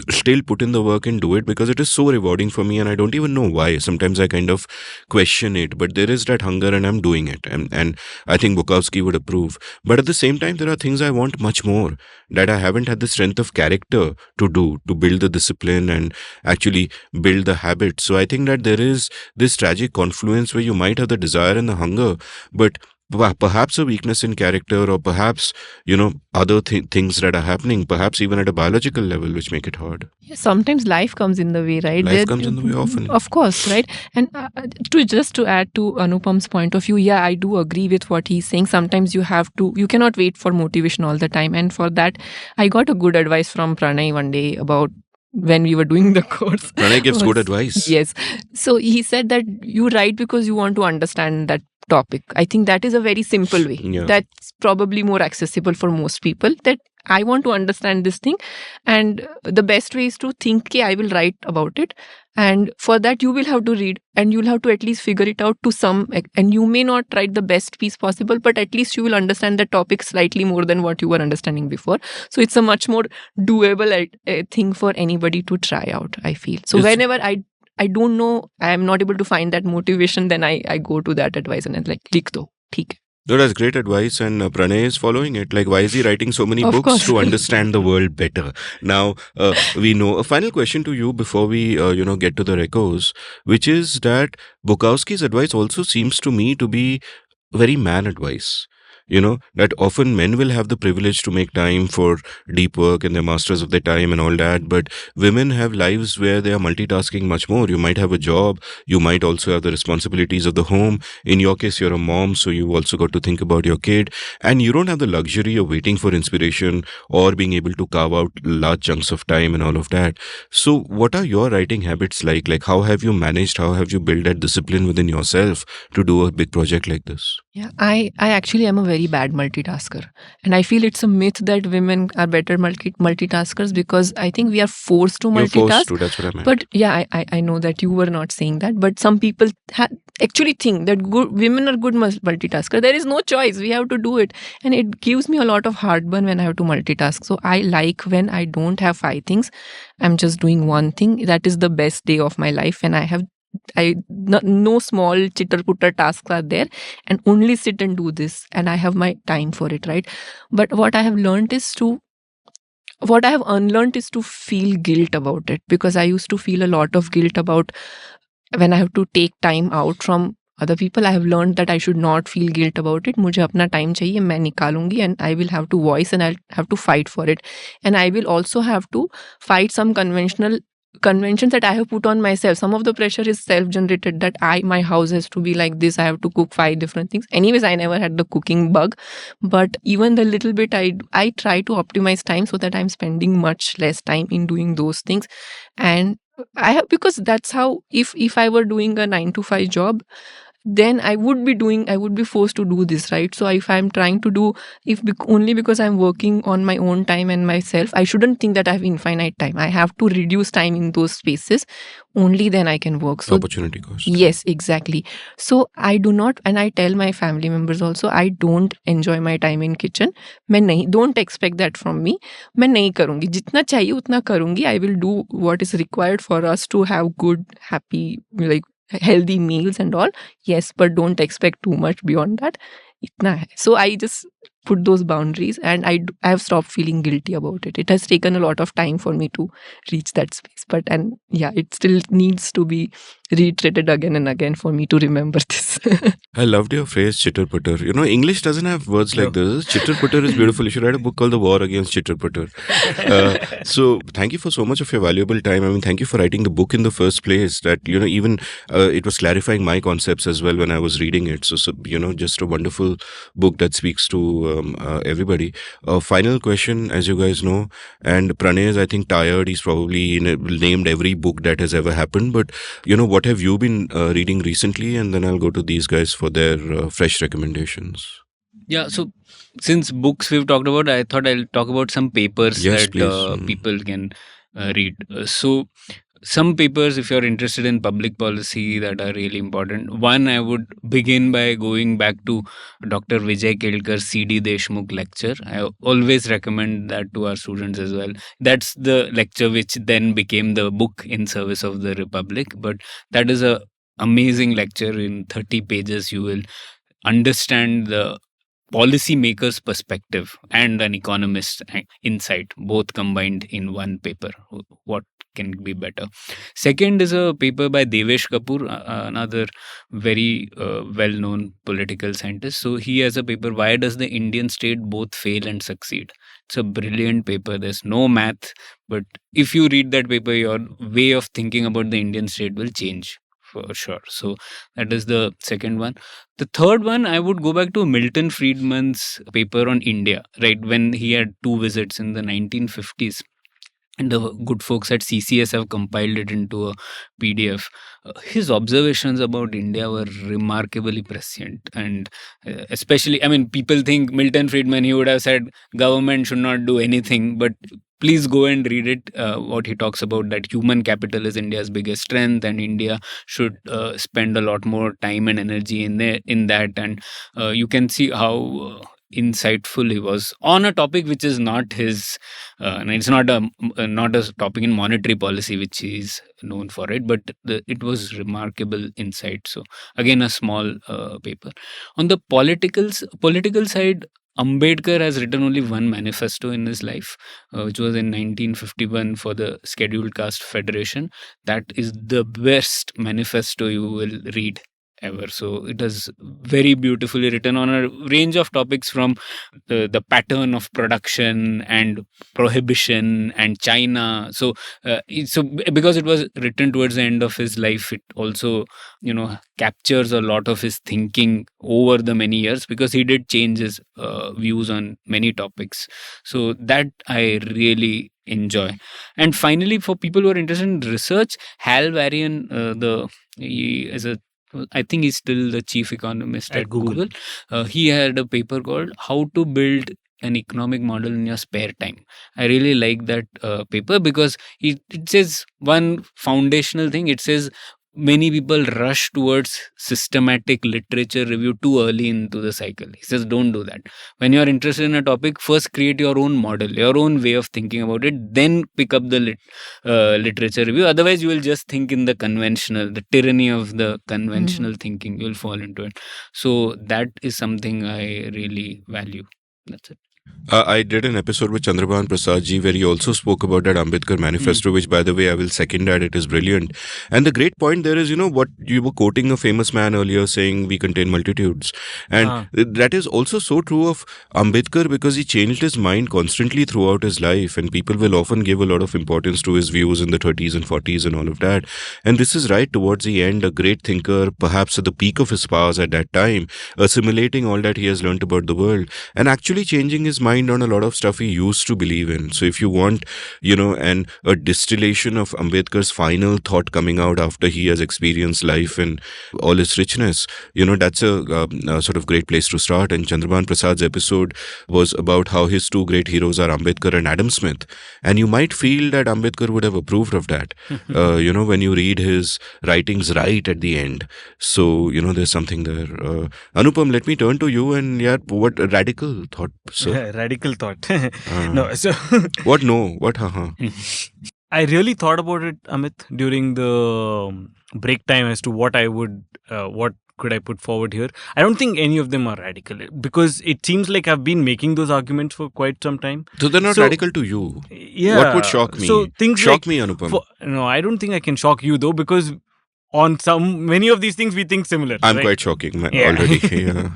still put in the work and do it because it is so rewarding for me, and I don't even know why. Sometimes I kind of question it, but there is that hunger and I'm doing it, and I think Bukowski would approve. But at the same time, there are things I want much more that I haven't had the strength of character to do, to build the discipline and actually build the habit. So I think that there is this tragic confluence where you might have the desire and the hunger, but perhaps a weakness in character, or perhaps, other things that are happening, perhaps even at a biological level, which make it hard. Yeah, sometimes life comes in the way, right? Life comes in the way often. Of course, right? And to add to Anupam's point of view, yeah, I do agree with what he's saying. Sometimes you cannot wait for motivation all the time. And for that, I got a good advice from Pranay one day about when we were doing the course. Pranay gives good advice. Yes. So he said that you write because you want to understand that topic. I think that is a very simple way. Yeah. That's probably more accessible for most people, that I want to understand this thing, and the best way is to think, okay, I will write about it, and for that you will have to read, and you'll have to at least figure it out to some, and you may not write the best piece possible, but at least you will understand the topic slightly more than what you were understanding before. So it's a much more doable thing for anybody to try out, I feel. So whenever I don't know, I am not able to find that motivation, then I go to that advice and I'm like, likh do, theek hai. No, that's great advice, and Pranay is following it. Like, why is he writing so many books? Course. To understand the world better? Now, we know. A final question to you before we, get to the recos, which is that Bukowski's advice also seems to me to be very man advice. That often men will have the privilege to make time for deep work and they're masters of their time and all that, but women have lives where they are multitasking much more. You might have a job, you might also have the responsibilities of the home. In your case, you're a mom, so you also got to think about your kid, and you don't have the luxury of waiting for inspiration or being able to carve out large chunks of time and all of that. So what are your writing habits like? Like, how have you managed, how have you built that discipline within yourself to do a big project like this? Yeah, I actually am a very bad multitasker, and I feel it's a myth that women are better multitaskers, because I think we are forced to multitask. You're forced to, that's what I meant. But yeah, I know that you were not saying that, but some people actually think that women are good multitasker. There is no choice, we have to do it, and it gives me a lot of heartburn when I have to multitask. So I like when I don't have 5 things, I'm just doing one thing. That is the best day of my life, and no small chitter-putter tasks are there, and only sit and do this, and I have my time for it, right? But what I have unlearned is to feel guilt about it, because I used to feel a lot of guilt about when I have to take time out from other people. I have learned that I should not feel guilt about it. मुझे अपना time चाहिए, मैं निकालूंगी, and I will have to voice, and I'll have to fight for it, and I will also have to fight some conventions that I have put on myself. Some of the pressure is self-generated, that my house has to be like this, I have to cook 5 different things. Anyways, I never had the cooking bug, but even the little bit I try to optimize time so that I'm spending much less time in doing those things. And because that's how, if I were doing a 9 to 5 job, then I would be forced to do this, right? So if I'm trying to do, only because I'm working on my own time and myself, I shouldn't think that I have infinite time. I have to reduce time in those spaces. Only then I can work. So opportunity cost. Yes, exactly. So I do not, and I tell my family members also, I don't enjoy my time in kitchen. Don't expect that from me. मैं नहीं करूँगी. जितना चाहिए उतना करूँगी. I will do what is required for us to have good, happy, like healthy meals and all. Yes, but don't expect too much beyond that. Itna hai. So I just put those boundaries, and I have stopped feeling guilty about it. It has taken a lot of time for me to reach that space, and it still needs to be reiterated again and again for me to remember this. I loved your phrase, chitter putter. English doesn't have words like this. Chitter putter is beautiful. You should write a book called The War Against Chitter Putter. So thank you for so much of your valuable time. I mean, thank you for writing the book in the first place. That, even it was clarifying my concepts as well when I was reading it. So just a wonderful book that speaks to everybody. Final question, as you guys know, and Pranay is, I think, tired. He's probably named every book that has ever happened. But, what have you been reading recently? And then I'll go to these guys for their fresh recommendations. Yeah, so since books we've talked about, I thought I'll talk about some papers that people can read. So some papers, if you're interested in public policy, that are really important. One, I would begin by going back to Dr. Vijay Kelkar's C.D. Deshmukh lecture. I always recommend that to our students as well. That's the lecture which then became the book In Service of the Republic. But that is a amazing lecture. In 30 pages, you will understand the policymaker's perspective and an economist's insight, both combined in one paper. What can be better. Second is a paper by Devesh Kapoor, another very well-known political scientist. So he has a paper, Why Does the Indian State Both Fail and Succeed? It's a brilliant paper. There's no math, but if you read that paper, your way of thinking about the Indian state will change for sure. So that is the second one. The third one, I would go back to Milton Friedman's paper on India, right? When he had two visits in the 1950s. And the good folks at CCS have compiled it into a PDF. His observations about India were remarkably prescient. And especially, I mean, people think Milton Friedman, he would have said government should not do anything. But please go and read it. What he talks about, that human capital is India's biggest strength, and India should spend a lot more time and energy in that. And you can see how insightful he was on a topic which is not his. It's not a topic in monetary policy which he's known for it, but it was remarkable insight. So again, a small paper. On the political side, Ambedkar has written only one manifesto in his life, which was in 1951 for the Scheduled Caste Federation. That is the best manifesto you will read ever. So it is very beautifully written on a range of topics, from the pattern of production and prohibition and China. So because it was written towards the end of his life, it also captures a lot of his thinking over the many years, because he did change his views on many topics. So that I really enjoy. And finally, for people who are interested in research, Hal Varian, I think he's still the chief economist at Google. He had a paper called How to Build an Economic Model in Your Spare Time. I really like that paper, because it says one foundational thing. It says many people rush towards systematic literature review too early into the cycle. He says, don't do that. When you're interested in a topic, first create your own model, your own way of thinking about it, then pick up the literature review. Otherwise, you will just think in the conventional, the tyranny of the conventional thinking. You'll fall into it. So that is something I really value. That's it. I did an episode with Chandrabhan Prasad ji where he also spoke about that Ambedkar manifesto, which, by the way, I will second that. It is brilliant. And the great point there is, what you were quoting a famous man earlier saying, we contain multitudes. And that is also so true of Ambedkar, because he changed his mind constantly throughout his life. And people will often give a lot of importance to his views in the 30s and 40s and all of that. And this is right towards the end, a great thinker, perhaps at the peak of his powers at that time, assimilating all that he has learnt about the world and actually changing his mind on a lot of stuff he used to believe in. So if you want, and a distillation of Ambedkar's final thought coming out after he has experienced life in all its richness, that's a sort of great place to start. And Chandrabhan Prasad's episode was about how his two great heroes are Ambedkar and Adam Smith. And you might feel that Ambedkar would have approved of that, when you read his writings right at the end. So, there's something there. Anupam, let me turn to you, and what radical thought, sir? Radical thought. No, so what? No, what? I really thought about it, Amit, during the break time as to what could I put forward here. I don't think any of them are radical, because it seems like I've been making those arguments for quite some time. So they're not radical to you. Yeah. What would shock me? So things shock me, Anupam. No, I don't think I can shock you though, because on many of these things we think similar. I'm right? quite shocking already. Yeah.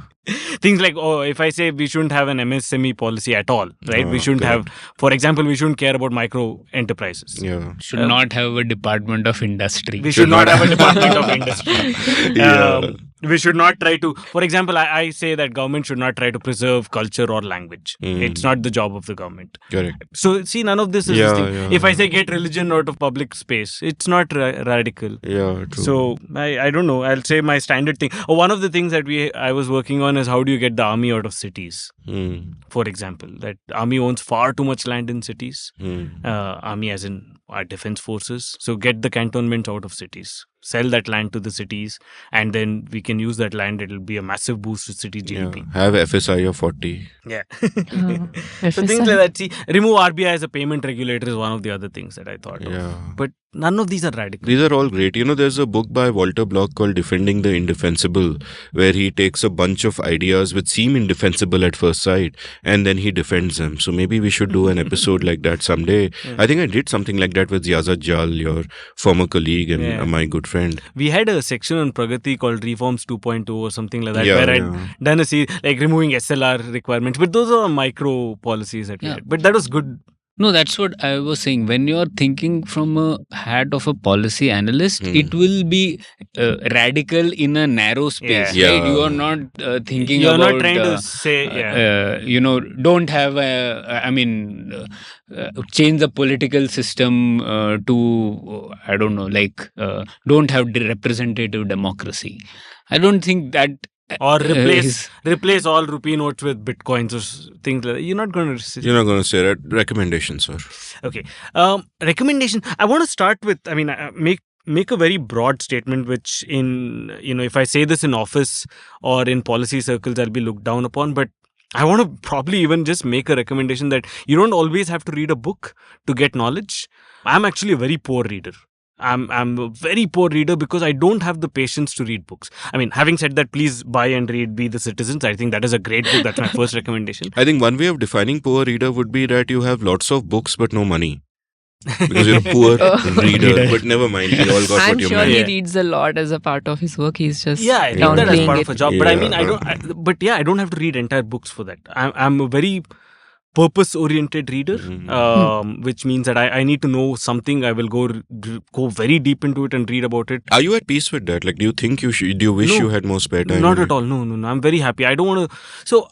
Things like, if I say we shouldn't have an MSME policy at all, right? We shouldn't have, for example, we shouldn't care about micro enterprises. Yeah. Should not have a department of industry. We should not have a department of industry. We should not try to, for example, I say that government should not try to preserve culture or language. It's not the job of the government. Correct. So, see, none of this is this thing. If I say get religion out of public space, it's not radical. Yeah, true. So, I don't know. I'll say my standard thing. One of the things that I was working on is how do you get the army out of cities? For example, that army owns far too much land in cities. Army as in our defense forces. So, get the cantonments out of cities. sell that land to the cities, and then we can use that land. It'll be a massive boost to city GDP. Have FSI of 40. Yeah. FSI. So things like that. See, remove RBI as a payment regulator is one of the other things that I thought of. But none of these are radical. These are all great. There's a book by Walter Block called Defending the Indefensible, where he takes a bunch of ideas which seem indefensible at first sight, and then he defends them. So maybe we should do an episode like that someday. I think I did something like that with Yazad Jal, your former colleague and my good friend. We had a section on Pragati called Reforms 2.0 or something like that, where I'd done a series, like removing SLR requirements. But those are micro policies that we had. But that was good. No, that's what I was saying. When you're thinking from a hat of a policy analyst, it will be radical in a narrow space, right? You are not thinking You're about... not trying to say, don't have change the political system to, I don't know, don't have representative democracy. I don't think that... Or replace all rupee notes with bitcoins or things like that. You're not going to say that. Recommendation, sir. Okay. Recommendation. I want to start with, make a very broad statement, which if I say this in office or in policy circles, I'll be looked down upon. But I want to probably even just make a recommendation that you don't always have to read a book to get knowledge. I'm actually a very poor reader. I'm a very poor reader because I don't have the patience to read books. Having said that, please buy and read Be the Citizens. I think that is a great book. That's my first recommendation. I think one way of defining poor reader would be that you have lots of books but no money. Because you're a poor reader, but never mind. We all got what you meant. I'm sure he reads a lot as a part of his work. He's just I think that as part of a job. But I don't have to read entire books for that. I'm a very purpose-oriented reader, which means that I need to know something. I will go very deep into it and read about it. Are you at peace with that? Do you think do you wish you had more spare time? Not at all. No. I'm very happy. I don't want to. So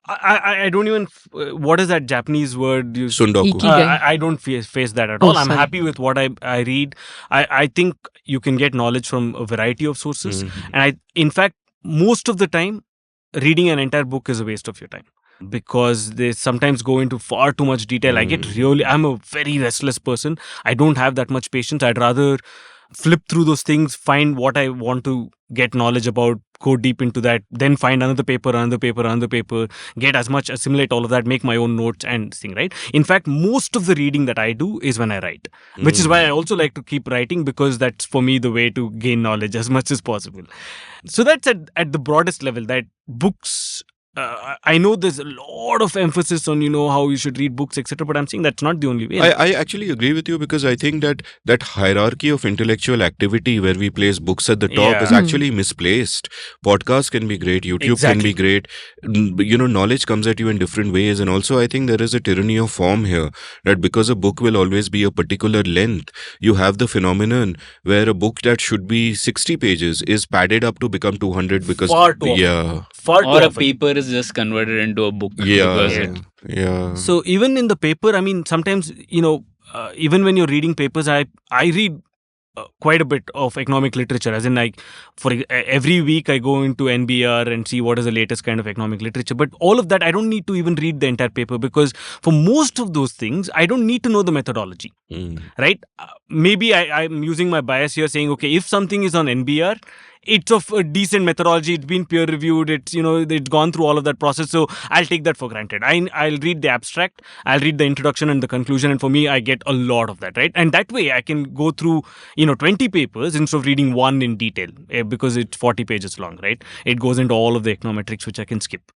I don't even. What is that Japanese word? Sundoku. I don't face that at all. I'm happy with what I read. I think you can get knowledge from a variety of sources, and in fact, most of the time, reading an entire book is a waste of your time, because they sometimes go into far too much detail. I'm a very restless person. I don't have that much patience. I'd rather flip through those things, find what I want to get knowledge about, go deep into that, then find another paper, get as much, assimilate all of that, make my own notes and thing, right? In fact, most of the reading that I do is when I write, which is why I also like to keep writing, because that's for me the way to gain knowledge as much as possible. So that's at the broadest level, that books... I know there's a lot of emphasis on, how you should read books, etc. But I'm saying that's not the only way. I actually agree with you, because I think that hierarchy of intellectual activity where we place books at the top is actually misplaced. Podcasts can be great. YouTube can be great. Knowledge comes at you in different ways. And also I think there is a tyranny of form here, that because a book will always be a particular length, you have the phenomenon where a book that should be 60 pages is padded up to become 200 because... Far too often. Or a paper is just converted into a book. So even in the paper, sometimes, even when you're reading papers, I read quite a bit of economic literature, as in for every week I go into NBR and see what is the latest kind of economic literature. But all of that, I don't need to even read the entire paper, because for most of those things, I don't need to know the methodology, right? Maybe I'm using my bias here, saying, okay, if something is on NBR, it's of a decent methodology, it's been peer reviewed, it's gone through all of that process, so I'll take that for granted. I'll read the abstract, I'll read the introduction and the conclusion, and for me I get a lot of that, right? And that way I can go through 20 papers instead of reading one in detail, because it's 40 pages long, right? It goes into all of the econometrics which I can skip.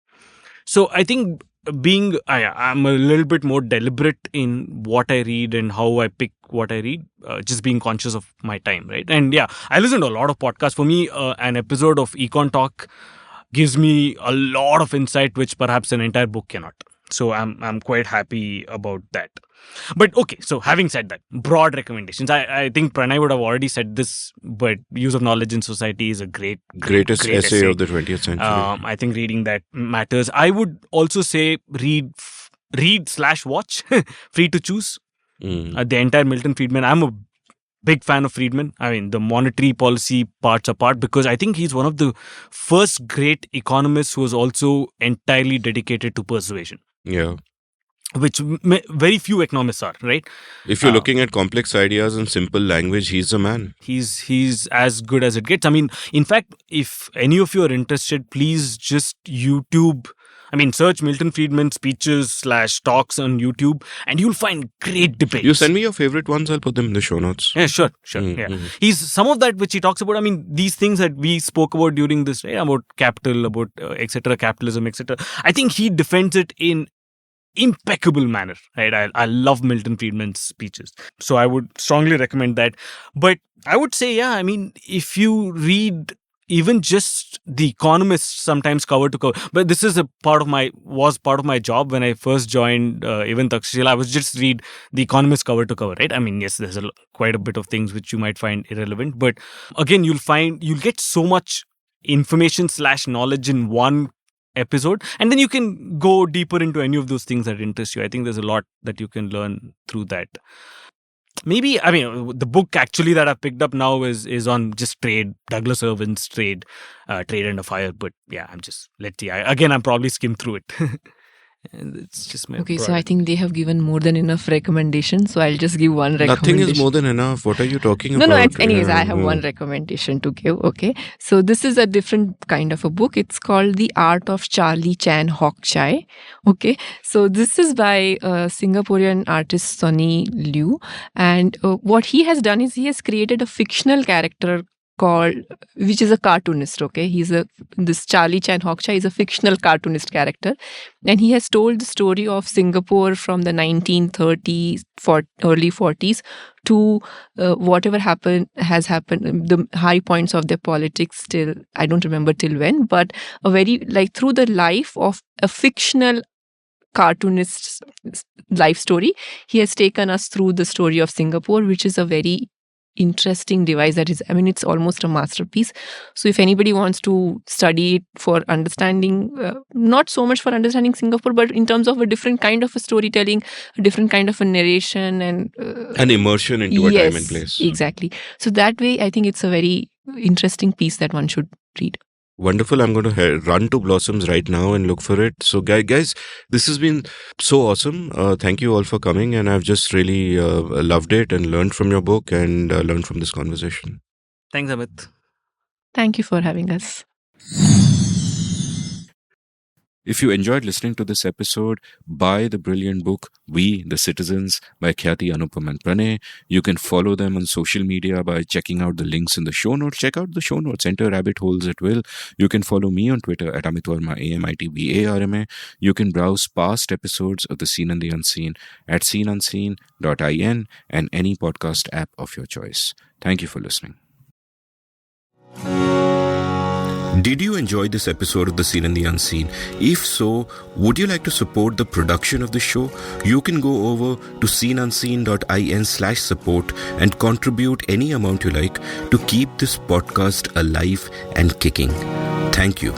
So I think I'm a little bit more deliberate in what I read and how I pick what I read, just being conscious of my time, right? And I listen to a lot of podcasts. For me, an episode of Econ Talk gives me a lot of insight, which perhaps an entire book cannot. So I'm quite happy about that. But okay, so having said that, broad recommendations. I think Pranay would have already said this, but use of knowledge in society is a greatest essay of the 20th century. I think reading that matters. I would also say read/watch, free to choose. The entire Milton Friedman. I'm a big fan of Friedman. The monetary policy parts apart, because I think he's one of the first great economists who was also entirely dedicated to persuasion. Yeah. which very few economists are, right? If you're looking at complex ideas in simple language, he's the man. He's as good as it gets. I mean, in fact, if any of you are interested, please just YouTube. I mean, search Milton Friedman speeches / talks on YouTube, and you'll find great debates. You send me your favorite ones, I'll put them in the show notes. Yeah, sure. Yeah, he's some of that which he talks about. I mean, these things that we spoke about during this, right, about capital, about etc., capitalism, etc. I think he defends it in impeccable manner, right? I love Milton Friedman's speeches, so I would strongly recommend that. But I would say, yeah, I mean, if you read even just The Economist, sometimes cover to cover, but this is was part of my job when I first joined even Takshashila. I was just read The Economist cover to cover, right? I mean, yes, there's quite a bit of things which you might find irrelevant, but again, you'll get so much information / knowledge in one episode, and then you can go deeper into any of those things that interest you. I think there's a lot that you can learn through that. Maybe, I mean, the book actually that I've picked up now is on just trade, Douglas Irvin's Trade Under Fire. But yeah, let's see. I'm probably skim through it. And it's just my Okay, product. so I think they have given more than enough recommendations. So I'll just give one recommendation. Nothing is more than enough. What are you talking about? No. Anyways, I have one recommendation to give. Okay, so this is a different kind of a book. It's called The Art of Charlie Chan Hock Chai. Okay, so this is by Singaporean artist Sonny Liu, and what he has done is he has created a fictional character which is a cartoonist. Okay, this Charlie Chan Hock Chai is a fictional cartoonist character, and he has told the story of Singapore from the 1930s, early 40s to whatever has happened, the high points of their politics till I don't remember till when, but a very through the life of a fictional cartoonist's life story. He has taken us through the story of Singapore, which is a very interesting device it's almost a masterpiece. So if anybody wants to study it for understanding, not so much for understanding Singapore, but in terms of a different kind of a storytelling, a different kind of a narration, and an immersion into a time and place. Exactly. So that way, I think it's a very interesting piece that one should read. Wonderful. I'm going to run to Blossoms right now and look for it. So guys, this has been so awesome. Thank you all for coming, and I've just really loved it and learned from your book and learned from this conversation. Thanks, Amit. Thank you for having us. If you enjoyed listening to this episode, buy the brilliant book, We, the Citizens, by Khyati, Anupam and Pranay. You can follow them on social media by checking out the links in the show notes. Check out the show notes. Enter rabbit holes at will. You can follow me on Twitter at Amit Varma, AMITBARMA. You can browse past episodes of The Seen and the Unseen at seenunseen.in and any podcast app of your choice. Thank you for listening. Did you enjoy this episode of The Seen and the Unseen? If so, would you like to support the production of the show? You can go over to seenunseen.in/support and contribute any amount you like to keep this podcast alive and kicking. Thank you.